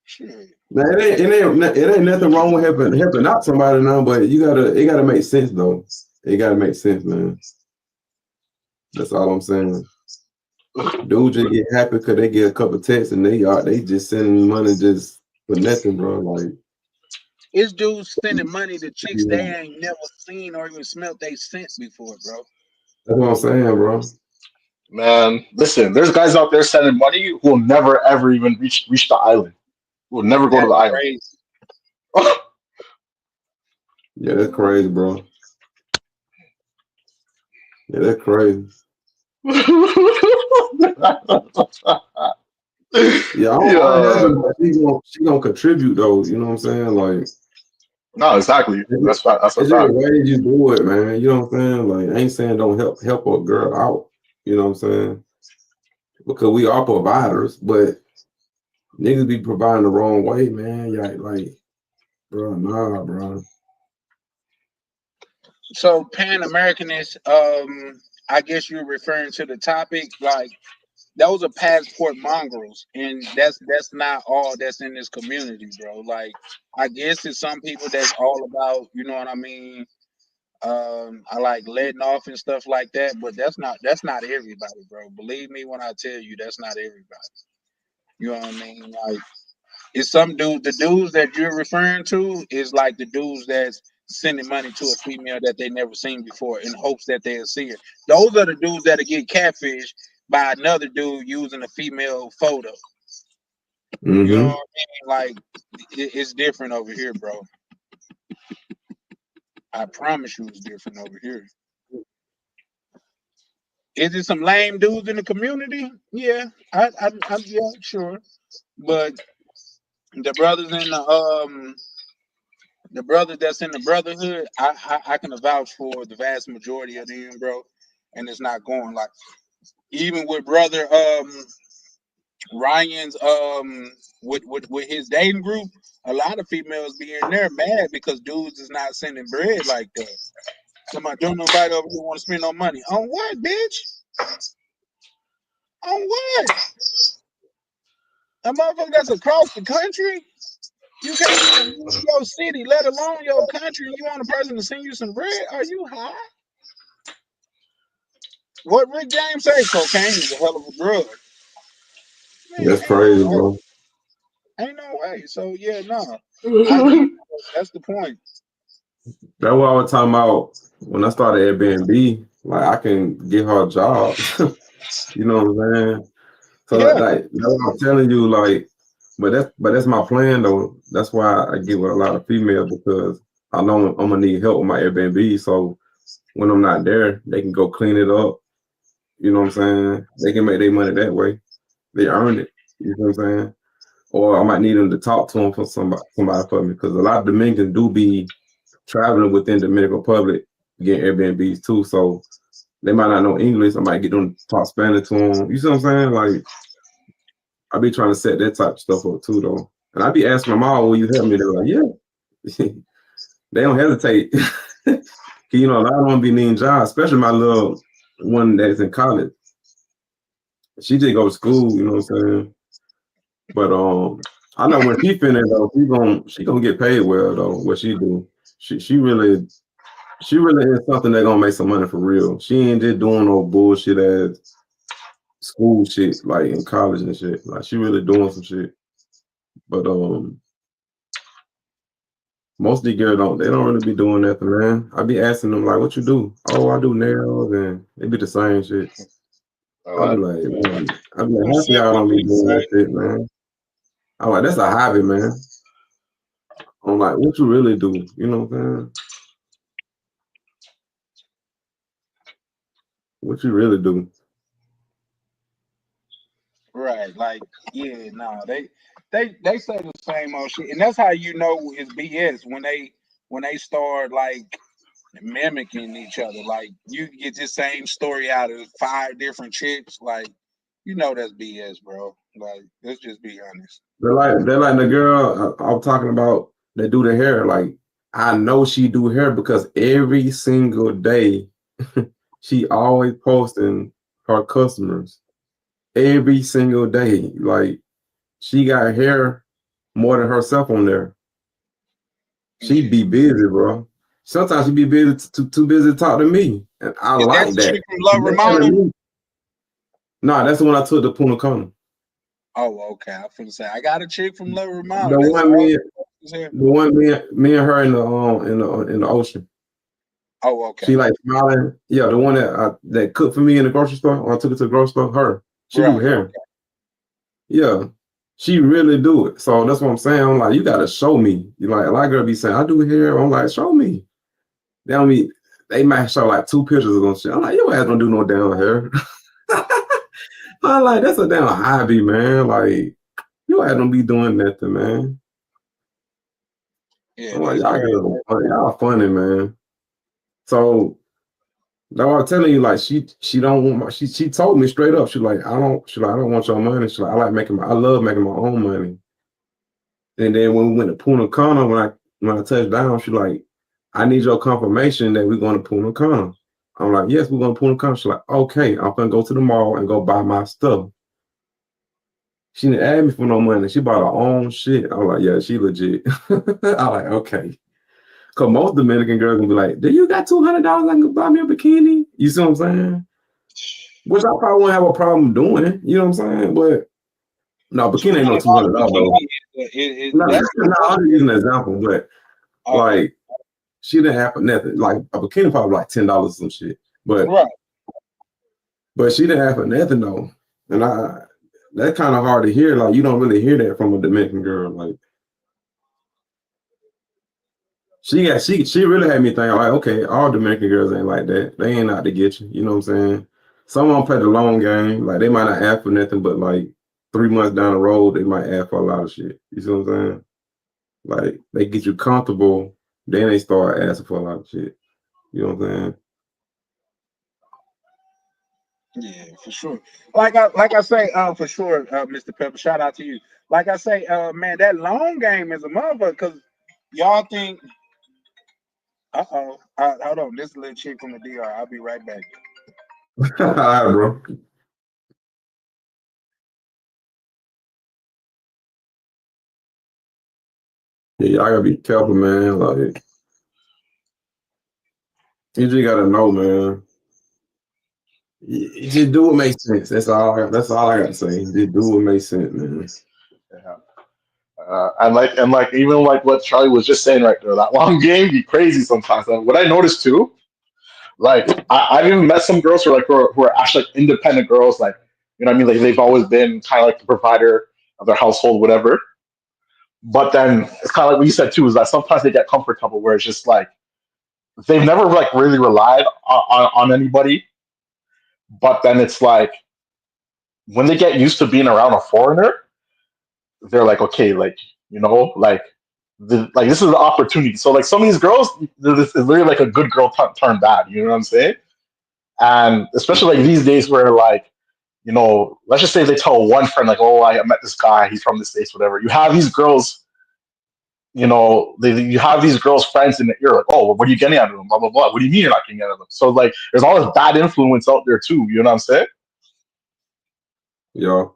Shit. Now, it ain't nothing wrong with helping out somebody now, but it gotta make sense though. It gotta make sense, man. That's all I'm saying. Dudes just get happy because they get a couple texts and they just sending money just for nothing, bro. Like it's dudes sending money to chicks they ain't never seen or even smelled they scent before, bro. That's what I'm saying, bro. Man, listen, there's guys out there sending money who will never ever even reach the island. Who will never go to the island. Yeah, that's crazy, bro. Yeah, that's crazy. She gonna contribute though. You know what I'm saying? Like, no, exactly. That's a fact. The way you do it, man. You know what I'm saying? Like, I ain't saying don't help a girl out. You know what I'm saying? Because we are providers, but niggas be providing the wrong way, man. Yeah, like, bro, nah, bro. So Pan-Americanist, I guess you're referring to the topic, like those are passport mongrels, and that's not all that's in this community, bro. Like, I guess it's some people that's all about, you know what I mean? I like letting off and stuff like that, but that's not everybody, bro. Believe me when I tell you that's not everybody. You know what I mean? Like, It's some dudes. The dudes that you're referring to is like the dudes that's sending money to a female that they never seen before in hopes that they'll see her. Those are the dudes that'll get catfished by another dude using a female photo. You know what I mean? Like it's different over here, bro. I promise you, it's different over here. Is it some lame dudes in the community? Yeah, yeah, sure. But the brothers in the brothers that's in the brotherhood, I can vouch for the vast majority of them, bro. And it's not going like even with brother Ryan's with his dating group, a lot of females be in there mad because dudes is not sending bread like that. Somebody don't nobody over here want to spend no money. On what, bitch? On what? A motherfucker that's across the country? You can't even leave your city, let alone your country, and you want a person to send you some bread? Are you high? What Rick James say? Cocaine is a hell of a drug. Man, That's crazy, bro. Ain't no way. So yeah, no. That's the point. That's what I was talking about when I started Airbnb. Like I can get her a job. You know what I'm saying? So Yeah. like that's what I'm telling you. Like, but that's my plan though. That's why I get with a lot of females because I know I'm gonna need help with my Airbnb. So when I'm not there, they can go clean it up. You know what I'm saying? They can make their money that way. They earn it. You know what I'm saying? Or I might need them to talk to them for somebody for me because a lot of Dominicans do be traveling within Dominican Republic, getting Airbnbs too. So they might not know English. I might get them to talk Spanish to them. You see what I'm saying? Like I be trying to set that type of stuff up too, though. And I be asking them all, will you help me? They're like, yeah. They don't hesitate. You know, a lot of them be needing jobs, especially my little one that's in college. She just go to school, you know what I'm saying? But I know when she finish though, she gonna get paid well though. What she do, she really is something that gonna make some money for real. She ain't just doing no bullshit ass school shit like in college and shit. Like she really doing some shit. But most of the girls don't really be doing nothing, man. I be asking them like, what you do? Oh, I do nails, and they be the same shit. I be like, man, half y'all don't be doing that shit, man. I'm like, that's a hobby, man. I'm like, what you really do? You know what I'm saying? What you really do? Right, like, yeah, no, they say the same old shit, and that's how you know it's BS when they start like mimicking each other. Like you get this same story out of 5 different chicks, like you know that's BS, bro. Like let's just be honest. They're like the girl I'm talking about that do the hair. Like I know she do hair because every single day she always posting her customers. Every single day, like she got hair more than herself on there. She be busy, bro. Sometimes she be busy, too busy to talk to me, and I like that. Chick from La Ramona? Nah, that's the one I took to Punta Cana. Oh, okay. I was gonna say I got a chick from La Ramona. The one me and her in the ocean. Oh, okay. She like smiling. Yeah, the one that cooked for me in the grocery store. When I took it to the grocery store, her. She do hair. Okay. Yeah, she really do it. So that's what I'm saying. I'm like, you gotta show me. You like a lot of girls be saying, I do hair. I'm like, show me. They might show like 2 pictures of them shit. I'm like, your ass don't do no damn hair. I'm like, that's a damn hobby, man. Like, your ass don't be doing nothing, man. Yeah, I'm like, y'all funny, man. So that's what I'm telling you. Like, she don't want she told me straight up. She's like, I don't want your money. She's like, I love making my own money. And then when we went to Punta Cana, when I touched down, she's like, I need your confirmation that we're going to Punta Cana. I'm like, yes, we're going to Punta Cana. She's like, okay, I'm gonna go to the mall and go buy my stuff. She didn't ask me for no money. She bought her own shit. I'm like, yeah, she legit. I'm like, okay. Cause most Dominican girls gonna be like, do you got $200 I can buy me a bikini? You see what I'm saying? Which I probably won't have a problem doing. You know what I'm saying? But no, bikini ain't no $200 though. No, that's I'll just use an example, but okay. like she didn't have nothing. Like a bikini probably like $10 or some shit. But Right. she didn't have nothing though. And that's kind of hard to hear. Like you don't really hear that from a Dominican girl. Like she really had me thinking like, okay, all Dominican girls ain't like that. They ain't out to get you. You know what I'm saying? Some of them play the long game. Like they might not ask for nothing, but like 3 months down the road, they might ask for a lot of shit. You see what I'm saying? Like they get you comfortable, then they start asking for a lot of shit. You know what I'm saying? Yeah, for sure. Like I say, for sure, Mr. Pepper. Shout out to you. Like I say, man, that long game is a motherfucker because y'all think. Hold on. This little chick from the DR. I'll be right back. All right, bro. Yeah, y'all gotta be careful, man. Like you just gotta know, man. You just do what makes sense. That's all I gotta say. Just do what makes sense, man. Yeah. And like even like what Charlie was just saying right there, that long game be crazy sometimes. And what I noticed too, like I've even met some girls who are actually like independent girls, like you know what I mean, like they've always been kind of like the provider of their household, whatever. But then it's kind of like what you said too, is that sometimes they get comfortable where it's just like they've never like really relied on anybody. But then it's like when they get used to being around a foreigner, they're like, okay, like you know, like this is an opportunity. So like some of these girls, this is literally like a good girl turned bad. You know what I'm saying? And especially like these days where like you know, let's just say they tell one friend like, oh, I met this guy, he's from the States, whatever. You have these girls, you know, you have these girls' friends in the ear, like, oh, well, what are you getting out of them? Blah blah blah. What do you mean you're not getting out of them? So like, there's all this bad influence out there too. You know what I'm saying? Yeah.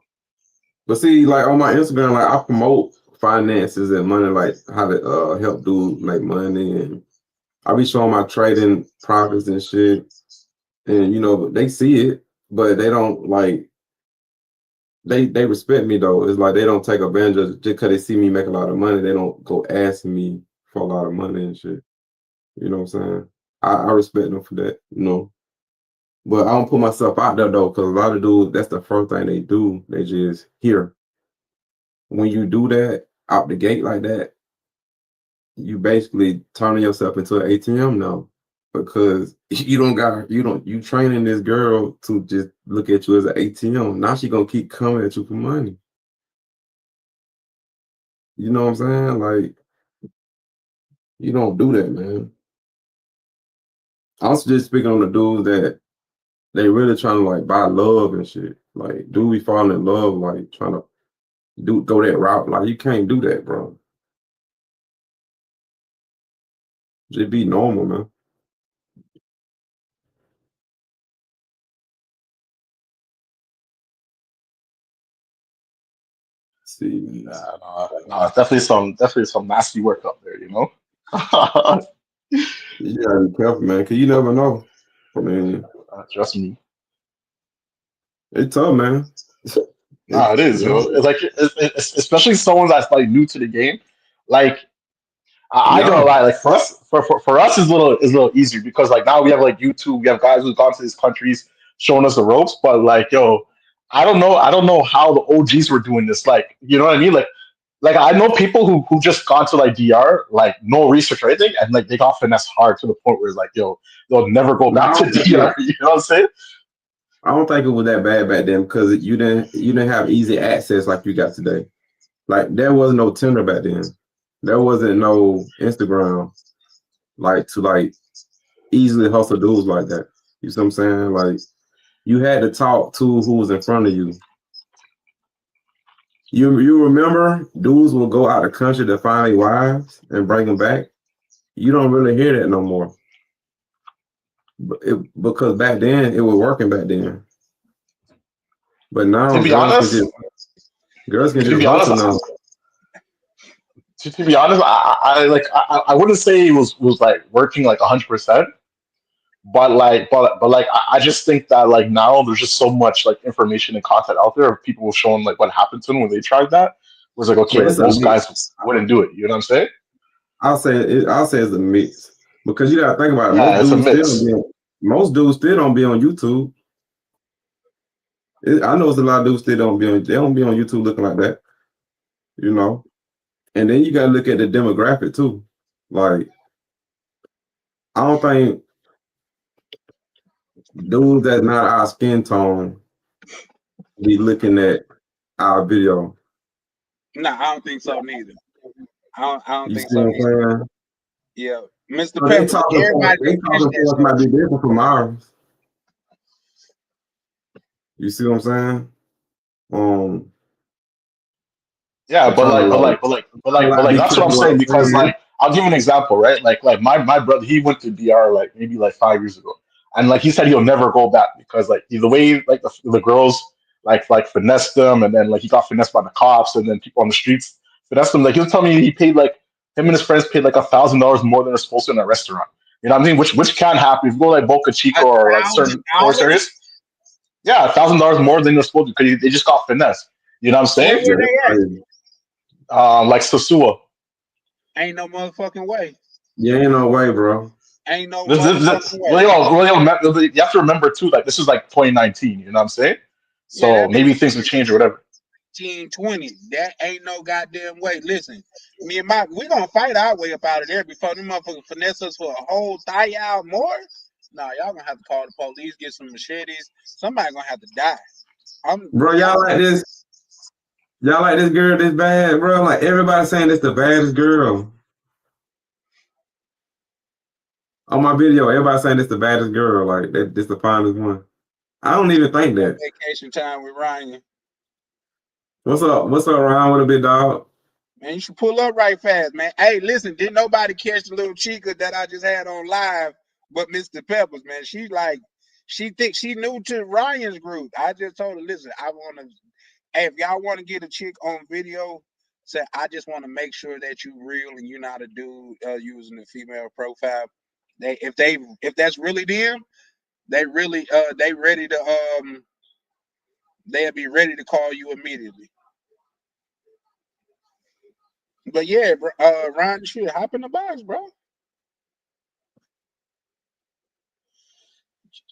But see, like on my Instagram, like I promote finances and money, like how to help dudes make money, and I be showing my trading profits and shit. And you know, they see it, but they don't like they respect me though. It's like they don't take advantage of it just because they see me make a lot of money. They don't go asking me for a lot of money and shit. You know what I'm saying? I respect them for that, you know. But I don't put myself out there though, because a lot of dudes, that's the first thing they do. They just hear. When you do that out the gate like that, you basically turning yourself into an ATM now. Because you training this girl to just look at you as an ATM. Now she gonna keep coming at you for money. You know what I'm saying? Like you don't do that, man. I'm just speaking on the dudes that they really trying to like buy love and shit. Like, do we fall in love? Like trying to go that route? Like you can't do that, bro. Just be normal, man. See, No, definitely some nasty work up there. You know. you gotta be careful, man, because you never know. I mean, Trust me. it's tough, man. Nah, it is, You know? yo. It's like, especially someone that's like new to the game. Like, I ain't gonna Yeah. lie. Like for us, is a little easier because like now we have like YouTube. We have guys who've gone to these countries showing us the ropes. But like, yo, I don't know how the OGs were doing this. Like, you know what I mean? Like I know people who just gone to like DR, like no research or anything, and like they got finesse hard to the point where it's like, yo, they'll never go No, back to DR. You know what I'm saying? I don't think it was that bad back then because you didn't have easy access like you got today. Like there was no Tinder back then. There wasn't no Instagram like to like easily hustle dudes like that. You see what I'm saying? Like you had to talk to who was in front of you. You remember dudes will go out of the country to find their wives and bring them back. You don't really hear that no more. Because back then it was working back then. But To now be honest, girls can to just be honest, hustle now. to be honest, I wouldn't say it was like working like 100%, but like I just think that like now there's just so much like information and content out there of people showing like what happened to them when they tried that, was like, okay, But like it's a most mix. guys wouldn't do it. You know what I'm saying? I'll say it's a mix because you gotta think about it. Yeah, it's a mix. Most dudes still don't be on YouTube. I know it's a lot of dudes still don't be on. They don't be on YouTube looking like that. You know. And then you gotta look at the demographic too. Like, I don't think dudes that's not our skin tone be looking at our video. No, I don't think so neither. I don't You think see so what I'm neither. saying? Yeah, Mr. So they Peppers, talking everybody points catch that might be stuff. different from ours. You see what I'm saying? Yeah, I'm trying to be that's what I'm careful what saying I'm because saying. like I'll give you an example, right? Like my brother, he went to DR like maybe like 5 years ago, and like he said he'll never go back because like the way like the girls like finessed him, and then like he got finessed by the cops, and then people on the streets finessed him. Like he'll tell me he paid like him and his friends paid like $1,000 more than they're supposed to in a restaurant. You know what I mean? Which can happen if you go like Boca Chico or like certain tourist $1,000? areas. Yeah, $1,000 more than they're supposed to because they just got finessed. You know what I'm Where saying? were That's they at? crazy. Like Sosua. Ain't no motherfucking way. Yeah, ain't no way, bro. Ain't no This, motherfucking way. you have to remember too, like this is like 2019, you know what I'm saying? Man, So that nigga maybe things will change or whatever. 1920. That ain't no goddamn way. Listen, me and Mike, we gonna fight our way up out of there before them motherfuckers finesse us for a whole thigh out more. Nah, y'all gonna have to call the police, get some machetes. Somebody gonna have to die. Bro, y'all like this? Y'all like this girl this bad, bro? Like everybody saying this the baddest girl. On my video, everybody saying this the baddest girl. Like that, this the finest one. I don't even think that. Vacation time with Ryan. What's up? What's up, Ryan? With a big dog? Man, you should pull up right fast, man. Hey, listen, didn't nobody catch the little chica that I just had on live but Mr. Peppers, man. She thinks she new to Ryan's group. I just told her, listen, hey, if y'all want to get a chick on video, say I just want to make sure that you real and you're not a dude using a female profile. If that's really them, they ready to they'll be ready to call you immediately. But yeah, Ryan, shit, hop in the box, bro.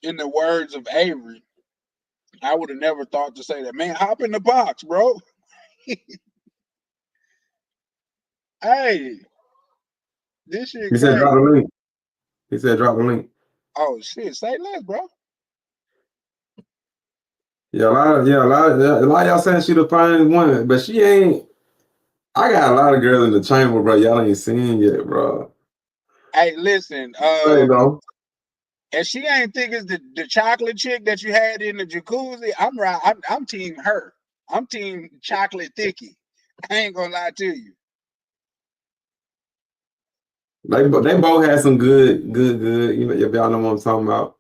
In the words of Avery, I would have never thought to say that. Man, hop in the box, bro. Hey, this shit He said crazy. drop the link. He said drop the link. Oh shit, say less, bro. Yeah, a lot of y'all saying she the finest one, but she ain't. I got a lot of girls in the chamber, bro. Y'all ain't seen yet, bro. Hey, listen, There you go. and she ain't think it's the chocolate chick that you had in the jacuzzi. I'm right. I'm team her. I'm team chocolate thicky. I ain't gonna lie to you. They both had some good. You know, if y'all know what I'm talking about.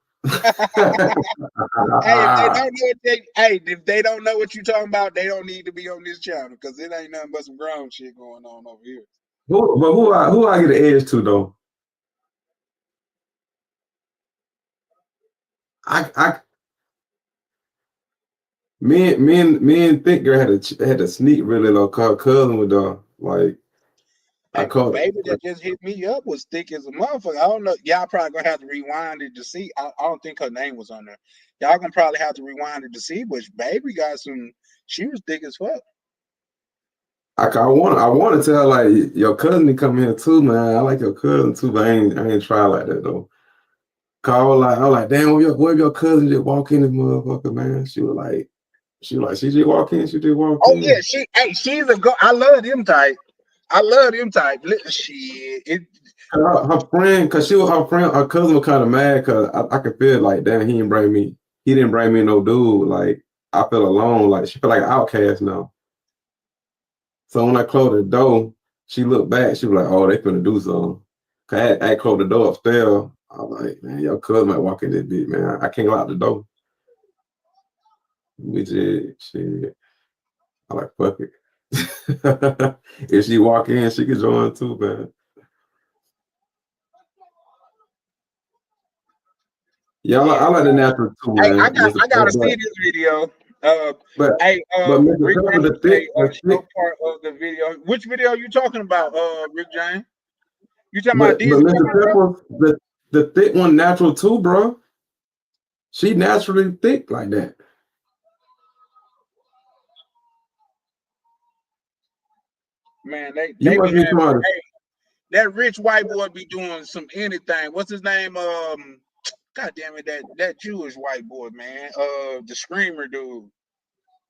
If they don't know what you're talking about, they don't need to be on this channel because it ain't nothing but some grown shit going on over here. Who I get the edge to though? Me and Thick Girl had to sneak really low. Called cousin with like I Hey, called. baby that just hit me up was thick as a motherfucker. I don't know. Y'all probably gonna have to rewind it to see. I don't think her name was on there. Y'all gonna probably have to rewind it to see. But baby got some. She was thick as fuck. I want to tell her like your cousin to come here too, man. I like your cousin too, but I ain't try like that though. Call I was like, damn, what if your cousin just walk in this motherfucker, man? She just walk in, she just walk Oh in. yeah, she's a go. I love them type. Shit, Her friend, cause her cousin was kind of mad, cause I could feel like, damn, he didn't bring me no dude. Like I feel alone, like she feel like an outcast now. So when I closed the door, she looked back. She was like, "Oh, they finna do something." Cause I closed the door upstairs. I was like, "Man, your cousin might walk in this bitch, man. I can't lock the door." We just shit. I like fuck it. If she walk in, she can join too, man. Yeah, I like the natural too, hey, man. I gotta see this video. But Hey, Mr. Rick Pepper, James, the thick, show part of the video. Which video you talking about, Rick James? You talking about but this? Mr. Pepper, the thick one natural too, bro. She naturally thick like that. Man, they You be must be having, smart. hey, that rich white boy be doing some anything. What's his name? God damn it, that Jewish white boy, man. The screamer dude.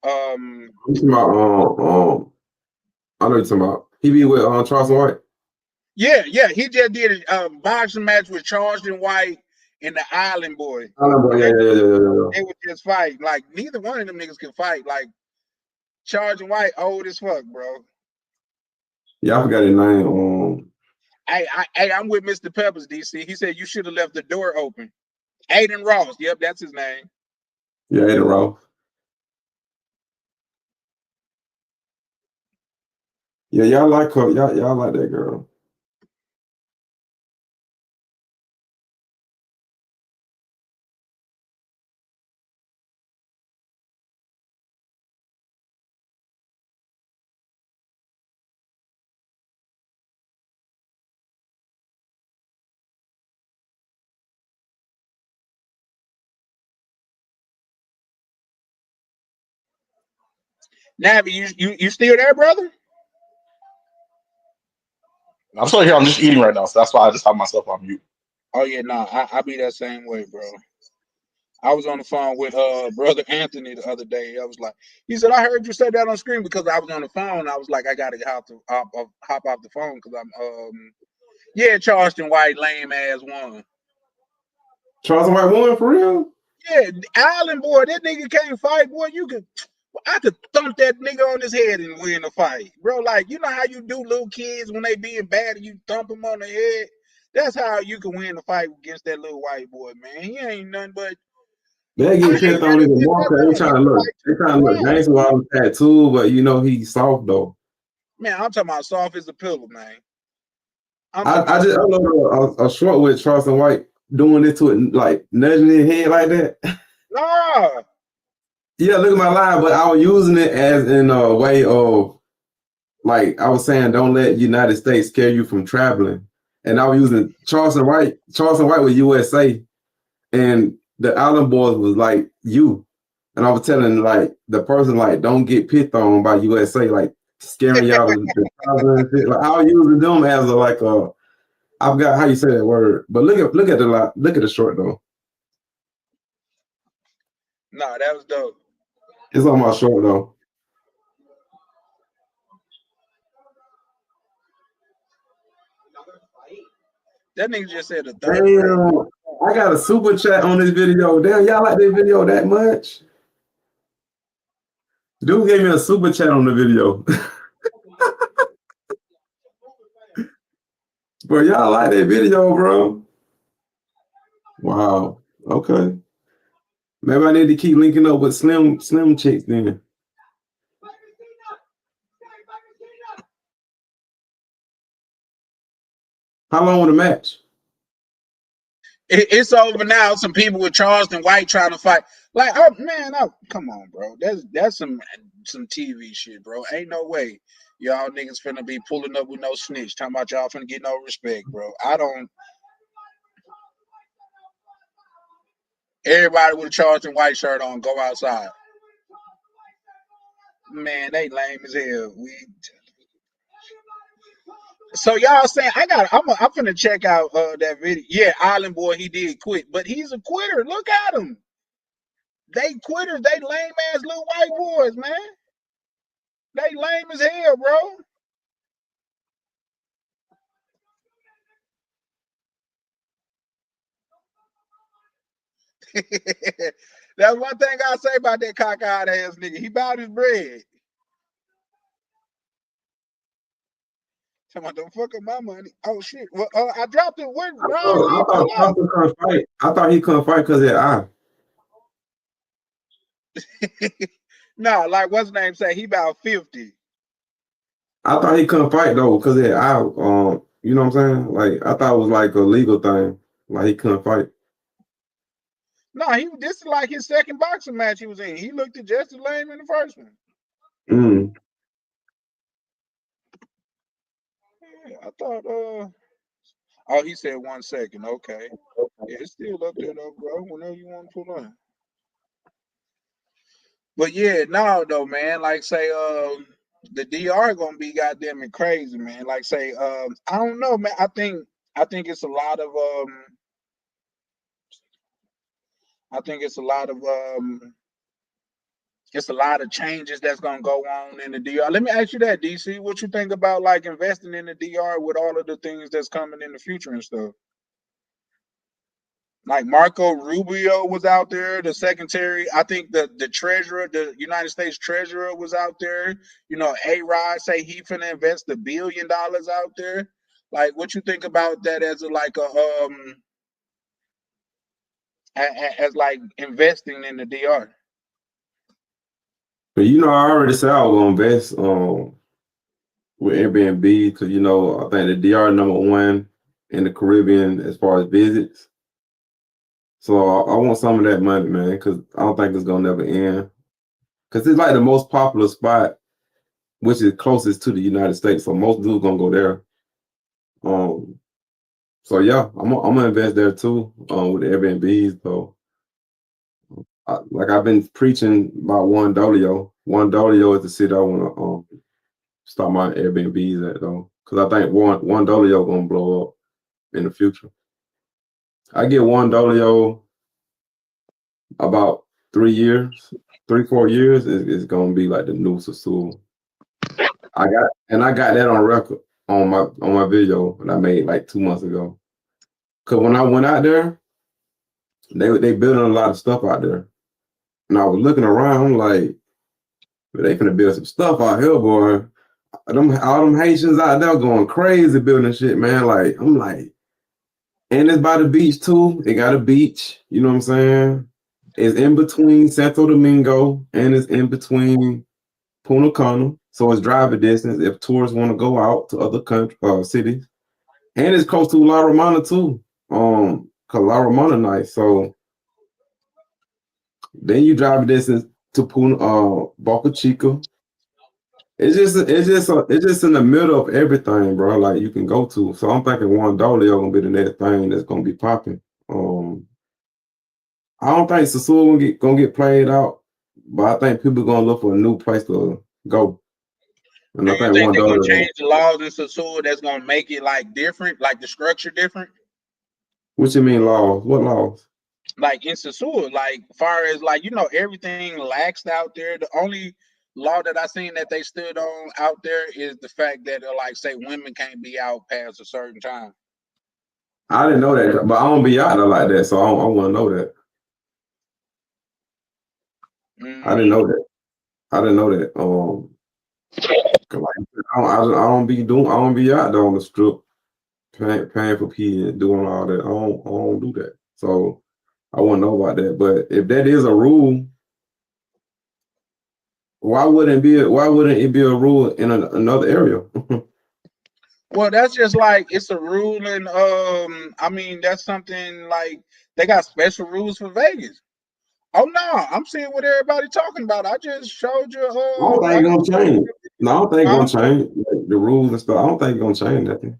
I'm talking about, I know you're talking about. He be with Charleston White. Yeah, he just did a boxing match with Charleston White and the Island Boy. Yeah. They would just fight. Like neither one of them niggas can fight. Like Charleston White old as fuck, bro. Yeah, I forgot his name. I'm with Mr. Peppers, DC. He said you should have left the door open. Aiden Ross. Yep, that's his name. Yeah, Aiden Ross. Yeah, y'all like her. Y'all like that girl. Navi, you still there, brother? I'm still here. I'm just eating right now, so that's why I just have myself on mute. Oh yeah, nah, I be that same way, bro. I was on the phone with brother Anthony the other day. I was like, he said, I heard you say that on screen because I was on the phone. I was like, I gotta hop off the phone because I'm yeah, Charleston White lame ass one. Charleston White won for real? Yeah, Island Boy, that nigga can't fight, boy. I could thump that nigga on his head and win the fight, bro. Like, you know how you do little kids when they being bad and you thump them on the head? That's how you can win the fight against that little white boy, man. He ain't nothing but. They get pissed on even more because they trying to look gangster while I'm tattooed, but you know he's soft though. Man, I'm talking about soft as a pillow, man. I just uploaded a short with Charleston White doing this to it, like nudging his head like that. Nah. Yeah, look at my live, but I was using it as in a way of, like I was saying, don't let United States scare you from traveling. And I was using Charleston White. Charleston White was USA, and the Island Boys was like you. And I was telling like the person like don't get picked on by USA, like scaring y'all the and shit. Like I was using them as a like a, I forgot how you say that word, but look at the short though. Nah, that was dope. It's on my short though. That nigga just said the third. Damn, I got a super chat on this video. Damn, y'all like this video that much? Dude gave me a super chat on the video. Bro, y'all like that video, bro? Wow. Okay. Maybe I need to keep linking up with slim chicks then. How long was the match? It's over now. Some people with Charleston White trying to fight. Like, oh man, come on, bro. That's some TV shit, bro. Ain't no way y'all niggas finna be pulling up with no snitch. Talking about y'all finna get no respect, bro. I don't. Everybody with a Charleston White shirt on, go outside. Man, they lame as hell. So y'all saying I'm finna check out that video. Yeah, Island Boy, he did quit, but he's a quitter. Look at him. They quitters. They lame ass little white boys, man. They lame as hell, bro. That's one thing I say about that cockeyed ass nigga. He bought his bread. Come on, don't fuck up my money. Oh shit. Well, I dropped it. Where I thought he couldn't fight because of that eye. No, like what's his name say? He about 50. I thought he couldn't fight though because of that eye. You know what I'm saying? Like I thought it was like a legal thing. Like he couldn't fight. No, this is like his second boxing match he was in. He looked just as lame in the first one. Mm. Yeah, I thought. Oh, he said 1 second. Okay. Yeah, it's still up there though, bro. Whenever you want to pull on. But yeah, no, though, man. Like say, the DR gonna be goddamn crazy, man. Like say, I don't know, man. I think it's a lot of I think it's a lot of changes that's gonna go on in the DR. Let me ask you that, DC. What you think about like investing in the DR with all of the things that's coming in the future and stuff? Like Marco Rubio was out there, the secretary. I think the treasurer, the United States treasurer, was out there. You know, A-Rod say he finna invest $1 billion out there. Like, what you think about that as as like investing in the DR? But you know, I already said I was gonna invest with Airbnb because you know I think the DR #1 in the Caribbean as far as visits. So I want some of that money, man, because I don't think it's gonna never end. Because it's like the most popular spot, which is closest to the United States. So most dudes gonna go there. So yeah, I'm gonna invest there too with the Airbnbs. So like I've been preaching about One Dolio. One Dolio is the city I want to start my Airbnbs at though, because I think One Dolio gonna blow up in the future. I get One Dolio about 3 years, 4 years is gonna be like the new Sasua. I got that on record on my video that I made like 2 months ago. Cause when I went out there, they building a lot of stuff out there. And I was looking around, I'm like, they finna build some stuff out here, boy. All them Haitians out there going crazy building shit, man. Like, I'm like, and it's by the beach too. It got a beach, you know what I'm saying? It's in between Santo Domingo and it's in between Punta Cana. So it's driving distance if tourists want to go out to other cities. And it's close to La Romana too. Cause La Romana nice. So then you drive distance to Boca Chica. It's just in the middle of everything, bro. Like you can go to. So I'm thinking One Dolio gonna be the next thing that's gonna be popping. I don't think Sasua gonna get played out, but I think people gonna look for a new place to go. And Do I you think think One they're gonna Dolio. change the laws in Sasua that's gonna make it like different, like the structure different? What you mean laws? What laws? Like in Sasua, like far as like everything laxed out there. The only law that I seen that they stood on out there is the fact that like say women can't be out past a certain time. I didn't know that, but I don't be out there like that, so I want to know that. I didn't know that. I didn't know that. 'Cause like, I don't be out there on the strip paying for pee and doing all that. I don't do that. So I wouldn't know about that. But if that is a rule, why wouldn't it be a rule in another area? Well, that's just like it's a rule, and I mean that's something like they got special rules for Vegas. Oh no, I'm seeing what everybody talking about. I just showed you. I don't think it's gonna change. No, I don't think it's gonna change the rules and stuff. I don't think it's gonna change nothing.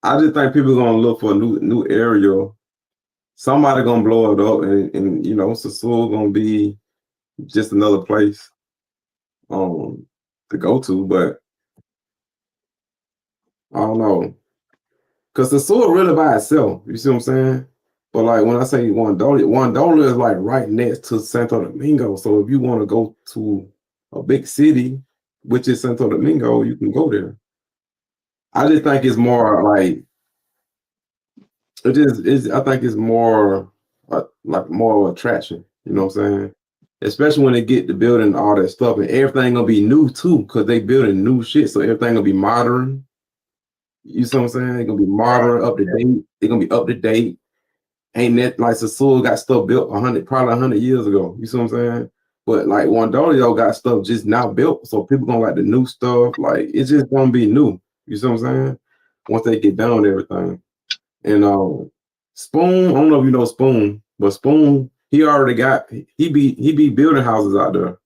I just think people are gonna look for a new area. Somebody gonna blow it up, and Sasua gonna be just another place to go to. But I don't know, cause Sasua really by itself. You see what I'm saying? But like when I say One Dolio is like right next to Santo Domingo. So if you want to go to a big city, which is Santo Domingo, you can go there. I just think it's more like I think it's more like more attraction. You know what I'm saying? Especially when they get the building all that stuff and everything gonna be new too, because they building new shit, so everything gonna be modern. You see what I'm saying? They're gonna be modern, up to date. They're gonna be up to date. Ain't that like Sasua got stuff built probably 100 years ago. You see what I'm saying? But like One Dolio got stuff just now built, so people gonna like the new stuff. Like it's just gonna be new. You see what I'm saying? Once they get down everything. And Spoon, I don't know if you know Spoon, But Spoon, he already got he be building houses out there.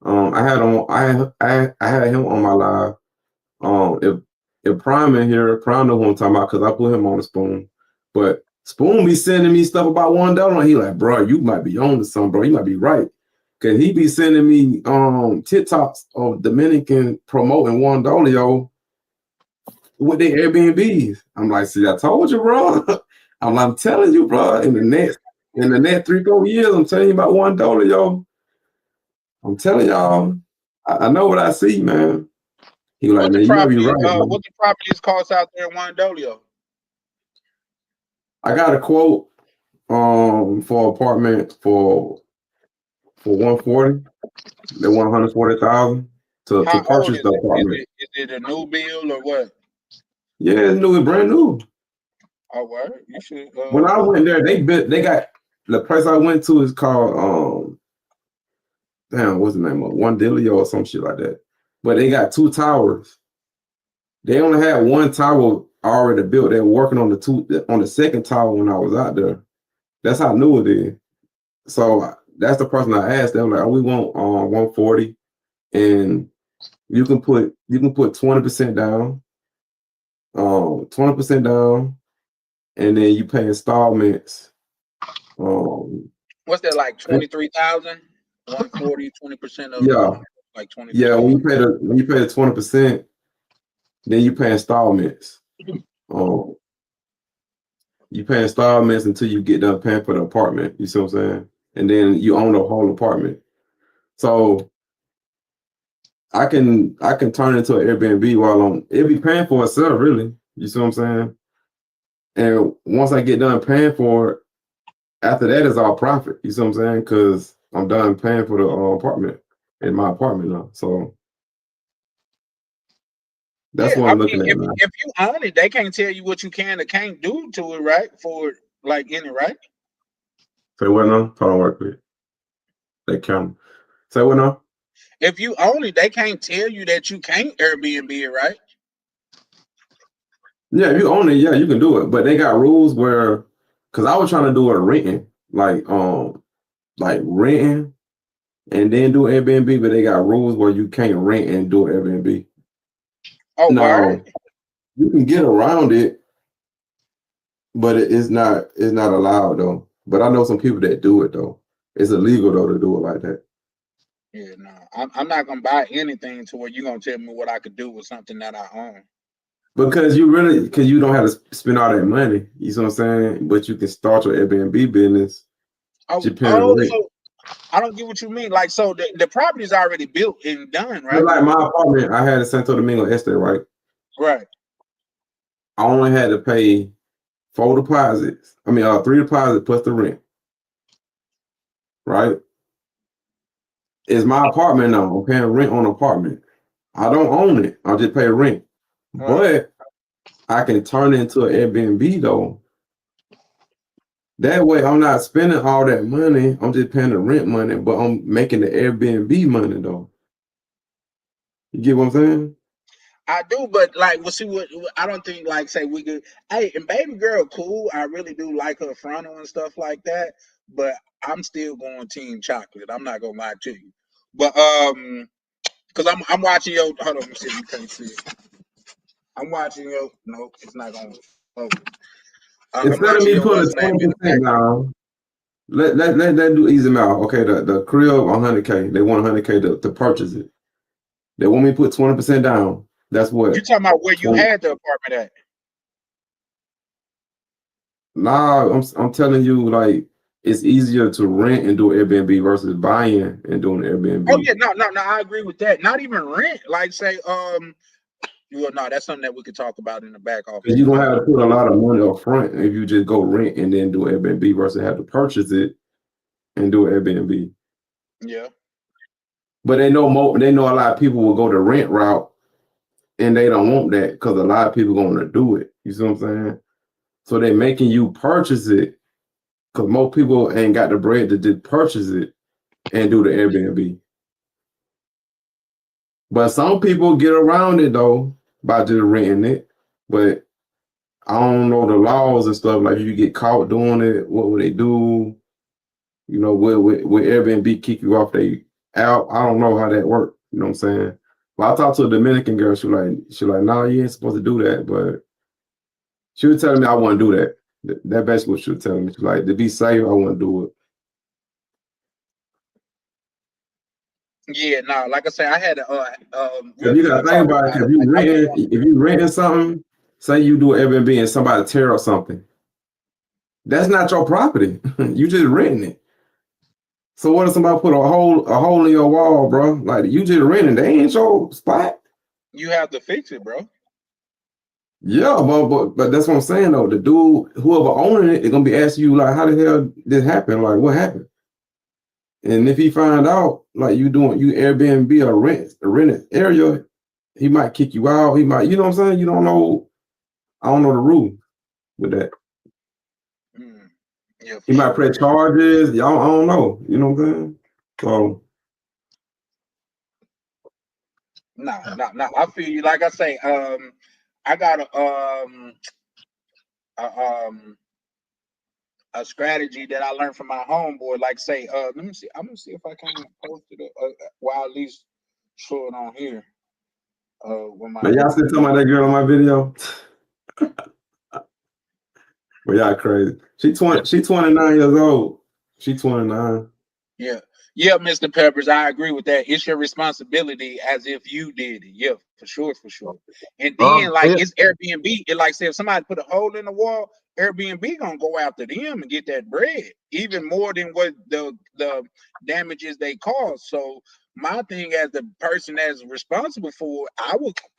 I had him on my live. If Prime in here, Prime know who I'm talking about because I put him on the Spoon. But Spoon be sending me stuff about $1. He like, bro, you might be on to something, bro. You might be right. Cause he be sending me TikToks of Dominican promoting $1, yo, with their Airbnbs. I'm like, see, I told you, bro. I'm telling you, bro. In the next 3-4 years, I'm telling you about $1, yo. I'm telling y'all, I know what I see, man. He like, man, you might be right. What the properties cost out there in $1? I got a quote for apartment for 140. They want 140,000 to purchase the apartment. Is it a new build or what? Yeah, it's new, it's brand new. Oh, what? You should. When I went there, they got the place I went to is called damn, what's the name of it? One Delio or some shit like that. But they got 2 towers. They only had 1 tower already built. They were working on the second tower when I was out there. That's how new it is. So that's the person I asked. They were like, "Oh, we want 140, and you can put 20% down, 20% down, and then you pay installments." What's that, like 23,000? 140, 20% of yeah, like 20. yeah. When you pay the 20%, then you pay installments. You pay installments until you get done paying for the apartment. You see what I'm saying? And then you own the whole apartment. So I can turn it into an Airbnb while it'll be paying for itself, really. You see what I'm saying? And once I get done paying for it, after that is all profit. You see what I'm saying? Because I'm done paying for the apartment in my apartment now. So that's what I'm looking at now. If you own it, they can't tell you what you can or can't do to it, right? For like in it, right? Say what now? Hold on, work with that camera. Say what now? If you own it, they can't tell you that you can't Airbnb it, right? Yeah, if you own it, yeah, you can do it. But they got rules where, because I was trying to do it renting, like renting and then do Airbnb, but they got rules where you can't rent and do Airbnb. Oh, no, you can get around it, but it's not allowed though. But I know some people that do it though. It's illegal though to do it like that. Yeah, no, I'm not gonna buy anything to where you're gonna tell me what I could do with something that I own. Because you don't have to spend all that money. You see what I'm saying? But you can start your Airbnb business. So I don't get what you mean. Like, so the property is already built and done, right? Like my apartment, I had a Santo Domingo Este, right? Right. I only had to pay 4 deposits. 3 deposits plus the rent. Right? It's my apartment now. I'm paying rent on the apartment. I don't own it. I just pay rent. Right. But I can turn it into an Airbnb though. That way I'm not spending all that money. I'm just paying the rent money, but I'm making the Airbnb money though. You get what I'm saying? I do, but like, we'll see what I don't think. Like, say we could. Hey, and baby girl, cool. I really do like her frontal and stuff like that. But I'm still going Team Chocolate. I'm not gonna lie to you. But because I'm watching your. Hold on, let me see if you can't see it. I'm watching your. Nope, it's not gonna focus. Instead of me putting 20% down, let do easy out. Okay, the crib 100K. They want 100K to purchase it. They want me to put 20% down. That's what you talking about. Where you had the apartment at? Nah, I'm telling you, like, it's easier to rent and do Airbnb versus buying and doing Airbnb. Oh yeah, no, I agree with that. Not even rent. Like, say, well, no, that's something that we could talk about in the back office. You don't have to put a lot of money up front if you just go rent and then do Airbnb versus have to purchase it and do Airbnb. Yeah. But they know a lot of people will go the rent route and they don't want that because a lot of people going to do it. You see what I'm saying? So they're making you purchase it because most people ain't got the bread to just purchase it and do the Airbnb. But some people get around it though by just renting it. But I don't know the laws and stuff. Like if you get caught doing it, what would they do? You know, will Airbnb kick you off they out? I don't know how that works. You know what I'm saying? But I talked to a Dominican girl. She like, nah, you ain't supposed to do that. But she was telling me I wouldn't do that. That basically what she was telling me. She was like, to be safe, I wouldn't do it. Yeah, no, like I said, I had a If you gotta think about it, if you renting something, say you do an Airbnb and somebody tear up something, that's not your property. You just renting it. So what if somebody put a hole in your wall, bro? Like you just renting, they ain't your spot. You have to fix it, bro. Yeah, but that's what I'm saying though. The dude, whoever owning it, is gonna be asking you like, how the hell this happened? Like, what happened? And if he find out like you Airbnb or rented area, he might kick you out. He might, you know what I'm saying? You don't know. I don't know the rule with that. Yeah, he might press charges. Y'all, I don't know. You know what I'm saying? So. No. I feel you. Like I say, I got a strategy that I learned from my homeboy. Like say, let me see. I'm gonna see if I can post it. Well, at least show it on here. When my y'all still talking about that girl on my video? Well, y'all crazy. She 29 years old. She 29. Yeah, Mr. Peppers, I agree with that. It's your responsibility as if you did it. Yeah, for sure. And then it's Airbnb. It like say if somebody put a hole in the wall, Airbnb gonna go after them and get that bread, even more than what the damages they cause. So my thing as the person that's responsible for it,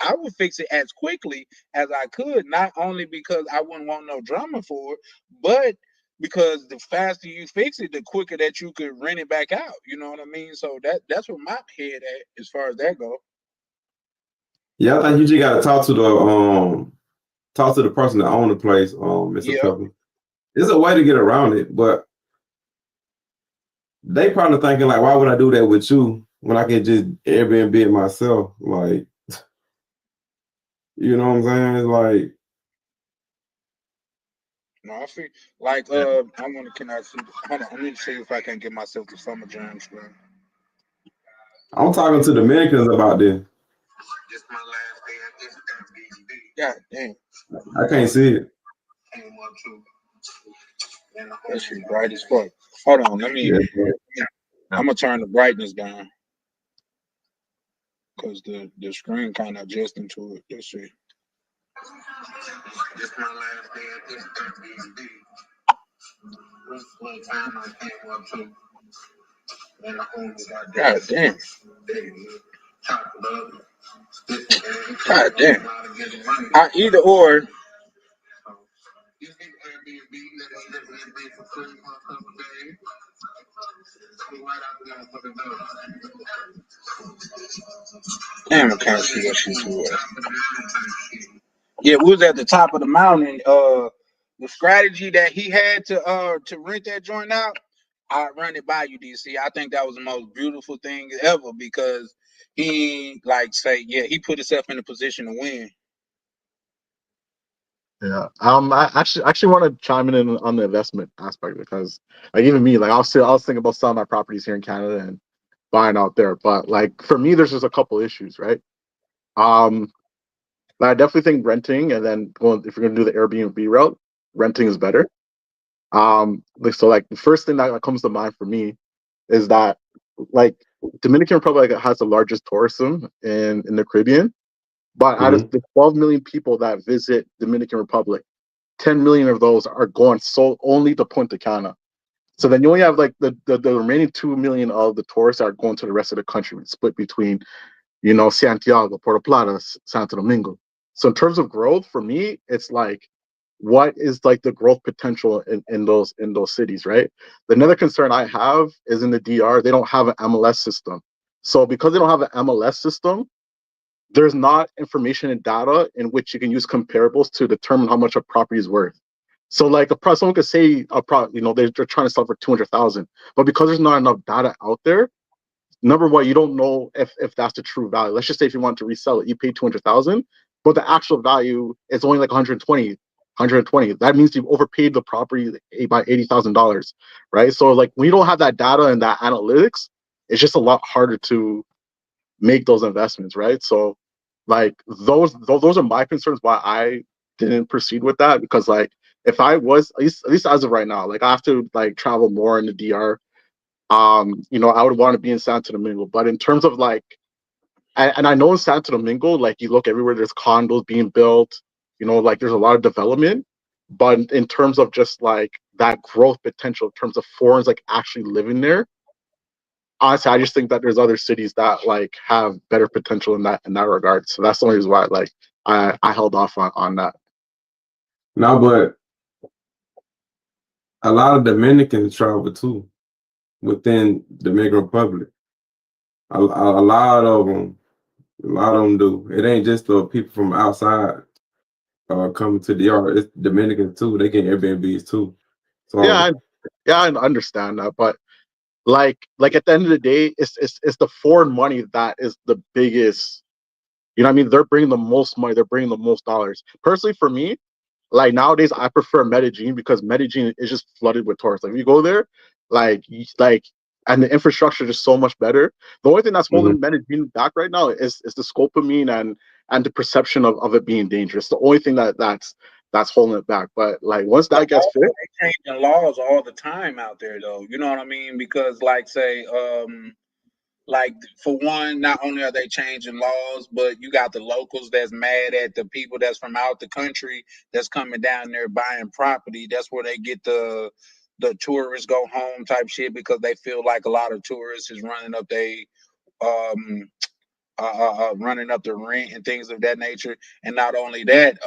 I would fix it as quickly as I could, not only because I wouldn't want no drama for it, but because the faster you fix it, the quicker that you could rent it back out. You know what I mean? So that's where my head at as far as that goes. Yeah, I think you just gotta talk to the person that own the place, Mr. Pepper. There's a way to get around it, but they probably thinking like, why would I do that with you when I can just Airbnb it myself? Like, you know what I'm saying? It's like, no, I feel like I want to. Can I see? Hold on, I need to see if I can get myself the Summer Jam screen. I'm talking to Dominicans about this. This my last day at this Airbnb. God damn. I can't see it. That shit bright as fuck. Hold on, let me. Yeah. I'm gonna turn the brightness down because the screen kind of adjusting to it. Let's see. This my last day at this Airbnb. One time I came up to, and the homies got God damn. God damn. Either or. Damn, I can't see what she's doing. Yeah, we was at the top of the mountain. The strategy that he had to rent that joint out, I run it by you, DC. I think that was the most beautiful thing ever because he he put himself in a position to win. Yeah. I actually want to chime in on the investment aspect because, like, even me, like, I was thinking about selling my properties here in Canada and buying out there. But like for me, there's just a couple issues, right? I definitely think renting and then if you're gonna do the Airbnb route, renting is better. So the first thing that comes to mind for me is that like Dominican Republic has the largest tourism in the Caribbean. But out of the 12 million people that visit Dominican Republic, 10 million of those are going only to Punta Cana. So then you only have like the remaining 2 million of the tourists that are going to the rest of the country, split between, Santiago, Puerto Plata, Santo Domingo. So in terms of growth, for me, it's like, what is like the growth potential in those cities, right? Another concern I have is in the DR, they don't have an MLS system. So because they don't have an MLS system, there's not information and data in which you can use comparables to determine how much a property is worth. So like someone could say they're trying to sell for 200,000, but because there's not enough data out there, number one, you don't know if that's the true value. Let's just say if you want to resell it, you pay 200,000, but the actual value is only like 120. 120. That means you've overpaid the property by $80,000, right? So like when you don't have that data and that analytics, it's just a lot harder to make those investments, right? So like those are my concerns why I didn't proceed with that, because like if I was at least as of right now, like I have to like travel more in the DR. You know, I would want to be in Santo Domingo, but in terms of like, and I know in Santo Domingo, like you look everywhere, there's condos being built, you know, like there's a lot of development, but in terms of just like that growth potential, in terms of foreigners like actually living there, honestly, I just think that there's other cities that like have better potential in that regard. So that's the only reason why like I held off on that. No, but a lot of Dominicans travel too within the Dominican Republic. A lot of them, do. It ain't just the people from outside coming to the yard. It's Dominicans too. They get Airbnbs too. So Yeah, I understand that, but like at the end of the day, it's the foreign money that is the biggest. You know what I mean? They're bringing the most money. They're bringing the most dollars. Personally, for me, like nowadays, I prefer Medellin because Medellin is just flooded with tourists. Like if you go there, and the infrastructure is just so much better. The only thing that's holding Medellin back right now is the scopolamine and the perception of it being dangerous. The only thing that's holding it back. But like once that gets fixed, they changing laws all the time out there, though. You know what I mean? Because like say, like for one, not only are they changing laws, but you got the locals that's mad at the people that's from out the country that's coming down there buying property. That's where they get the tourists go home type shit, because they feel like a lot of tourists is running up um running up the rent and things of that nature. And not only that,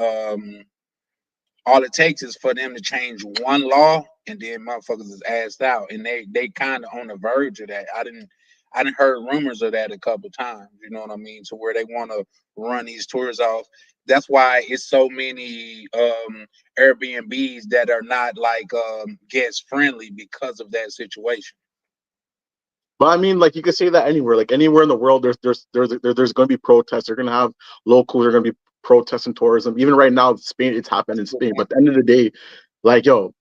all it takes is for them to change one law, and then motherfuckers is assed out, and they kind of on the verge of that. I didn't heard rumors of that a couple times. You know what I mean? To where they want to run these tours off. That's why it's so many Airbnbs that are not like guest friendly because of that situation. but I mean, like you could say that anywhere, like anywhere in the world, there's going to be protests. They're going to have locals. They're going to be protesting tourism. Even right now, Spain, it's happened in Spain. But at the end of the day, like yo,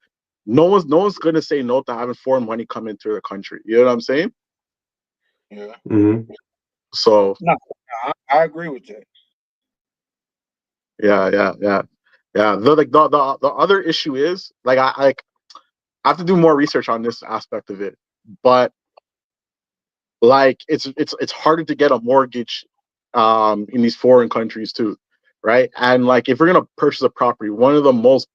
no one's going to say no to having foreign money come into the country. You know what I'm saying? Yeah. So No, I agree with that. yeah. The other issue is like I have to do more research on this aspect of it, but like it's harder to get a mortgage in these foreign countries too, right? And like if you're gonna purchase a property, one of the most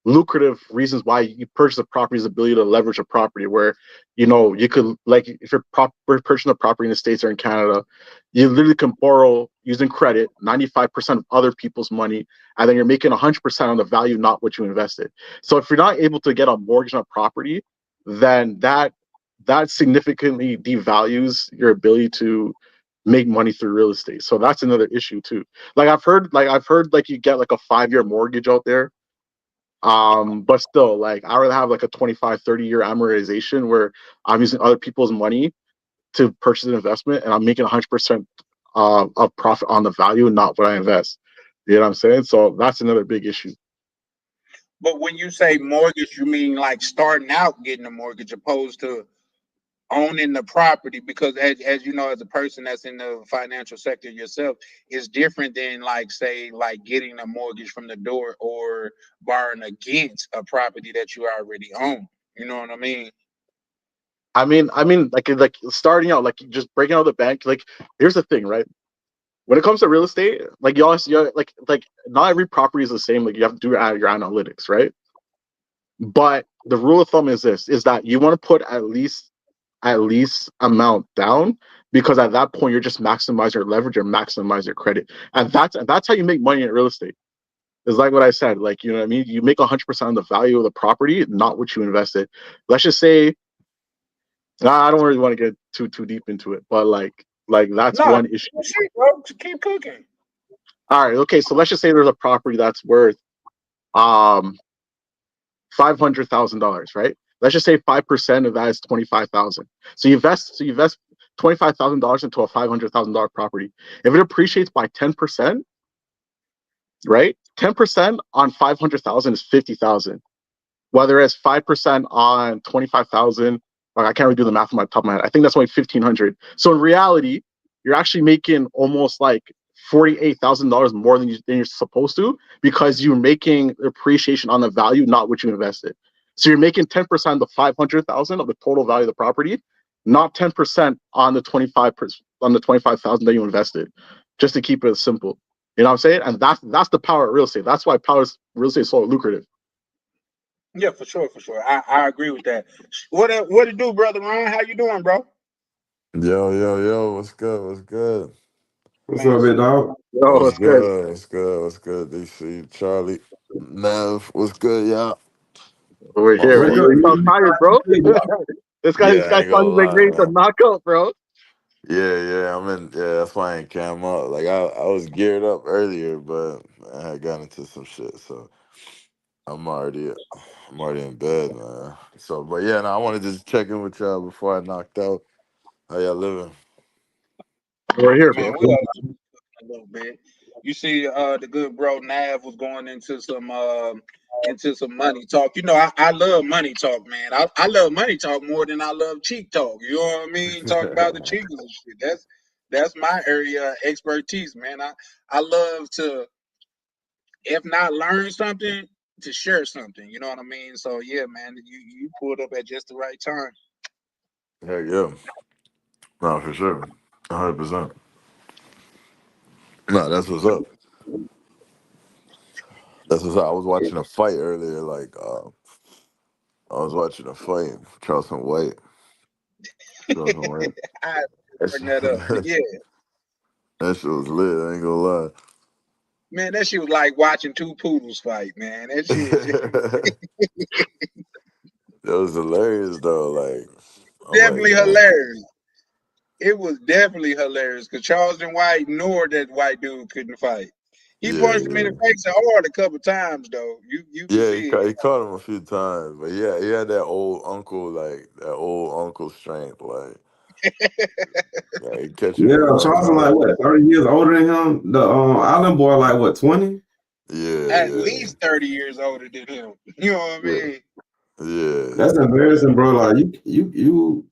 lucrative reasons why you purchase a property is the ability to leverage a property, where you know you could, like if you're purchasing a property in the States or in Canada, you literally can borrow using credit 95% of other people's money, and then you're making 100% on the value, not what you invested. So if you're not able to get a mortgage on a property, then that significantly devalues your ability to make money through real estate. So that's another issue too. Like I've heard like you get like a 5-year mortgage out there. But still, like I would have like a 25-30 year amortization where I'm using other people's money to purchase an investment, and I'm making 100% of profit on the value, not what I invest. You know what I'm saying? So that's another big issue. But when you say mortgage, you mean like starting out getting a mortgage opposed to owning the property? Because as you know, as a person that's in the financial sector yourself, it's different than like say like getting a mortgage from the door or borrowing against a property that you already own. You know what I mean? I mean, like starting out, like just breaking out the bank. Like, here's the thing, right? When it comes to real estate, like you like not every property is the same. Like you have to do your analytics, right? But the rule of thumb is this: is that you want to put at least amount down, because at that point you're just maximize your leverage or maximize your credit, and that's how you make money in real estate. It's like what I said, like you know what I mean. You make 100% of the value of the property, not what you invested. Let's just say, I don't really want to get too deep into it, but like that's No, one issue. shit, bro. Keep cooking. All right, okay. So let's just say there's a property that's worth $500,000, right? Let's just say 5% of that is 25,000. So you invest $25,000 into a $500,000 property. If it appreciates by 10%, right? 10% on 500,000 is 50,000. Whether it's 5% on 25,000, like I can't really do the math on my top of my head. I think that's only 1,500. So in reality, you're actually making almost like $48,000 more than you're supposed to, because you're making appreciation on the value, not what you invested. So you're making 10% of the 500,000 of the total value of the property, not 10% on the 25,000 that you invested. Just to keep it simple, you know what I'm saying? And that's the power of real estate. That's why real estate is so lucrative. Yeah, for sure, for sure. I agree with that. What it do, brother Ryan? How you doing, bro? Yo, what's good? What's good? What's Man, up, big dog? Yo, What's it's good. good? What's good? What's good? DC, Charlie, Nev, what's good, y'all? We're here. Wake Motherfucker. up, You sound you tired, bro. this Yeah, I guy ain't gonna sounds like lie, ready to man. knock out, bro. Yeah, that's why I ain't cam up. Like I was geared up earlier, but I had gotten into some shit, so I'm already in bed, man. So, but yeah, no, I wanted to just check in with y'all before I knocked out. How y'all living? We're here, man, bro. we are a little bit. You see, the good bro Nav was going into some money talk. You know, I love money talk, man. I love money talk more than I love cheek talk. You know what I mean? Talk about the cheeks and shit. That's my area of expertise, man. I love to, if not learn something, to share something. You know what I mean? So yeah, man, you pulled up at just the right time. Heck yeah, no, for sure, 100%. No, that's what's up. That's what's up. I was watching a fight earlier. I was watching a fight. Charleston White. Charleston White. I That bring that up, but shit, yeah, that shit was lit. I ain't gonna lie. man, that shit was like watching two poodles fight, man. That shit That was hilarious though. Like, I'm like, definitely man. hilarious. It was definitely hilarious because Charleston White nor that white dude couldn't fight. He Yeah, punched him in yeah. the face hard a couple times though. You could Yeah, see it. he caught him a few times, but yeah, he had that old uncle, like that old uncle strength, like he catching Yeah, punches Charles is like like, what, 30 years older than him. The Island boy like what, 20? yeah, At yeah, least 30 years older than him. You know what I yeah, mean? yeah, That's embarrassing, bro. Like you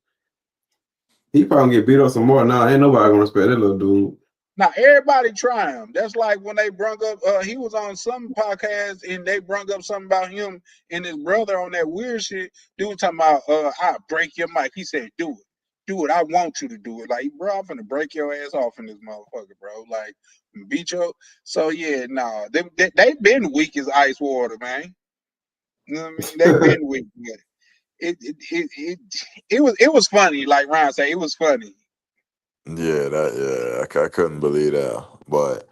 he probably get beat up some more now. Ain't nobody gonna respect that little dude. Now everybody try him. That's like when they brung up he was on some podcast and they brung up something about him and his brother on that weird shit. Dude talking about I'll break your mic. He said, do it. Do it. I want you to do it. Like, bro, I'm finna break your ass off in this motherfucker, bro. Like beat your so yeah, no. They've been weak as ice water, man. You know what I mean? They've been weak, but it was funny, like Ryan said, it was funny. I couldn't believe that, but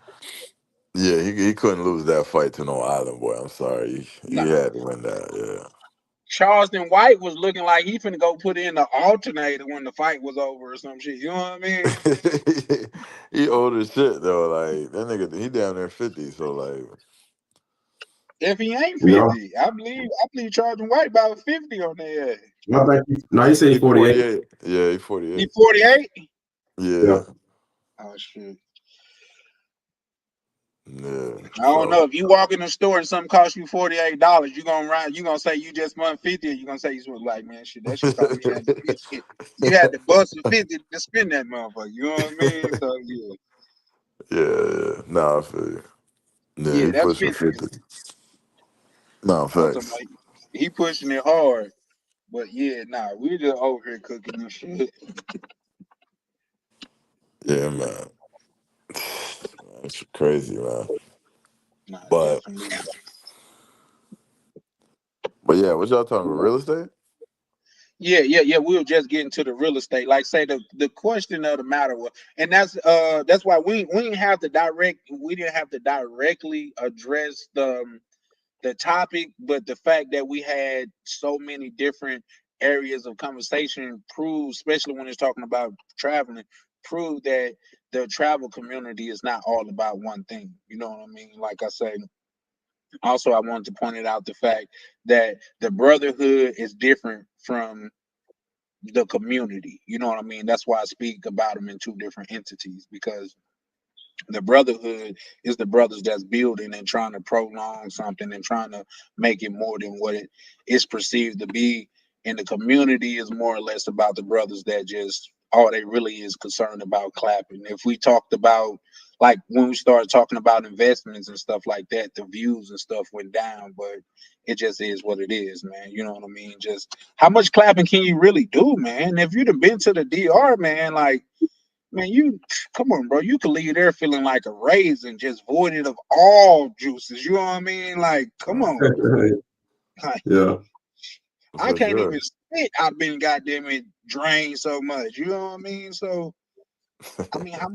yeah, he couldn't lose that fight to no Island boy. I'm sorry, he Nah. had to win that. Yeah. Charleston White was looking like he finna go put in the alternator when the fight was over or some shit. You know what I mean? He old as shit though. Like that nigga, he down there 50. So like, If he ain't You know? 50, I believe Charleston White about 50 on that ass. I think no, he said he he's 48. 48. Yeah, he He 48. 48? Yeah. Yeah, Oh shit. yeah. I don't know. So If you walk in the store and something costs you $48, you gonna say you just won 50, or you gonna say you was like, man, shit, that shit cost me 150. You had to bust a 50 to spend that motherfucker. You know what I mean? So yeah. yeah. Nah, I feel you. Yeah, Yeah, he that's pushing 50. 50. Nah, I'm talking facts. about he pushing it hard. But yeah, nah, we just over here cooking and shit. Yeah, man. It's crazy, man. Nah, But definitely. yeah, what y'all talking about? Real estate? Yeah. We were just getting to the real estate. Like say the question of the matter was, and that's why we didn't have to directly address the topic, but the fact that we had so many different areas of conversation proves, especially when it's talking about traveling, prove that the travel community is not all about one thing. You know what I mean? Like I say, also I wanted to point it out the fact that the brotherhood is different from the community. You know what I mean? That's why I speak about them in two different entities because The brotherhood is the brothers that's building and trying to prolong something and trying to make it more than what it is perceived to be. And the community is more or less about the brothers that just all they really is concerned about clapping. If we talked about like when we started talking about investments and stuff like that, the views and stuff went down, but it just is what it is, man. You know what I mean? Just how much clapping can you really do, man? If you'd have been to the DR, man, like man, you come on, bro. You could leave there feeling like a raisin, just voided of all juices. You know what I mean? Like, come on. Like, Yeah. I For can't sure. even spit. I've been goddamn it drained so much. You know what I mean? So, I mean, how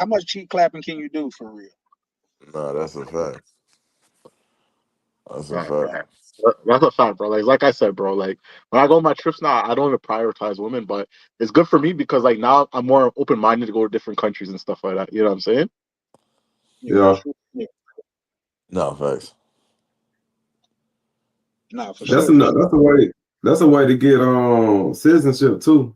much cheek clapping can you do for real? No, that's a fact. That's a Right, fact. right. That's a fact, bro. Like I said, bro. Like when I go on my trips now, I don't even prioritize women, but it's good for me because like now I'm more open minded to go to different countries and stuff like that. You know what I'm saying? Yeah. Yeah. No, facts. No, for That's sure. that's a way. That's a way to get citizenship too.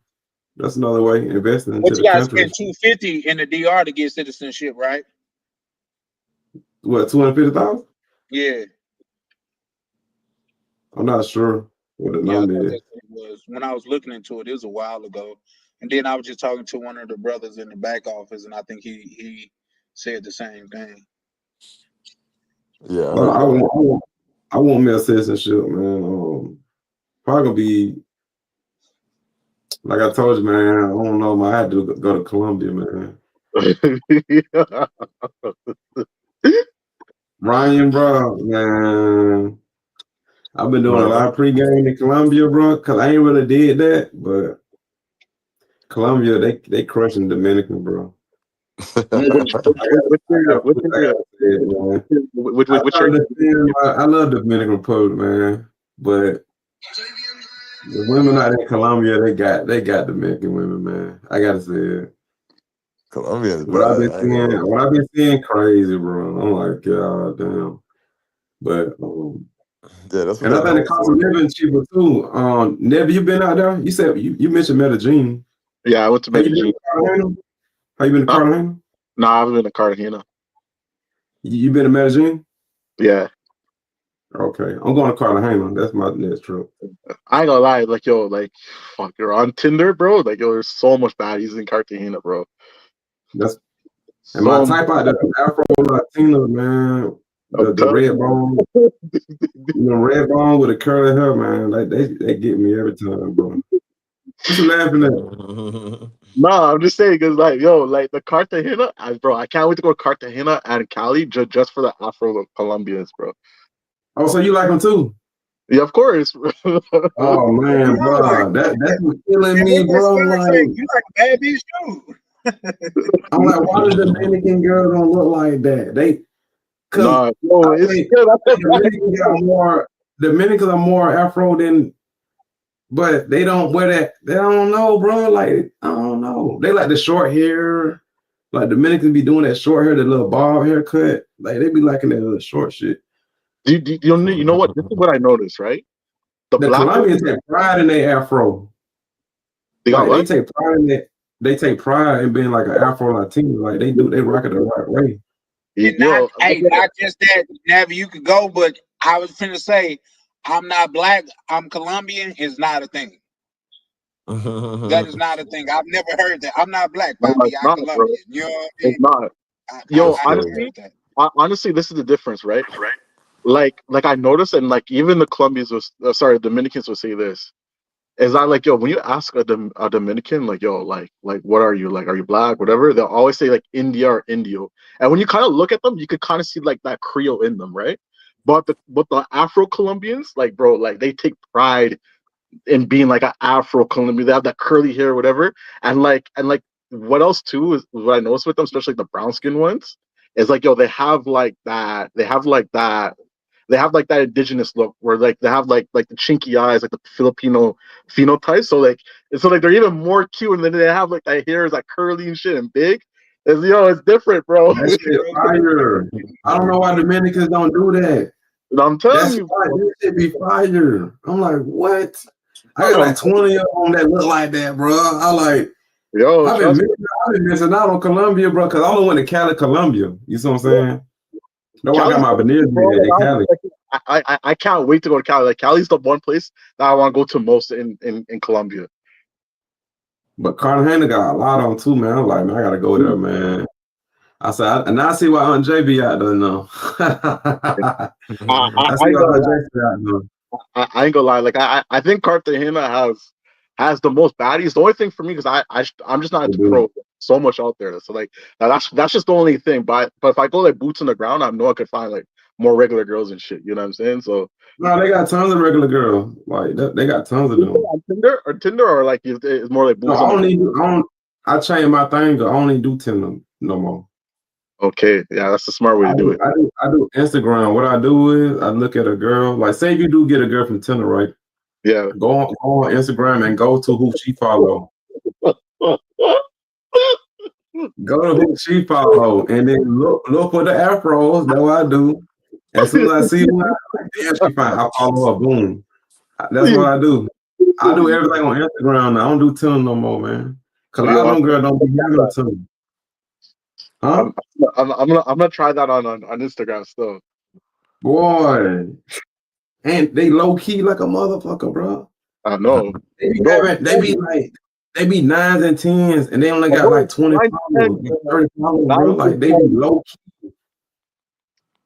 That's another way investing into But you the gotta country. spend $250 in the DR to get citizenship, right? What, 250,000? Yeah. I'm not sure what the Yeah, I number thought is. that's what it was. When I was looking into it, it was a while ago. And then I was just talking to one of the brothers in the back office, and I think he said the same thing. Yeah, I But heard that. I want me a citizenship, man. Probably gonna be like I told you, man. I don't know, man. I had to go to Colombia, man. Ryan, bro, man. I've been doing a lot of pregame in Colombia, bro, because I ain't really did that, but Colombia, they crushing Dominican, bro. I love Dominican Republic, man. But the women out in Colombia, they got Dominican women, man. I gotta say it. Colombia's What I've bad. I ain't gonna lie. been seeing crazy, bro. I'm like, God damn. But Yeah, that's what and I they think known the cost of for. living cheaper too. Never you been out there? You said you mentioned Medellin. Yeah, I went to Medellin. Have you been to Cartagena? No, I haven't been to Cartagena. You been to Medellin? Yeah. Okay, I'm going to Cartagena. That's my next trip. I ain't gonna lie, like yo, like fuck, you're on Tinder, bro. Like yo, there's so much baddies in Cartagena, bro. That's and my type out the Afro Latina, man. The red bone, red bone with a curly hair, man. Like they get me every time, bro. What you laughing at? No, I'm just saying because like yo, like the Cartagena, bro, I can't wait to go to Cartagena and Cali just for the Afro Colombians, bro. Oh, so you like them too? Yeah, of course. Oh man, bro, that's what's killing me, bro. Like you like a bad bitch too. I'm like, why the Dominican girls don't look like that? Nah, yo, it's good. Dominicans are more Afro than, but they don't wear that. They don't know, bro. Like I don't know. They like the short hair. Like Dominicans be doing that short hair, the little bald haircut. Like they be liking that little short shit. You know what? This is what I noticed, right? The Colombians take pride in their Afro. They got what? They take pride in it. They take pride in being like an Afro Latino. Like they rock it the right way. And not just that, Navi, you could go, but I was finna say, I'm not black, I'm Colombian is not a thing. That is not a thing. I've never heard that. I'm not black, Bobby. I'm Colombian. Bro. You know what I mean? It's not. Yo, honestly, this is the difference, right? Like I noticed, and like even the Colombians was Dominicans would say this. Is that like yo, when you ask a Dominican, like yo, like what are you? Like, are you black? Whatever, they'll always say like India or Indio. And when you kind of look at them, you could kind of see like that Creole in them, right? But the Afro Colombians, like bro, like they take pride in being like an Afro Colombian. They have that curly hair, whatever. And like what else too is what I noticed with them, especially the brown skin ones, is like yo, they have like that indigenous look where like they have like the chinky eyes, like the Filipino phenotype. So like they're even more cute, and then they have like that hair is like curly and shit and big. It's different, bro. That shit fire. I don't know why Dominicans don't do that. I'm telling you, this shit be fire. I'm like, what? I got like 20 of them that look like that, bro. I like Yo, I've trust me. been missing out on Colombia, bro, because I only went to Cali, Colombia. You see what I'm saying? That's why I got Cali's my one veneers place, bro. did in Cali. I can't wait to go to Cali. Like Cali's the one place that I want to go to most in Colombia. But Cartagena got a lot on too, man. I'm like, man, I gotta go there, man. I said, and I see why Aunt J be out there now. I, I, I I see ain't why gonna Aunt J lie. be out there. I ain't gonna lie. Like I think Cartagena has the most baddies. The only thing for me because I'm just not They into do. pro. So much out there. So like that's just the only thing. But if I go like boots on the ground, I know I could find like more regular girls and shit. You know what I'm saying? So No, they got tons of regular girls. Like they got tons of them. on Tinder or like it's more like No, boots on the ground. I changed my thing. I only do Tinder no more. Okay, yeah, that's the smart way to do it. I do Instagram. What I do is I look at a girl. Like, say if you do get a girl from Tinder, right? Yeah. Go on Instagram and go to who she follow. Go to who she follow, and then look for the afros. That's what I do. As soon as I see one, damn, she fine. I follow her. Boom. That's what I do. I do everything on Instagram now. I don't do Tinder no more, man. Cause a lot of them girls don't be having a Tinder. Huh? I'm gonna try that on Instagram still. Boy, and they low key like a motherfucker, bro. I know. They be 9s and 10s, and they only got like 20 followers, 30 followers, bro. Like they be low key.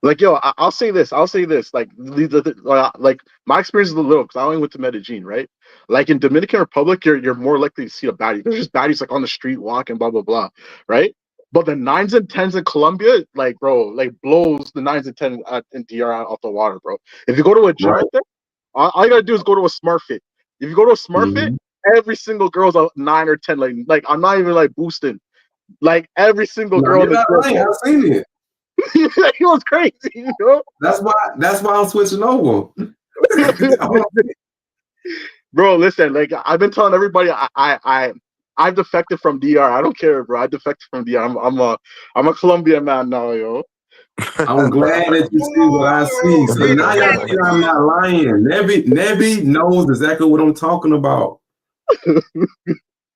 Like yo, I'll say this. Like like my experience is a little because I only went to Medellin, right? Like in Dominican Republic, you're more likely to see a baddie. There's just baddies like on the street walking, blah blah blah, right? But the 9s and 10s in Colombia, like bro, like blows the 9s and 10s in DR off the water, bro. If you go to a gym out there, all you gotta do is go to a Smart Fit. If you go to a Smart Fit, every single girl's a 9 or 10. Like I'm not even like boosting. Like every single No, girl in you're the not gym. right. I've seen it. It was crazy, you know. That's why I'm switching over. Bro, listen, like I've been telling everybody, I've defected from DR. I don't care, bro. I defected from DR. I'm a Colombian man now, yo. I'm glad that you see what I see. So now y'all see I'm not lying. Nebby knows exactly what I'm talking about.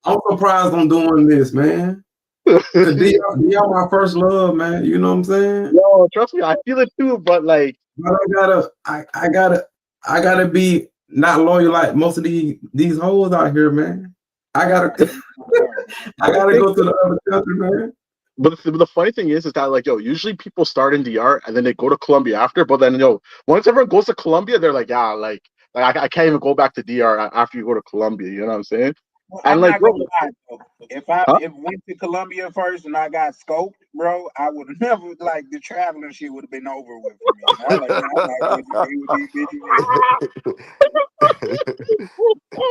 I'm surprised I'm doing this, man. Cause DR my first love, man. You know what I'm saying? Yo, trust me, I feel it too, but like, but I gotta be not loyal like most of these hoes out here, man. I gotta go to the other country, man. But the funny thing is that like yo, usually people start in DR and then they go to Colombia after. But then yo, once everyone goes to Colombia, they're like, yeah, like I can't even go back to DR after you go to Colombia. You know what I'm saying? Well, And I'm like, not bro, gonna lie, though. If went to Colombia first and I got scoped, bro, I would have never like the traveling shit would have been over with for me. I'm like, man, I'm not going to be with these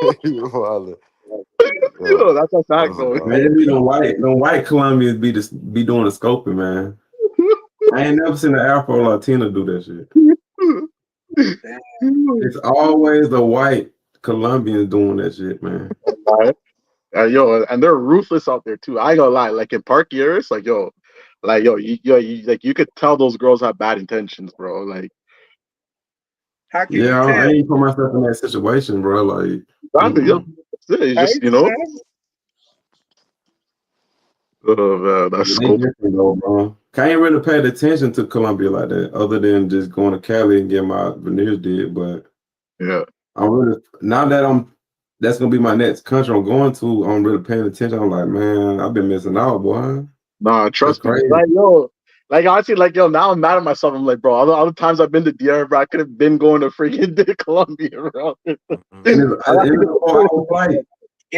bitches. You wildin'. you know, that's a fact though. Man, it be the white Colombians be doing the scoping, man. I ain't never seen an Afro Latina do that shit. It's always the white Colombians doing that shit, man. Yo, and they're ruthless out there too. I ain't gonna lie. Like in Park Years, like yo, you could tell those girls have bad intentions, bro. Like, how can yeah, you tell? I ain't put myself in that situation, bro. Like, it's just you know. Oh man, that's they different though, bro. I ain't really paid attention to Colombia like that, other than just going to Cali and getting my veneers did. But yeah, I'm really now that that's gonna be my next country I'm going to. I'm really paying attention. I'm like, man, I've been missing out, boy. nah, trust me. Crazy. Like yo, like honestly, like yo, now I'm mad at myself. I'm like, bro, all the times I've been to DR, bro, I could have been going to freaking Colombia, bro. It's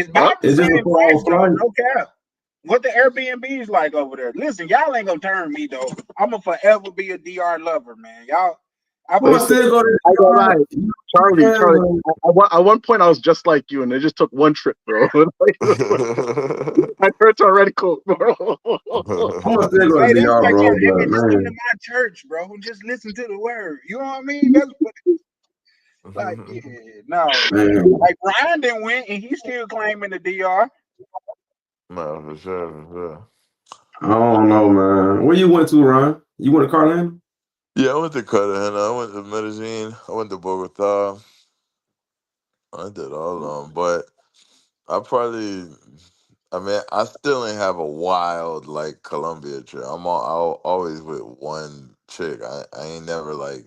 about the same price, though. No cap. What the Airbnb's like over there? Listen, y'all ain't gonna turn me though. I'm gonna forever be a DR lover, man. Y'all, I'm gonna still go to DR. Charlie. At one point, I was just like you, and it just took one trip, bro. My parents are already cool, bro. I'm gonna still go to DR, like, bro. hey, just come to my church, bro. Just listen to the word. You know what I mean? That's what like, yeah, no, man. Like Ryan didn't win, and he's still claiming the DR. No, for sure. I don't know, man. Where you went to, Ryan? You went to Cartagena? Yeah, I went to Cartagena. I went to Medellin. I went to Bogota. I did all of them, but I I mean, I still ain't have a wild like Colombia trip. Always with one chick. I ain't never like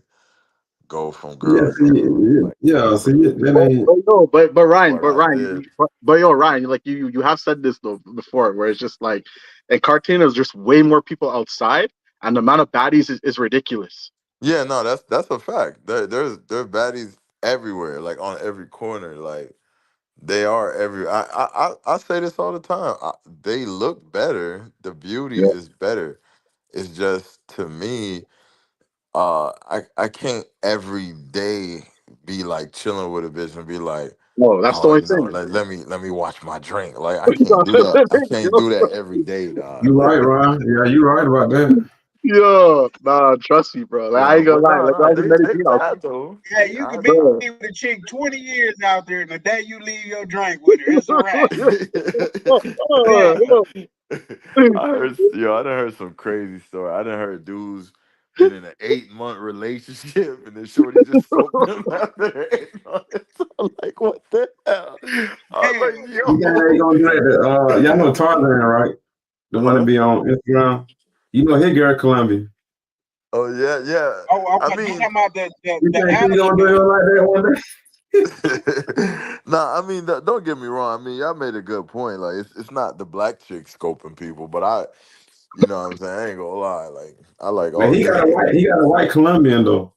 go from Yeah, girl to see, girl like yeah, that. see, that ain't. But Ryan, But I did. but yo, Ryan, like you have said this though before, where it's just like in Cartagena, there's just way more people outside, and the amount of baddies is ridiculous. Yeah, no, that's a fact. There are baddies everywhere, like on every corner. Like they are every. I say this all the time. They look better. The beauty Yeah. is better. It's just to me, I can't every day be like chilling with a bitch and be like, No, that's the oh, only you know, thing. like let me watch my drink. Like I can't do that. I can't do that every day, dog. You right, Ron. Yeah, you right about that. Yo, nah, trust me, bro. Like You I know, ain't gonna but lie. no, Like when no, I was in they Medellin, I was bad though. Yeah, you could be bro. with a chick 20 years out there, and the day you leave your drink with her, it's a wrap. Yeah. I heard, yo, I done heard some crazy story. I done heard dudes been in an 8-month relationship and the shorty just soaked them after 8 months. I'm like, what the hell? I was Damn. like, You think they yo. gonna do that? Y'all know Tarzan, right? The one that Huh? be on Instagram. You know his girl Columbia. Oh yeah, yeah. Oh, I okay. You mean, talking about the You the think she animal gonna do dude? it like that one day? nah, I mean, don't get me wrong. I mean, y'all made a good point. Like, it's not the black chick scoping people, but you know what I'm saying? I ain't gonna lie. Like, I like Now all chicks. he got a white Colombian though.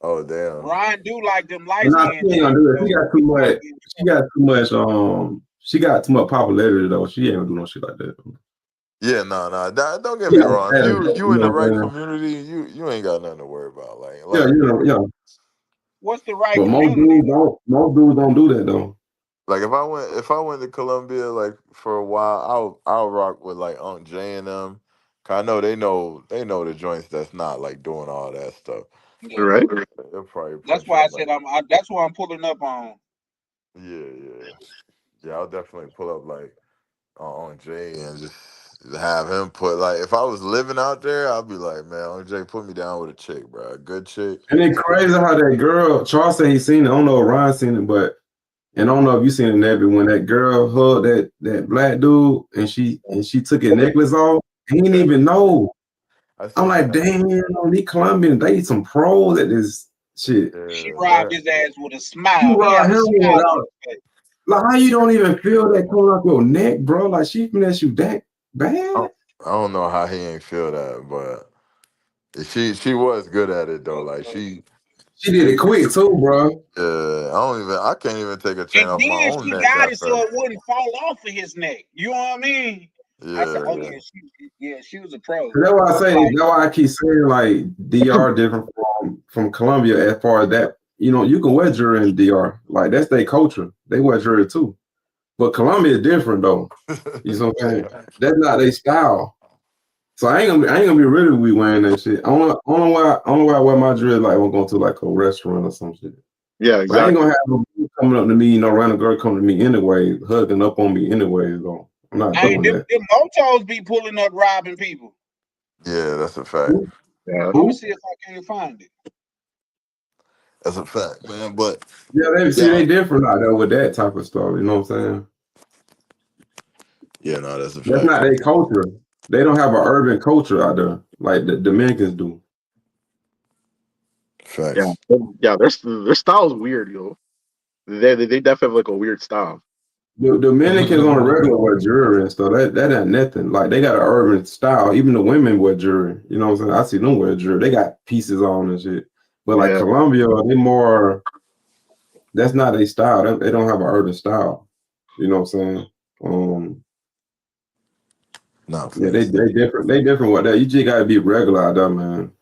Oh damn. Ryan do like them But light nah, skinned she ain't chicks, gonna do it. though. She got too Like, much. She got too much popularity though. She ain't gonna do no shit like that. Yeah, no. Don't get She me got wrong. If status you though. you You in the know what I'm right saying? community, you ain't got nothing to worry about. Yeah, yeah. what's the right But most community dudes though? don't. Most dudes don't do that though. like if I went to Colombia like for a while, I'll rock with like Aunt J and them. 'Cause I know they know the joints that's not like doing all that stuff. Yeah. right. They'll probably That's put you why I on said like that's what I'm pulling up on. yeah. I'll definitely pull up like on Jay and just have him put like if I was living out there, I'd be like, man, on Jay, put me down with a chick, bro, a good chick. And it's crazy how that girl Charles said he seen it. I don't know if Ryan seen it, but and I don't know if you seen it, Nebby, when that girl hugged that black dude and she took his necklace off. He didn't even know. I I'm seen like, that. damn, these Colombians, they some pros at this shit. She Yeah, robbed his ass with a You smile. He ride had a him smile on without, his face. like, how you don't even feel that coming up your neck, bro? Like, she finesse you that bad? I don't know how he ain't feel that, but she was good at it though. Like She did it quick, too, bro. I can't even take a chain And off my then own she neck got it so after. it wouldn't fall off of his neck. You know what I mean? I said, oh Yeah, yeah, she was a pro. That's why I say, Like, that's why I keep saying, like, DR different from Colombia as far as that. You know, you can wear jewelry in DR. Like, that's their culture. They wear jewelry, too. But Colombia is different, though. You know what I'm saying? That's not their style. So I ain't gonna be really we wearing that shit. Only way I wear my dress like I'm going to like a restaurant or some shit. Yeah, But I ain't exactly. gonna have no dude coming up to me, random girl coming to me anyway, hugging up on me anyway. So I'm not hey, doing them that. motos be pulling up robbing people. yeah, that's a fact. Yeah. I'm gonna see if I can find it. That's a fact, man. But Yeah, they yeah, different out there with that type of stuff. You know what I'm saying? yeah, no, that's a That's fact. not their culture. They don't have an urban culture out there like the Dominicans do. Yeah. Facts. Yeah. Their style's weird, yo. They definitely have like a weird style. The Dominicans on the regular wear jewelry and stuff. That ain't nothing. Like they got an urban style. Even the women wear jewelry. You know what I'm saying? I see them wear jewelry. They got pieces on and shit. But like Yeah. Colombia, they more. That's not a style. They don't have an urban style. You know what I'm saying? No, Yeah, facts. they different. They different with that. You just gotta be regular out there, man.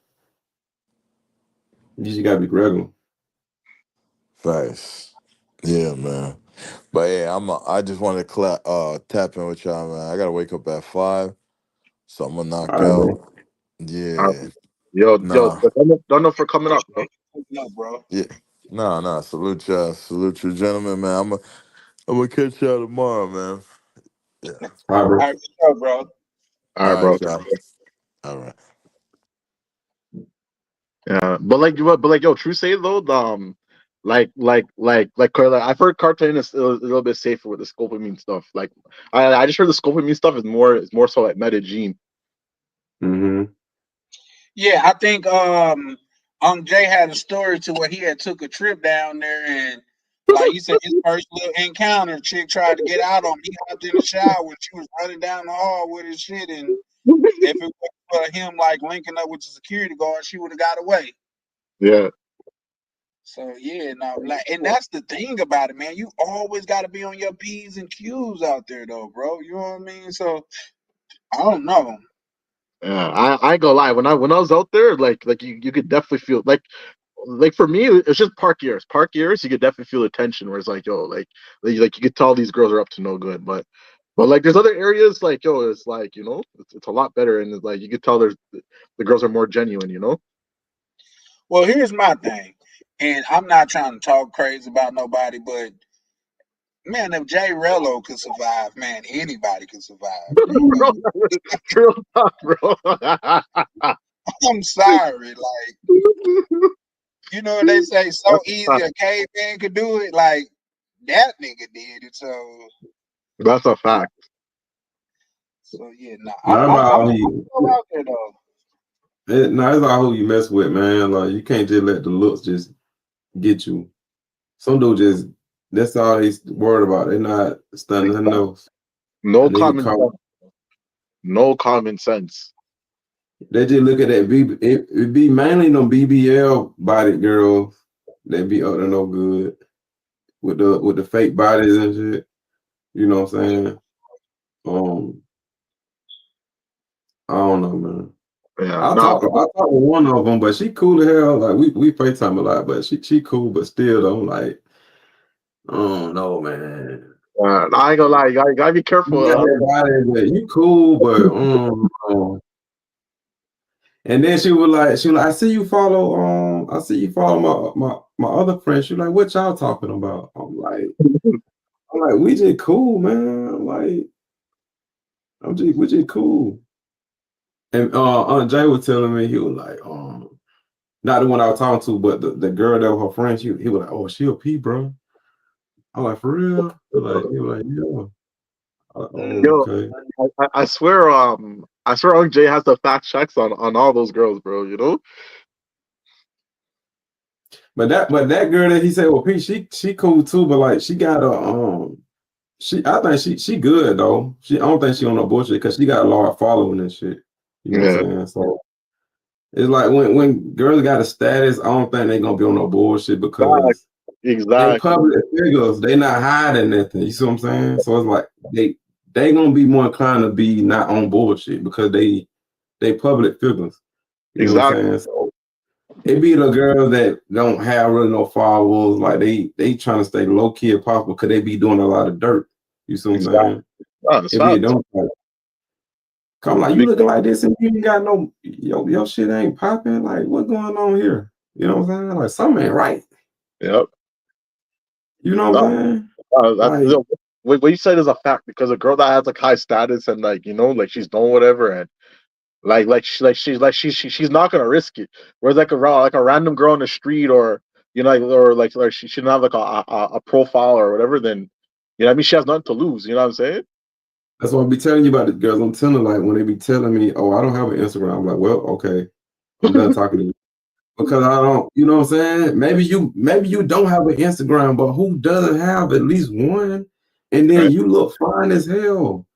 You just gotta be regular. Facts. Yeah, man. But yeah, I just wanted to tap in with y'all, man. I gotta wake up at 5, so I'm gonna knock All right, bro. out. Yeah, Yo, nah, don't know for coming up, bro. No, bro. yeah, nah. Salute you, gentlemen, man. I'm gonna catch y'all tomorrow, man. Yeah. All right, All bro. right, for sure, bro. All right, All bro. right, y'all. All right. Yeah, but like, yo, true say though, I've heard Cartagena is a little bit safer with the scopamine stuff. Like I just heard the scopamine stuff is more so like Medellin. Mm-hmm. Yeah, I think Jay had a story to where he had took a trip down there and like he said his first little encounter, chick tried to get out on him. He hopped in the shower when she was running down the hall with his shit, and if it was for him like linking up with the security guard, she would have got away. Yeah. So yeah, no, like, and that's the thing about it, man. You always got to be on your P's and Q's out there, though, bro. You know what I mean? So I don't know. Yeah, I ain't gonna lie. When I was out there, like you could definitely feel like for me, it's just park years. Park years, you could definitely feel the tension where it's like, yo, like you could tell these girls are up to no good. But like there's other areas like, yo, it's like, you know, it's a lot better, and it's like you could tell the girls are more genuine, you know. Well, here's my thing, and I'm not trying to talk crazy about nobody, but man, if Jay Rello could survive, man, anybody can survive. Bro, real talk, bro. I'm sorry, like, you know what they say, so easy a caveman could do it, like that nigga did it. So that's a fact. So yeah, Not I'm about out there though. it's all who you mess with, man. Like you can't just let the looks just get you. Some dude just that's all he's worried about. They're not stunning their nose. No common sense. No common sense. They just look at that. It be mainly no BBL body girls. They be up to no good with the fake bodies and shit. You know what I'm saying? I don't know, man. Yeah, I talk to one of them, but she cool as hell. Like we FaceTime a lot, but she cool, but still though, like I don't know, man. I ain't gonna lie, you gotta be careful. You cool, but and then she was like, I see you follow my other friends. She like, what y'all talking about? I'm like, we just cool, man. We just cool. And Aunt Jay was telling me, he was like, not the one I was talking to, but the girl that was her friend, he was like, oh, she a P, bro. I'm like, for real? He was like, yeah. Okay. I swear, Unc Jay has the fact checks on all those girls, bro. You know. But that girl that he said, well, P, she cool too, but like she got a I think she good though. I don't think she on no bullshit because she got a large following and shit. You know what I'm saying? So it's like when girls got a status, I don't think they're gonna be on no bullshit because they public figures, they not hiding nothing. You see what I'm saying? So it's like they gonna be more inclined to be not on bullshit because they public figures. You know what I'm saying? So it be the girls that don't have really no followers, like they trying to stay low key as possible because they be doing a lot of dirt. You see what I'm saying? Come like you looking like this and you ain't got no your shit ain't popping. Like what going on here? You know what I'm saying? Like something ain't right. Yep. You know what I'm saying? What you said is a fact because a girl that has like high status and like you know like she's doing whatever and she's not gonna risk it. Whereas like a random girl on the street or you know like she shouldn't have like a profile or whatever. Then you know what I mean she has nothing to lose. You know what I'm saying? That's what I be telling you about the girls. I'm telling like when they be telling me, oh, I don't have an Instagram. I'm like, well, okay, I'm done talking to you because I don't. You know what I'm saying? Maybe you don't have an Instagram, but who doesn't have at least one? And then you look fine as hell.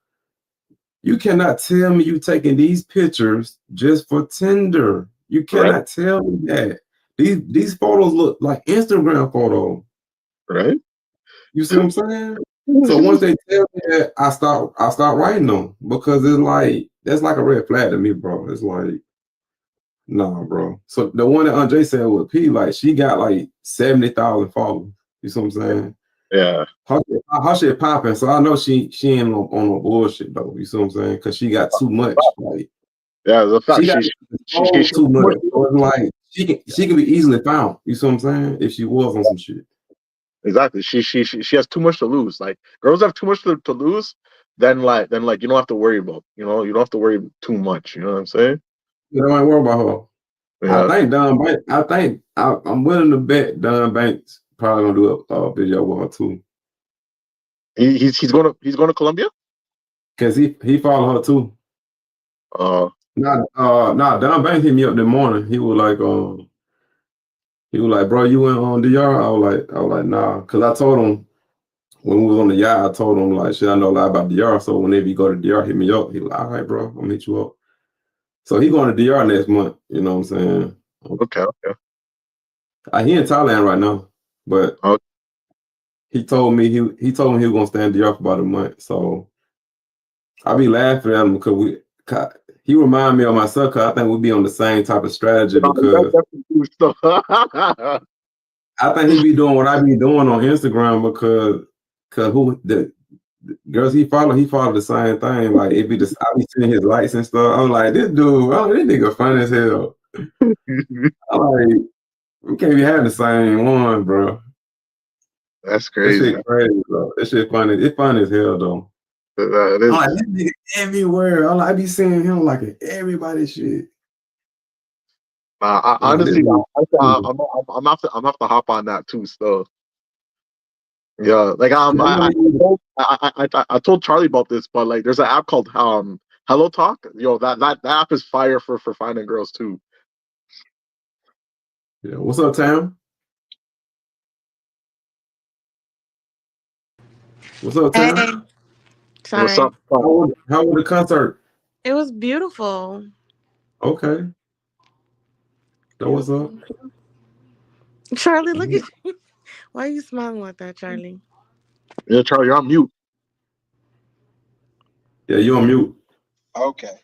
You cannot tell me you taking these pictures just for Tinder. You cannot tell me that. These photos look like Instagram photos. Right. You see what I'm saying? So once they tell me that, I start writing them because it's like that's like a red flag to me, bro. It's like, nah, bro. So the one that Andre said with P, like she got like 70,000 followers. You see what I'm saying? Yeah. Her shit popping. So I know she ain't on no bullshit though. You see what I'm saying? Because she got too much. Like yeah, the fact she got too much. So it's like she can be easily found. You see what I'm saying? If she was on some shit. Exactly. She has too much to lose. Like girls have too much to lose, then you don't have to worry about. You know, you don't have to worry too much. You know what I'm saying? You don't worry about her. Yeah. I think I'm willing to bet Don Banks probably gonna do a video with her too. He's going to Colombia. Cause he followed her too. Don Banks hit me up that morning. He was like, bro, you went on DR? I was like, nah. Cause I told him when we was on the yacht, I told him like, shit, I know a lot about DR. So whenever you go to DR, hit me up. He was like, all right, bro, I'm gonna hit you up. So he going to DR next month. You know what I'm saying? Okay. He in Thailand right now, but Okay. he told me he was gonna stay in DR for about a month. So I be laughing at him because he remind me of myself. Cause I think we be on the same type of strategy because I think he be doing what I be doing on Instagram because the girls he follow the same thing. Like it be just I be seeing his likes and stuff. I'm like, this dude, this nigga funny as hell. I'm like, we can't be having the same one, bro. That's That crazy. shit crazy, bro. That shit funny. It's funny as hell though. It is. I'm like, this nigga everywhere. I be seeing him like in everybody shit. Honestly, I'm have to hop on that too. So yeah, like I told Charlie about this, but like there's an app called Hello Talk. Yo, that app is fire for finding girls too. Yeah. What's up, Tam? What's up, Tam? Hey, sorry. What's up? How was the concert? It was beautiful. Okay. That what's up? Charlie, look at you. Why are you smiling like that, Charlie? Yeah, Charlie, you're on mute. Yeah, you on mute. Okay.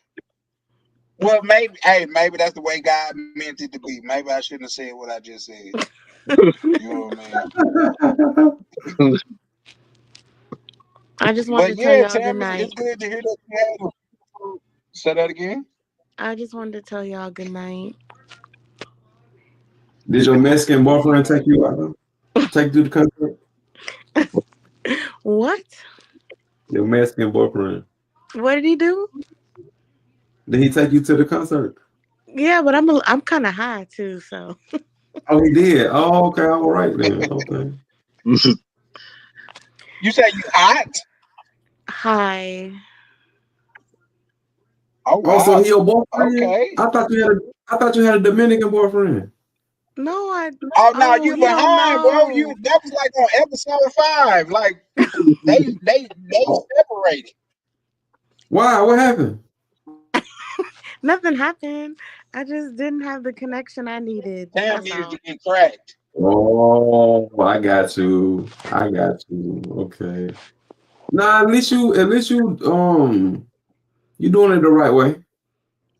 Well, maybe that's the way God meant it to be. Maybe I shouldn't have said what I just said. You know what I mean? I just wanted to tell y'all good night. It's good to hear that you had. Say that again. I just wanted to tell y'all good night. Did your Mexican boyfriend take you out? Take you to the concert? What? Your Mexican boyfriend. What did he do? Did he take you to the concert? Yeah, but I'm kind of high too, so. Oh, he did. Oh, okay. All right then. Okay. You say you hot? High. Oh, wow. Oh, so he your boyfriend? Okay. I thought you had a Dominican boyfriend. No, Oh no, you behind, bro. That was like on episode 5. Like they separated. Why? What happened? Nothing happened. I just didn't have the connection I needed. Tam needed to get cracked. Oh, I got you. Okay. Nah, at least you you doing it the right way.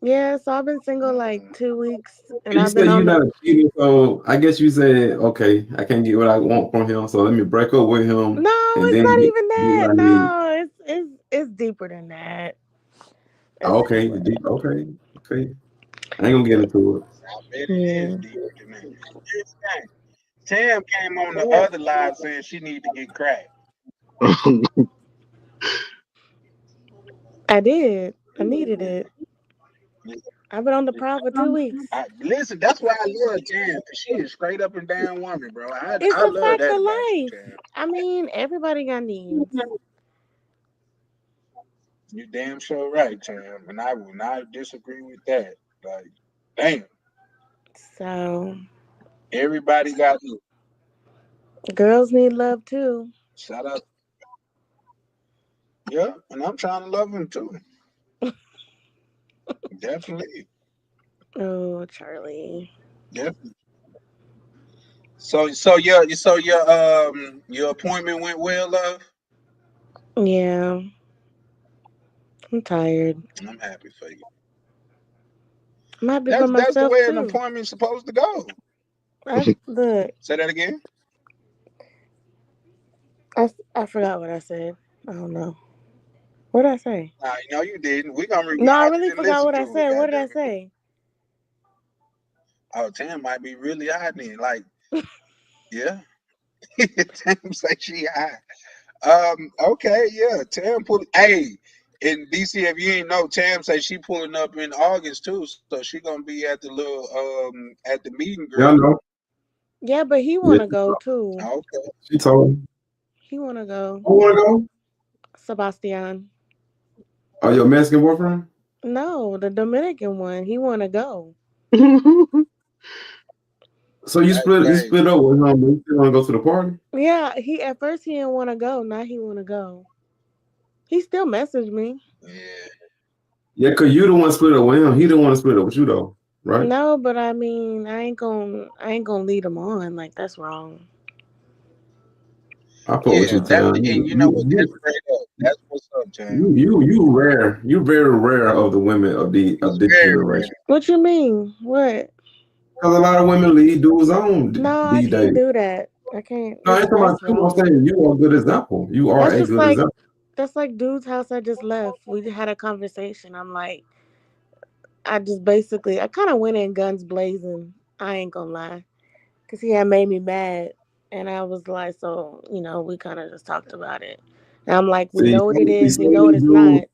Yeah, so I've been single like 2 weeks, and You I've been said you're on not a cheater, so I guess you said, okay, I can't get what I want from him, so let me break up with him. No, and it's then not get even that. what I need. No, it's deeper than that. Okay, okay. I ain't gonna get into it. I bet it is deeper than that. Tam came on the other live saying she need to get cracked. I did. I needed it. I've been on the prowl for 2 weeks. Listen, that's why I love Tam, because she is straight up and down woman, bro. It's I a love fact that of about life. you, Tam. I mean, everybody got needs. You damn sure right, Tam, and I will not disagree with that. Like, damn. So Everybody got needs. Girls need love too. Shout out. Yeah, and I'm trying to love him too. Definitely. Oh, Charlie. Definitely. So your appointment went well, love? Yeah. I'm tired. I'm happy for you. I'm happy for myself. That's the way too. an appointment's supposed to go. Look. Say that again. I forgot what I said. I don't know. What did I say? No, you didn't. We're gonna rewind. No, I really forgot what I said. What did I say? Oh, Tam might be really hot then. Like, yeah. Tam say she hot. Okay, yeah. Tam in DC, if you ain't know, Tam say she pulling up in August too. So she gonna be at the little at the meeting Yeah, I group. know. Yeah, but he Yeah, wanna go too. Okay. she told me. He wanna go. I want to go. Sebastian. Oh, your Mexican boyfriend? No, the Dominican one. He wanna go. So you That's split crazy. up with him. You still want to go to the party? Yeah, he at first he didn't wanna go. Now he wanna go. He still messaged me. Yeah. Yeah, cause you the one split up with him. He didn't want to split up with you though, right? No, but I mean, I ain't gonna lead him on. Like that's wrong. I put with Yeah, you, that's Tam. and you know what? That's straight up. That's what's up, Tam. You rare. You very rare of the women of It's this very rare. generation. What you mean? What? Cause a lot of women lead dudes on No, I these days. can't do that. I can't. No, I ain't talking about That's you. I'm wrong. saying you are a good example. You are That's a just good like example. that's like dude's house I just left. We had a conversation. I'm like, I just basically I kind of went in guns blazing. I ain't gonna lie, cause he had made me mad, and I was like, so we kind of just talked about it. And I'm like, we See, know what it is. We some know of what these it's dudes, not.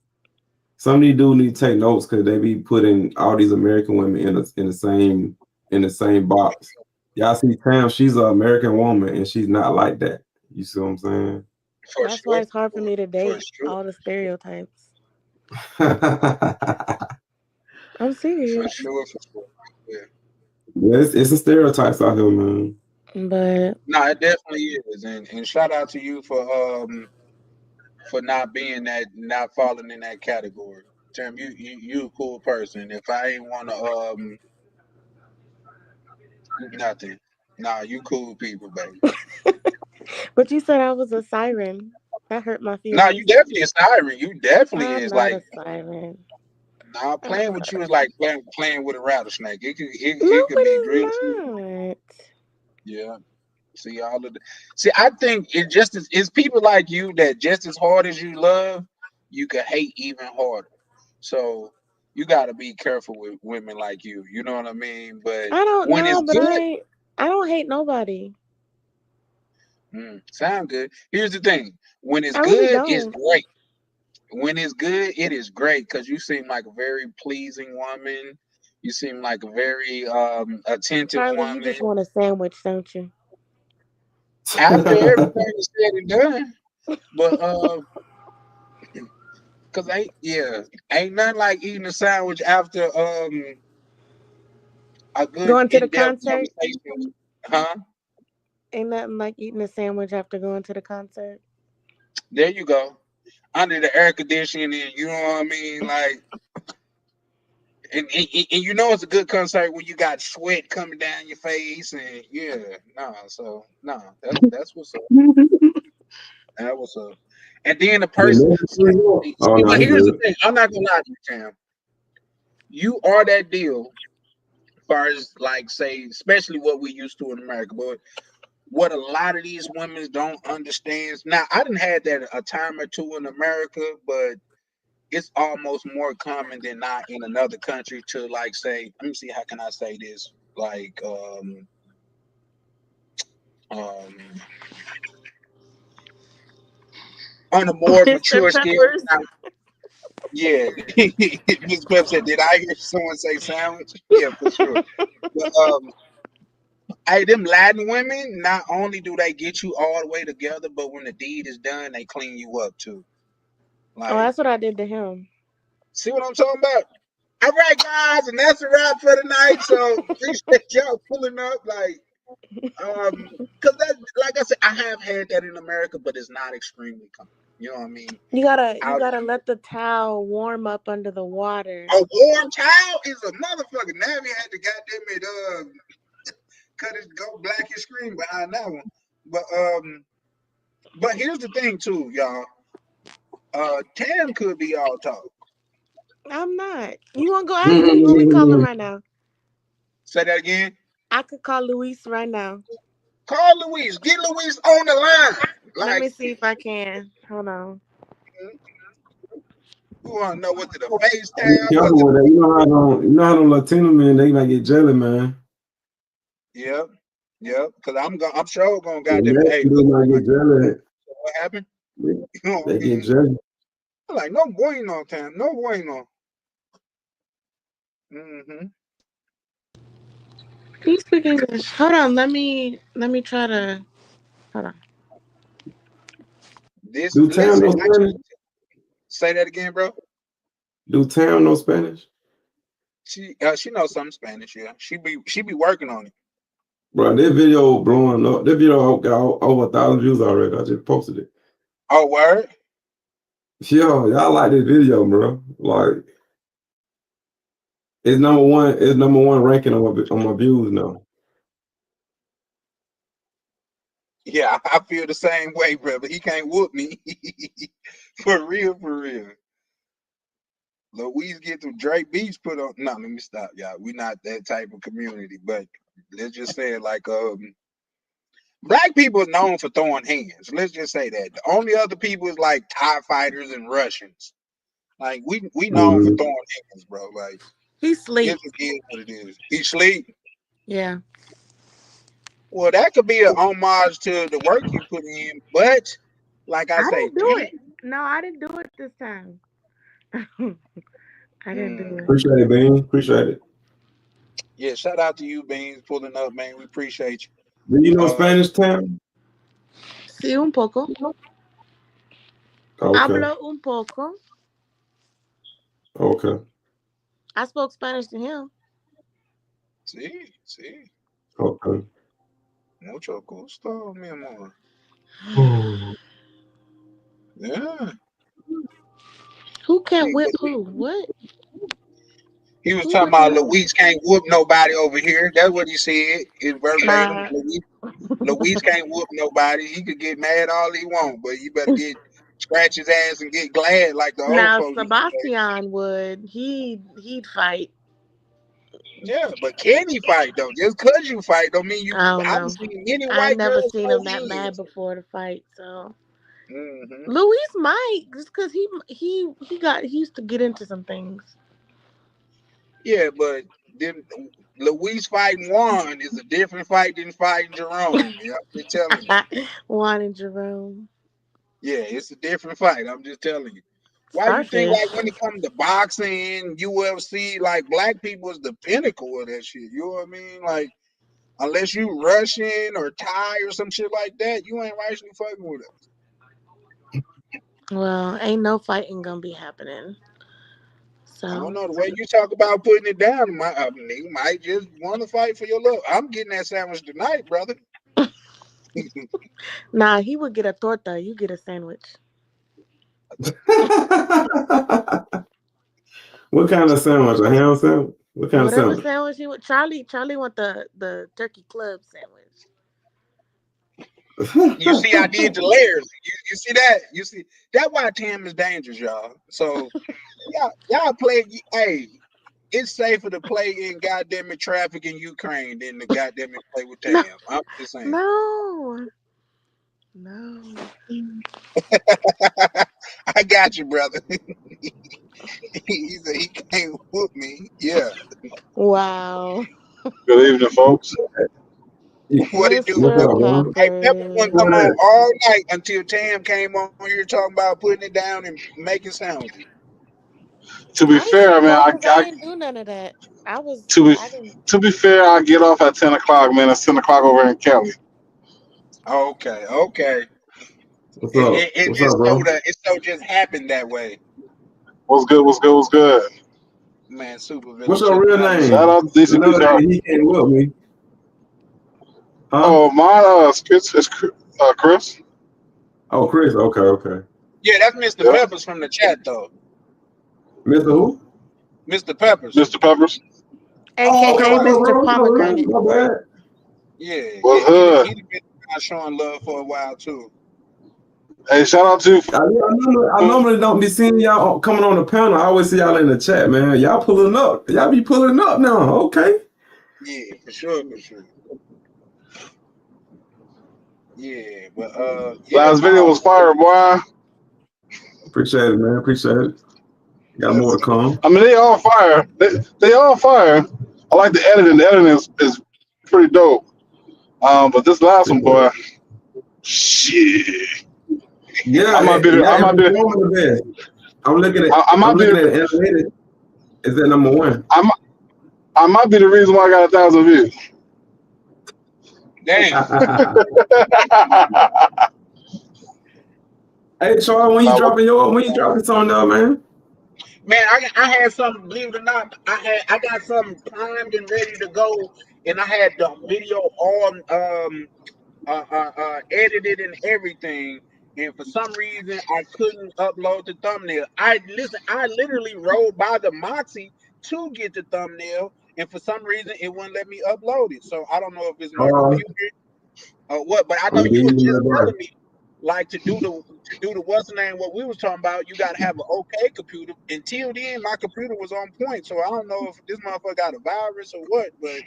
some of these dudes need to take notes because they be putting all these American women in the same box. Y'all see Tam, she's an American woman and she's not like that. You see what I'm saying? For That's why sure. it's hard for me to For date sure. all the stereotypes. Yeah, I'm serious. For sure. For sure. Yeah. it's a stereotypes out here, man. But No, it definitely is. And shout out to you for not being that, not falling in that category. Tim, you a cool person. If I ain't wanna nothing. Nah, you cool people, baby. but you said I was a siren. That hurt my Nah, you feelings. definitely a siren. You definitely I'm is not a like siren. nah, playing with you is like playing with a rattlesnake. No, It could it be is real sweet. not. Yeah. See all of the see, I think it just is it's people like you that just as hard as you love, you can hate even harder. So you gotta be careful with women like you. You know what I mean? But I don't when it's know, but good, I don't hate nobody. sound good. Here's the thing: when it's I really good, it's don't. great. When it's good, it is great because you seem like a very pleasing woman. You seem like a very attentive Charlie, you woman. just want a sandwich, don't you? After everything is said and done, but cause ain't nothing like eating a sandwich after a good Going to the in-depth concert? conversation, huh? Ain't nothing like eating a sandwich after going to the concert. There you go. Under the air conditioning, you know what I mean? Like and you know it's a good concert when you got sweat coming down your face and that's what's up. That was up. And then the person Oh no, but he here's the good. thing, I'm not gonna lie to you, Cam. You are that deal as far as like say, especially what we used to in America, but what a lot of these women don't understand. Now, I didn't had that a time or two in America, but it's almost more common than not in another country to like say, let me see, how can I say this? Like, um, on a more Mr. mature scale. Peppers. Now, yeah, Miss Pep said, "Did I hear someone say sandwich?" Yeah, for sure. But hey, them Latin women, not only do they get you all the way together, but when the deed is done, they clean you up too. Oh, Like, that's what I did to him. see what I'm talking about? All right, guys, and that's a wrap for tonight. So appreciate y'all pulling up. Like, because that, like I said, I have had that in America, but it's not extremely common. You know what I mean? You Out gotta let the towel warm up under the water. a warm towel is a motherfucker. Now we had to goddamn it, cut his go black his screen behind that one. But here's the thing too, y'all. Tam could be all talk. I'm not. You wanna go ask him? You want me to call him right now? Say that again. I could call Luis right now. Call Luis. Get Luis on the line. Let Like, me see if I can. Hold on. we want to know was it a FaceTime? Be Was careful it? with that. You know how them Latino men they might get jelly, man. Yep. Yep. Because I'm sure gonna The goddamn it. Hey, Mexican look, dude might like, get jelly. what happened? They, You know what they I get mean? jelly. I'm like, no bueno, Tam. No bueno. He speak English. Hold on, let me try to. Hold on. This Do Tam know Spanish? say that again, bro. Do Tam know Spanish? She knows some Spanish. Yeah, she be working on it. Bro, that video blowing up. That video got over 1,000 views already. I just posted it. Oh, word. Yo, y'all like this video, bro. Like, it's number one. It's number one ranking on my views now. Yeah, I feel the same way, brother. He can't whoop me. For real, for real. Louise get some Drake Beach put on. No, let me stop, y'all. We not that type of community, but let's just say it like black people are known for throwing hands. Let's just say that. The only other people is like TIE fighters and Russians. Like we known for throwing hands, bro. Like he sleep. It is what it is. He sleep. Yeah. Well, that could be an homage to the work you put in, but like I say, didn't do it. No, I didn't do it this time. I didn't do it. Appreciate it, Bean. Appreciate it. Yeah, shout out to you, Beans, pulling up, man. We appreciate you. Do you know Spanish, Tam? Sí, un poco. Okay. Hablo un poco. Okay. I spoke Spanish to him. Sí. Okay. Mucho gusto, mi amor. Yeah. Who can't whip who? What? He was talking about Louise can't whoop nobody over here. That's what he said. It's verbatim. Louise can't whoop nobody. He could get mad all he want, but you better scratch his ass and get glad like the old folks. Sebastian would. He'd fight. Yeah, but can he fight though? Just cause you fight don't mean you. I've seen many white girls. I've never seen him that mad before to fight. So Louise might, just cause he used to get into some things. Yeah, but then Louise fighting Juan is a different fight than fighting Jerome. Yeah, I'm just telling you. Juan and Jerome. Yeah, it's a different fight. I'm just telling you. Why you think like when it comes to boxing, UFC, like black people is the pinnacle of that shit? You know what I mean? Like, unless you Russian or Thai or some shit like that, you ain't actually fucking with us. Well, ain't no fighting gonna be happening. So I don't know, the way you talk about putting it down, nigga might just want to fight for your love. I'm getting that sandwich tonight, brother. Nah, he would get a torta. You get a sandwich. What kind of sandwich? A ham sandwich? What kind of sandwich he would? Charlie want the turkey club sandwich. You see, I did the layers. You see that? You see that's why Tam is dangerous, y'all. So y'all play. Hey, it's safer to play in goddamn traffic in Ukraine than to goddamn play with Tam. I'm just saying. No. I got you, brother. He said he can't whoop me. Yeah. Wow. Good evening, folks. What it do? Hey, Pepper wouldn't come on all night until Tam came on here talking about putting it down and making sandwiches. To be fair, man, I didn't do none of that. To be fair, I get off at 10 o'clock, man. It's 10 o'clock over in Cali. Okay. What's up? It so just happened that way. What's good? Man, super. What's your real name? Shout out to DCP. He can't whip me. Huh? Oh, mine is Chris. Oh, Chris. Okay. Yeah, that's Mr. Peppers from the chat, though. Mr. Who? Mr. Peppers. Mr. Peppers. AKA Mr. Pomegranate. My bad. Yeah. What's good? He's been showing love for a while, too. Hey, shout out to I normally don't be seeing y'all coming on the panel. I always see y'all in the chat, man. Y'all pulling up. Y'all be pulling up now. Okay. Yeah, for sure. Yeah, but last video was fire, boy. Appreciate it, man. Appreciate it. Got more to come. I mean, they all fire. They all fire. I like the editing. The editing is pretty dope. But this last one, boy, shit. Yeah, I might be the best. I'm looking at it animated. Is that number one? I might be the reason why I got 1,000 views. Damn. Hey, Troy, when you dropping something though, man? Man, I had something, believe it or not, I got something primed and ready to go, and I had the video all edited and everything, and for some reason I couldn't upload the thumbnail. I literally rode by the Moxie to get the thumbnail, and for some reason it wouldn't let me upload it. So I don't know if it's my computer or what, but I know I'm you was getting just you, telling me like to do the what's the name, what we was talking about, you gotta have an okay computer. Until then my computer was on point, so I don't know if this motherfucker got a virus or what, but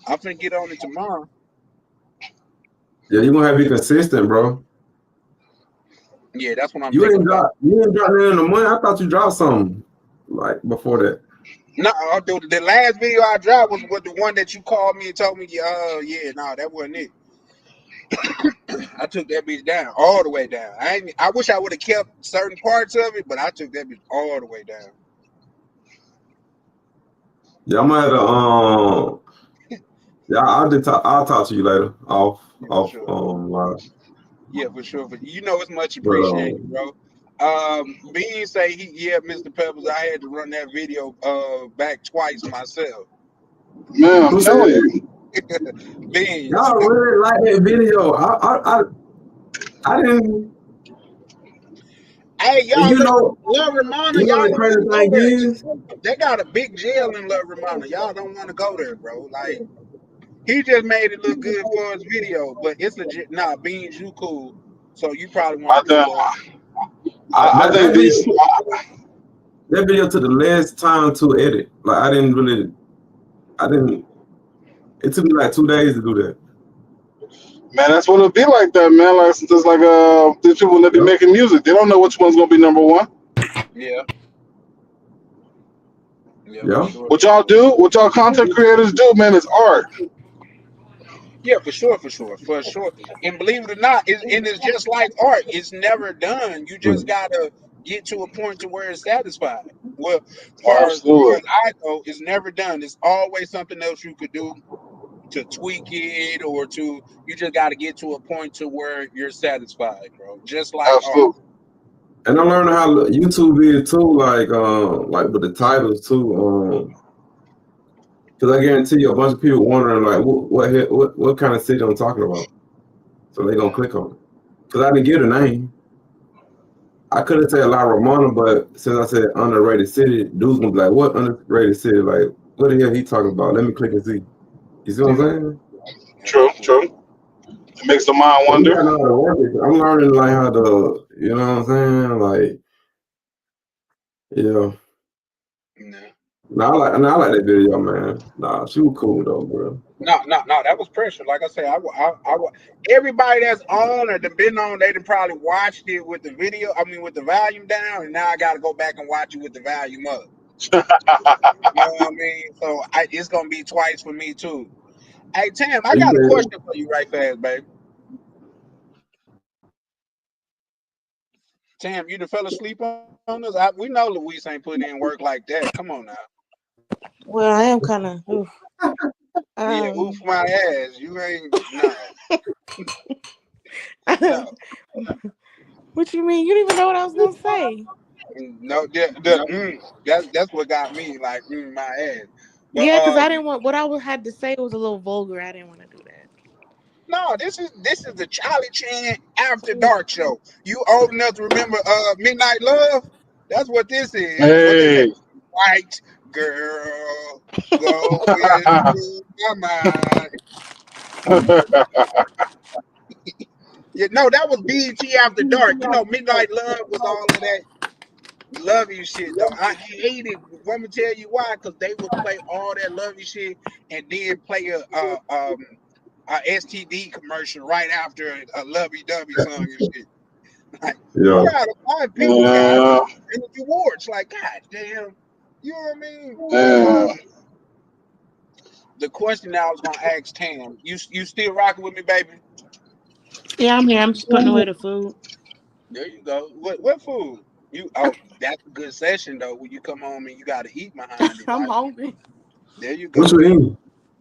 I'm finna get on it tomorrow. Yeah, you gonna have to be consistent, bro. Yeah, that's what I'm You thinking ain't about. drop none in the money. I thought you dropped something like before that. No, the last video I dropped was with the one that you called me and told me, yeah, no, that wasn't it. I took that bitch down, all the way down. I wish I would have kept certain parts of it, but I took that bitch all the way down. Yeah, I'm gonna have to yeah, I'll talk to you later. Off Sure. Yeah, for sure. You know, it's much but appreciated, bro. Bean say Mr. Pebbles, I had to run that video back twice myself. Man, I'm who said telling that? you. Beans. Y'all really like that video. I didn't. Hey, y'all, You know, Love Romana, you know y'all the don't crazy want to go there. thing is, They got a big jail in Love Romana. Y'all don't want to go there, bro. Like, he just made it look good for his video, but it's legit. Nah, Beans, you cool. So you probably want I to go, think Love. I think these. that video took the last time to edit. Like I didn't. It took me like 2 days to do that. Man, that's what it'll be like that, man. Like just like these people that be making music, they don't know which one's gonna be number one. Yeah. Yeah. Sure. What y'all do, what y'all content creators do, man, is art. Yeah, for sure. And believe it or not, it's just like art. It's never done. You just gotta get to a point to where it's satisfied. Well, far as Absolutely. I go, it's never done. There's always something else you could do to tweak it, or you just got to get to a point to where you're satisfied, bro. Just like art. Absolutely. And I'm learning how YouTube is too, like with the titles too. Because I guarantee you, a bunch of people wondering like, what kind of city I'm talking about. So they gonna click on it. Because I didn't give a name. I could have said La Romana, but since I said underrated city, dudes gonna be like, what underrated city? Like, what the hell he talking about? Let me click and see. You see what I'm saying? True. It makes the mind wonder. I'm learning like how to, you know what I'm saying? Like, yeah. I like that video, man. Nah, she was cool though, bro. No, that was pressure. Like I said, everybody that's on or been on, they done probably watched it with the video. I mean, with the volume down, and now I got to go back and watch it with the volume up. You know what I mean? So it's gonna be twice for me too. Hey, Tam, I got a question for you, right fast, baby. Tam, you done fell asleep on us? We know Luis ain't putting in work like that. Come on now. Well, I am kind of. Yeah, oof my ass. You ain't no. What you mean? You didn't even know what I was gonna say. No, that's what got me like my ass. But, yeah, because I didn't want what I had to say was a little vulgar. I didn't want to do that. No, this is the Charlie Chan After Dark show. You old enough to remember Midnight Love? That's what this is. What they say? Hey. White girl, go into my mind. Yeah, no, that was BET After Dark. You know, Midnight Love was all of that lovey shit though. I hated. Let me tell you why. Because they would play all that lovey shit and then play a STD commercial right after a lovey-dovey song and shit. Like, you gotta find people, guys. And the awards, like, god damn, you know what I mean? The question that I was gonna ask Tam, you still rocking with me, baby? Yeah, I'm here. I'm just putting away the food. There you go. What food? That's a good session though. When you come home and you gotta eat behind it. I'm right? hungry. There you go. What you eating?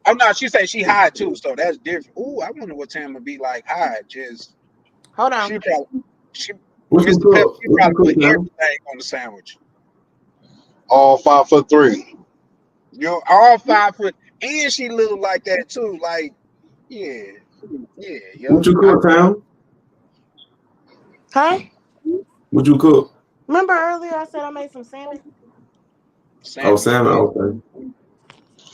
Oh no, she said she high too, so that's different. Ooh, I wonder what Tam would be like high. Just Hold on. she What you Mr. Pepper, cook? she What you probably cook, put man? everything on the sandwich. All 5'3". You're all 5 foot, and she look like that too. Like, yeah, yo. What you cook, Tam? Huh? What you cook? Remember earlier I said I made some salmon? Oh, salmon. Okay.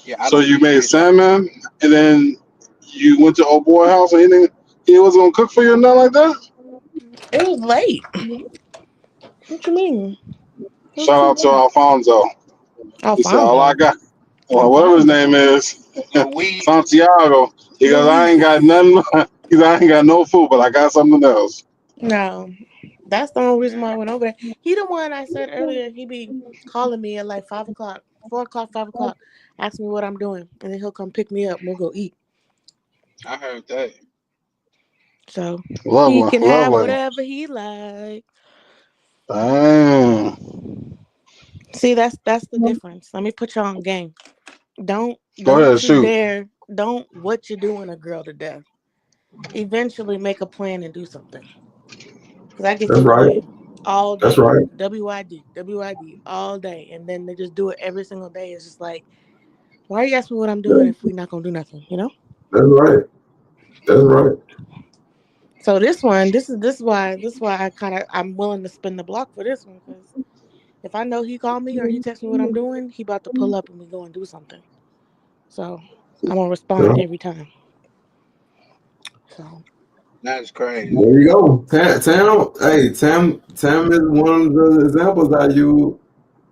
Yeah, I So don't you eat made fish. salmon, and then you went to old boy house, and he wasn't gonna cook for you or nothing like that. It was late. What you mean? It was Shout too out to late. Alfonso. He said, "All I Alfonso. got, well, whatever his name is, Louis, Santiago." He goes, "I ain't got nothing." He said, "I ain't got no food, but I got something else." No. That's the only reason why I went over there. He the one I said earlier, he be calling me at like 5 o'clock, 4 o'clock, 5 o'clock, asking me what I'm doing. And then he'll come pick me up and we'll go eat. I heard that. So he Lovely, can have lovely. whatever he like. Damn. See, that's the difference. Let me put you on game. Don't Go ahead, you shoot. dare what you doing a girl to death. Eventually make a plan and do something. Because I get That's to right. playing all That's day. right. WID all day. And then they just do it every single day. It's just like, why are you asking me what I'm doing if we're not gonna do nothing, you know? That's right. That's right. So this is why I'm willing to spin the block for this one, because if I know he called me or he texts me what I'm doing, he about to pull up and we go and do something. So I'm gonna respond Yeah. every time. So That's crazy. There you go. Tam is one of the examples I use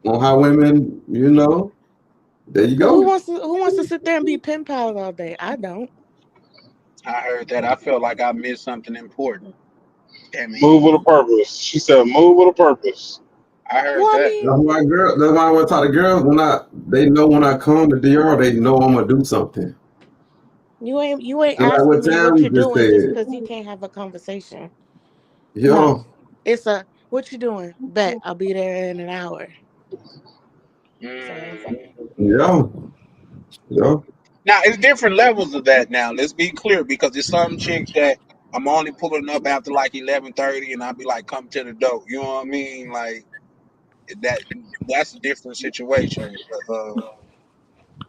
on how women, there you who go. wants to sit there and be pen pals all day? I don't. I heard that. I felt like I missed something important. Damn it. Move with a purpose. She said, "Move with a purpose." I heard Well, I that. mean, That's why I want to talk to girls. They know when I come to DR, they know I'm gonna do something. you ain't Just like asking what me what you're Tam just doing just said. because you can't have a conversation. Yo, No, it's a what you doing? Bet I'll be there in an hour. So Mm. yo. Now it's different levels of that. Now let's be clear, because there's some chicks that I'm only pulling up after like 11:30, and I'll be like, "Come to the door." You know what I mean? Like that's a different situation.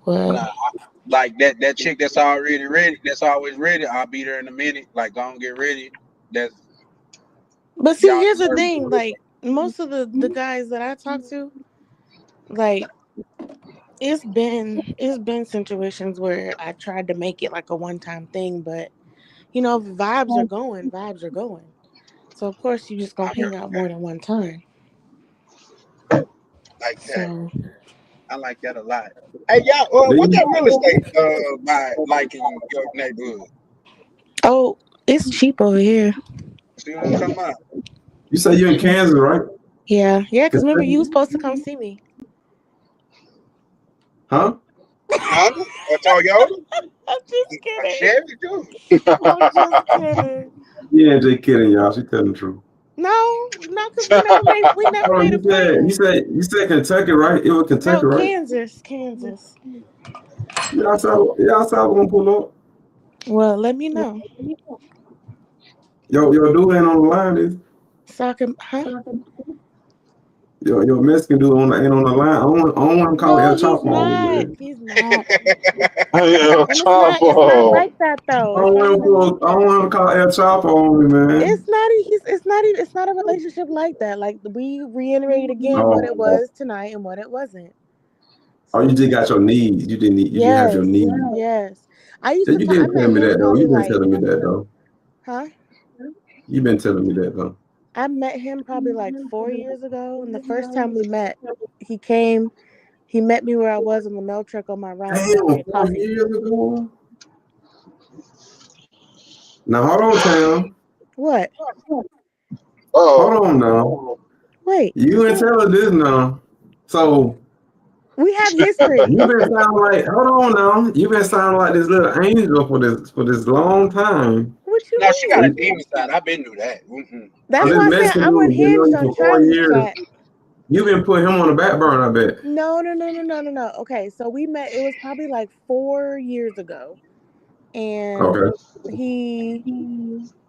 well, Nah, like that chick that's already ready, that's always ready. I'll be there in a minute. Like, go and get ready. That's but see, y'all here's the deserve thing. it. Like most of the guys that I talk to, like it's been situations where I tried to make it like a one-time thing, but vibes are going. So of course you just gonna I heard hang out more that. than one time. Like that. So I like that a lot. Hey, y'all, what that real estate by like in your neighborhood? oh, it's cheap over here. See what I'm talking about? You say you're in Kansas, right? Yeah, because remember you was supposed to come see me. Huh? Huh? A Toyota? I'm just A kidding. Chevy too? I'm just kidding. Yeah, just kidding, y'all. She telling the truth. No, because we never made a plan. You said Kentucky, right? It was Kentucky, No, right? Kansas. Y'all saw we're gonna pull up. Well, let me know. Yo, dude ain't on the line, is Soccer, huh? yo Mexican dude ain't on the line. I don't want to call No, El he's Chapo on me, not. man. He's not. Hey, And it's not Chapo. like that though. It's not even like I don't that. want to call El Chapo on me, man. It's not a relationship like that. Like we reiterate again what it Oh, was tonight and what it wasn't. you just So got your needs. You didn't have your needs. yes. I used So to you I didn't tell met me him that though. probably You've been like, telling me that though. huh? You've been telling me that though. I met him probably like 4 years ago, and the first time we met, he came. He met me where I was in the mail truck on my ride to go Damn, get 4 coffee. years ago. Now hold on, Tam. What? Hold on now. Wait. You ain't tell her this now. So We have history. you been sounding like, hold on now. You been sounding like this little angel for this long time. What you No, she got a mean? demon side. I've been through that. Mm-mm. So That's this why I said Mexican I'm dude been on unhinged you on for 4 Charlie's years. chat. You been putting him on the back burner, I bet. No. Okay, so we met. It was probably like 4 years ago, and Okay.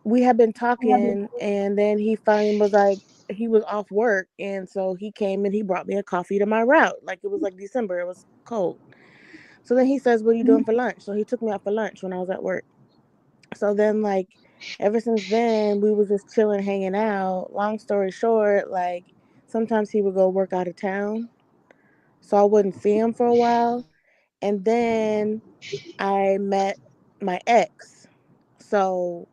we had been talking, and then he finally was like, he was off work, and so he came and he brought me a coffee to my route. Like, it was like December, it was cold. So then he says, "What are you doing for lunch?" So he took me out for lunch when I was at work. So then, like, ever since then, we was just chilling, hanging out. Long story short, like, sometimes he would go work out of town, so I wouldn't see him for a while. And then I met my ex. So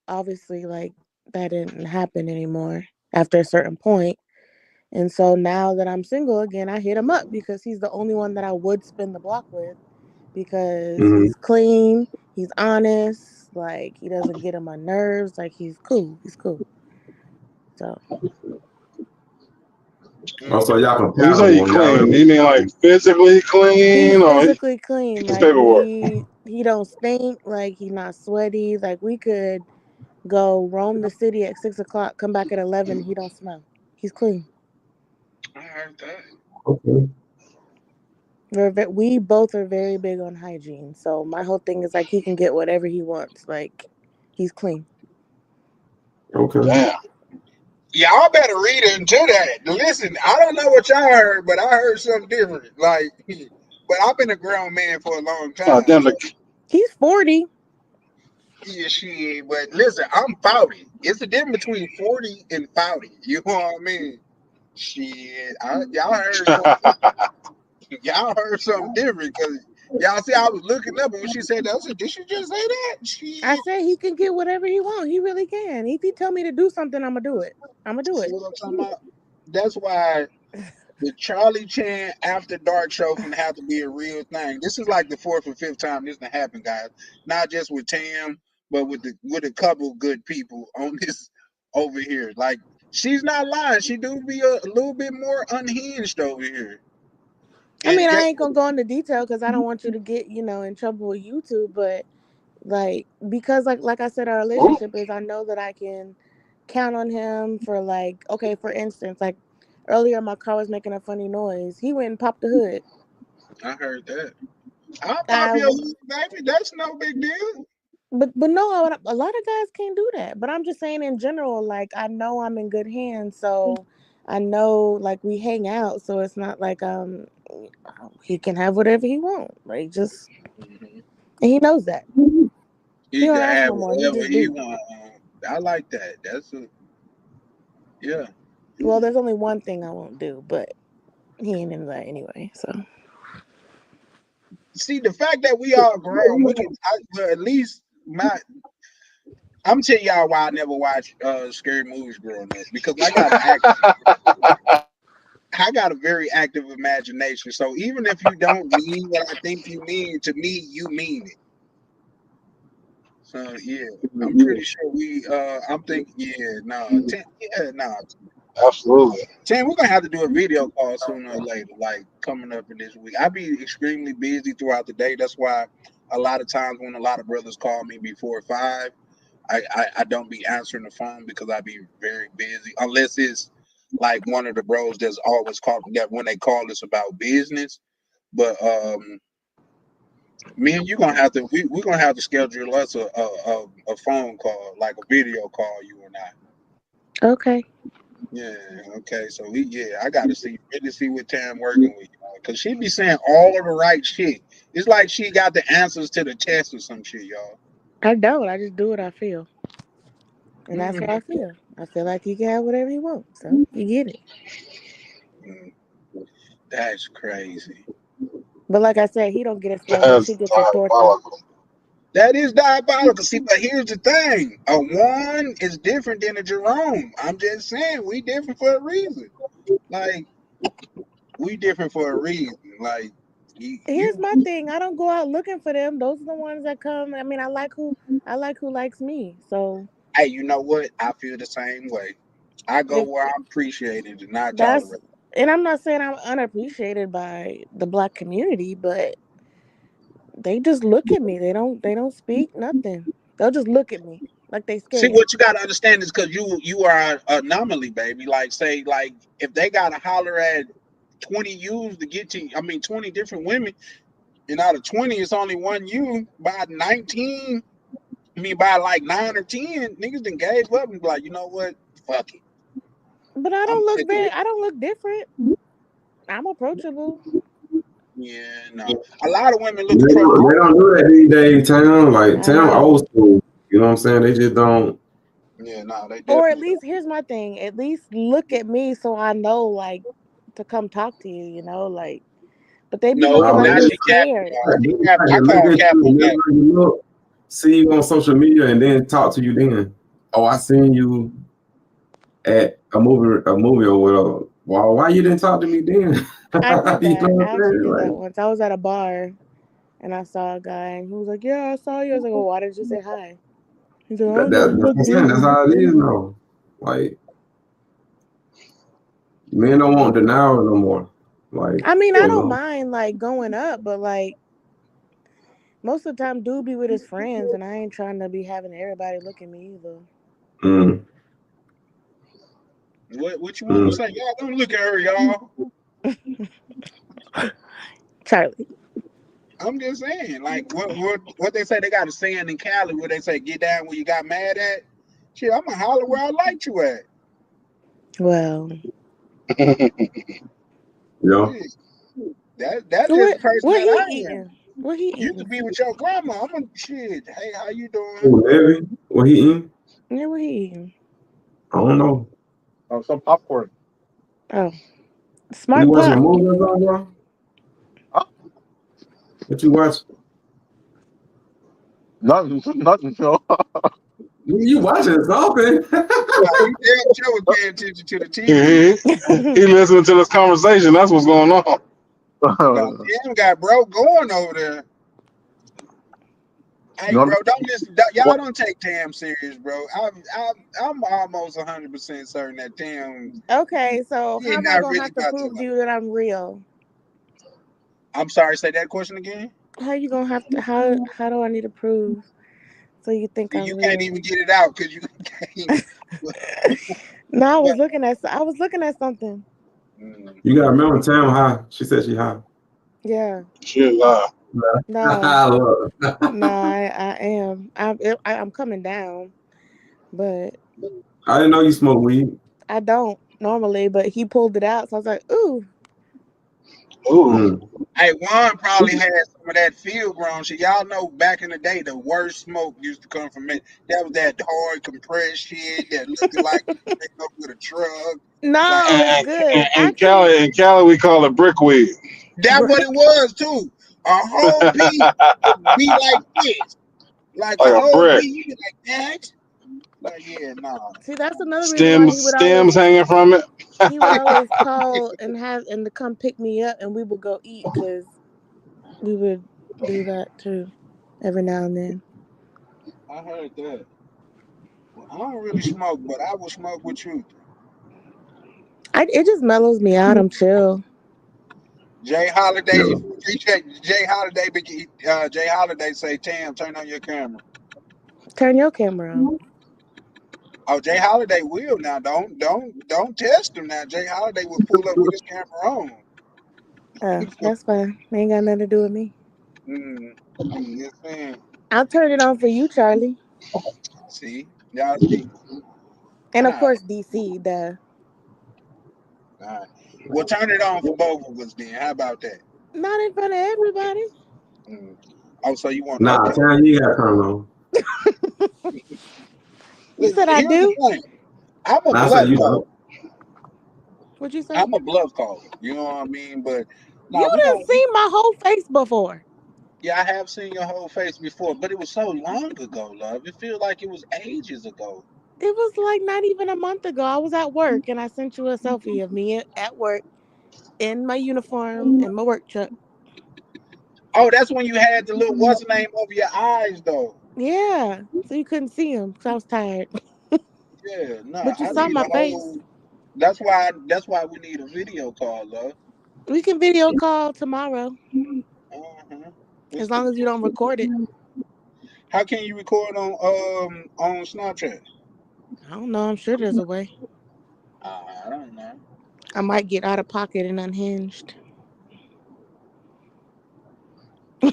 obviously, like, that didn't happen anymore after a certain point. And so now that I'm single again, I hit him up because he's the only one that I would spin the block with, because Mm-hmm. he's clean, he's honest, like, he doesn't get on my nerves, like, he's cool. So Also, y'all When you say compatible he and y'all clean, really. you mean like physically he's clean or physically clean. his Like, paperwork? he don't stink, like, he's not sweaty. Like, we could go roam the city at 6 o'clock, come back at 11, he don't smell. He's clean. I heard that. Okay. We both are very big on hygiene. So my whole thing is, like, he can get whatever he wants. Like, he's clean. Okay. Damn. Y'all better read into that. Listen, I don't know what y'all heard, but I heard something different. Like, but I've been a grown man for a long Oh, time. damn. So, He's 40. yeah, shit. But listen, I'm 40. It's the difference between 40 and 40. You know what I mean? Shit, y'all heard something. Y'all heard something different because y'all see, I was looking up and when she said that, I said, "Did she just say that?" Shit. I said he can get whatever he wants. He really can. If he tell me to do something, I'm gonna do it. See what I'm talking about? That's why the Charlie Chan After Dark show can have to be a real thing. This is like the fourth or fifth time this done happened, guys. Not just with Tam, but with a couple good people on this over here. Like, she's not lying. She do be a little bit more unhinged over here. I mean, And I guess ain't gonna go into detail because I don't want you to get, in trouble with YouTube. But, like, because like I said, our Ooh. relationship is, I know that I can count on him for, like, okay, for instance, like, earlier my car was making a funny noise. He went and popped the hood. I heard that. I'll pop I your hood, baby. That's no big deal. But no, a lot of guys can't do that. But I'm just saying in general, like, I know I'm in good hands, so I know, like, we hang out, so it's not like he can have whatever he wants. Like, just, Mhm. and he knows that. He He don't can ask have no more. He whatever just he do. want. I like that. Yeah. Well, there's only one thing I won't do, but he ain't into that anyway. So See, the fact that we all grown, well, at least I'm telling y'all why I never watched scary movies growing up, because I got a very active imagination. So even if you don't mean what I think you mean, to me, you mean it. So yeah, I'm pretty sure I'm thinking, Absolutely. Tim, we're gonna have to do a video call sooner or later, like coming up in this week. I be extremely busy throughout the day. That's why a lot of times when a lot of brothers call me before 5, I don't be answering the phone because I be very busy. Unless it's like one of the bros that's always calling, that when they call us about business. But me and you gonna have to we're gonna have to schedule us a phone call, like a video call, you and I. okay. Yeah, okay. So I gotta really see what Tam working with, y'all, because she be saying all of the right shit. It's like she got the answers to the test or some shit, y'all. I don't. I just do what I feel, and that's how Mm, I feel. I feel like he can have whatever he wants, so you get it. mm, that's crazy. But like I said, he don't get as close, and That's she gets a torta. diabolical. That is diabolical. See, but here's the thing: a Juan is different than a Jerome. I'm just saying, we different for a reason. Like, we different for a reason. Like, Here's my thing. I don't go out looking for them. Those are the ones that come. I mean, I like who likes me. So hey, you know what? I feel the same way. I go if where I'm appreciated and not that's, tolerated. and I'm not saying I'm unappreciated by the black community, but they just look at me. They don't speak nothing. They'll just look at me. Like they See, scared. what you gotta understand is because you are an anomaly, baby. Like, say, like if they gotta holler at 20 U's to get to, I mean, 20 different women, and out of 20, it's only one U. By 19, I mean, by like 9 or 10, niggas done gave up and be like, you know what? Fuck it. But I I'm don't look sick of it. I don't look different. I'm approachable. Yeah, no. A lot of women look They approachable. don't do that these days, Tam. Like I Tam know. old school. You know what I'm saying? They just don't. Yeah, no, they Or at definitely least here's my thing. At least look at me so I know like to come talk to you, you know, like but they be no. looking No, like Now they they just she capping, scared. y'all. She they capping. like I to look call at cap you on and that. then you look, see you on social media and then talk to you then. Oh, I seen you at a movie or whatever. Well, why you didn't talk to me then? I did You that. know what I I'm actually saying? did that Like once. I was at a bar and I saw a guy and he was like, "Yeah, I saw you." I was like, "Well, why didn't you say hi?" He's like, "I don't know that's who what the I'm fuck saying. you That's are." how it is now. Like men don't want denial no more. Like I mean, you I don't know. mind like going up, but like most of the time, dude be with his friends, and I ain't trying to be having everybody look at me either. Mm, What you want mm. to say? Y'all don't look at her, y'all. Charlie. I'm just saying, like what they say they got a saying in Cali where they say get down where you got mad at. Shit, I'm gonna holler where I liked you at. Well, Yeah. Shit, that's just the what person what that he I am. eating? What he You could eating? be with your grandma. I'm a shit. Hey, how you doing? Oh, Larry, what he eating? Yeah, what he eating? I don't know. Some popcorn. Oh, You smart watching a pop. movie or something, bro? Huh? What you watch? Nothing. No. You watching something? You damn sure was paying attention to the TV. He listening to this conversation. That's what's going on. No, Tim got bro going over there. Hey, No, bro, don't listen. Y'all what? don't take Tam serious, bro. I'm almost 100% certain that Tam Okay, so he how ain't am I not gonna really have to about to prove to you that I'm real? I'm sorry, say that question again. How you gonna have to? How do I need to prove so you think I'm You can't real? even get it out because you can't. No, I was But looking at something. You gotta remember Tam high. She said she high. Yeah. Shit, No, no, I am. I'm coming down, but I didn't know you smoke weed. I don't normally. But he pulled it out, so I was like, ooh. ooh, Mm. hey, Juan probably had some of that field grown shit. Y'all know back in the day, the worst smoke used to come from it. That was that hard compressed shit that looked like it up with a truck. Like No, it's good. in Actually, Cali, we call it brickweed. that's what it brick. was too. A whole piece would be like this. Like a Like a whole brick. piece, you be like that. Like, yeah, nah. See, that's another reason why Stems hanging from it. he would always call and to come pick me up, and we would go eat because we would do that too every now and then. I heard that. Well, I don't really smoke, but I will smoke with you. It just mellows me out. I'm chill. Jay Holiday, Yeah. Jay Holiday, Jay Holiday say, Tam, turn on your camera. Turn your camera on. Oh, Jay Holiday will now. Don't test him now. Jay Holiday will pull up with his camera on. That's fine. Ain't got nothing to do with me. Yes, man. I'll turn it on for you, Charlie, See, y'all see. and All of right, course DC. Duh. all right. Well, turn it on for both of us then. How about that? Not in front of everybody. Mm. Oh, so you want Nah, okay? Tam, you got turn on. You said I Here's the do. thing. I'm a Nah, I said bluff you caller. don't. What'd you say? I'm a bluff caller. You know what I mean? But You now we done gonna. seen my whole face before. Yeah, I have seen your whole face before, but it was so long ago, love. It feels like it was ages ago. It was like not even a month ago. I was at work and I sent you a selfie of me at work in my uniform in my work truck. Oh, that's when you had the little what's the name over your eyes, though. Yeah, so you couldn't see him because I was tired. Yeah, no, But you I saw need my a face. whole. That's why. That's why we need a video call, love. We can video call tomorrow Uh-huh. as What's the? long as you don't record it. How can you record on Snapchat? I don't know. I'm sure there's a way. I don't know. I might get out of pocket and unhinged.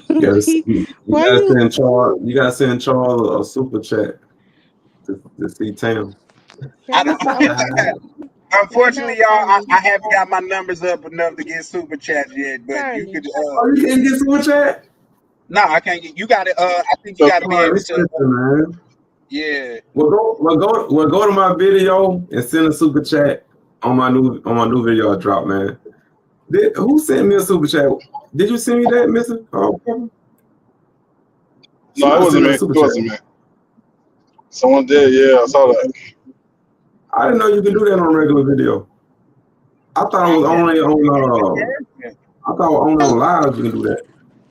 Yes, He- you Why gotta you? send Charles. You gotta send Charles a super chat to see Tam. I Y'all don't, know, unfortunately, y'all, I haven't got my numbers up enough to get super chats yet. But you Charlie. could. Oh, you can't get super chat? No, I can't get. You got it. I think you So got to be Come on, able listen, to. man. Yeah. Go to my video and send a super chat on my new video I dropped, man. Who sent me a super chat? Did you send me that, Mister? no, it Somebody wasn't sent me. me a It super wasn't chat. me. Someone did. Yeah, I saw that. I didn't know you could do that on a regular video. I thought it was only on. I thought only on live you can do that.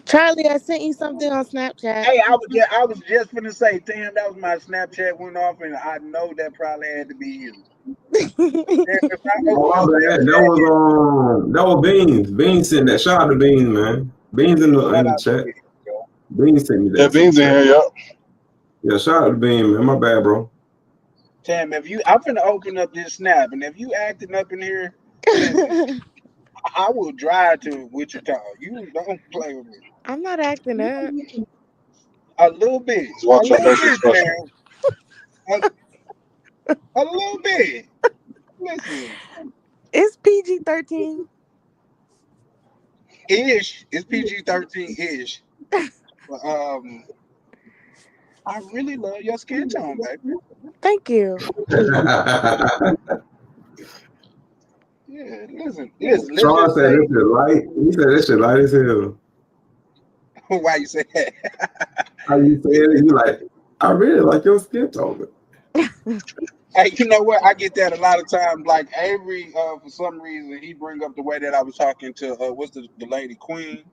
Charlie, I sent you something on Snapchat. Hey, I was just gonna say, damn, that was my Snapchat went off, and I know that probably had to be you. Oh, my bad. That was Beans. Beans sent that. Shout out to Beans, man. Beans in the chat. Beans sent me that. Yeah, Beans in here. Yep. Yeah, shout out to Beans, man. My bad, bro. Tam, I'm finna open up this Snap, and if you acting up in here, listen, I will drive to Wichita. You don't play with me. I'm not acting up. A little bit. Watch your facial expression. A little bit. Listen. It's PG-13. Ish. It's PG-13-ish. But, I really love your skin tone, baby. Thank you. Yeah, listen. Charles said this shit light. He said this shit light as hell. Why you say that? How you say it? You like, I really like your skin tone. Hey, you know what? I get that a lot of times. Like Avery, for some reason, he bring up the way that I was talking to what's the lady Queen.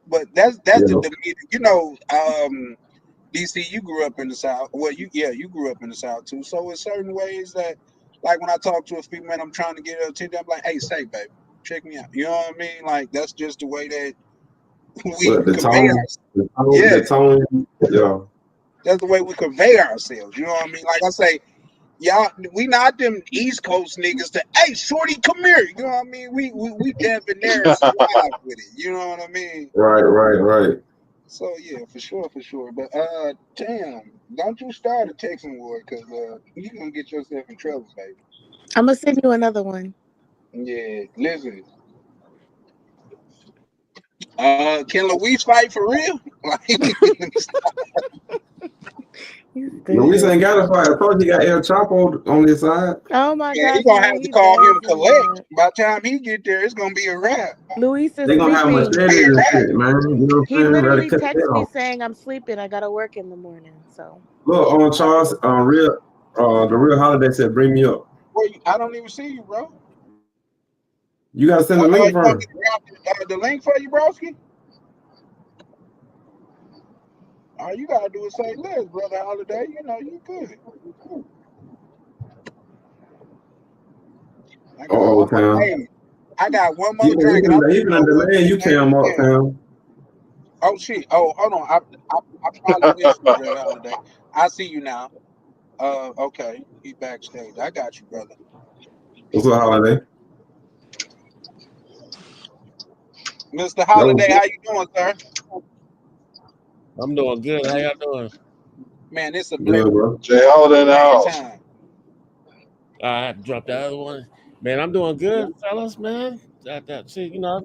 But that's the you know, DC, you grew up in the South. Well, you grew up in the South too. So in certain ways that, like when I talk to a female, I'm trying to get her attention. I'm like, hey, say, baby, check me out. You know what I mean? Like that's just the way that we convey ourselves. The tone, yeah. That's the way we convey ourselves. You know what I mean? Like I say, y'all, we not them East Coast niggas that, hey, shorty, come here. You know what I mean? We debonair and suave with it. You know what I mean? Right. So yeah, for sure. But damn, don't you start a texting war because you gonna get yourself in trouble, baby. I'm gonna send you another one. Yeah, listen. Can Luis fight for real? Luis ain't got to fight. I thought he got El Chapo on his side. Oh my God! He gonna have to call him collect. By the time he get there, it's gonna be a wrap. Luis is They gonna have machetes and shit, man. You know what he literally texted me saying, "I'm sleeping. I gotta work in the morning." So look on Charles, the real Holiday said, "Bring me up." Wait, I don't even see you, bro. You gotta send the link first. The link for you, broski? All you gotta do is say, "Liz, brother Holiday, you know you good." I got one more drink. Even a delay, you came up, fam. Oh shit! Oh, hold on. I probably missed you, brother Holiday. I see you now. Okay, he's backstage. I got you, brother. What's up, Holiday? Mr. Holiday, how you doing, sir? I'm doing good. How y'all doing? Man, it's a pleasure. Bro. Jay Holiday in the house. I dropped the other one. Man, I'm doing good, fellas, man. See, you know,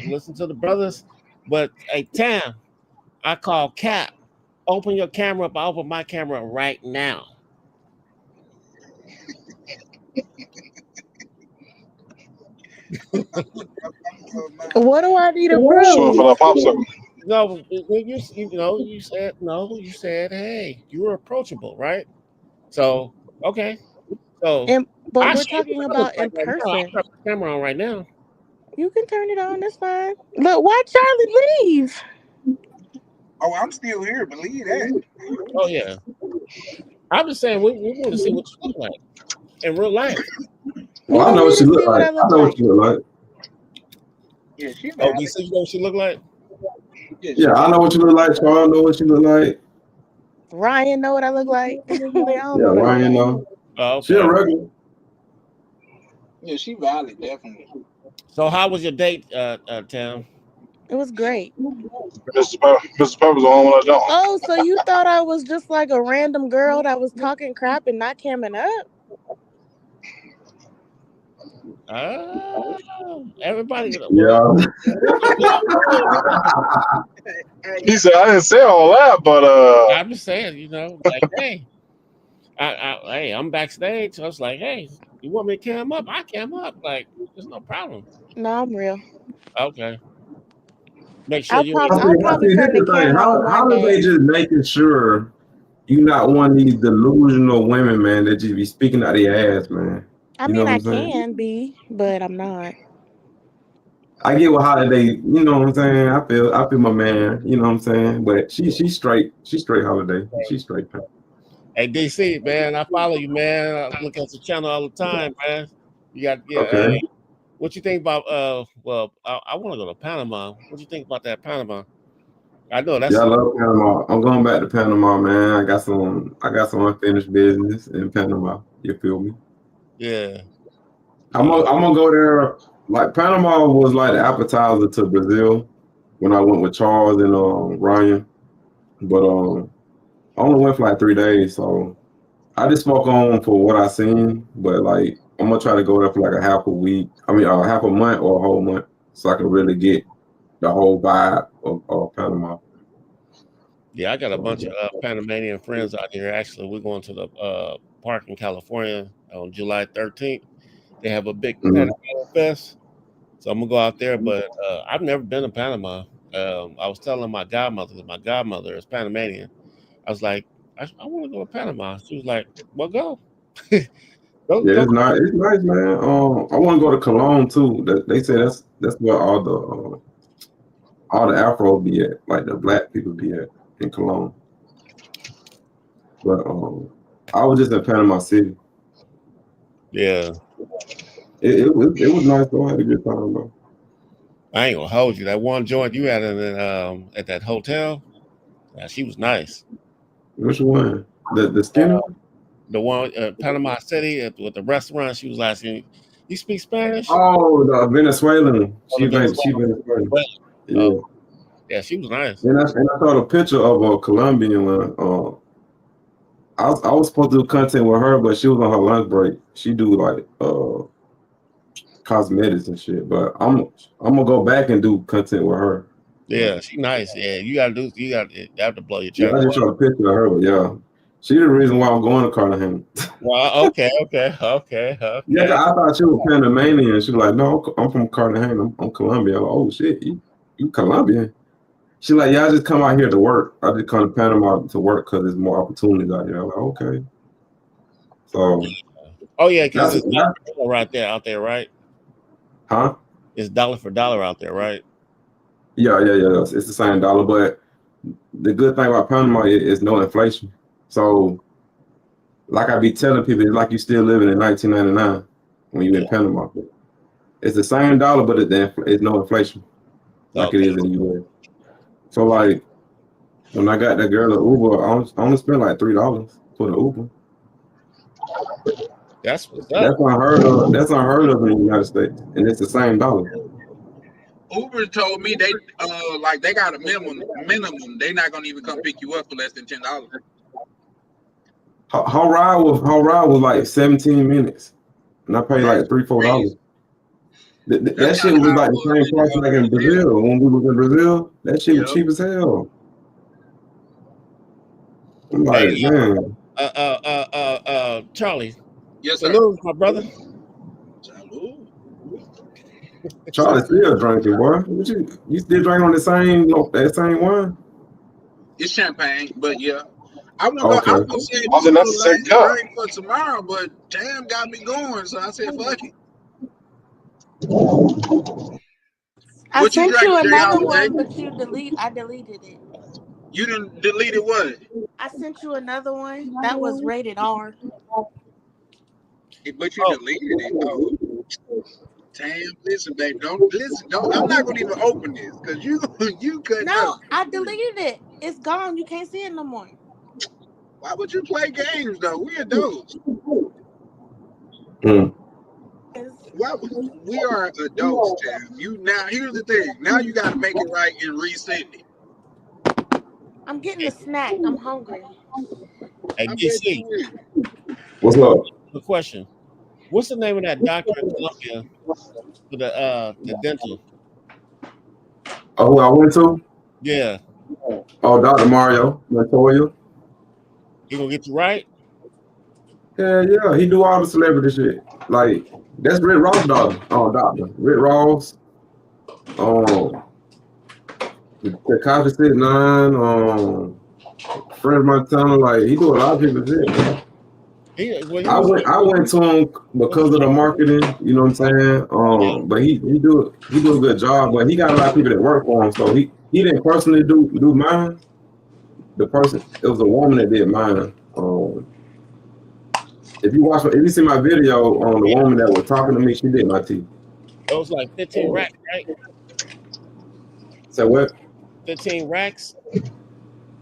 listen to the brothers. But hey, Tam, I call Cap. Open your camera up. I open my camera right now. What do I need to prove? Showing for that popsicle. No, you said no. You said, hey, you were approachable, right? So okay. So, but we're talking about in person. I got the camera on right now. You can turn it on. That's fine. Look, why Charlie leave? Oh, I'm still here. Believe that. Oh yeah. I'm just saying we want to see what you look like in real life. Well, I know what she look like. I know what she look like. Yeah, she. Oh, you see what she look like? Yeah, I know what you look like. Charles know what you look like. Ryan know what I look like. They don't Yeah, know what I look Ryan, like. know. Oh, She a okay. regular. Yeah, she valid, definitely. So how was your date, Tim? It was great. Mr. Pepper's the only one I don't. Oh, so you thought I was just like a random girl that was talking crap and not camming up? Everybody, Yeah. well, He said I didn't say all that, but I'm just saying, like, hey, hey, I'm backstage. So I was like, hey, you want me to cam up? I cam up. Like, there's no problem. No, I'm real. Okay. Make sure I'll you probably ain't. I I'll think probably this turn the is the thing. camera on How one do they day. just making sure you not one of these delusional women, man, that just be speaking out of their ass, man? I You know mean, what I I'm saying? can be, but I'm not. I get what Holiday, you know what I'm saying? I feel my man, you know what I'm saying? But she's straight. She's straight Holiday. She's straight. Hey, DC, man, I follow you, man. I look at your channel all the time, man. You got, yeah. Okay. What you think about? Well, I want to go to Panama. What you think about that Panama? I know that's. Yeah, I love Panama. I'm going back to Panama, man. I got some unfinished business in Panama. You feel me? Yeah. I'm gonna go there. Like Panama was like the appetizer to Brazil when I went with Charles and Ryan. But I only went for like 3 days, so I just spoke on for what I seen. But like I'm gonna try to go there for like a half a week. I mean, half a month or a whole month, so I can really get the whole vibe of Panama. Yeah, I got a bunch of Panamanian friends out here. Actually, we're going to the park in California on July 13th. They have a big Mhm. Panama Fest, so I'm gonna go out there. But I've never been to Panama. I was telling my godmother, 'cause my godmother is Panamanian. I was like, I want to go to Panama. She was like, well, go. Go, Yeah, go. it's nice. It's nice, man. I want to go to Cologne too. They say that's where all the Afro be at, like the black people be at in Cologne. But I was just in Panama City. Yeah, It was nice though. I had a good time though. I ain't gonna hold you. That one joint you had at that hotel, she was nice. Which one? The skinny one? The one Panama City with the restaurant. She was asking, "You speak Spanish?" Oh, the Venezuelan. Oh, the She Venezuelan. Venezuelan. Oh, Yeah. yeah, she was nice. And I saw the picture of a Colombian one. I was supposed to do content with her, but she was on her lunch break. She do like cosmetics and shit. But I'm gonna go back and do content with her. Yeah, she nice. Yeah, you have to blow your Yeah, I channel just up. saw a picture of her, but yeah. She the reason why I'm going to Cartagena. Well, okay. Yeah, I thought she was Panamanian. She was like, no, I'm from Cartagena. I'm Colombian. I'm like, oh shit, you Colombian? She like, yeah, I just come out here to work. I just come to Panama to work because there's more opportunities out here. I'm like, okay. So Oh yeah, because that's it's dollar for dollar out there, right? huh? It's dollar for dollar out there, right? Yeah. It's the same dollar, but the good thing about Panama is no inflation. So like I be telling people, it's like you still living in 1999 when you in Panama. It's the same dollar, but it's no inflation like it Okay. is in the US. So like when I got that girl at Uber, I only spent like $3 for the Uber. That's what's up. That's unheard of. That's unheard of in the United States, and it's the same dollar. Uber told me they like they got a minimum. They're not gonna even come pick you up for less than $10. Her ride was like 17 minutes, and I paid like $3-4. That shit was like the same price like in Brazil. When we was in Brazil, that shit was cheap as hell. I'm like, Hey, man. Charlie. Yes, sir. Salute, my brother. Salute. Charlie still drinking, boy. What you still drinking on that same wine? It's champagne, but yeah. I was Okay. gonna say I said that's the same cup. drink for tomorrow, but damn got me going, so I said fuck it. I What you sent you drinking, Jay another Holiday? one, but I deleted it. You didn't delete it what? I sent you another one that was rated R. But you deleted it. Oh. Damn, listen, babe. Don't. I'm not gonna even open this because you cut No, up. I deleted it. It's gone. You can't see it no more. Why would you play games though? We adults. Mm. We are adults, Tam. Here's the thing. Now you got to make it right and resend it. I'm getting a snack. I'm hungry. Hey, I bet DC, you will. What's up? the question. What's the name of that doctor in Columbia for the dental? Oh, who I went to? Yeah. Oh, Dr. Mario Montoya. He gonna get you right? Yeah, he do all the celebrity shit. Like that's Rick Ross' daughter. Oh, doctor Rick Ross. The Cosby Six Nine. Fred Montana. Like he do a lot of people's shit. Man. I went to him because of the marketing. You know what I'm saying? But he do a good job. But he got a lot of people that work for him. So he didn't personally do mine. It was a woman that did mine. If you see my video on the woman that was talking to me, she did my teeth. It was like 15 racks, right? So what? 15 racks?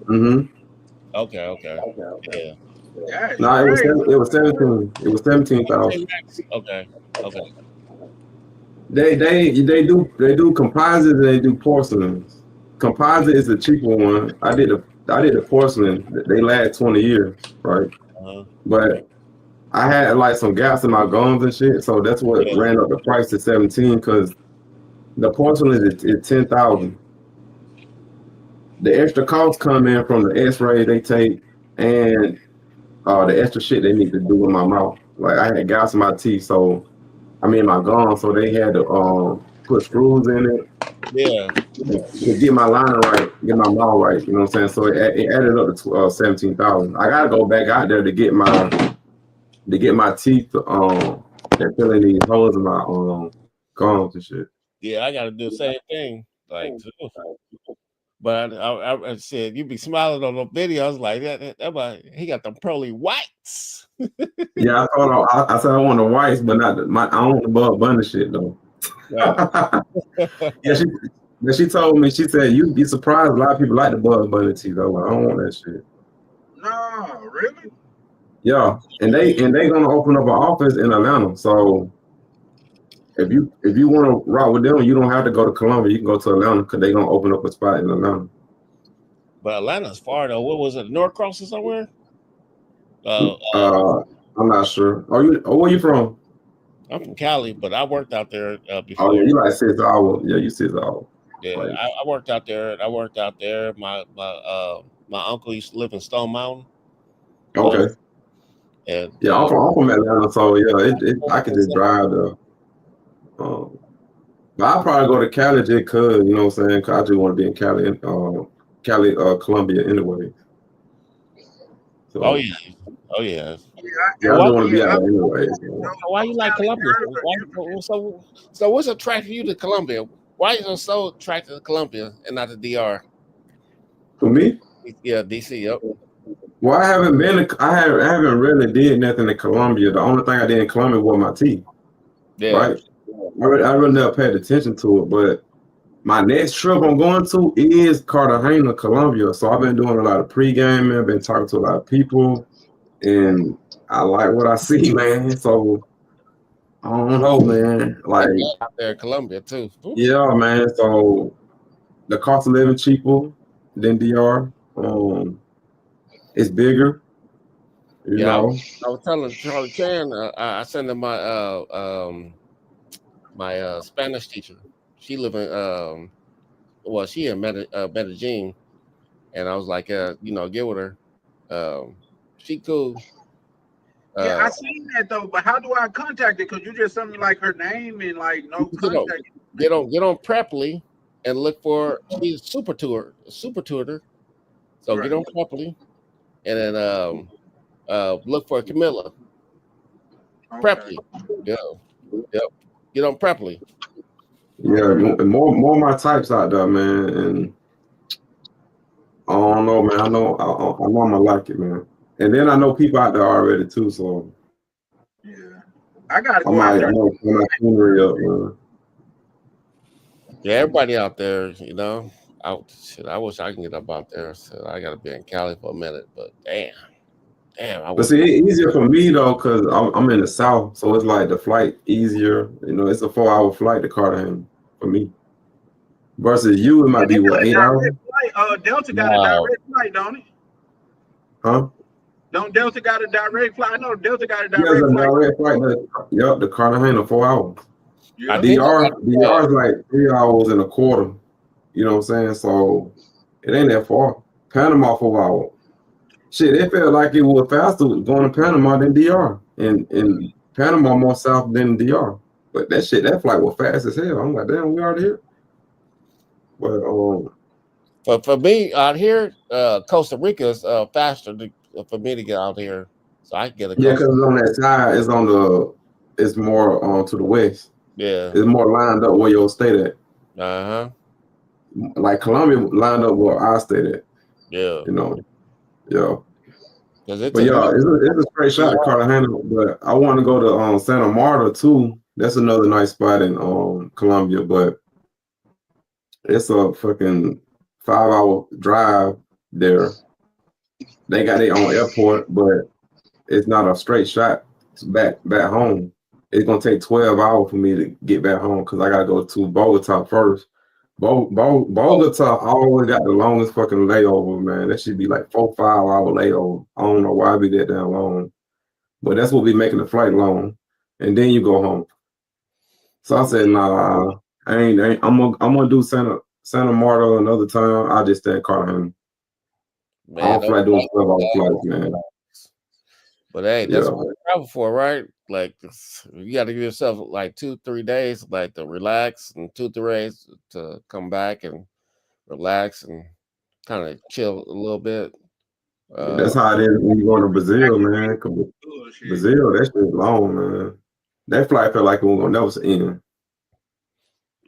Mm-hmm. Okay. Yeah. No, it was 17. It was 17,000. Okay. They do composites and they do porcelains. Composite is the cheaper one. I did the porcelain. They last 20 years, right? But I had like some gaps in my gums and shit, so that's what ran up the price to 17. Because the porcelain is 10,000. The extra costs come in from the X-ray they take and the extra shit they need to do in my mouth. Like I had gaps in my teeth, my gums, so they had to put screws in it. Yeah. To get my liner right, get my mouth right. You know what I'm saying? So it added up to 17,000. I gotta go back out there to get my teeth that fill in these holes in my gums and shit. Yeah, I gotta do the same thing. Like, but I said you be smiling on the videos like that. He got them pearly whites. Yeah, I said I want the whites, but not I don't want the Bud Bunny shit though. Yeah, she told me. She said you'd be surprised. A lot of people like the Bud Bunny teeth though. I don't want that shit. No, really? Yeah, and they gonna open up an office in Atlanta. So if you want to rock with them, you don't have to go to Columbia. You can go to Atlanta because they gonna open up a spot in Atlanta. But Atlanta's far though. What was it? Norcross or somewhere? I'm not sure. Where you from? I'm from Cali, but I worked out there before. Oh yeah, you like 6 hours. Yeah, you 6 hours. Yeah, right. I worked out there. My uncle used to live in Stone Mountain. Okay. And yeah, I'm from Atlanta, so yeah, I could just drive there. But I'll probably go to Cali just because, you know what I'm saying? Cause I just want to be in Cali, Columbia anyway. So, oh yeah. Yeah, I just want to be out there anyway. Why you like Columbia? So what's attracting you to Columbia? Why are you so attracted to Columbia and not the DR? For me? Yeah, DC. Yep. Well, I haven't really did nothing in Columbia. The only thing I did in Columbia was my teeth. Yeah. Right. I really never paid attention to it, but my next trip I'm going to is Cartagena, Colombia. So I've been doing a lot of pre-gaming. I've been talking to a lot of people, and I like what I see, man. So I don't know, man. Like out there in Colombia too. Yeah, man. So the cost of living cheaper than DR. It's bigger. You know. I was telling Charlie Chan, I sent him my Spanish teacher. She live in she in Medellin, and I was like, get with her. She cool. Yeah, I seen that though, but how do I contact it? Because you just sent me like her name and like no contact. Get on Preply and look for she's a super tutor. So right. Get on Preply and then look for Camilla. Okay. Preply. Yeah. Yep. Get on Preply. Yeah, more of my types out there, man. And I don't know, man. I know I'm gonna like it, man. And then I know people out there already too, so yeah, I gotta go out there. I know my scenery up, man. Yeah, everybody out there, I wish I can get up out there. So I gotta be in Cali for a minute, but damn. Damn, I But was. see, it's easier for me though, cause I'm in the South, so it's like the flight easier. You know, it's a 4-hour flight to Cartagena for me. Versus you, it might be They got what, a 8 hours? direct flight. Delta got a Wow. direct flight, don't it? Huh? Don't Delta got a direct flight? I know Delta got a Yeah, direct the flight. direct flight. Yup, the Cartagena 4 hours. Yeah. I think DR is like 3 hours and a quarter. You know what I'm saying? So it ain't that far. Panama 4 hours. Shit, it felt like it was faster going to Panama than DR. And Panama more south than DR. But that flight was fast as hell. I'm like, damn, we already here. But for me out here, Costa Rica is faster for me to get out here, so I can get a yeah, Costa. because on that side, it's more to the west. Yeah. It's more lined up where you'll stay at. Uh-huh. Like Colombia lined up where I stayed at. Yeah. You know. Yeah. But yeah, it's a straight shot at Cartagena. But I want to go to Santa Marta too. That's another nice spot in Colombia, but it's a fucking 5-hour drive there. They got their own airport, but it's not a straight shot back home. It's gonna take 12 hours for me to get back home because I gotta go to Bogota first. Bogota always got the longest fucking layover, man. That should be like 4-5 hour layover. I don't know why it be that damn long, but that's what be making the flight long. And then you go home. So I said, nah, I ain't. I'm gonna do Santa Marta another time. I just stay in Cartagena. I don't fly doing 12-hour flights, man. But hey, that's what we travel for, right? Like you got to give yourself like 2-3 days, like to relax, and 2-3 days to come back and relax and kind of chill a little bit. That's how it is when you go to Brazil, man. Brazil, that shit's long, man. That flight felt like it was gonna never end.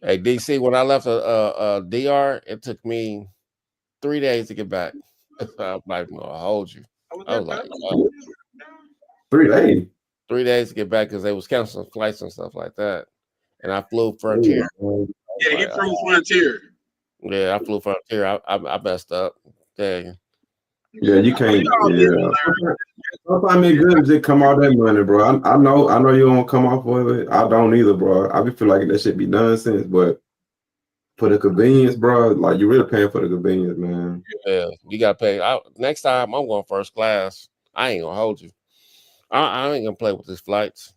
Hey, DC, when I left DR, it took me 3 days to get back. I'm not even gonna hold you. I was like, 3 days. 3 days to get back because they was canceling flights and stuff like that. And I flew Frontier. Yeah, he flew Frontier. Yeah, I flew Frontier. I messed up. Dang. Yeah, you can't. Yeah. Sometimes it's good to just come out that money, bro. I know you don't come off of it. I don't either, bro. I be feel like that shit be nonsense, but for the convenience, bro, like you really paying for the convenience, man. Yeah, you gotta pay. Next time I'm going first class. I ain't gonna hold you. I ain't gonna play with these flights.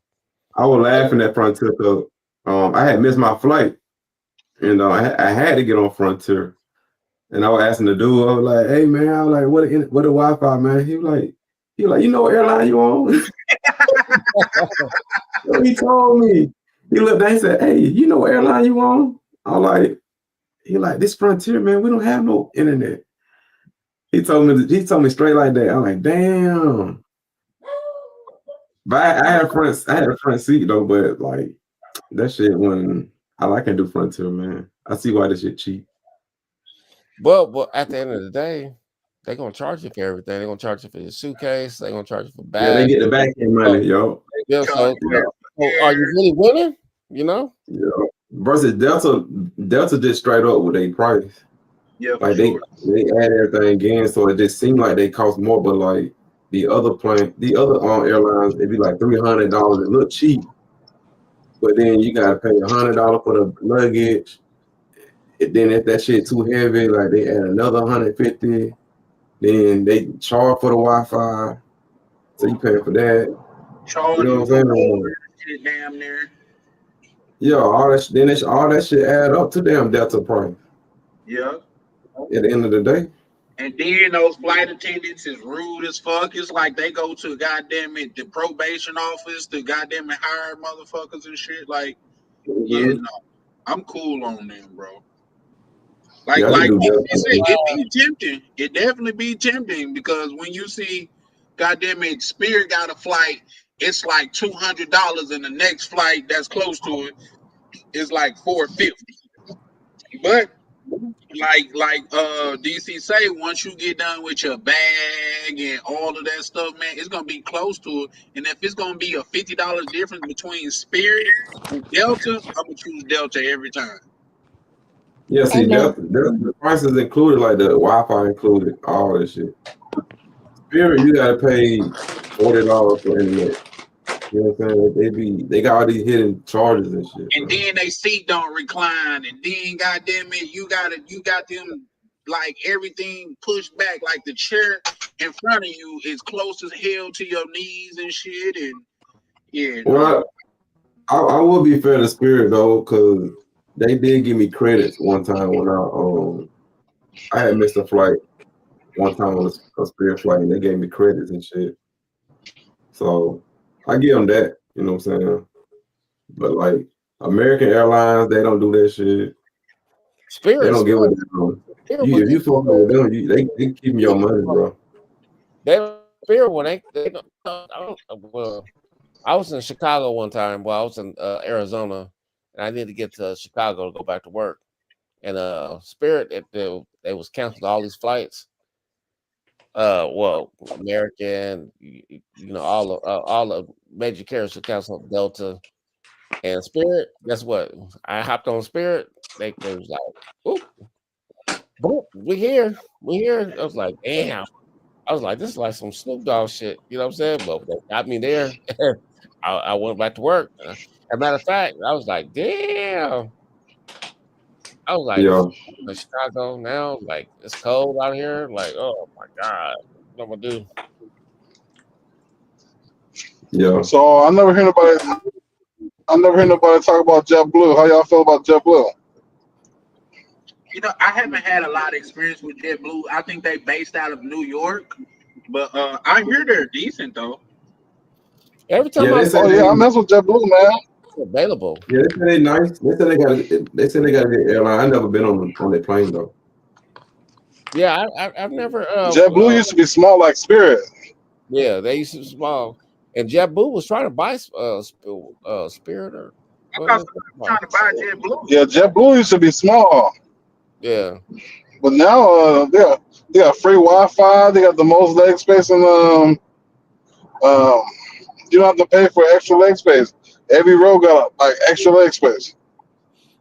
I was laughing at Frontier because I had missed my flight, and I had to get on Frontier, and I was asking the dude, I was like, "Hey man, I was like, what the Wi-Fi, man?" He was like, you know what airline you on? So he told me. He looked down, he said, "Hey, you know what airline you on?" I was like, this Frontier, man, we don't have no internet. He told me straight like that. I'm like, damn. But I had a front seat though, but like that shit when I can do Frontier, man. I see why this shit cheap. Well, at the end of the day, they're gonna charge you for everything. They're gonna charge you for your suitcase. They're gonna charge you for bags. Yeah, they get the back end money, yo. Yeah, so are you really winning? You know? Yeah. Versus Delta just straight up with a price. Yeah, like they add everything again, so it just seemed like they cost more, but like the other airlines, it'd be like $300. It look cheap, but then you gotta pay $100 for the luggage. And then if that shit too heavy, like they add another $150. Then they charge for the Wi-Fi, so you pay for that. Charge, you know what I'm saying? Shit damn near. Yeah, all that shit add up to damn Delta price. Yeah. At the end of the day. And then those flight attendants is rude as fuck. It's like they go to the probation office to hire motherfuckers and shit. Like, yeah, no, I'm cool on them, bro. Like you say, it be tempting. It definitely be tempting because when you see, Spirit got a flight, it's like $200, and the next flight that's close to it is like $450. But like DC say, once you get done with your bag and all of that stuff, man, it's gonna be close to it. And if it's gonna be a $50 difference between Spirit and Delta, I'm gonna choose Delta every time. Yeah, see, the prices included, like the Wi-Fi included, all this shit. Spirit, you gotta pay $40 for internet. You know what I'm saying? They got all these hidden charges and shit. And then they seat don't recline, and then goddamn it, you got them like everything pushed back, like the chair in front of you is close as hell to your knees and shit. And yeah, Well, I will be fair to Spirit though, because they did give me credits one time when I had missed a flight one time on a Spirit flight, and they gave me credits and shit. So I give them that, you know what I'm saying? But like American Airlines, they don't do that shit. Spirit. They don't give a damn. If you fuck with them, they keep your money, bro. They don't Spirit when they don't. Well, I was in Chicago one time. Well, I was in Arizona, and I needed to get to Chicago to go back to work. And Spirit, they was canceled all these flights. Well, American, you know, all the major carriers were canceled. Delta and Spirit. Guess what? I hopped on Spirit. They was like, "Oop, we here." I was like, "Damn." I was like, "This is like some Snoop Dogg shit." You know what I'm saying? But they got me there. I went back to work. As a matter of fact, I was like, "Damn." I was like, Yeah. in Chicago now, like it's cold out here. Like, oh my god, what am I gonna do? Yeah. So I never hear nobody talk about JetBlue. How y'all feel about JetBlue? you know, I haven't had a lot of experience with JetBlue. I think they based out of New York, but I hear they're decent though. Every time Yeah, I they say Oh yeah, I mess with JetBlue, man. it's available. Yeah, they say they nice. They say they got a good airline. I never been on their plane though. Yeah, I've never. JetBlue used to be small like Spirit. Yeah, they used to be small, and JetBlue was trying to buy Spirit or I what thought was somebody was trying to buy JetBlue. Yeah, JetBlue used to be small, yeah. but now they got free Wi-Fi. They got the most leg space, and you don't have to pay for extra leg space. Every row got like extra leg space.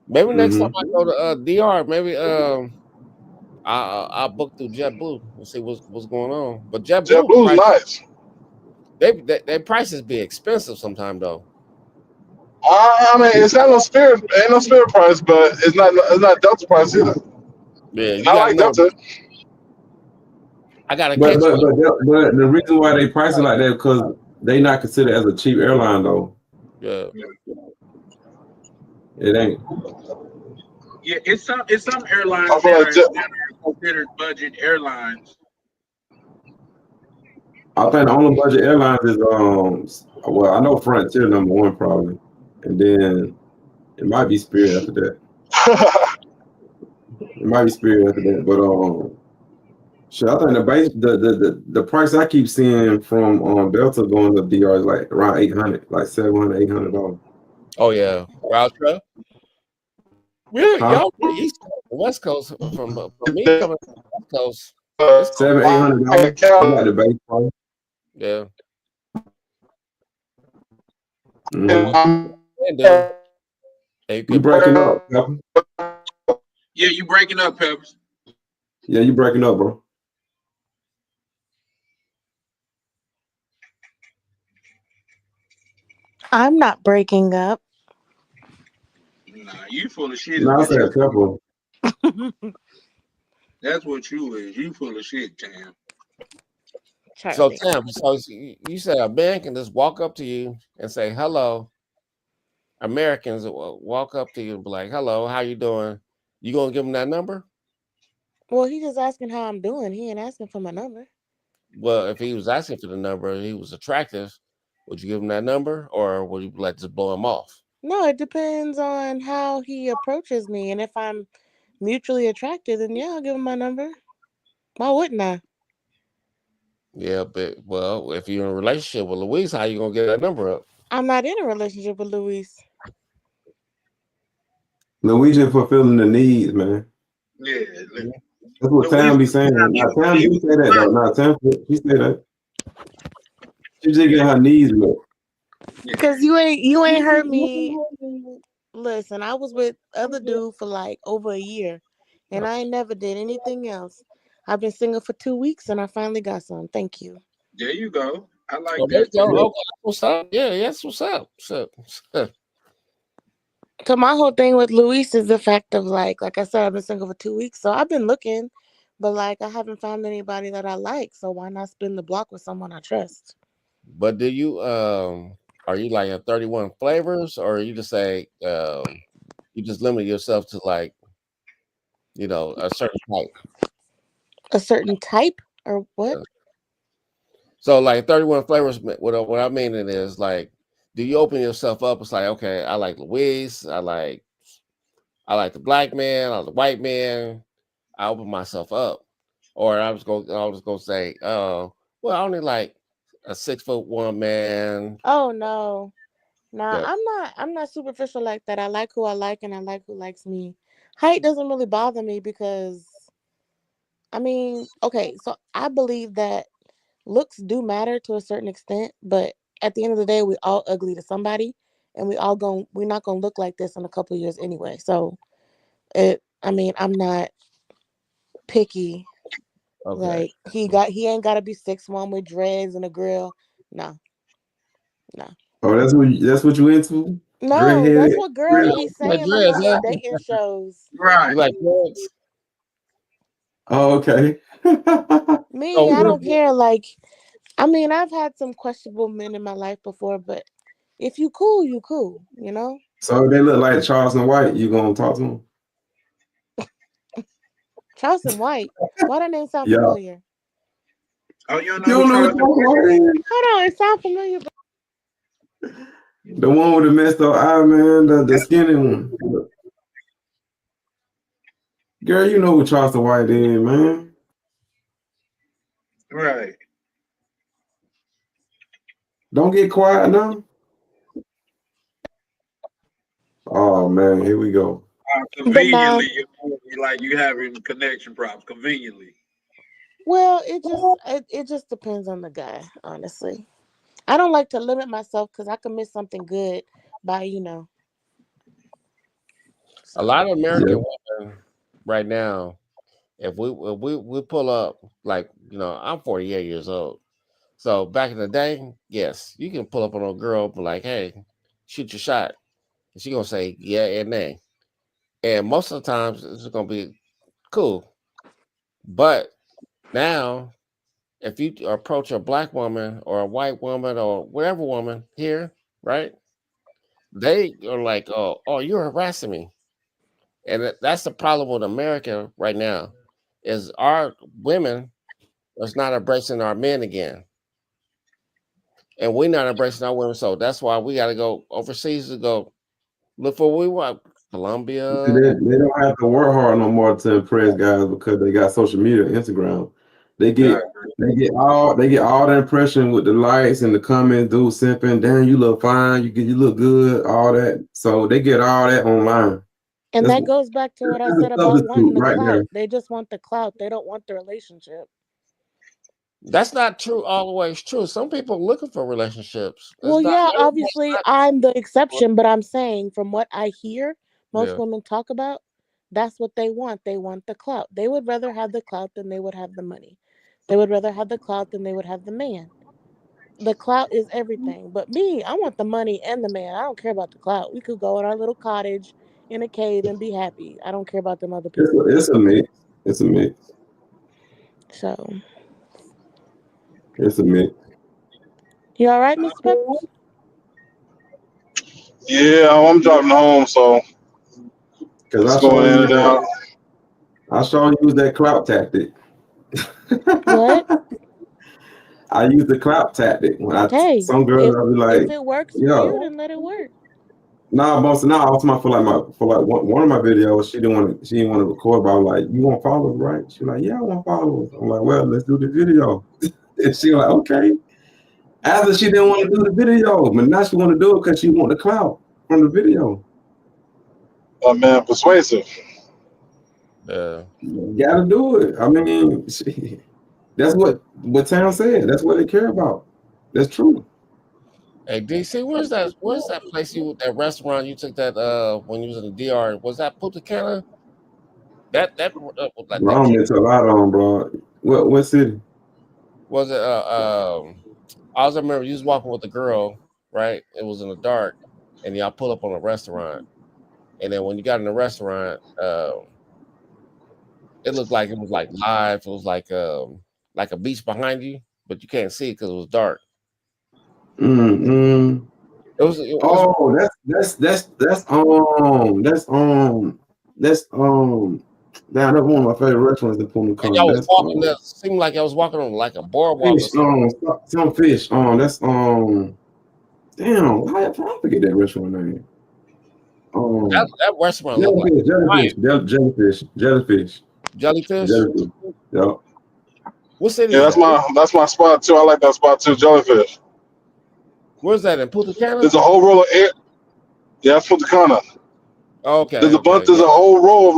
Maybe next time I go to DR, maybe I'll book through JetBlue and see what's going on. But JetBlue's nice. Their prices be expensive sometimes though. I mean, it's not no Spirit, ain't no Spirit price, but it's not Delta price either. Yeah, And I like Delta. I gotta But catch the reason why they price it like that because they not considered as a cheap airline though. Yeah. It ain't. Yeah, it's some airlines I feel like that are considered budget airlines. I think the only budget airlines is well, I know Frontier #1 probably, and then it might be Spirit after that. It might be Spirit after that, but shit, I think the price I keep seeing from Delta going to DR is like around $800, like $700, $800. Oh yeah, round trip. Really, Huh? y'all the East Coast, the West Coast from me coming from the West Coast. It's $700, $800. Like the base price. Yeah. You breaking up, Pepper? Yeah, you breaking up, Peppers. Yeah, you breaking up, bro. I'm not breaking up. Nah, you full of shit. No, I said Pepper. That's what you is. You full of shit, Tam. So Tam, so you said a man can just walk up to you and say hello. Americans will walk up to you and be like, "Hello, how you doing?" You gonna give him that number? Well, he just asking how I'm doing. He ain't asking for my number. Well, if he was asking for the number and he was attractive, would you give him that number, or would you like just blow him off? No, it depends on how he approaches me, and if I'm mutually attracted, then yeah, I'll give him my number. Why wouldn't I? Yeah, but well, if you're in a relationship with Louise, how you gonna get that number up? I'm not in a relationship with Luis. Norwegian fulfilling the needs, man. Yeah. That's what Tam be saying. Now, Tam, you say that though. Now, Tam, she say that. She just getting her needs met. Because you ain't heard me. Listen, I was with other dude for like over a year, and I ain't never did anything else. I've been single for 2 weeks and I finally got some. Thank you. There you go. I like Well, there you that. go. too. Okay, what's up? Yeah, that's what's up. So, So my whole thing with Luis is the fact of like I said, I've been single for 2 weeks, so I've been looking, but like I haven't found anybody that I like. So why not spin the block with someone I trust? but do you are you like a 31 flavors, or you just say you just limit yourself to like a certain type? A certain type or what? So like 31 flavors. What I mean it is like, do you open yourself up? It's like, okay, I like Luis, I like the black man, I like the white man. I open myself up, or I was gonna say, well, I only like a 6'1" man. Oh no. Nah, Yeah. I'm not superficial like that. I like who I like and I like who likes me. Height doesn't really bother me because I mean, okay, so I believe that looks do matter to a certain extent, but at the end of the day, we all ugly to somebody, and we're not gonna look like this in a couple of years anyway. So I mean, I'm not picky. Okay. Like he ain't gotta be 6'1" with dreads and a grill. No, no. Oh, that's what you into? No, that's Dreadheaded? what girls be Like saying like dreads, on huh? these dating shows. Right. You like dreads? Oh, okay. Me, I So don't care. Like, I mean, I've had some questionable men in my life before, but if you cool, you cool, you know? So if they look like Charleston White, you gonna talk to them? Charleston White. Why that name sound Yeah. familiar? Oh, you don't You know don't who know what Charleston Charleston White is? White is? Hold on, it sound familiar. The one with the messed up eye, man, the skinny one. Girl, you know who Charleston White is, man. Right. Don't get quiet now. Oh man, here we go. But nah, Conveniently, you having connection problems. Conveniently. well, it just depends on the guy, honestly. I don't like to limit myself because I can miss something good by, a lot of Yeah. American women right now, if we pull up, like, I'm 48 years old. So back in the day, yes, you can pull up on a girl, be like, hey, shoot your shot. And she gonna say yeah and nay. And most of the times it's gonna be cool. But now, if you approach a black woman or a white woman or whatever woman here, right? They are like, oh, you're harassing me. And that's the problem with America right now, is our women is not embracing our men again. And we're not embracing our women. So that's why we got to go overseas to go look for what we want. Colombia. They don't have to work hard no more to impress guys because they got social media, Instagram. They get all the impression with the likes and the comments, dude simping, damn, you look fine, you look good, all that. So they get all that online. And That's that goes back to what I that's said a about wanting the substitute right there. clout. They just want the clout. They don't want the relationship. That's not true always true. Some people looking for relationships. Well, It's not yeah, everybody's obviously not. I'm the exception, but I'm saying from what I hear most Yeah. women talk about, that's what they want. They want the clout. They would rather have the clout than they would have the money. They would rather have the clout than they would have the man. The clout is everything. But me, I want the money and the man. I don't care about the clout. We could go in our little cottage in a cave and be happy. I don't care about them other people. It's a mix. It's a mix. So, It's a mix. you all right, Mr. Peppers? Yeah, I'm driving home, so Because just going in and out. I saw you use that clout tactic. What? I use the clout tactic. When Hey, some girls I'll be like, if it works for yeah. you, then let it work. Nah, boss. Nah, I was talking for one of my videos. She didn't want to record, but I was like, you want followers, right? She was like, yeah, I want followers. I'm like, well, let's do the video. And she was like, okay. After she didn't want to do the video, but now she want to do it because she want the clout from the video. Oh man, persuasive. You gotta do it. I mean, that's what Town said. That's what they care about. That's true. Hey DC, where's that place that restaurant you took that when you was in the DR? Was that Punta Cana? That like Bro, I that don't kid been to a lot on, bro. What city? was it. I also remember you was walking with the girl, right? It was in the dark, and y'all pull up on a restaurant, and then when you got in the restaurant, it looked like it was like live. It was like a beach behind you, but you can't see it because it was dark. Mm-mm. It was. It was Oh, damn, that's one of my favorite restaurants in Punta and Cana. y'all was That's walking. That seemed like I was walking on like a boardwalk or fish. something. Some fish. That's damn. I forget that restaurant name. That restaurant looked like Jellyfish. jellyfish. Yeah. What city Yeah, is that? that's my spot too. I like that spot too. Jellyfish. Where's that in Punta Cana? There's a whole row of air. Yeah, that's Punta Cana. Okay, okay, There's yeah. a whole row of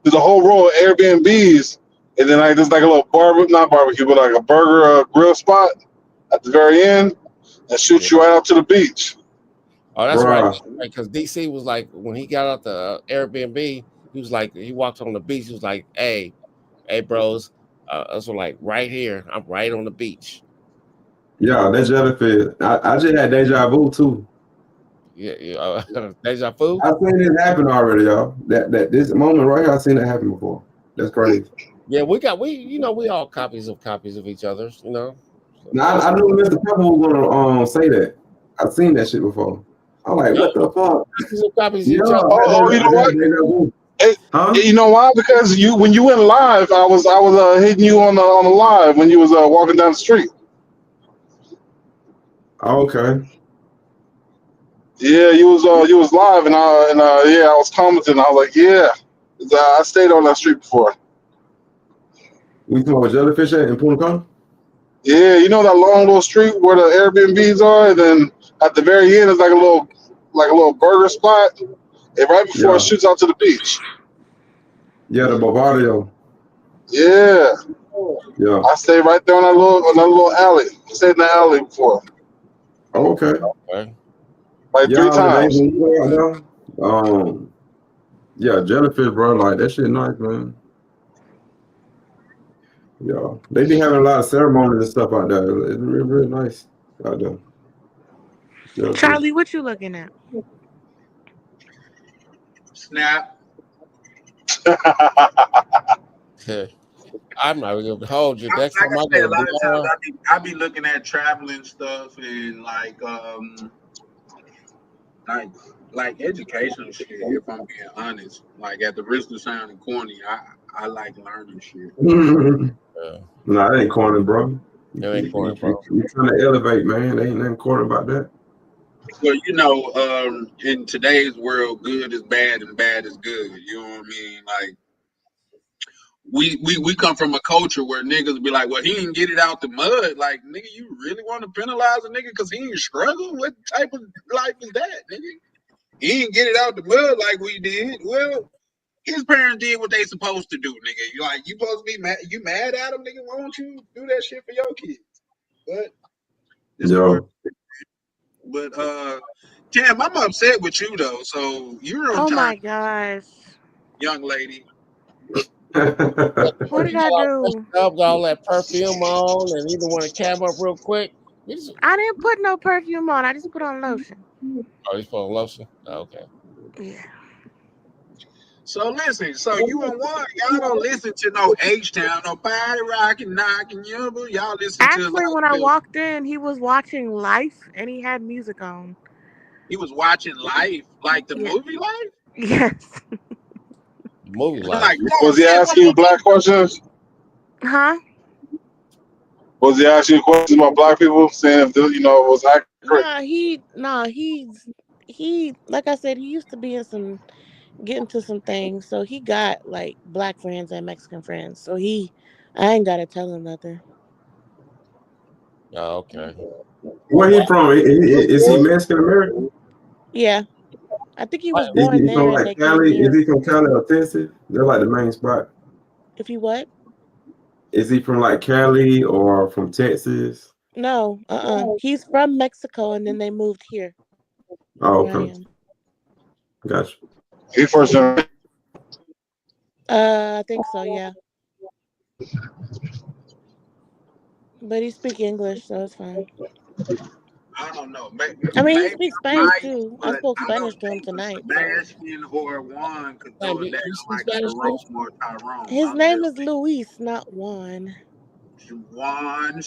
there's a whole row of Airbnbs, and then there's like a little not barbecue, but like a burger grill spot at the very end that shoots you right out to the beach. Oh, that's Bruh. right. Because DC was like, when he got out the Airbnb, he was like, he walked on the beach. He was like, hey, bros, us were like right here. I'm right on the beach. Yeah, that's Jellyfish. I just had deja vu too. Yeah, deja vu. I've seen this happen already, y'all. That this moment right here, I've seen it happen before. That's crazy. Yeah, we all copies of each other's, you know. So Now I knew Mr. Pepper was gonna say that. I've seen that shit before. I'm like, yeah, what the fuck? copies of Yeah, each other. Oh, you know what? Huh? You know why? Because when you went live, I was hitting you on the live when you was walking down the street. Okay. Yeah, you was live, and I was commenting. I was like, yeah, I stayed on that street before. We talking about Jellyfish at in Punta Cana? Yeah, you know that long little street where the Airbnbs are, and then at the very end is like a little burger spot, and right before it shoots out to the beach. Yeah, the Bavario. Yeah. Yeah. I stayed right there on that little alley. I stayed in the alley before. Oh, okay. Like 3 times. Yeah, Jellyfish, bro. Like that shit nice, man. Yeah, they be having a lot of ceremonies and stuff out there. It's real nice out there. Jellyfish. Charlie, what you looking at? Snap. I'm not gonna hold you. Next Like time I I say, a go lot to of times I be looking at traveling stuff and like educational shit. If I'm being honest, like at the risk of sounding corny, I like learning shit. Nah, that ain't corny, bro. It ain't corny, bro. You trying to elevate, man. There ain't nothing corny about that. Well, in today's world, good is bad and bad is good. You know what I mean? Like we come from a culture where niggas be like, well, he didn't get it out the mud. Like, nigga, you really want to penalize a nigga because he didn't struggle? What type of life is that, nigga? He didn't get it out the mud like we did. Well, his parents did what they supposed to do, nigga. You supposed to be mad? You mad at him, nigga? Why don't you do that shit for your kids? But this world. But Tam, I'm upset with you though. So you're on Oh time, my gosh. young lady. What did I do? Got all that perfume on, and either want to cab up real quick. I didn't put no perfume on. I just put on lotion. Oh, you put on lotion? Oh, okay. Yeah. So listen, you and one, y'all don't listen to no H-Town, no Body Rockin', Knockin', y'all listen Actually, to when I walked in, he was watching Life and he had music on. He was watching Life, like the movie Life? Yes. Movie Life. Like, was he asking you black questions? Huh? Was he asking you questions about black people, saying if it was accurate? He like I said, he used to be get into some things. So he got like black friends and Mexican friends. So I ain't gotta tell him nothing. Oh, okay. Where he from? Is he Mexican American? Yeah. I think he was born Is he there from and like they Cali? came here. Is he from Cali or Texas? They're like the main spot. If he what? Is he from like Cali or from Texas? No, he's from Mexico and then they moved here. Oh, Where I okay. am. Gotcha. He first generation. I think so, yeah. But he speaks English, so it's fine. I don't know. I mean, he Maybe speaks I Spanish might, too. I but spoke I don't Spanish to him think tonight. So. Sebastian or Juan could Damn, throw it down you speak like Spanish too? Jerome or Tyrone. His I'm name just is Luis, not Juan. Juan,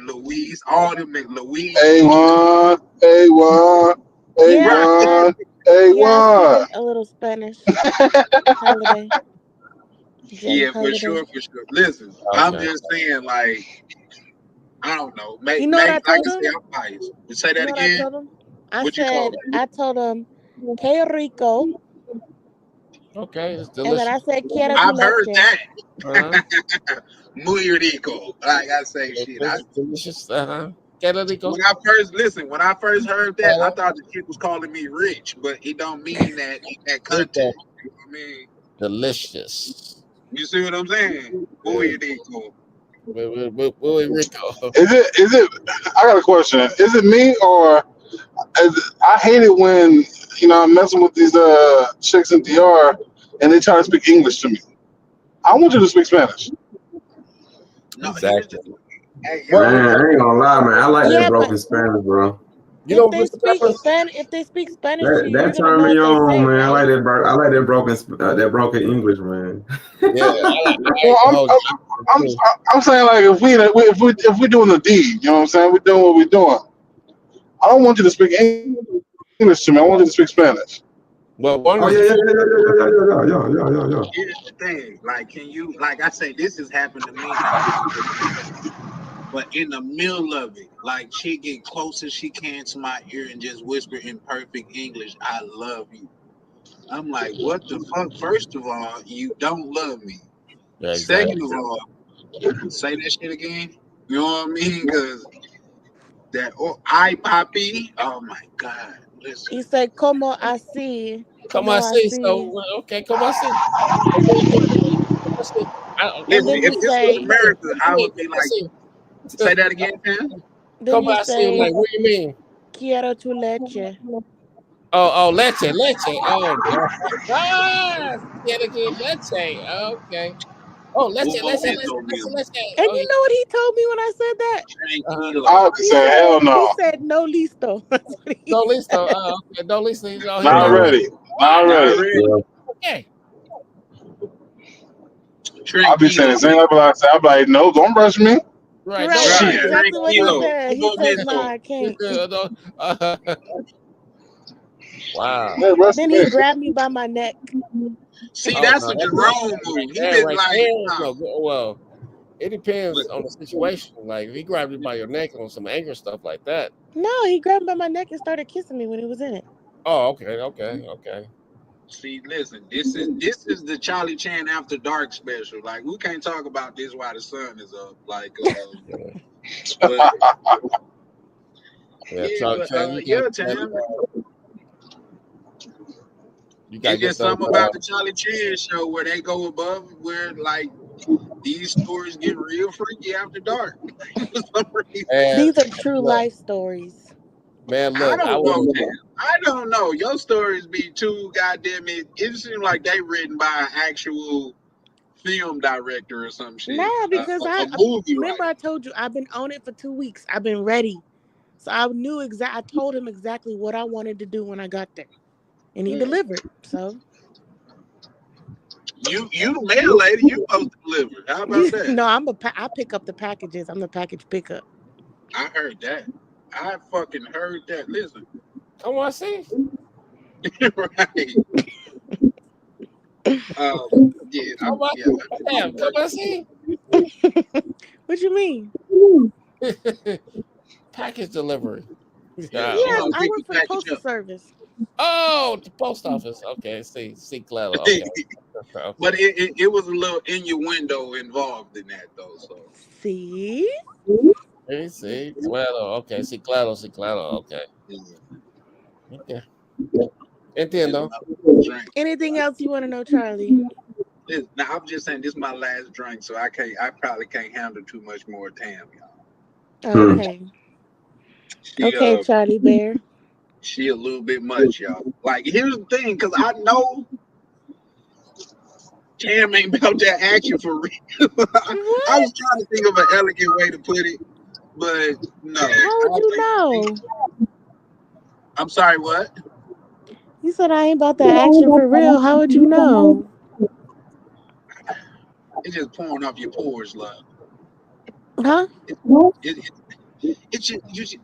Luis, all them niggas, Luis. A1, A1, Yeah, A1, I A1. speak a little Spanish. Holiday. J Yeah, for Holiday. sure. Listen, I'm Okay. just saying, like, I don't know. Maybe, You know what I like I told say, him? I'm biased. You say You that know what I again? told him? What you call it? I told him, que rico. Okay, it's And then I delicious. said, quiero tu I've heard leche. that. Uh-huh. Muy rico. Like I say, shit. It's delicious. Uh-huh. Qué rico. When I first heard that, I thought the chick was calling me rich, but it don't mean that in that context. You know what I mean? Delicious. You see what I'm saying? Muy rico. Muy rico. Is it? I got a question. Is it me or I hate it when I'm messing with these chicks in DR and they try to speak English to me. I want you to speak Spanish. No, Exactly. Hey, Man, yo, I ain't gonna lie, man. I like Yeah, that but broken Spanish, bro. You know, if they speak Spanish to you, That you're gonna turn know me what they on, say, man. I like right? I like that broken English, man. Yeah, Well, I'm saying like if we doing the deed, you know what I'm saying? We're doing what we're doing. I don't want you to speak English to me. I want you to speak Spanish. Well, one Oh is yeah. here's the thing. Like, can you? Like I say, this has happened to me. But in the middle of it, like she get close as she can to my ear and just whisper in perfect English, "I love you." I'm like, what the fuck? First of all, you don't love me. Yeah, exactly. Second of all, say that shit again. You know what I mean? Because that I papi. Oh my god! Listen, He said, como así. Come Como on, see. así. So okay, come on, see. And listen. then If you this say, was America, I would be like, say that again, Pam. then Come you on, see. say, Like, what do you mean? quiero tu leche. Oh, leche. Oh, ah, quiero tu leche. Okay. Oh, leche. Un momento, mi amor. And Oh, you know what he told me when I said that? Tranquilo. I have to say, hell no. He said, no listo. That's what he no said. listo. Okay, no listo. Oh, Not ready. Not ready. Okay. I'll be saying the same. I'll be like, no, don't rush me. Right. Right, No, that's Shit. exactly what he Tranquilo. said. He says, no, I can't. Wow. Yeah, rush Then me. he grabbed me by my neck. See, Oh, that's no, a that's Jerome move. He Yeah, been right like, there. nah. No, well, it depends on the situation. Like if he grabbed you by your neck on some anger stuff like that. No, he grabbed me by my neck and started kissing me when he was in it. Oh, okay. See, listen, this is the Charlie Chan After Dark special. Like, we can't talk about this while the sun is up. Like, but Yeah, Tam. You gotta It's get just those. something about the Charlie Chan show where they go above, where like these stories get real freaky after dark. These are true life stories. Man, look, I don't know. Your stories be too goddamn it. It seems like they written by an actual film director or some shit. No, because a movie remember writer. I told you I've been on it for 2 weeks. I've been ready. So I knew I told him exactly what I wanted to do when I got there. And he delivered. So you the mail lady, you supposed to deliver. How about that? No, I pick up the packages. I'm the package pickup. I heard that. I fucking heard that. Listen. Come on, see. Right. Yeah. Come on, see. What you mean? Package delivery. Yeah, I work for the postal service. Oh, the post office. Okay, see, clever. Okay. But it was a little innuendo involved in that though. So see, claro. Okay, see, claro. Okay. Okay. Entiendo. Anything else you want to know, Charlie? Now I'm just saying this is my last drink, so I probably can't handle too much more Tam, y'all. Okay. Okay, Charlie Bear. She a little bit much, y'all. Like, here's the thing, because I know Cam ain't about that action for real. I What? was trying to think of an elegant way to put it, but no. How would you know? I'm sorry, what? You said I ain't about that action for real. How would you know? It's just pouring off your pores, love. Huh? It's just,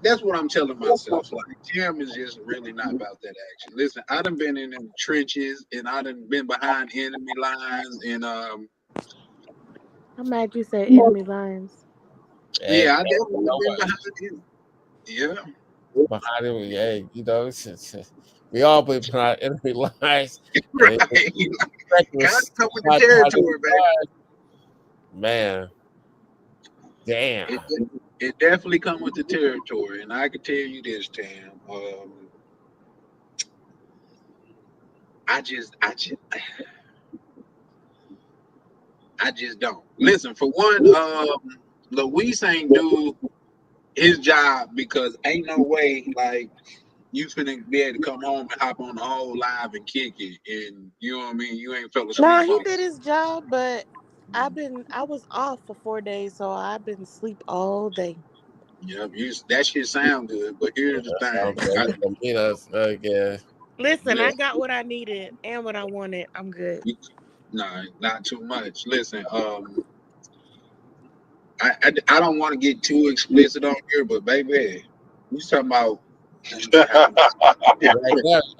that's what I'm telling myself. Like, Cam is just really not about that action. Listen, I done been in the trenches and I done been behind enemy lines and I'm mad you said enemy lines. yeah, I definitely been behind him. Yeah. Behind him, yeah, you know, we all been behind enemy lines. Right. Gotta come with the territory, man. Damn. It definitely come with the territory, and I can tell you this, Tam. I just don't listen. For one, Luis ain't do his job because ain't no way like you finna be able to come home and hop on the whole live and kick it, and you know what I mean. You ain't fell asleep. Nah, he did his job, but I was off for 4 days, so I've been asleep all day. Yep, that shit sound good, but here's the thing. Listen, I got what I needed and what I wanted. I'm good. Nah, not too much. Listen, I don't want to get too explicit on here, but baby, we talking about.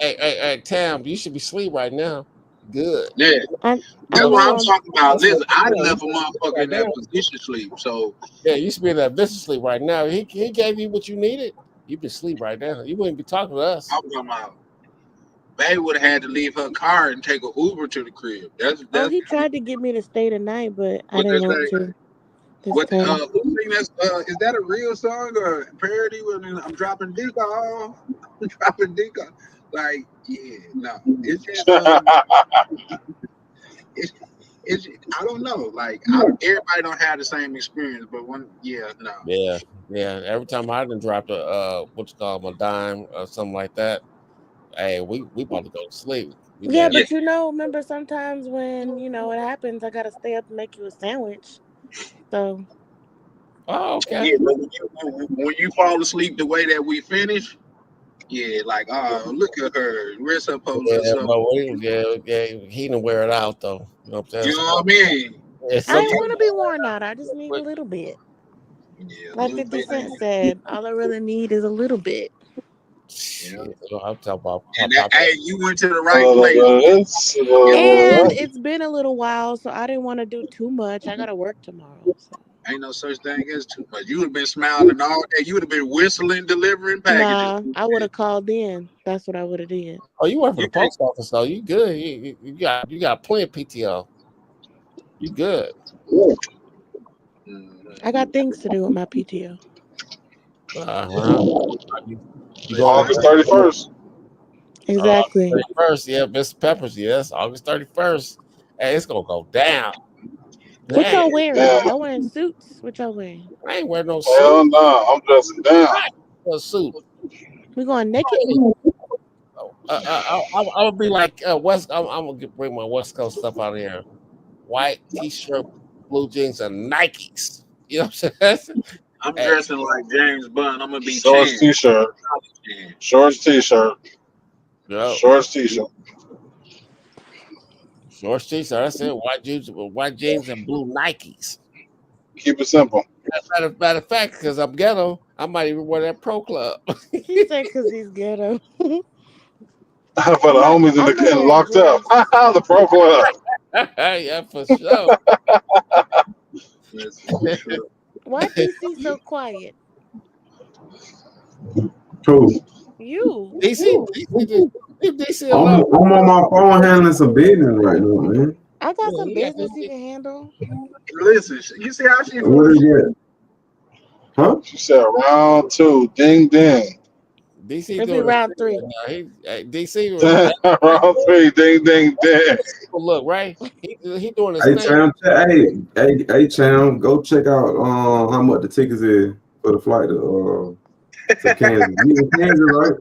Hey, Tam, you should be asleep right now. Good. Yeah, that's what I'm talking about. Listen, I left a motherfucker in that position sleep. So yeah, you should be in that business sleep right now. He gave you what you needed. You be asleep right now. You wouldn't be talking to us. I'm talking about. Baby would have had to leave her car and take an Uber to the crib. That's he tried to get me to stay tonight, but I didn't want to. What who sing that? Is that a real song or a parody? When I'm dropping dick off, I'm dropping dick off. Like, yeah, no, it's just. It's I don't know. Like, everybody don't have the same experience, but no. Yeah. Every time I done dropped a a dime or something like that, hey, we about to go to sleep. Yeah, but remember sometimes when it happens, I gotta stay up and make you a sandwich. So. Oh, okay. Yeah, but when you fall asleep the way that we finish, yeah, like look at her, where's her post? He didn't wear it out though. You know what I'm saying? You know what I mean? I don't want to be worn out. I just need a little bit. Yeah, like 50 Cent said, all I really need is a little bit. Yeah, I'm talking about. Hey, you went to the right place. And it's been a little while, so I didn't want to do too much. I gotta work tomorrow. So. Ain't no such thing as too much. You would have been smiling all day. You would have been whistling, delivering packages. Nah, I would have called in. That's what I would have did. Oh, you work for the post office, though. You good? You got plenty of PTO. You good? I got things to do with my PTO. August 31st. Exactly. 31st, yeah, Mr. Peppers, yes, August 31st. Hey, it's gonna go down. What y'all wearing? Y'all wearing suits? What y'all wearing? I ain't wearing no suit. Hell no, I'm dressing down. A suit. We going naked? I would be like West. I'm gonna bring my West Coast stuff out of here. White T-shirt, blue jeans, and Nikes. You know what I'm saying? I'm dressing like James Bond. I'm gonna be shorts T-shirt. Shorts T-shirt. Yep. Shorts T-shirt. Shorts T-shirt. That's it. White jeans, and blue Nikes. Keep it simple. Matter of fact, because I'm ghetto, I might even wear that Pro Club. He said because he's ghetto. For the homies in locked up. The Pro Club. Yeah, for sure. Why DC so quiet? Who? You. DC. I'm on my phone handling some business right now, man. I got some business you can handle. Listen, you see how she What is it? Huh? She said round 2. Ding ding. DC It'll be round 3. DC round 3. Ding ding ding. Look, right? He doing his thing. Hey, Cham, go check out how much the tickets is for the flight to Kansas. You in Kansas, right?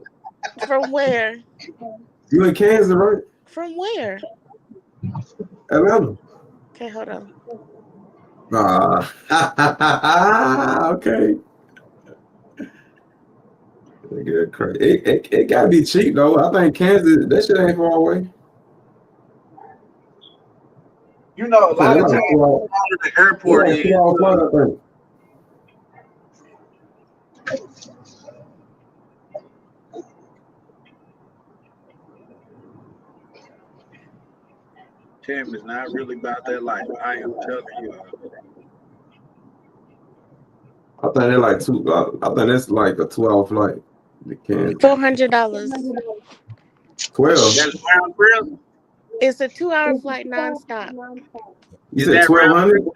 From where? You in Kansas, right? From where? Atlanta. Okay, hold on. Okay. It gotta be cheap though. I think Kansas, that shit ain't far away. You know, a I lot think of they times like 2 hours. the airport Like is 2 hours flight, I think. Tim is not really about that life. I am telling you. I think they're like I think that's like a 2 hour flight. to Kansas. $400. 12. That's round trip. It's a 2-hour flight nonstop. You Is said that round 1,200?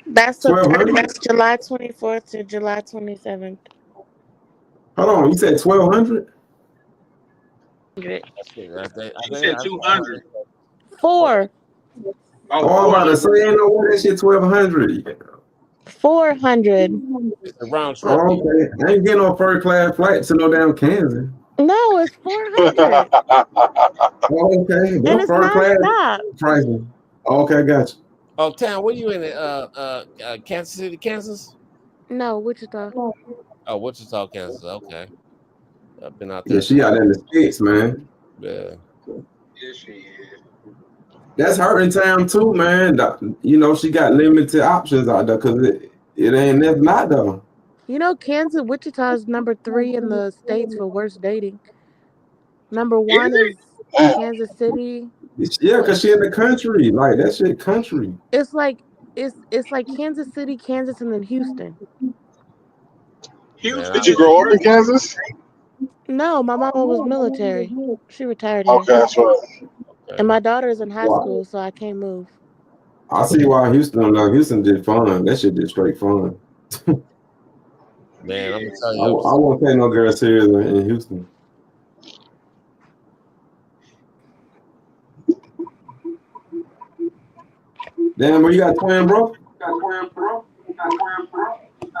That's 1,200? that's July 24th to July 27th. Hold on, you said 1,200? I think You said 200. 4. Oh, I'm about to say, ain't no way that shit 1,200. 400. It's a round trip. Oh, okay. I ain't getting no first class flight to no damn Kansas. No, it's 400. Oh, okay. And That's it's first class nonstop. pricing. Okay, got you. Oh, Tam, where you in? Kansas City, Kansas? No, Wichita. Oh, Wichita, Kansas. Okay, I've been out Yeah, there. she out in the States, man. Yeah. Yes, she is. That's her in town too, man. You know, she got limited options out there because it ain't that's not though. You know, Wichita is number 3 in the states for worst dating. Number 1 is Kansas City. Yeah, because she in the country. Like that shit country. It's like Kansas City, Kansas, and then Houston. Houston. Did you grow up in Kansas? No, my mama was military. She retired here. Okay, that's right. And my daughter is in high Wow. school, so I can't move. I see why Houston did fun. That shit did straight fun. Man, I'm gonna tell I you. won't take no girl serious in Houston. Damn, where you got twin, bro?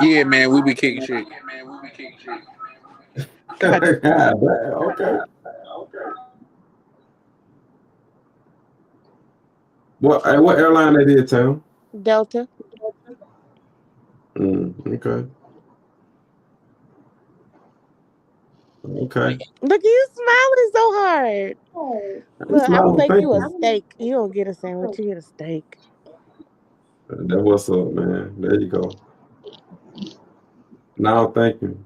Yeah, man, we be kicking shit. God damn, okay. What airline they did, Tam? Delta. Okay. Okay. Look, you smiling so hard. Look, I'm gonna make you a steak. You don't get a sandwich, you get a steak. That's what's up, man. There you go. Now, thank you.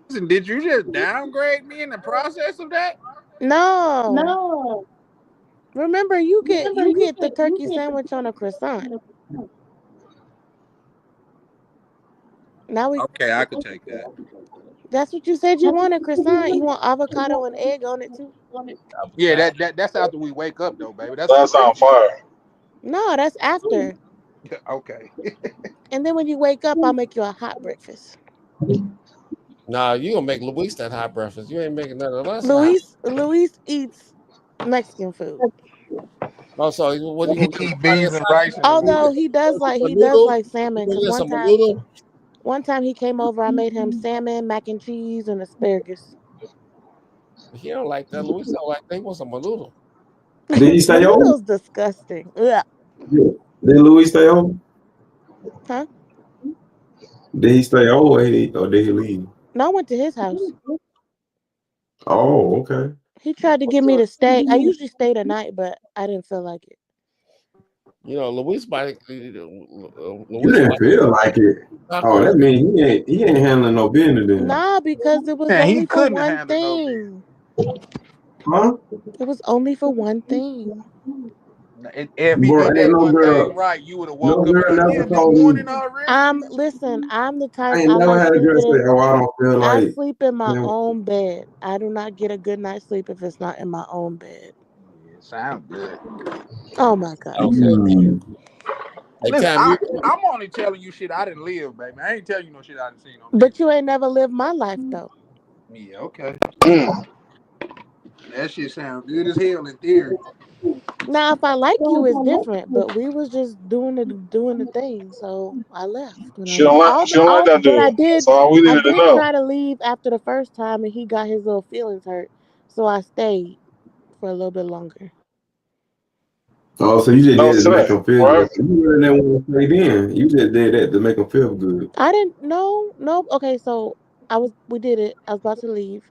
Listen, did you just downgrade me in the process of that? No. Remember, you get the turkey sandwich on a croissant. Now Okay, I could take that. That's what you said you want, a croissant. You want avocado and egg on it too? Yeah, that's after we wake up though, baby. That sounds fire. No, that's after. Okay. And then when you wake up, I'll make you a hot breakfast. Nah, you gonna make Luis that hot breakfast. You ain't making none of us. Luis eats Mexican food. Oh, so what do you He eat beans and rice? Although he does like salmon. Because one time he came over, I made him salmon, mac and cheese, and asparagus. He don't like that. Luis don't like that. He wants some menudo. Did he stay over? Menudo's disgusting. Ugh. Did Louis stay over? Huh? Did he stay over or did he leave? No, I went to his house. Oh, okay. He tried to get me to stay. I usually stay the night, but I didn't feel like it. You know, Luis You didn't feel like it. Oh, that means he ain't handling no business then. Nah, because it was only for one thing. Huh? It was only for one thing. If he did that one thing right, you would have woke up and it's morning already. Listen, I'm the type. I ain't never had a girl say, "Oh, I don't feel like." I sleep in my own bed. I do not get a good night's sleep if it's not in my own bed. Yeah, sound good. Oh my god. Okay. Listen, I'm only telling you shit I didn't live, baby. I ain't telling you no shit I didn't see. But you ain't never lived my life though. Yeah, okay. That shit sounds good as hell in theory. Now, if I like you, it's different. But we was just doing the thing, so I left. You She know, don't like that but dude. That's all we I needed to did know. try to leave after the first time, and he got his little feelings hurt, so I stayed for a little bit longer. Oh, so you just No did it to make today, him feel right? good. You really didn't want to stay then. You just did that to make him feel good. I didn't know. No. Okay, so we did it. I was about to leave,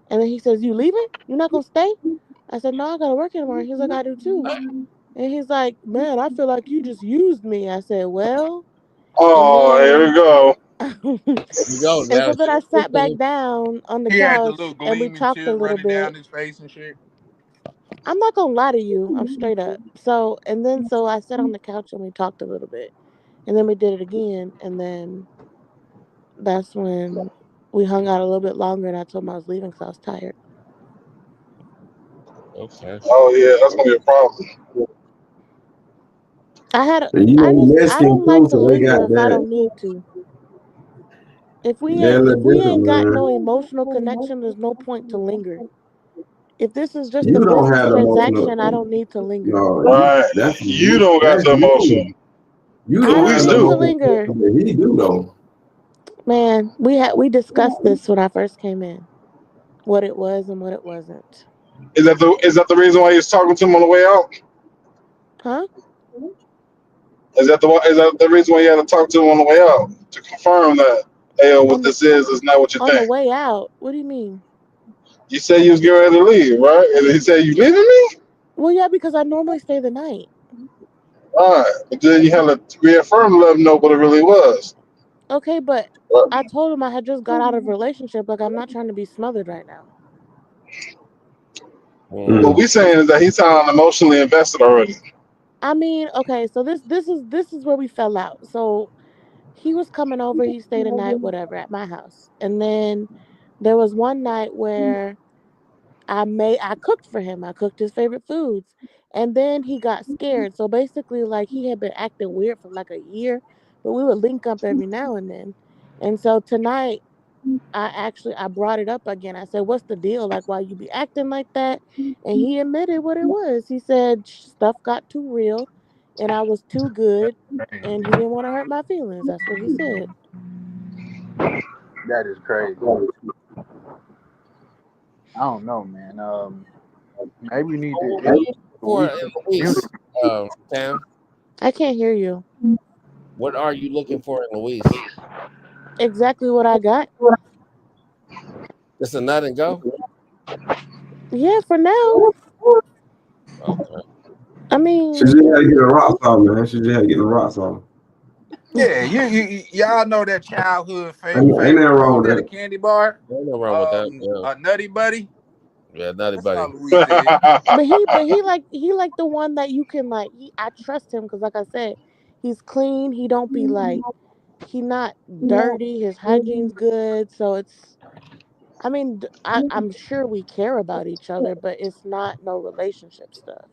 and then he says, "You leaving? You're not gonna stay?" I said, "No, I gotta work tomorrow." He's like, "I do too." And he's like, "Man, I feel like you just used me." I said, "Well," and Oh, here we then go. You go and now. so then I sat back down on the He had the couch little and we gleaming talked a tears little running down bit. his face and shit. I'm not gonna lie to you. I'm straight up. So I sat on the couch and we talked a little bit. And then we did it again. And then that's when we hung out a little bit longer and I told him I was leaving because I was tired. Okay. Oh yeah, that's gonna be a problem. And you know, I Mexican don't like too, to so they linger got if I that. don't need to. They're a If little we different, ain't got no man. emotional connection, there's no point to linger. If this is just a You don't business have the transaction, I emotional. don't need to linger. No, Right. that's You you. don't got That's the emotion. you. You I don't don't have Luis the need to do. emotional linger. connection, but he do though. Man, we discussed this when I first came in. What it was and what it wasn't. Is that the reason why you're talking to him on the way out? Huh? Is that the reason why you had to talk to him on the way out to confirm that what On the this is not what you on the think? way out. What do you mean? You said you was getting ready to leave, right? And he said, "You leaving me?" Well, yeah, because I normally stay the night. All right, but then you had to reaffirm to let him know what it really was. Okay, but Right. I told him I had just got out of a relationship. Like I'm not trying to be smothered right now. What we saying is that he sounded emotionally invested already. I mean, okay, so this is where we fell out. So he was coming over. He stayed a night, whatever, at my house, and then there was one night where I cooked for him. I cooked his favorite foods. And then he got scared. So basically like he had been acting weird for like a year, but we would link up every now and then. And so tonight I brought it up again. I said, "What's the deal? Like why you be acting like that?" And he admitted what it was. He said stuff got too real and I was too good and he didn't want to hurt my feelings. That's what he said. That is crazy. I don't know, man. Maybe we need to What are get you looking for in Luis, Tam? I can't hear you. What are you looking for in Luis? Exactly what I got. Just a nut and go? Yeah, for now. Okay. I She mean, just had to get a rocks off, man. She just had to get the rocks off. Yeah, y'all know that childhood Ain't favorite nothing wrong food with at a that. candy bar? Ain't no wrong with that. Yeah, A Nutty Buddy. yeah, nutty That's all buddy. Louis said. but he like the one that you can like. I trust him because like I said, he's clean. He don't be like he not dirty. His hygiene's good. So it's. I mean, I'm sure we care about each other, but it's not no relationship stuff.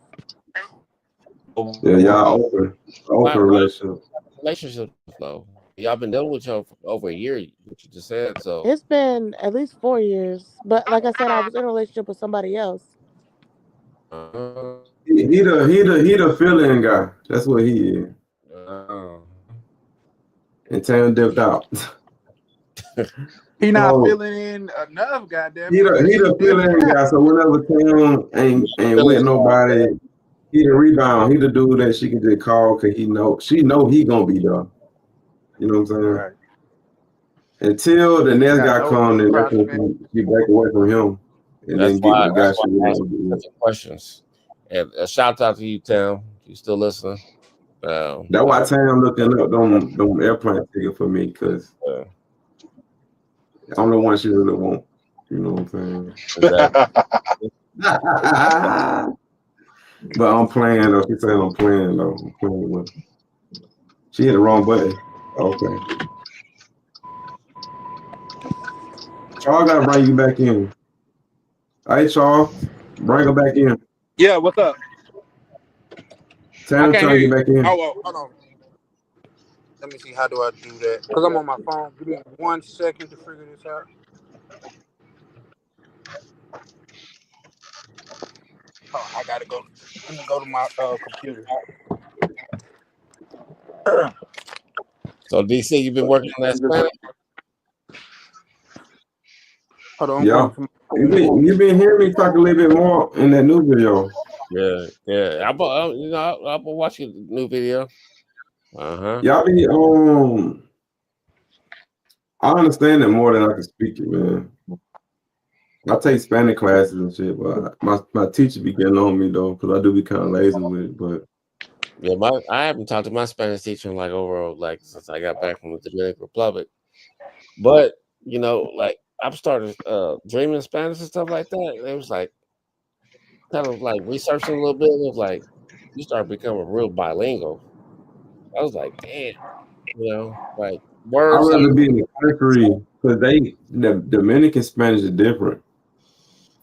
Yeah, y'all open Why relationship. relationship though? Y'all been dealing with each other for over a year, what you just said. So It's been at least 4 years, but like I said, I was in a relationship with somebody else. He the feeling guy. That's what he is. And Tam dipped out. He not So feeling in enough, goddamn he it. the feeling guy. So whenever Tam ain't with nobody, he the rebound. He the dude that she can just call because she know he gonna be there. You know what I'm saying? Right. Until the next Got guy no comes, then that's prospect. when she break away from him, and that's then get with why the guy she I asked want to be with. questions. And a shout out to you, Tam. You still listening? That's why Tam looking up them airplane ticket for me because I'm the one she really want. You know what I'm saying? Exactly. But I'm playing though. She saying I'm playing though. I'm playing with. She hit the wrong button. Okay. Charles gotta bring you back in. Hey Charles, bring her back in. Yeah, what's up? Tam trying to get back in. Oh, well, hold on. Let me see. How do I do that? Because I'm on my phone. Give me 1 second to figure this out. Oh, I gotta go. Let me go to my computer. So DC, you've been working on that Spanish? Hold on, I'm going Yeah. to my You been hearing me talk a little bit more in that new video. Yeah. I'm watching the new video. Y'all be I understand it more than I can speak it, man. I take Spanish classes and shit, but my teacher be getting on me though, because I do be kind of lazy with it. But yeah, I haven't talked to my Spanish teacher in since I got back from the Dominican Republic. But like I've started dreaming Spanish and stuff like that. It was like kind of like researching a little bit. It was like you start becoming real bilingual. I was like, damn, like I'd words. rather be in the country because the Dominican Spanish is different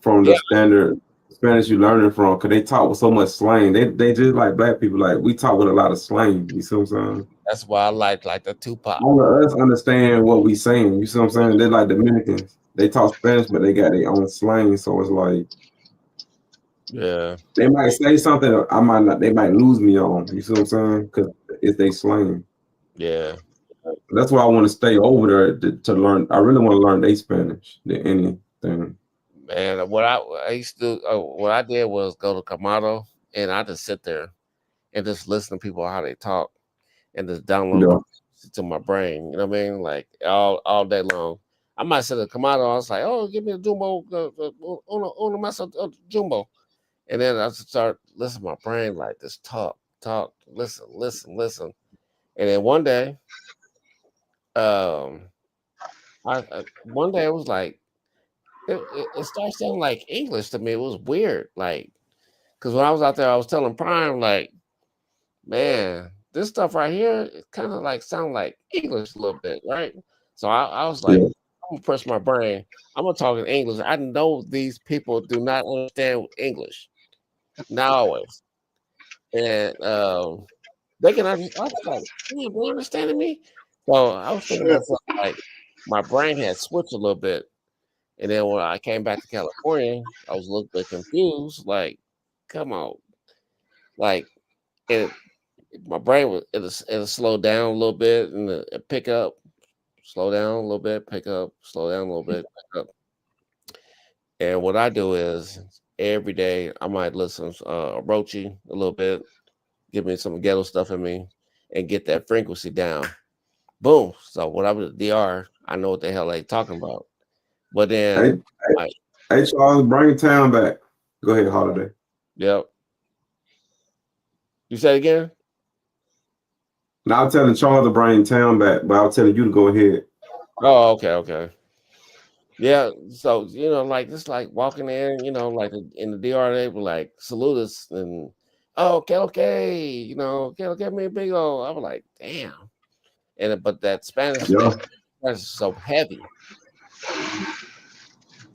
from the standard Spanish you learning from, because they talk with so much slang. They just like black people, like we talk with a lot of slang. You see what I'm saying? That's why I like the Tupac. All of us understand what we saying. You see what I'm saying? They're like Dominicans. They talk Spanish, but they got their own slang. So it's like, yeah, they might say something I might not. They might lose me on. You see what I'm saying? Because it's they slang. Yeah. That's why I want to stay over there to learn. I really want to learn their Spanish than anything. Man, what I used to do, what I did was go to Kamado and I just sit there and just listen to people how they talk and just download to my brain. You know what I mean? Like all day long. I might sit at Kamado. I was like, "Oh, give me a jumbo, uno más jumbo," and then I start listening to my brain like this talk, listen, and then one day, one day it was like. It started sounding like English to me. It was weird, like, because when I was out there, I was telling Prime, like, man, this stuff right here, it kind of like sound like English a little bit, right? So I was like, I'm gonna press my brain. I'm gonna talk in English. I know these people do not understand English, not always, and they can. I was like, damn, they understanding me. So I was thinking myself, like, my brain had switched a little bit. And then when I came back to California, I was a little bit confused. Like, come on, like, my brain was it'll slow down a little bit and it pick up, slow down a little bit, pick up, slow down a little bit, pick up. And what I do is every day I might listen to Rochi a little bit, give me some ghetto stuff in me, and get that frequency down. Boom. So when I'm at the DR, I know what the hell they talking about. But then, hey Charles, bring town back. Go ahead, Holiday. Yep. You say it again? Now I'm telling Charles to bring town back, but I'm telling you to go ahead. Oh, okay. Yeah, so like it's like walking in, like in the DR, they were like salute us and okay, que me big old. I was like, damn. But that Spanish is so heavy.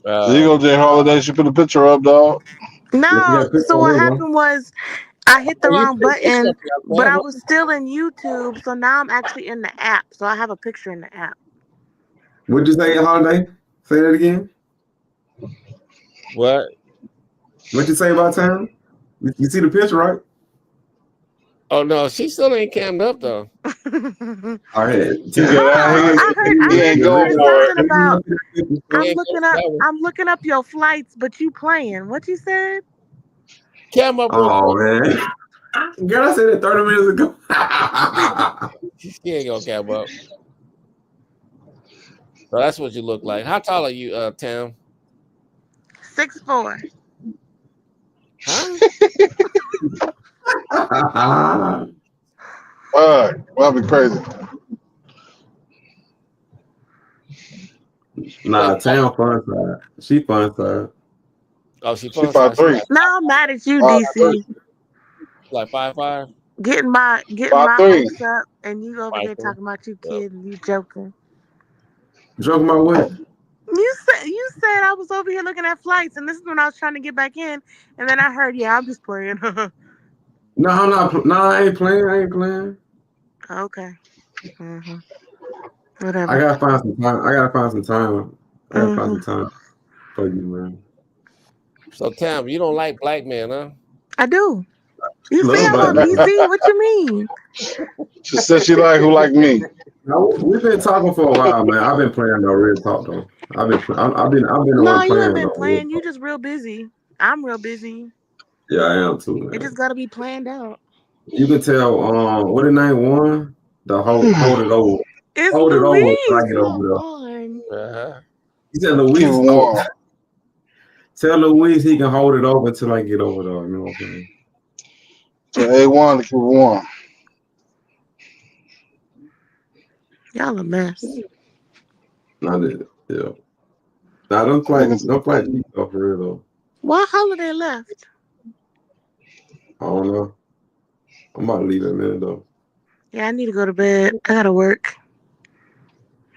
There you go, Jay Holiday. She put a picture up, dog. No, so what happened was I hit the wrong button, but I was still in YouTube, so now I'm actually in the app. So I have a picture in the app. What'd you say, Holiday? Say that again. What? What'd you say about town? You see the picture, right? Oh no, she still ain't cammed up though. All right. I heard you said something about I'm looking up your flights, but you playing. What you said? Cam up. Oh man. Girl, I said it 30 minutes ago. She ain't gonna cam up. So that's what you look like. How tall are you, Tam? 6'4". Huh? That'd be crazy. Nah, Tam fun side. She fun side. Oh, she 5'3". Now I'm mad at you, DC. Like 5'5". Getting my hopes up, and you over here talking about you kid and you joking. Joking about what? You said I was over here looking at flights, and this is when I was trying to get back in, and then I heard, yeah, I'm just playing. No, I'm not. No, I ain't playing. Okay. Mm-hmm. Whatever. I gotta find some time. I gotta find some time for you, man. So Tam, you don't like black men, huh? I do. You see, Love I'm black on man. DC. What you mean? She said she like who like me. No, we've been talking for a while, man. I've been playing no real talk though. I've been the No, one you ain't playing been no real playing. You talk. just real busy. I'm real busy. Yeah, I am too, It man. just gotta be planned out. You can tell what the name one? The hold it over. It's Hold it over till I Louise. get Come over there. on. Uh-huh. He said Keep it Louise, warm. tell Louise he can hold it over till I get over there. You know what I'm saying? To A1 to keep it warm. Y'all a mess. Not it. Yeah. Nah, don't play deep though, for real though. What holiday left? I don't know. I'm about to leave in a minute though. Yeah, I need to go to bed. I gotta work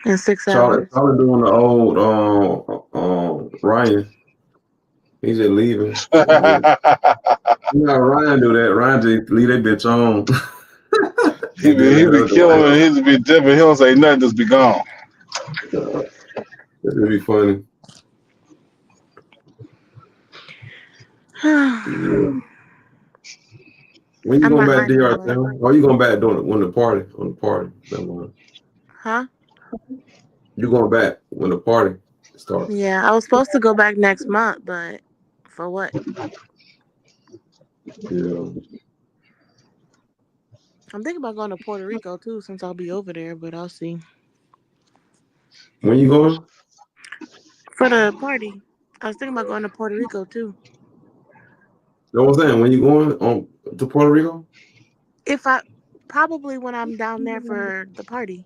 in 6 Charlie hours. doing the old Ryan. He's just leaving. You know how Ryan do that. Ryan just leave that bitch on. he be killing it. He just be dipping. He don't say nothing. Just be gone. That'd be funny. Yeah. When you I'm going not back to hiding DR anywhere. town? Or you going back on the party? Never mind. Huh? You going back when the party starts? Yeah, I was supposed to go back next month, but for what? Yeah. I'm thinking about going to Puerto Rico too, since I'll be over there, but I'll see. When you going? For the party. I was thinking about going to Puerto Rico too. You know what I'm saying? When you going to Puerto Rico? Probably when I'm down there for the party.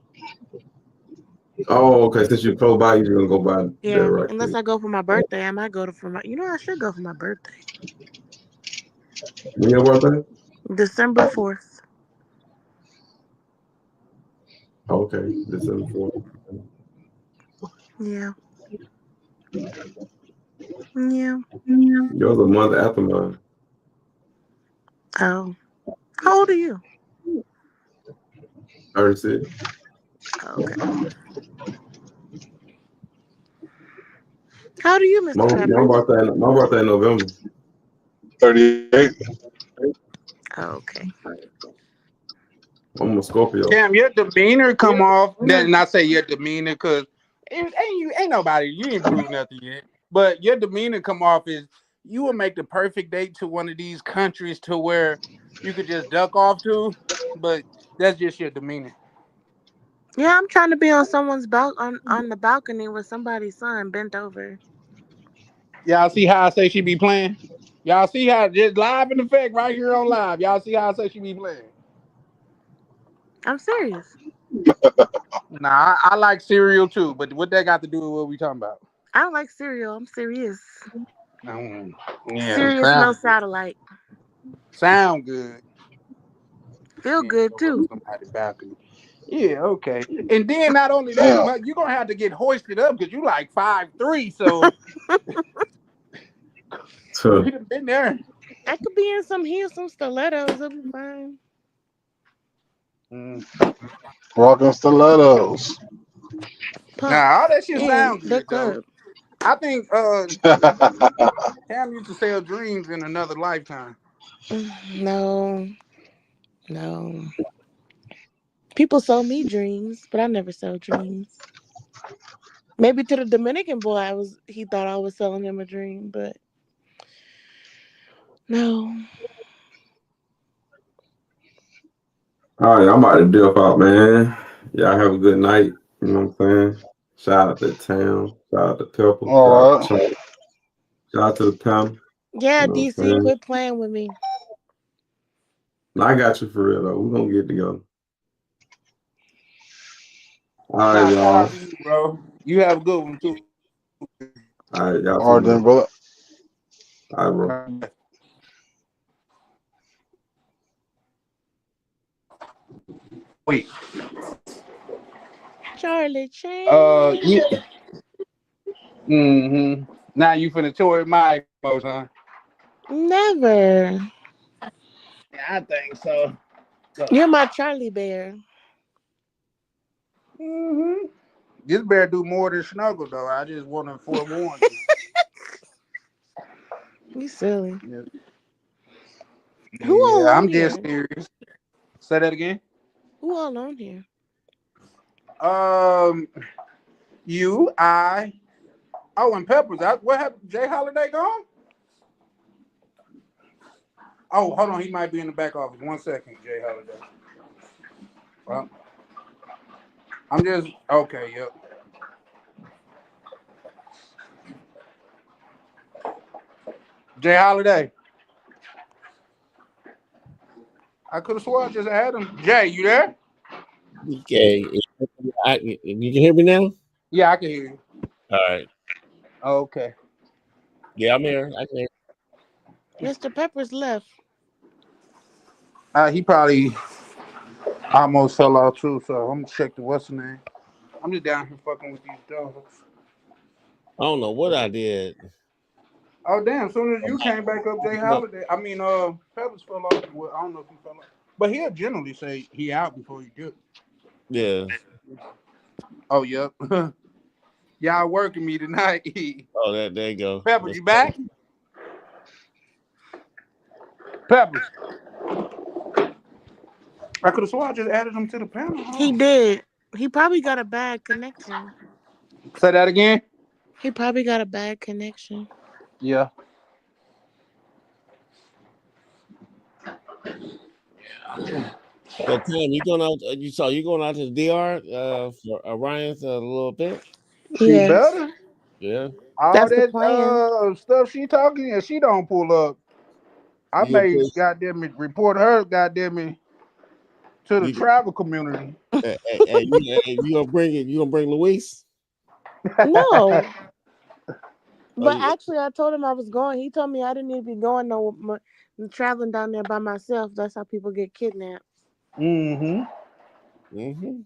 Oh, okay. Since you're close by, you're gonna go by there, Yeah, right? unless I go for my birthday, I might go for my. I should go for my birthday. When your birthday? December 4th. Okay, December 4th. Yeah. Yeah. Yours a month after mine. Oh. How old are you? 36. Oh, okay. How old are you, Mr. My Peppers? birthday in November. 38. Oh, okay. I'm a Scorpio. Damn, your demeanor come off. And I say your demeanor because ain't nobody. You ain't proved nothing yet. But your demeanor come off is you will make the perfect date to one of these countries to where you could just duck off to. But that's just your demeanor. Yeah, I'm trying to be on someone's on the balcony with somebody's son bent over. Y'all see how I say she be playing? Y'all see how just live in effect right here on live. Y'all see how I say she be playing? I'm serious. Nah, I like cereal too, but what that got to do with what we talking about? I don't like cereal. I'm serious. Yeah, Serious, no satellite. sound good. Feel good too. Somebody's balcony. Yeah, okay. And then not only that, you're gonna have to get hoisted up because you like 5'3", so we done been there. I could be in some stilettos. It'll be fine. Rocking stilettos. Nah, all that shit in sound the good though. club. I think Cam used to sell dreams in another lifetime. No. People sold me dreams, but I never sold dreams. Maybe to the Dominican boy, he thought I was selling him a dream, but no. All right, I'm about to dip out, man. Y'all have a good night. You know what I'm saying? Shout out to Town. Shout out to Pepper. All right. Shout out to the panel. Yeah, You know DC, quit playing with me. No, I got you for real though. We're gonna get together. All right, y'all. Bro, you have a good one too. All right, y'all. All right, then, brother. All right, bro. Wait. Charlie Chan. Yeah. Now you finna tour my emotion, huh? Never. Yeah, I think so. You're my Charlie Bear. This bear do more than snuggle though. I just want to forewarn you. You silly. Yeah, Who all I'm on just here? serious. Say that again. Who all on here? You, I. Oh, and Peppers. What happened? Jay Holiday gone? Oh, hold on. He might be in the back office. 1 second, Jay Holiday. Well, I'm just okay. Yep. Jay Holiday. I could have sworn I just had him. Jay, you there? Okay. You can hear me now? Yeah, I can hear you. All right. Okay. Yeah, I'm here. I can hear. Mr. Peppers left. He probably almost fell out too. So I'm gonna check the what's the name. I'm just down here fucking with these dogs. I don't know what I did. Oh damn! As soon as you came back up, Jay Holiday. I mean, Peppers fell off. Well, I don't know if he fell off, but he'll generally say he out before he do. Yeah. Oh yep. Y'all working me tonight. Oh, there you go. Peppers, you back? Peppers. I could have sworn I just added him to the panel. He did. He probably got a bad connection. Say that again. He probably got a bad connection. Yeah. So Tim, you going out? You going out to the DR for Orion's a little bit? She Yes. better. Yeah. All That's the that plan. stuff she talking, and she don't pull up. I You may gonna goddamn it report her goddamn it to the travel community. Hey, you gonna bring it? You gonna bring Luis? No. But yeah. actually, I told him I was going. He told me I didn't need to be going no traveling down there by myself. That's how people get kidnapped. Mm-hmm. Mm-hmm.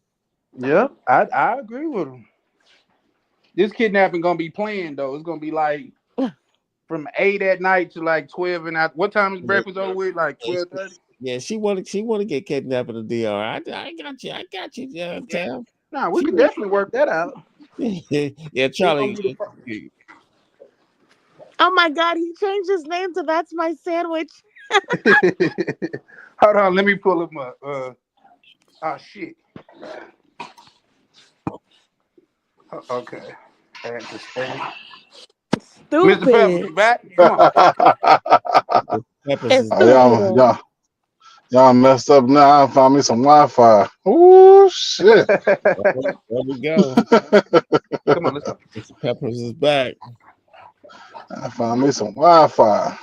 Yeah, I agree with him. This kidnapping gonna be planned though. It's gonna be like from 8 at night to like 12 and out. What time is breakfast over with? Like 12:30? Yeah, she wanna get kidnapped in the DR. I got you, Tam. Nah, we can definitely work that out. Yeah, Charlie. Oh my God, he changed his name to That's My Sandwich. Hold on, let me pull him up. Oh shit. Okay. Stupid. Mr. Peppers, you back? Come on. Y'all messed up now. I found me some Wi-Fi. Oh shit. There we go. Come on, let's go. Mr. Peppers is back. I found me some Wi-Fi.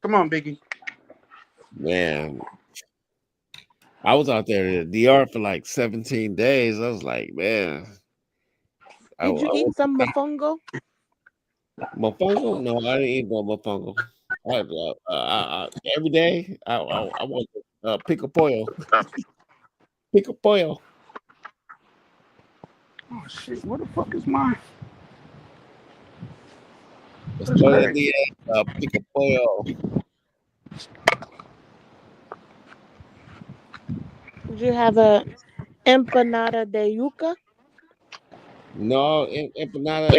Come on, Biggie. Man, I was out there in the DR for like 17 days. I was like, man. Did you eat some mofongo? Mofongo? No, I didn't eat no mofongo. Every day, I want pico pollo. Pico pollo. Oh shit! What the fuck is mine? Pico pollo. Did you have a empanada de yuca? No, empanada.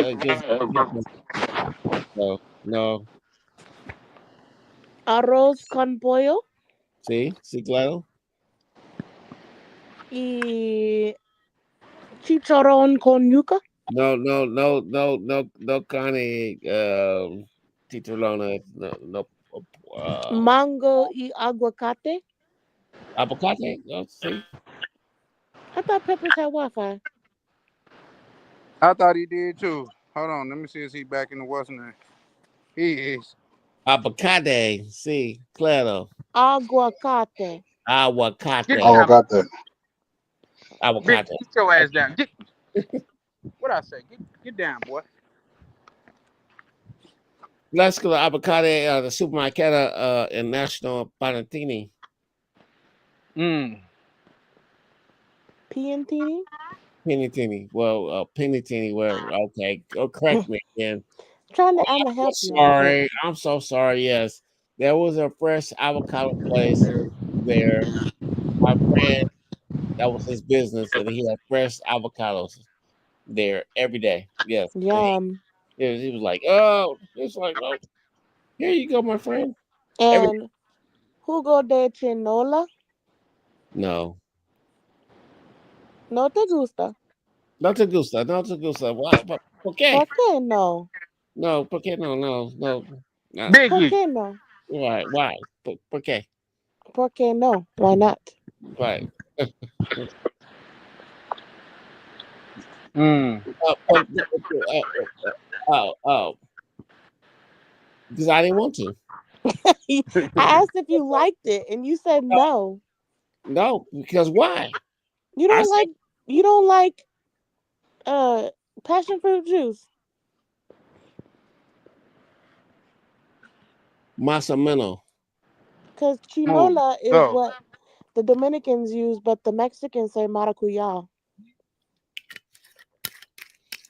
No. Arroz con pollo. Sí, claro. Y chicharrón con yuca. No, carne, chicharrón, no. Mango y aguacate. Aguacate? No, see. I thought Peppers had Wi-Fi. I thought he did too. Hold on, let me see if he's back in the what's name. He is. Aguacate, sí, claro. Aguacate. Aguacate. Get your ass down. What I say? Get down, boy. Let's go to Abacate, the supermarket in National Panatini. Piantini? Penitini. Well, Penitini, whatever. Okay. Correct me again. I'm gonna help you. Sorry. I'm so sorry. Yes. There was a fresh avocado place there. My friend, that was his business, and he had fresh avocados. there every day. Yes. Yum. He was like, oh, it's like, oh, here you go, my friend. And who go de chinola? No, No te gusta. no te gusta, no te gusta. Why? ¿Por qué? ¿Por qué no? No, ¿por qué no? No. ¿Por Biggie. qué no? Why? ¿Por qué? ¿Por qué no? Why not? Right. Because I didn't want to. I asked if you liked it, and you said no. No, because why? You don't like passion fruit juice. Más o menos. Because chinola is go. what the Dominicans use, but the Mexicans say maracuya.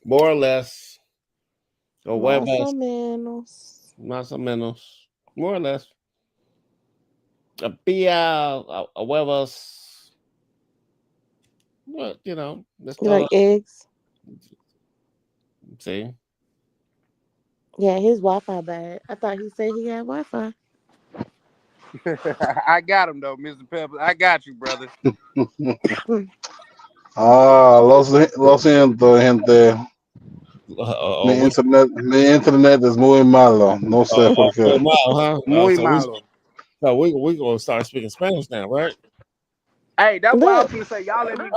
More or less. Or Más huevos. o menos. Más o menos. More or less. A pia, a huevos. Well, you know. That's You like eggs? See? Yeah, his Wi-Fi bad. I thought he said he had Wi-Fi. I got him though, Mr. Pepper. I got you, brother. Lo siento, gente. Mi internet es muy malo. No sé por qué. Muy malo. So we're gonna start speaking Spanish now, right? Hey, that's what I was gonna say. Y'all let me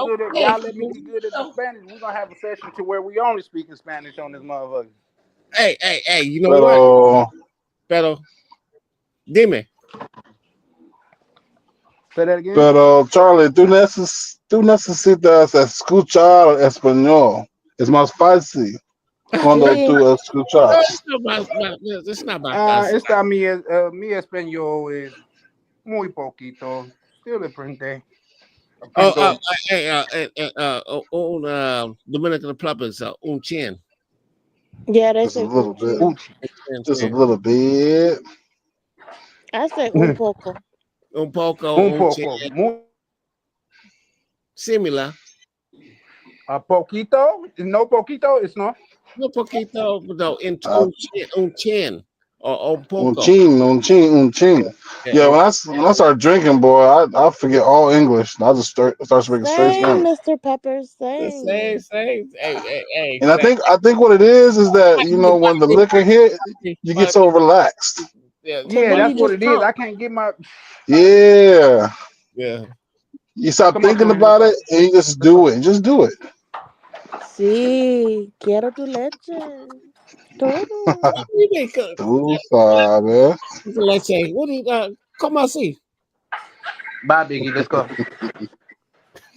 be good at the Spanish. We're gonna have a session to where we only speak in Spanish on this motherfucker. Hey, you know what? Pero dime. Say that again. Pero Charlie, tú necesitas escuchar español. Es más fácil cuando tú escuchas. It's not about us. Esta mi español es muy poquito. Still aprende. Dominican Republic, un chin. Yeah, they Just a say little bit. Just a chin. little bit. I say un poco. Un poco. Similar. A poquito? No poquito? It's no. No poquito, no. Un chin. Or un poco. Un chin. Yeah, when I start drinking, boy, I forget all English. I just start speaking straight Same, Spanish. Mr. Peppers. Same. Hey. And I think what it is that, you know, when the liquor hit, you get so relaxed. Yeah, that's what it is. I can't get my. Yeah. Yeah. You stop thinking about it and you just do it. Just do it. Sí, quiero tu leche. Todo. Tú sabes. Leche. What do you come así? Bye, Biggie. Let's go.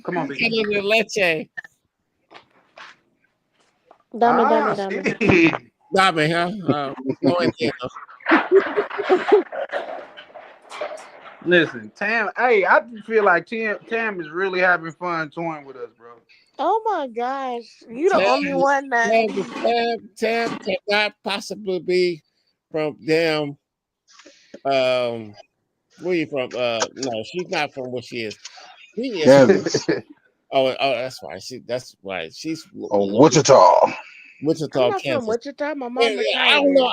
Come on, Biggie. Leche. Dame. Dame, huh? No entiendo. Listen, Tam. Hey, I feel like Tam is really having fun toying with us, bro. Oh my gosh, you the only one that. Tam cannot possibly be from damn. Where you from? No, she's not from where she is. She is. Kansas. Oh, that's right. That's right. She's Wichita. Wichita, I'm not Kansas. from Wichita. My mom retired. I don't know.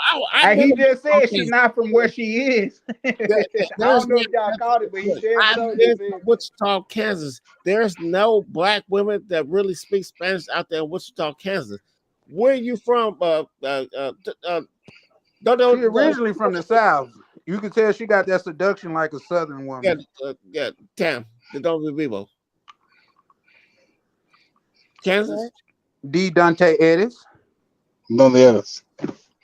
He just said she's not from where she is. I don't know if y'all caught it, but he said Wichita, Kansas. There's no black women that really speak Spanish out there in Wichita, Kansas. Where are you from? She's originally from the South. You can tell she got that seduction like a Southern woman. Yeah, Tam, the Don Vivo. Kansas? D. Dante Edis. ¿Dónde eres?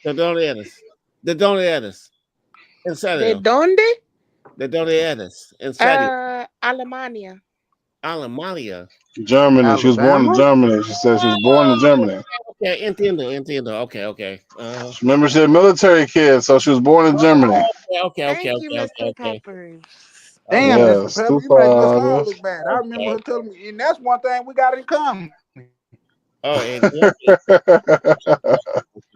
¿De dónde eres? ¿De dónde eres? En serio. ¿De dónde? ¿De dónde eres? En serio. Alemania. Alemania. Germany. Alabama? She was born in Germany. She said she was born in Germany. Okay, entiendo. Okay. Remember, she's a military kid, so she was born in Germany. Okay. Thank you, Mr. Peppers. Damn, yes, Mr. Pepper, you make us all look bad. I remember her telling me, and that's one thing we got in common. Oh,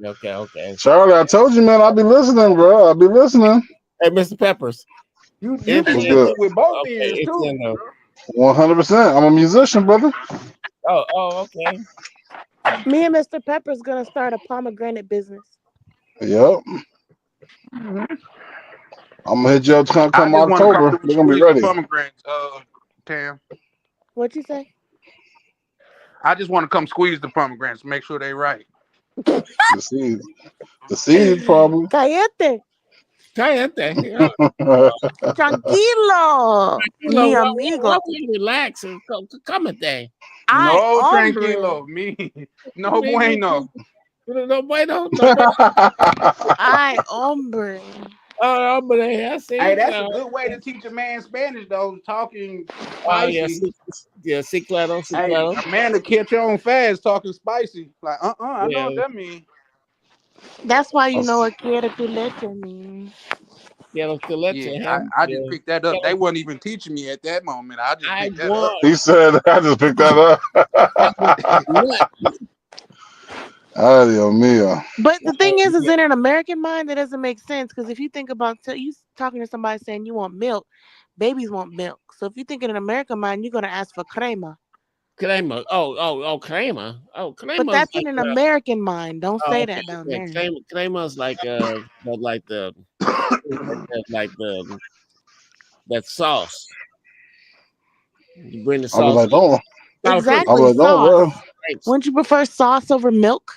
okay. Charlie, I told you, man, I'll be listening, bro. I'll be listening. Hey, Mr. Peppers. You can good with both ears, too. 100%. I'm a musician, brother. Oh, okay. Me and Mr. Pepper's gonna start a pomegranate business. Yep. I'm gonna hit you up to I come just want to come October. through and They're gonna be squeeze the ready. pomegranates, Tam. What you say? I just want to come squeeze the pomegranates, make sure they right. The seeds. The seeds probably. Cállate. Yeah. Tranquilo. Mi amigo. Why we relax and come a day? Ay, No, hombre. tranquilo. No bueno. No bueno. Ay, hombre. Oh, hombre, I see. Hey, that's a good way to teach a man Spanish, though. Talking spicy. Sí, claro, sí, Hey, claro. a man to catch on fast talking spicy. Like, I know what that means. That's why you know what quiere tu leche means. Quiero tu leche. Yeah, I just picked that up. They wasn't even teaching me at that moment. I just picked that up. He said, I just picked that up. Ay, Dios mío. But the thing is in an American mind, that doesn't make sense. Because if you think about you talking to somebody saying you want milk, babies want milk. So if you think in an American mind, you're going to ask for crema. Crema. Oh, crema. Oh, crema. But that's in an American mind. Don't say that down there. Crema is like the that sauce. You bring the sauce. I was like, don't. Exactly. I was like, don't rush. Wouldn't you prefer sauce over milk?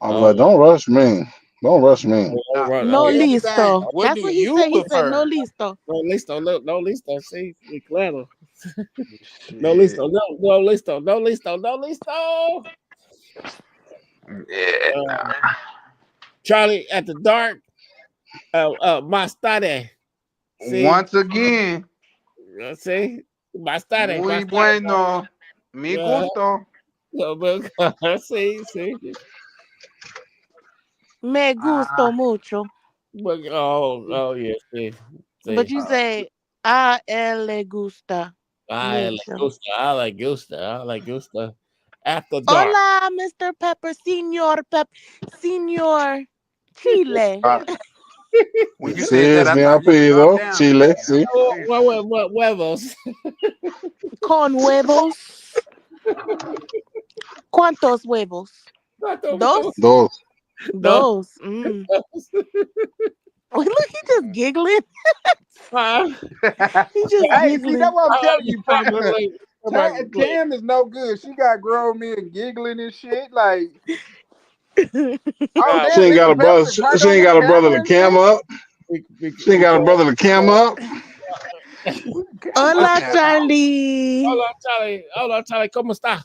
I was like, don't rush me. Don't rush me. No listo. What That's do what he you said. He prefer? said no listo. No listo. No listo. Sí, claro. No listo. No listo. No listo. No listo. Yeah. Charlie at the dark. Más tarde. Once again. See? Más tarde. Muy bueno. Mi gusto. Sí. Me gusto mucho. Oh, yes. Sí. But you say, a él le gusta. I like gusta. After dark. Hola, Mr. Pepper, Senor Chile. When you Sí, said that, es mi I thought you apellido. dropped down. Chile, sí. Huevos. Con huevos. ¿Cuántos huevos? Dos. Dos. Mm. Look, he just giggling. He just Hey, giggling. see, that's what I'm telling you, partner. Tam is no good. She got grown men giggling and shit. Like, She ain't got a brother. She ain't got a brother to cam up. She ain't got a brother to cam up. Hola, Charlie. Hola, Charlie. ¿Cómo está?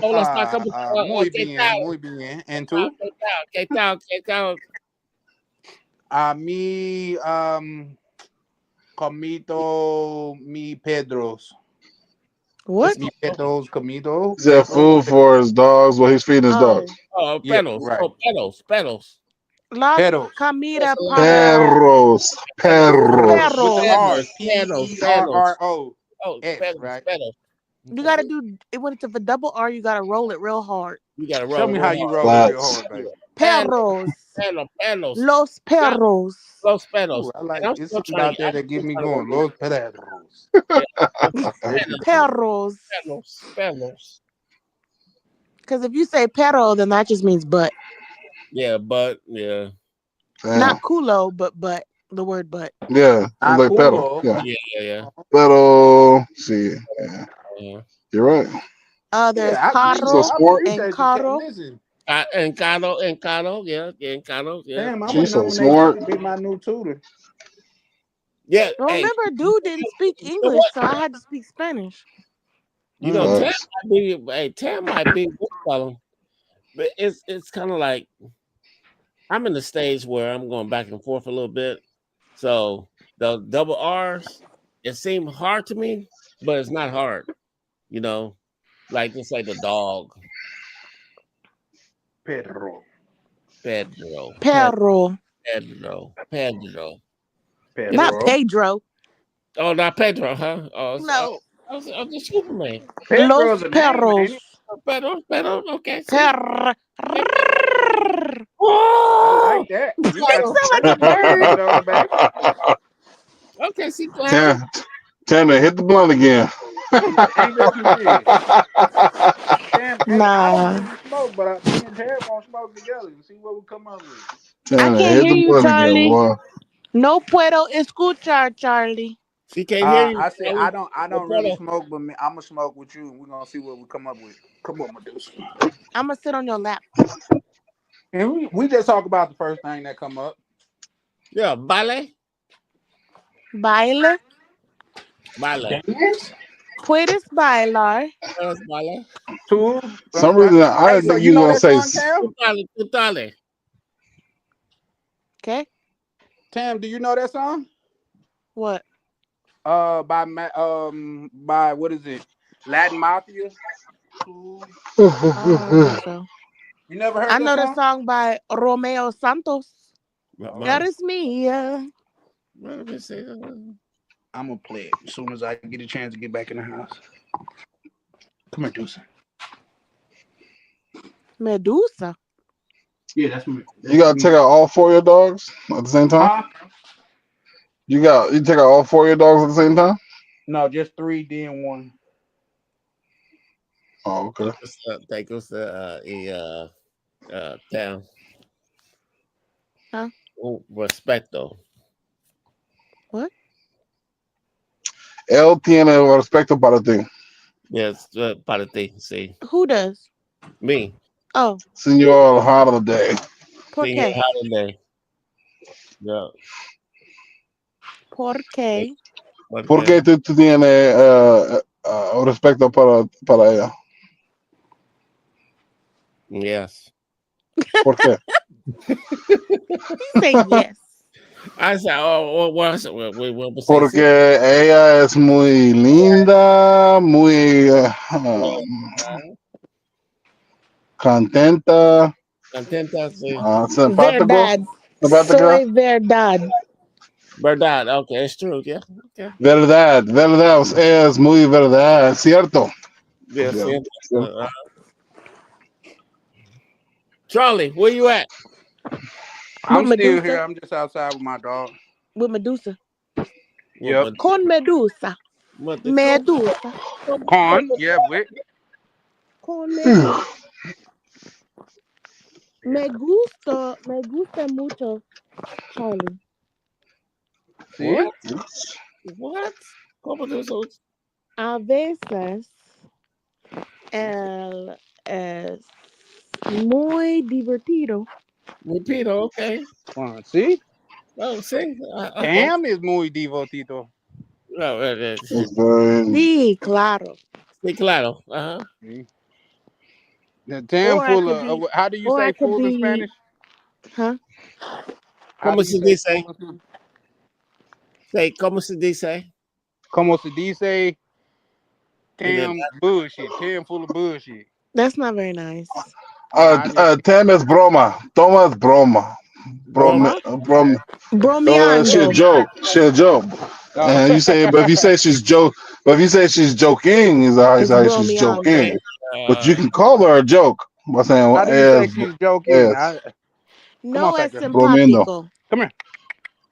Hola, está. ¿Cómo está? Muy bien. ¿En tú? ¿Qué tal? A mí, comito mi Pedros. What? Mi Pedros comido. He's got food for his dogs. Well, he's feeding his dogs. Oh, Yeah, pedos. right. Oh, pedos. La Perros. comida para Perros. Perros. With the R's. Pedos. P-E-R-R-O. Oh, S, pedos. right? Pedos. You gotta do it when it's a double R. You gotta roll it real hard. You gotta roll. Show me how you roll Flats. it real hard, baby. Perros. Pedos. Los perros. Los pedos. Ooh, I like And I'm it's still something trying out there that give me going. Los Pedros. Perros. Pedos. Because if you say perro, then that just means butt. Yeah, but yeah. Damn. Not culo, but butt. The word butt. Yeah, Not like cool, pedal. though. Yeah, Yeah. pedal. See, yeah, you're right. There's Yeah, I carro appreciate and you. carro. Listen, Encado, yeah. damn, I'm She's gonna so nominate smart. you to be my new tutor. Yeah. Well, Hey, remember, dude didn't speak English, so I had to speak Spanish. you know, Facts. Tam might be good fellow, but it's kind of like I'm in the stage where I'm going back and forth a little bit. So the double R's, it seemed hard to me, but it's not hard. You know, like just like the dog. Pedro. Pedro. Not Pedro. Oh, not Pedro, huh? Oh, No. I was the Superman. Pedro's Los a name, perros. ain't it? Pedro, okay. Per. I like that. You Why got you sound like a bird? on, baby. Okay, see, Clown. Tanner, hit the blunt again. Ain't that you did? Hey, I don't Nah. really smoke, but me and Ted gonna smoke together and see what we come up with. I Trying to can't hit hear the you, button again, Charlie. boy. No puedo escuchar, Charlie. She can't hear you, I said Charlie. I No don't really brother. smoke, but I'm gonna smoke with you, and we're gonna see what we come up with. Come on, Medusa. I'm gonna sit on your lap. And we just talk about the first thing that come up. Yeah, ballet. Baile. Ballet. Dance. Puedes bailar. That's ballet. Two. Some reason I Hey, didn't so think you you know was that gonna song, say. Tam? Tutale. Tutale. Okay. Tam, do you know that song? What? By what is it? Latin Mafia. I don't think so. You never heard I that know the song? song by Romeo Santos. Ma- Eres mía. Let me see. I'm gonna play it as soon as I get a chance to get back in the house. Come here, Deuce. Medusa. Yeah, that's me. You gotta take out all 4 of your dogs at the same time. Huh? You take out all 4 of your dogs at the same time. No, just 3, then 1. Oh, okay. Take us town. Huh? Respecto. What? Él tiene respeto para ti, Yes, para ti, sí. Who does? Me. Oh, Señor Holiday. ¿por Señor qué? Holiday. Yeah. ¿Por qué? ¿Por qué tú tienes respeto para ella? Yes. ¿Por qué? You say yes. I said, oh, what was Porque ella es muy linda, muy contenta, Contenta, sí. simpático. Verdad. Simpática. Soy verdad. Verdad. Okay, it's true. Yeah. Okay. Verdad, es muy verdad, cierto. Yeah, Cierto. cierto. Charlie, where you at? I'm With still Medusa? here. I'm just outside with my dog. With Medusa. Yep. Con Medusa. Medusa. Con, yeah, with. Con Medusa. Me gusta mucho Charlie. See? What? ¿Cómo tú sos? A veces él es muy divertido. Repito, okay. See? Oh, see? Cam is muy divertido. Sí, claro. Sí, claro. Uh-huh. The Tam Or I full could of, be- how do you or I say could full in be- Spanish? Huh? ¿Cómo se dice? Say, ¿Cómo se dice? como se dice? Tam bullshit. Tam full of bullshit. That's not very nice. Tam es broma. Toma es broma. Broma. Bromeando. She a joke. She a joke. And you say, but if you say she's joking, is how you say she's joking. But you can call her a joke by saying, how do you say she's joking? No es bromiendo. simpático. Come here.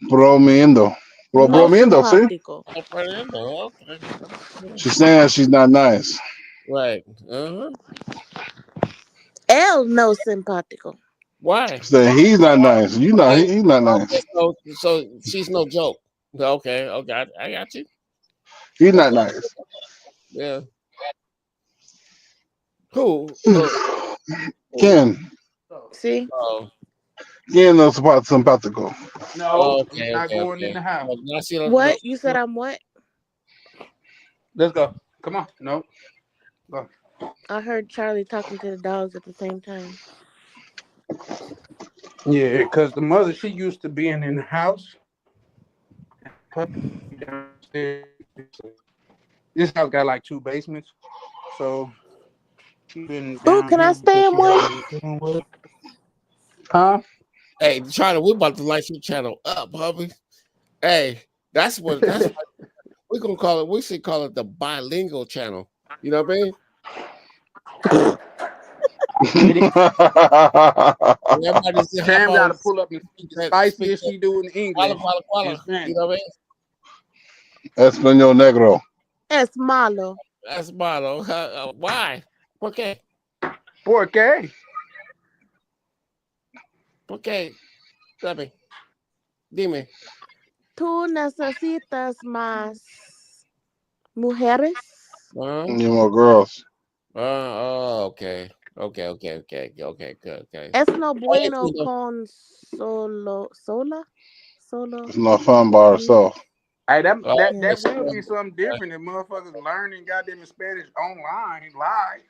Bromiendo. No Bromiendo, see? simpático. Okay. She's saying she's not nice. Right. Uh-huh. Él no simpático. Why? Saying he's not nice. You know, he's not nice. So she's no joke. Okay. I got you. He's not nice. Yeah. Who? Ken. See? Oh. Ken no simpático. No, he's not going in the house. What? You said I'm what? Let's go. Come on. No. Go. I heard Charlie talking to the dogs at the same time. Yeah, because the mother, she used to being in the house. This house got like 2 basements. So she been Oh, down can I here stay in because one? Huh? Hey, Charlie, we're about to light your channel up, hubby. Hey, that's what we're gonna call it. We should call it the bilingual channel. You know what I mean? Sam got to pull up and speak the spiciest she do in English. You know what I mean? Español negro. Es malo. That's malo. Why? Okay. ¿Por qué? Okay, Debbie, dime. ¿Tú necesitas más mujeres? Need more girls. Okay. Good. Es no Hey, bueno you know, con solo. It's not fun by herself. Hey, that Yeah. will be something different if motherfuckers learning goddamn Spanish online live.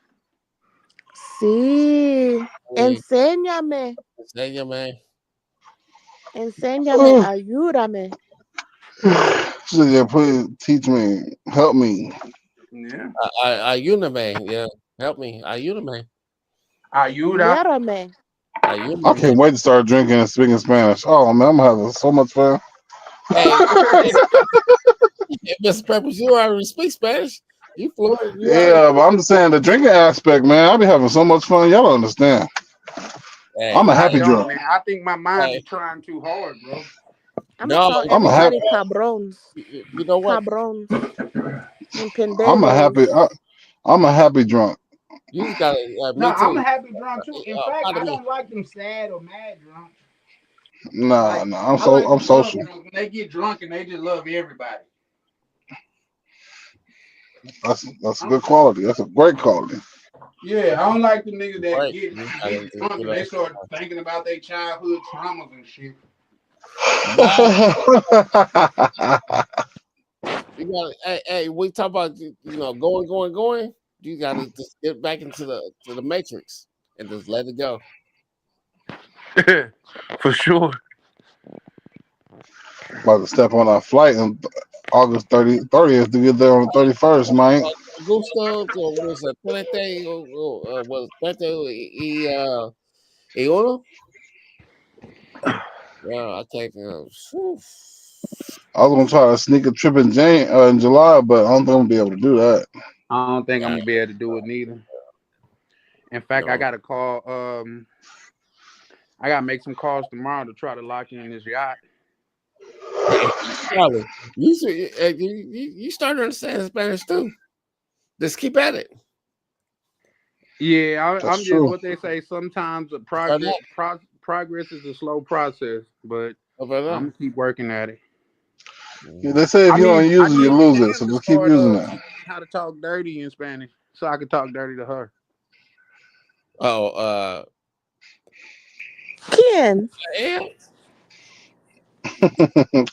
Sí. hey, Enséñame. man. Enséñame. Ayúdame. So yeah, please teach me, help me. Yeah. Ayúdame, yeah. Help me. Ayúdame. Ayuda. Mírame. I Ayúdame. can't wait to start drinking and speaking Spanish. Oh man, I'm having so much fun. Hey, Mr. Peppers, you already speak Spanish. You fluent. You already. Yeah, but I'm just saying the drinking aspect, man. I be having so much fun. Y'all don't understand. Hey, I'm a I happy don't, drunk. man. I think my mind hey. be trying too hard, bro. I'm No, gonna call I'm a happy. everybody cabrons. you know what? Cabrons. And I'm a pendejos. happy. I'm a happy drunk. You just gotta. No, Me I'm a too. happy drunk too. In fact, Pardon I me. don't like them sad or mad drunk. Nah, Like nah. I'm I like I'm the love social. drunk when they get drunk and they just love everybody. That's a good quality. That's a great quality. Yeah, I don't like the niggas that Right. get You gotta, drunk and they start thinking about their childhood traumas and shit. You gotta. Hey, we talk about going. You gotta just get back into the matrix and just let it go. For sure. About to step on our flight on August 30th to get there on the 31st, man. Gusto was a 30 was 30 y uno. Yeah, I can't. I was gonna try to sneak a trip in July, but I don't think I'm gonna be able to do that. I don't think I'm gonna be able to do it neither. In fact, I gotta call. I gotta make some calls tomorrow to try to lock in this yacht. Charlie, you start understanding Spanish too. Just keep at it. Yeah, That's I'm just true. what they say. Sometimes the progress is a slow process, but I'm gonna keep working at it. Yeah, they say if you don't use it, you lose it. So just keep using it. How to talk dirty in Spanish, so I can talk dirty to her. Oh, ¿Quién?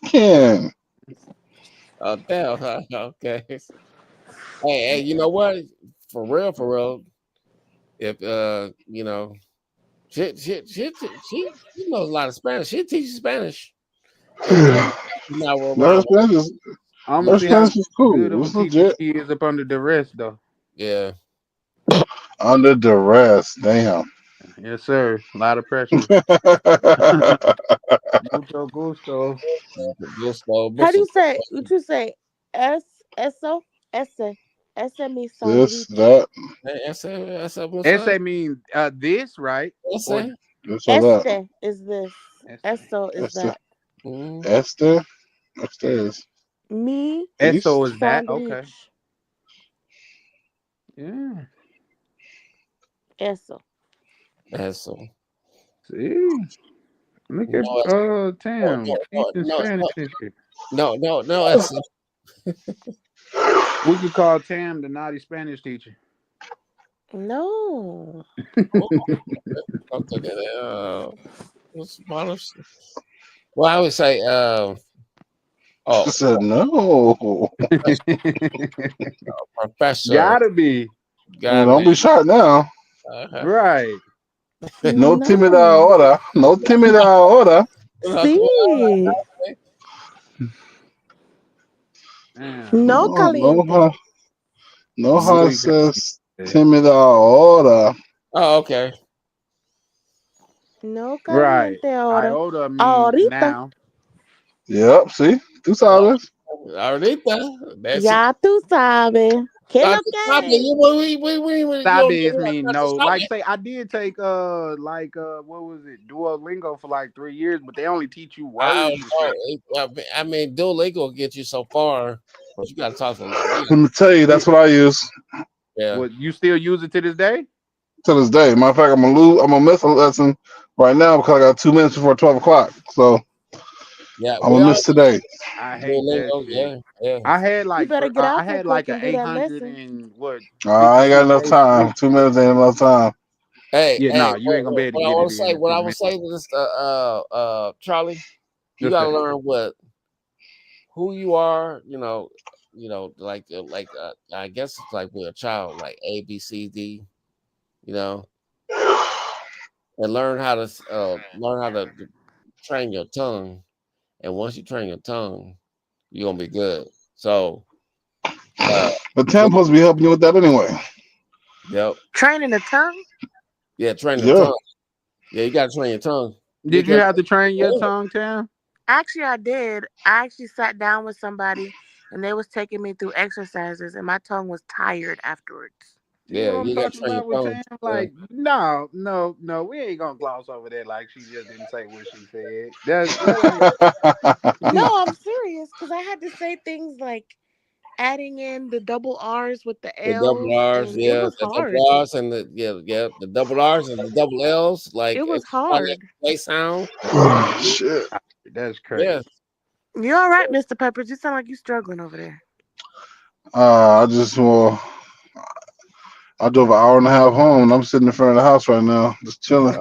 Ken. Oh, damn. Okay. Hey, you know what? For real. If she knows a lot of Spanish. She teaches Spanish. Now we're around. I'm gonna see how Spanish is cool. good of a It's teacher legit. she is up under duress, though. Yeah. Under duress, damn. Yes, sir. A lot of pressure. Mucho gusto. How do you say? Would you say eso? Ese mi This, sandwich. that. Ese mean this, right? This or that. Este is this. Eso is Esther. that. Esther. Upstairs. Me. Eso is that. Sandwich. Okay. Yeah. Eso. See. Look at Tam teaching Spanish and shit. No. We could call Tam the naughty Spanish teacher. No. Well, I would say, I said no. Professor. Gotta be. Don't be shy now. Right. No tímida ahora. No tímida ahora. Sí. No caliente. No how says tímida ahora. Oh, okay. No caliente ahora. Iota means Ahorita. now. Yep, see? Tú sabes. Ahorita. Ya tú sabes. ¿Qué lo que? Sabes mean no. Like say I did take what was it? Duolingo for like 3 years, but they only teach you words. I mean, Duolingo will get you so far, but you gotta talk to them. Let me tell you, that's what I use. Yeah. What, you still use it to this day? to this day. Matter of fact, I'm gonna miss a lesson right now because I got 2 minutes before 12 o'clock. So Yeah, I'm we gonna all miss today. I hate that Duolingo. shit. Yeah. I had You better get I off real had like quick an and do that 800 lesson. and what I ain't got 56 enough day time. streak. 2 minutes ain't enough time. Hey, Yeah, hey, nah, you ain't gonna be able to what I get want it to say, in what 2 I would minutes. say to this, Charlie, you Just got to that. learn what who you are. I guess it's like with a child, like A, B, C, D. You know, and learn how to train your tongue. And once you train your tongue, you're gonna be good. So, But Tam's supposed to be helping you with that anyway. yep, Training the tongue? yeah, train the Yeah. tongue. Yeah, you got to train your tongue. Did you have to train your tongue, Tam? Actually, I did. I actually sat down with somebody and they was taking me through exercises and my tongue was tired afterwards. See Yeah, what I'm you got to talking train your about with tongue. Tam? Like, no, we ain't gonna gloss over that. Like she just didn't say what she said. That No, ain't. I'm serious because I had to say things like adding in the double R's with the The double L's R's, and it yeah, was the hard. double R's and the double R's and the double L's, like It was like hard. they sound. Oh, shit. That's crazy. Yeah, You all right, Mr. Peppers? You sound like you struggling over there. I just I drove an hour and a half home and I'm sitting in front of the house right now, just chilling.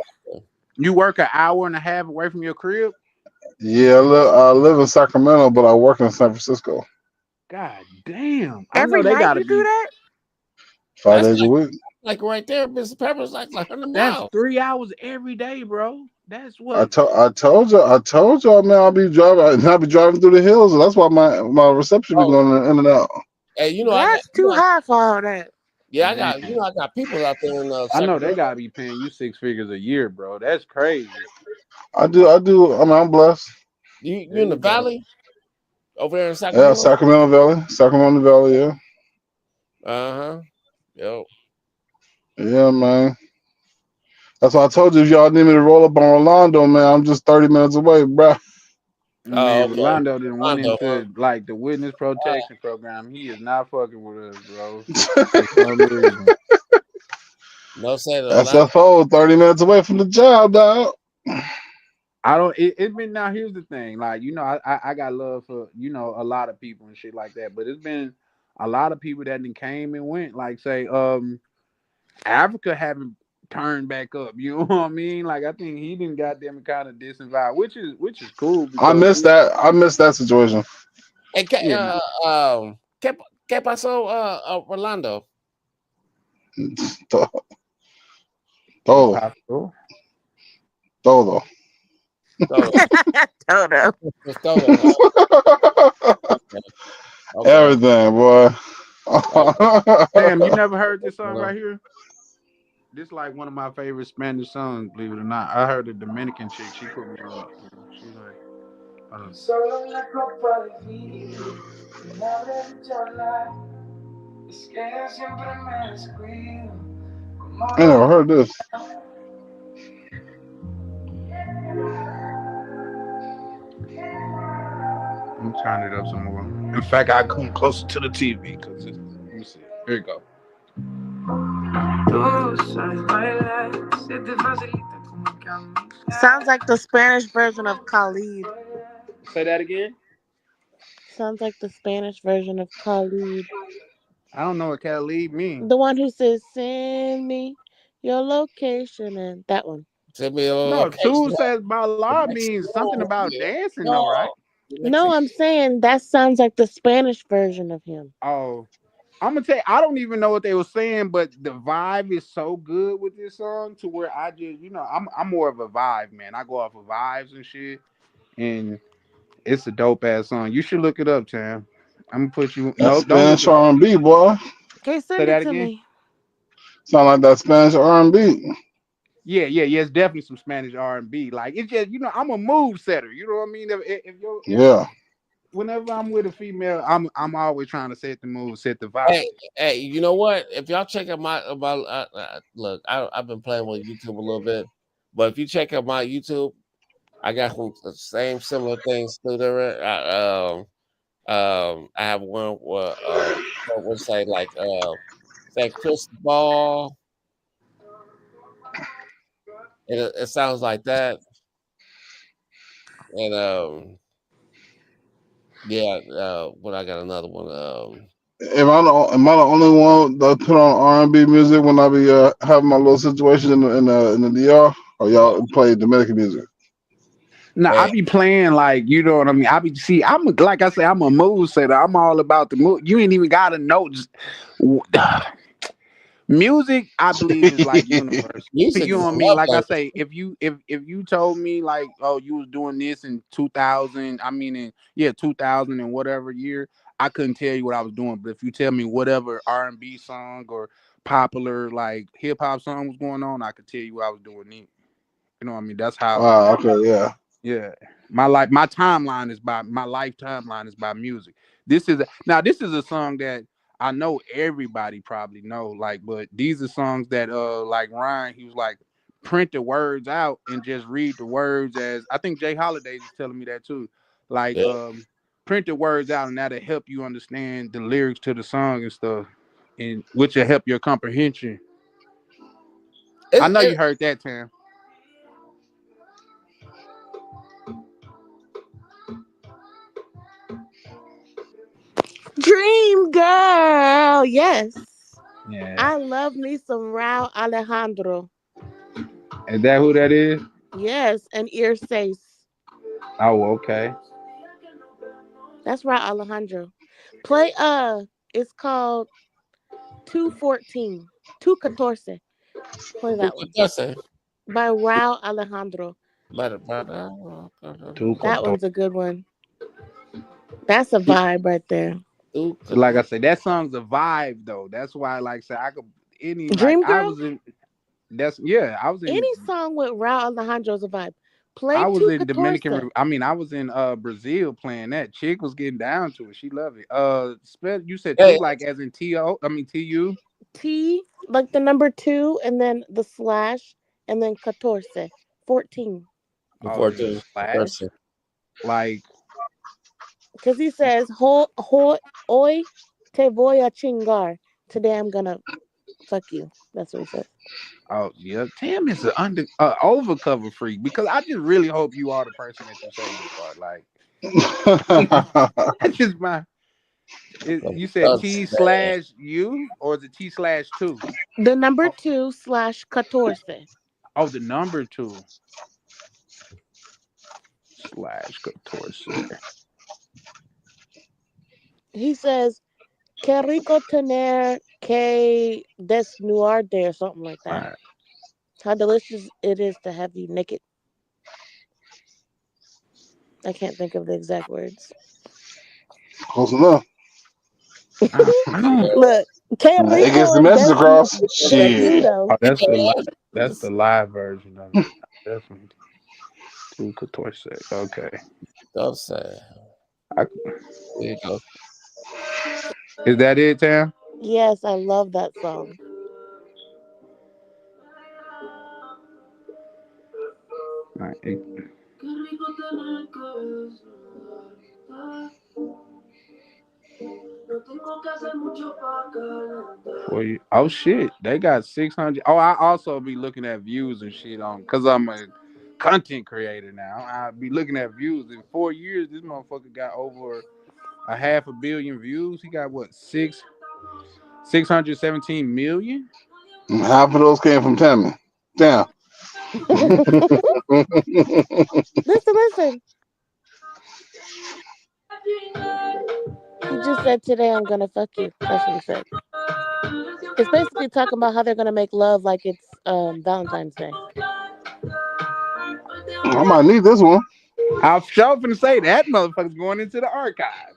You work an hour and a half away from your crib? Yeah, I live in Sacramento, but I work in San Francisco God damn. I Every know they night gotta you do be. that? 5 that's days a week. like right there, Mr. Pepper's like 100 That's miles. 3 hours every day, bro. That's I what. told y'all, man, I'll be driving through the hills, and that's why my reception be Oh, going in and out. hey, That's too high for all that. yeah, Man, I got people out there in I know they Sacramento. gotta be paying you 6 figures a year, bro. That's crazy. I do. I mean, I'm blessed. You There in the you go. valley over there in Yeah, Sacramento? Sacramento Valley. Yeah, Uh-huh. Yo. yeah, man. That's why I told you if y'all need me to roll up on Orlando, man, I'm just 30 minutes away, bro. Oh, Man, okay. Rolando done went Rondo, huh? into like the witness protection program. He is not fucking with us, bro. For some reason. No say to Orlando. SFO, 30 minutes away from the job, dog. I don't. It's been now. Here's the thing. Like I got love for a lot of people and shit like that. But it's been a lot of people that then came and went. Like say Africa haven't turned back up. You know what I mean? Like I think he didn't got them kind of disinvited, which is cool I because missed that. I missed that situation. Hey, ¿qué pasó, Orlando? Todo. Todo. Todo. Toto. Just Todo, huh? Okay. Everything, boy. Damn, you never heard this song right here? This like one of my favorite Spanish songs, believe it or not. I heard a Dominican chick. She put me on it. She's like, Solo una copa de vino me abre de hablar. Es que yo siempre me descuido. Como I never heard this. I'm turning it up some more. In fact, I come closer to the TV because let me see. Here you go. Sounds like the Spanish version of Khalid. Say that again. Sounds like the Spanish version of Khalid. I don't know what Khalid means. The one who says, send me your location and that one. Send me a No, location. Tool says Bala means something about dancing, though, right? No, I'm saying that sounds like the Spanish version of him. Oh, I'm gonna tell you, I don't even know what they were saying, but the vibe is so good with this song to where I just, I'm more of a vibe man. I go off of vibes and shit, and it's a dope ass song. You should look it up, Tam. I'm gonna put you. That's No, don't look Spanish it up. R&B, boy. Okay, Say send it that to again. me. Sound like that Spanish R&B. Yeah. It's definitely some Spanish R&B. Like it's just, I'm a mood setter. You know what I mean? Yeah. Whenever I'm with a female, I'm always trying to set the mood, set the vibe. Hey, you know what? If y'all check out my look, I've been playing with YouTube a little bit, but if you check out my YouTube, I got some same similar things through there. I have one what's say like say Chris Ball. It sounds like that. And yeah, but I got another one. Am I the only one that put on R&B music when I be having my little situation in the DR? Or y'all play Dominican music? No, I And be playing like, you know what I mean. I'm like I say, I'm a mood setter. I'm all about the mood. You ain't even gotta know. Music, I believe, is like universal. music You is know what I a mean? love Like I language. say, if you told me like, oh, you was doing this in 2000, I mean in 2000 and whatever year, I couldn't tell you what I was doing. But if you tell me whatever R&B song or popular like hip hop song was going on, I could tell you what I was doing then. You know what I mean? That's how. Okay, yeah. Yeah, my life timeline is by my life timeline is by music. This is a song that I know everybody probably know, like, but these are songs that like Ryan, he was like, print the words out and just read the words. As I think Jay Holiday is telling me that too, like, Yeah. print the words out and that'll help you understand the lyrics to the song and stuff, and which will help your comprehension. I know you heard that, Tam. Dream girl, yes. Yeah. I love me some Rao Alejandro. Is that who that is? Yes, and Ear Sace. Oh, okay. That's Rao Alejandro. Play it's called 214. 214. Play that one. By Rao Alejandro. That one's a good one. That's a vibe right there. Like I said, that song's a vibe though. That's why, like I said, I could Dream I Girl? was in. I was in. Any song with Rao Alejandro's a vibe. Play I was in Dominican. 214. I was in Brazil playing that. Chick was getting down to it. She loved it. You said Hey. two, like as in TO. I mean TU. T, like the number 2, and then the slash, and then 14. 14. Oh, there's a slash. Like, Because he says, hoy te voy a chingar. Today I'm gonna fuck you. That's what he says. oh yeah, Tam is an overcover freak, because I just really hope you are the person that you say you are. Like, that's just my. You said T/U or is it T/2? The number 2 slash 14. Oh, the number 2 slash 14. He says, que rico tener que desnudarte or something like that. Right. How delicious it is to have you naked. I can't think of the exact words. Close enough. Look, que rico It gets the message across. Shit. desnudo. Oh, that's the live version of it. Definitely. 214. Okay. Don't say. There you go. Is that it, Tam? Yes, I love that song. Right. Oh shit, they got 600. Oh, I also be looking at views and shit on, because I'm a content creator now. I be looking at views. In 4 years, this motherfucker got over 500 million views. He got what, 617 million? Half of those came from Tammy. Damn. Listen. He just said, today I'm gonna fuck you. That's what he said. It's basically talking about how they're gonna make love like it's Valentine's Day. I might need this one. I was sure finna say that motherfucker's going into the archive.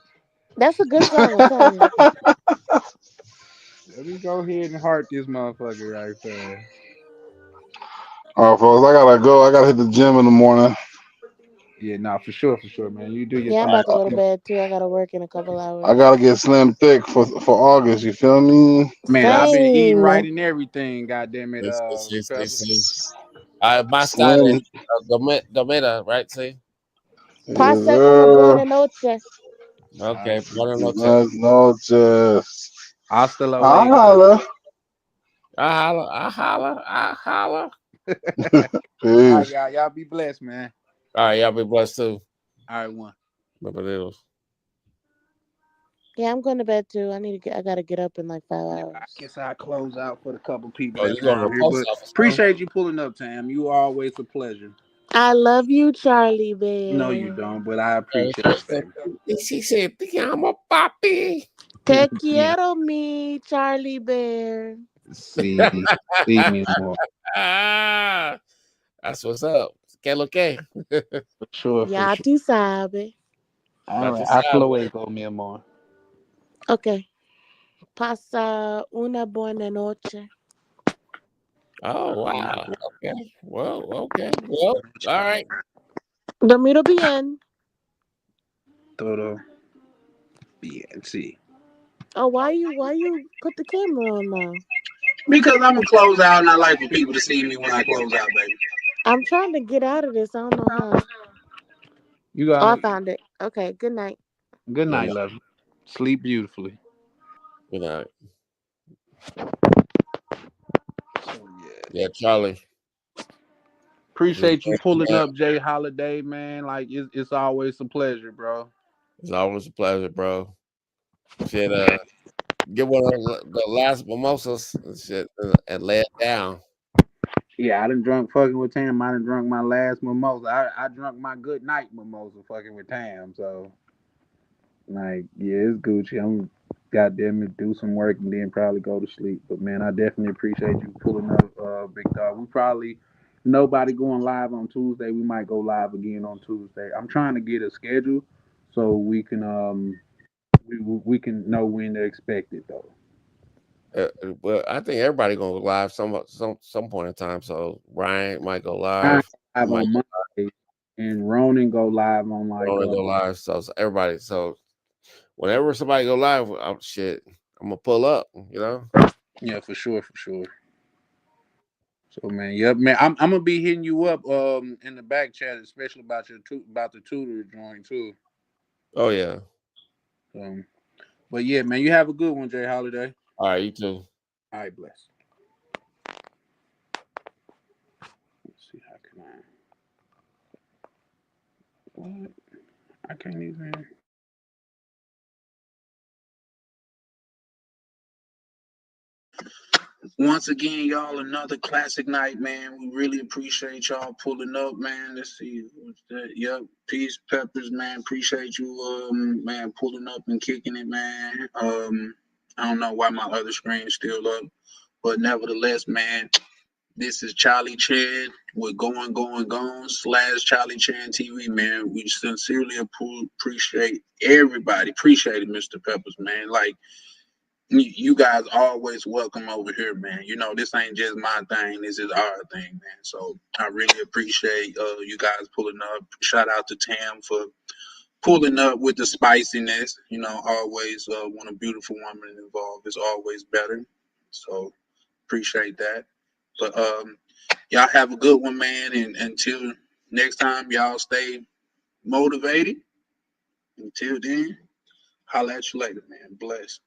That's a good song, I'm telling you. Let me go ahead and heart this motherfucker right there. All right, folks, I gotta go. I gotta hit the gym in the morning. Yeah, nah, for sure, man. You do your Yeah, I'm thing. about to go to bed too. I gotta work in a couple hours. I gotta get slim thick for August. You feel me? Man, I've been eating Same. right and everything. Goddamn it, My style is Dometa, right? See? Pasa como buena noche. Okay, buenas Buenas noches. noches. Hasta I holla. I holla. All right, Peace. y'all be blessed, man. All right, y'all be blessed too. All right, one. Bye-bye. Yeah, I'm going to bed too. I gotta get up in like 5 I hours. guess I'll close out for the couple people Oh, that's you going to down the here. post But office, huh? appreciate you pulling up, Tam. You always a pleasure. I love you, Charlie No, you Bear. don't, but I appreciate it, baby. She said, I'm a papi. Te Yeah. quiero, me, Charlie Bear. See me more. Ah, that's what's up. Que lo que? For sure, for Ya sure. tú sabes. All Ya right. tú Hasta sabes. luego, mi amor. Okay. Pasa una buena noche. Oh, wow. Okay. Well, okay. Well, all right. Dormido bien. Todo bien. Sí. Oh, why you put the camera on now? Because I'm gonna close out, and I like for people to see me when I close out, baby. I'm trying to get out of this. I don't know how. You Oh, I got found it. Okay, good night. good Good night, night. love. Sleep beautifully. Good night. So, yeah. Yeah, Charlie. Appreciate you pulling up, Jay Holiday, man. Like it's always a pleasure, bro. It's always a pleasure, bro. Shit, get one of the last mimosas and shit and lay it down. Yeah, I done drunk fucking with Tam. I done drunk my last mimosa. I drunk my good night mimosa fucking with Tam. So like, yeah, it's Gucci. I'm goddamn it, do some work and then probably go to sleep. But man, I definitely appreciate you pulling up, big dog. We probably nobody going live on Tuesday. We might go live again on Tuesday. I'm trying to get a schedule so we can we can know when to expect it though. Well, I think everybody gonna go live some point in time. So Ryan might go I live. live Might on Monday, and Ronan go live on like go live. So everybody. So whenever somebody go live, shit, I'm gonna pull up. You know. yeah, for sure, for sure. So man, yep, man, I'm gonna be hitting you up in the back chat, especially about about the tutor joint too. Oh yeah. But yeah, man, you have a good one, Jay Holiday. All right, you too. All right, bless. Let's see how can what? I can't even. Once again, y'all, another classic night, man. We really appreciate y'all pulling up, man. Let's see what's that. Yep, Peace Peppers, man. Appreciate you, man, pulling up and kicking it, man. I don't know why my other screen's still up, but nevertheless, man, this is Charlie Chan with Going Gone / Charlie Chan TV, man. We sincerely appreciate everybody. Appreciate it, Mr. Peppers, man. Like, you guys always welcome over here, man. You know, this ain't just my thing, this is our thing, man. So I really appreciate you guys pulling up. Shout out to Tam for pulling up with the spiciness. You know, always when a beautiful woman involved is always better. So appreciate that. But y'all have a good one, man. And until next time, y'all stay motivated. Until then, holla at you later, man. Bless.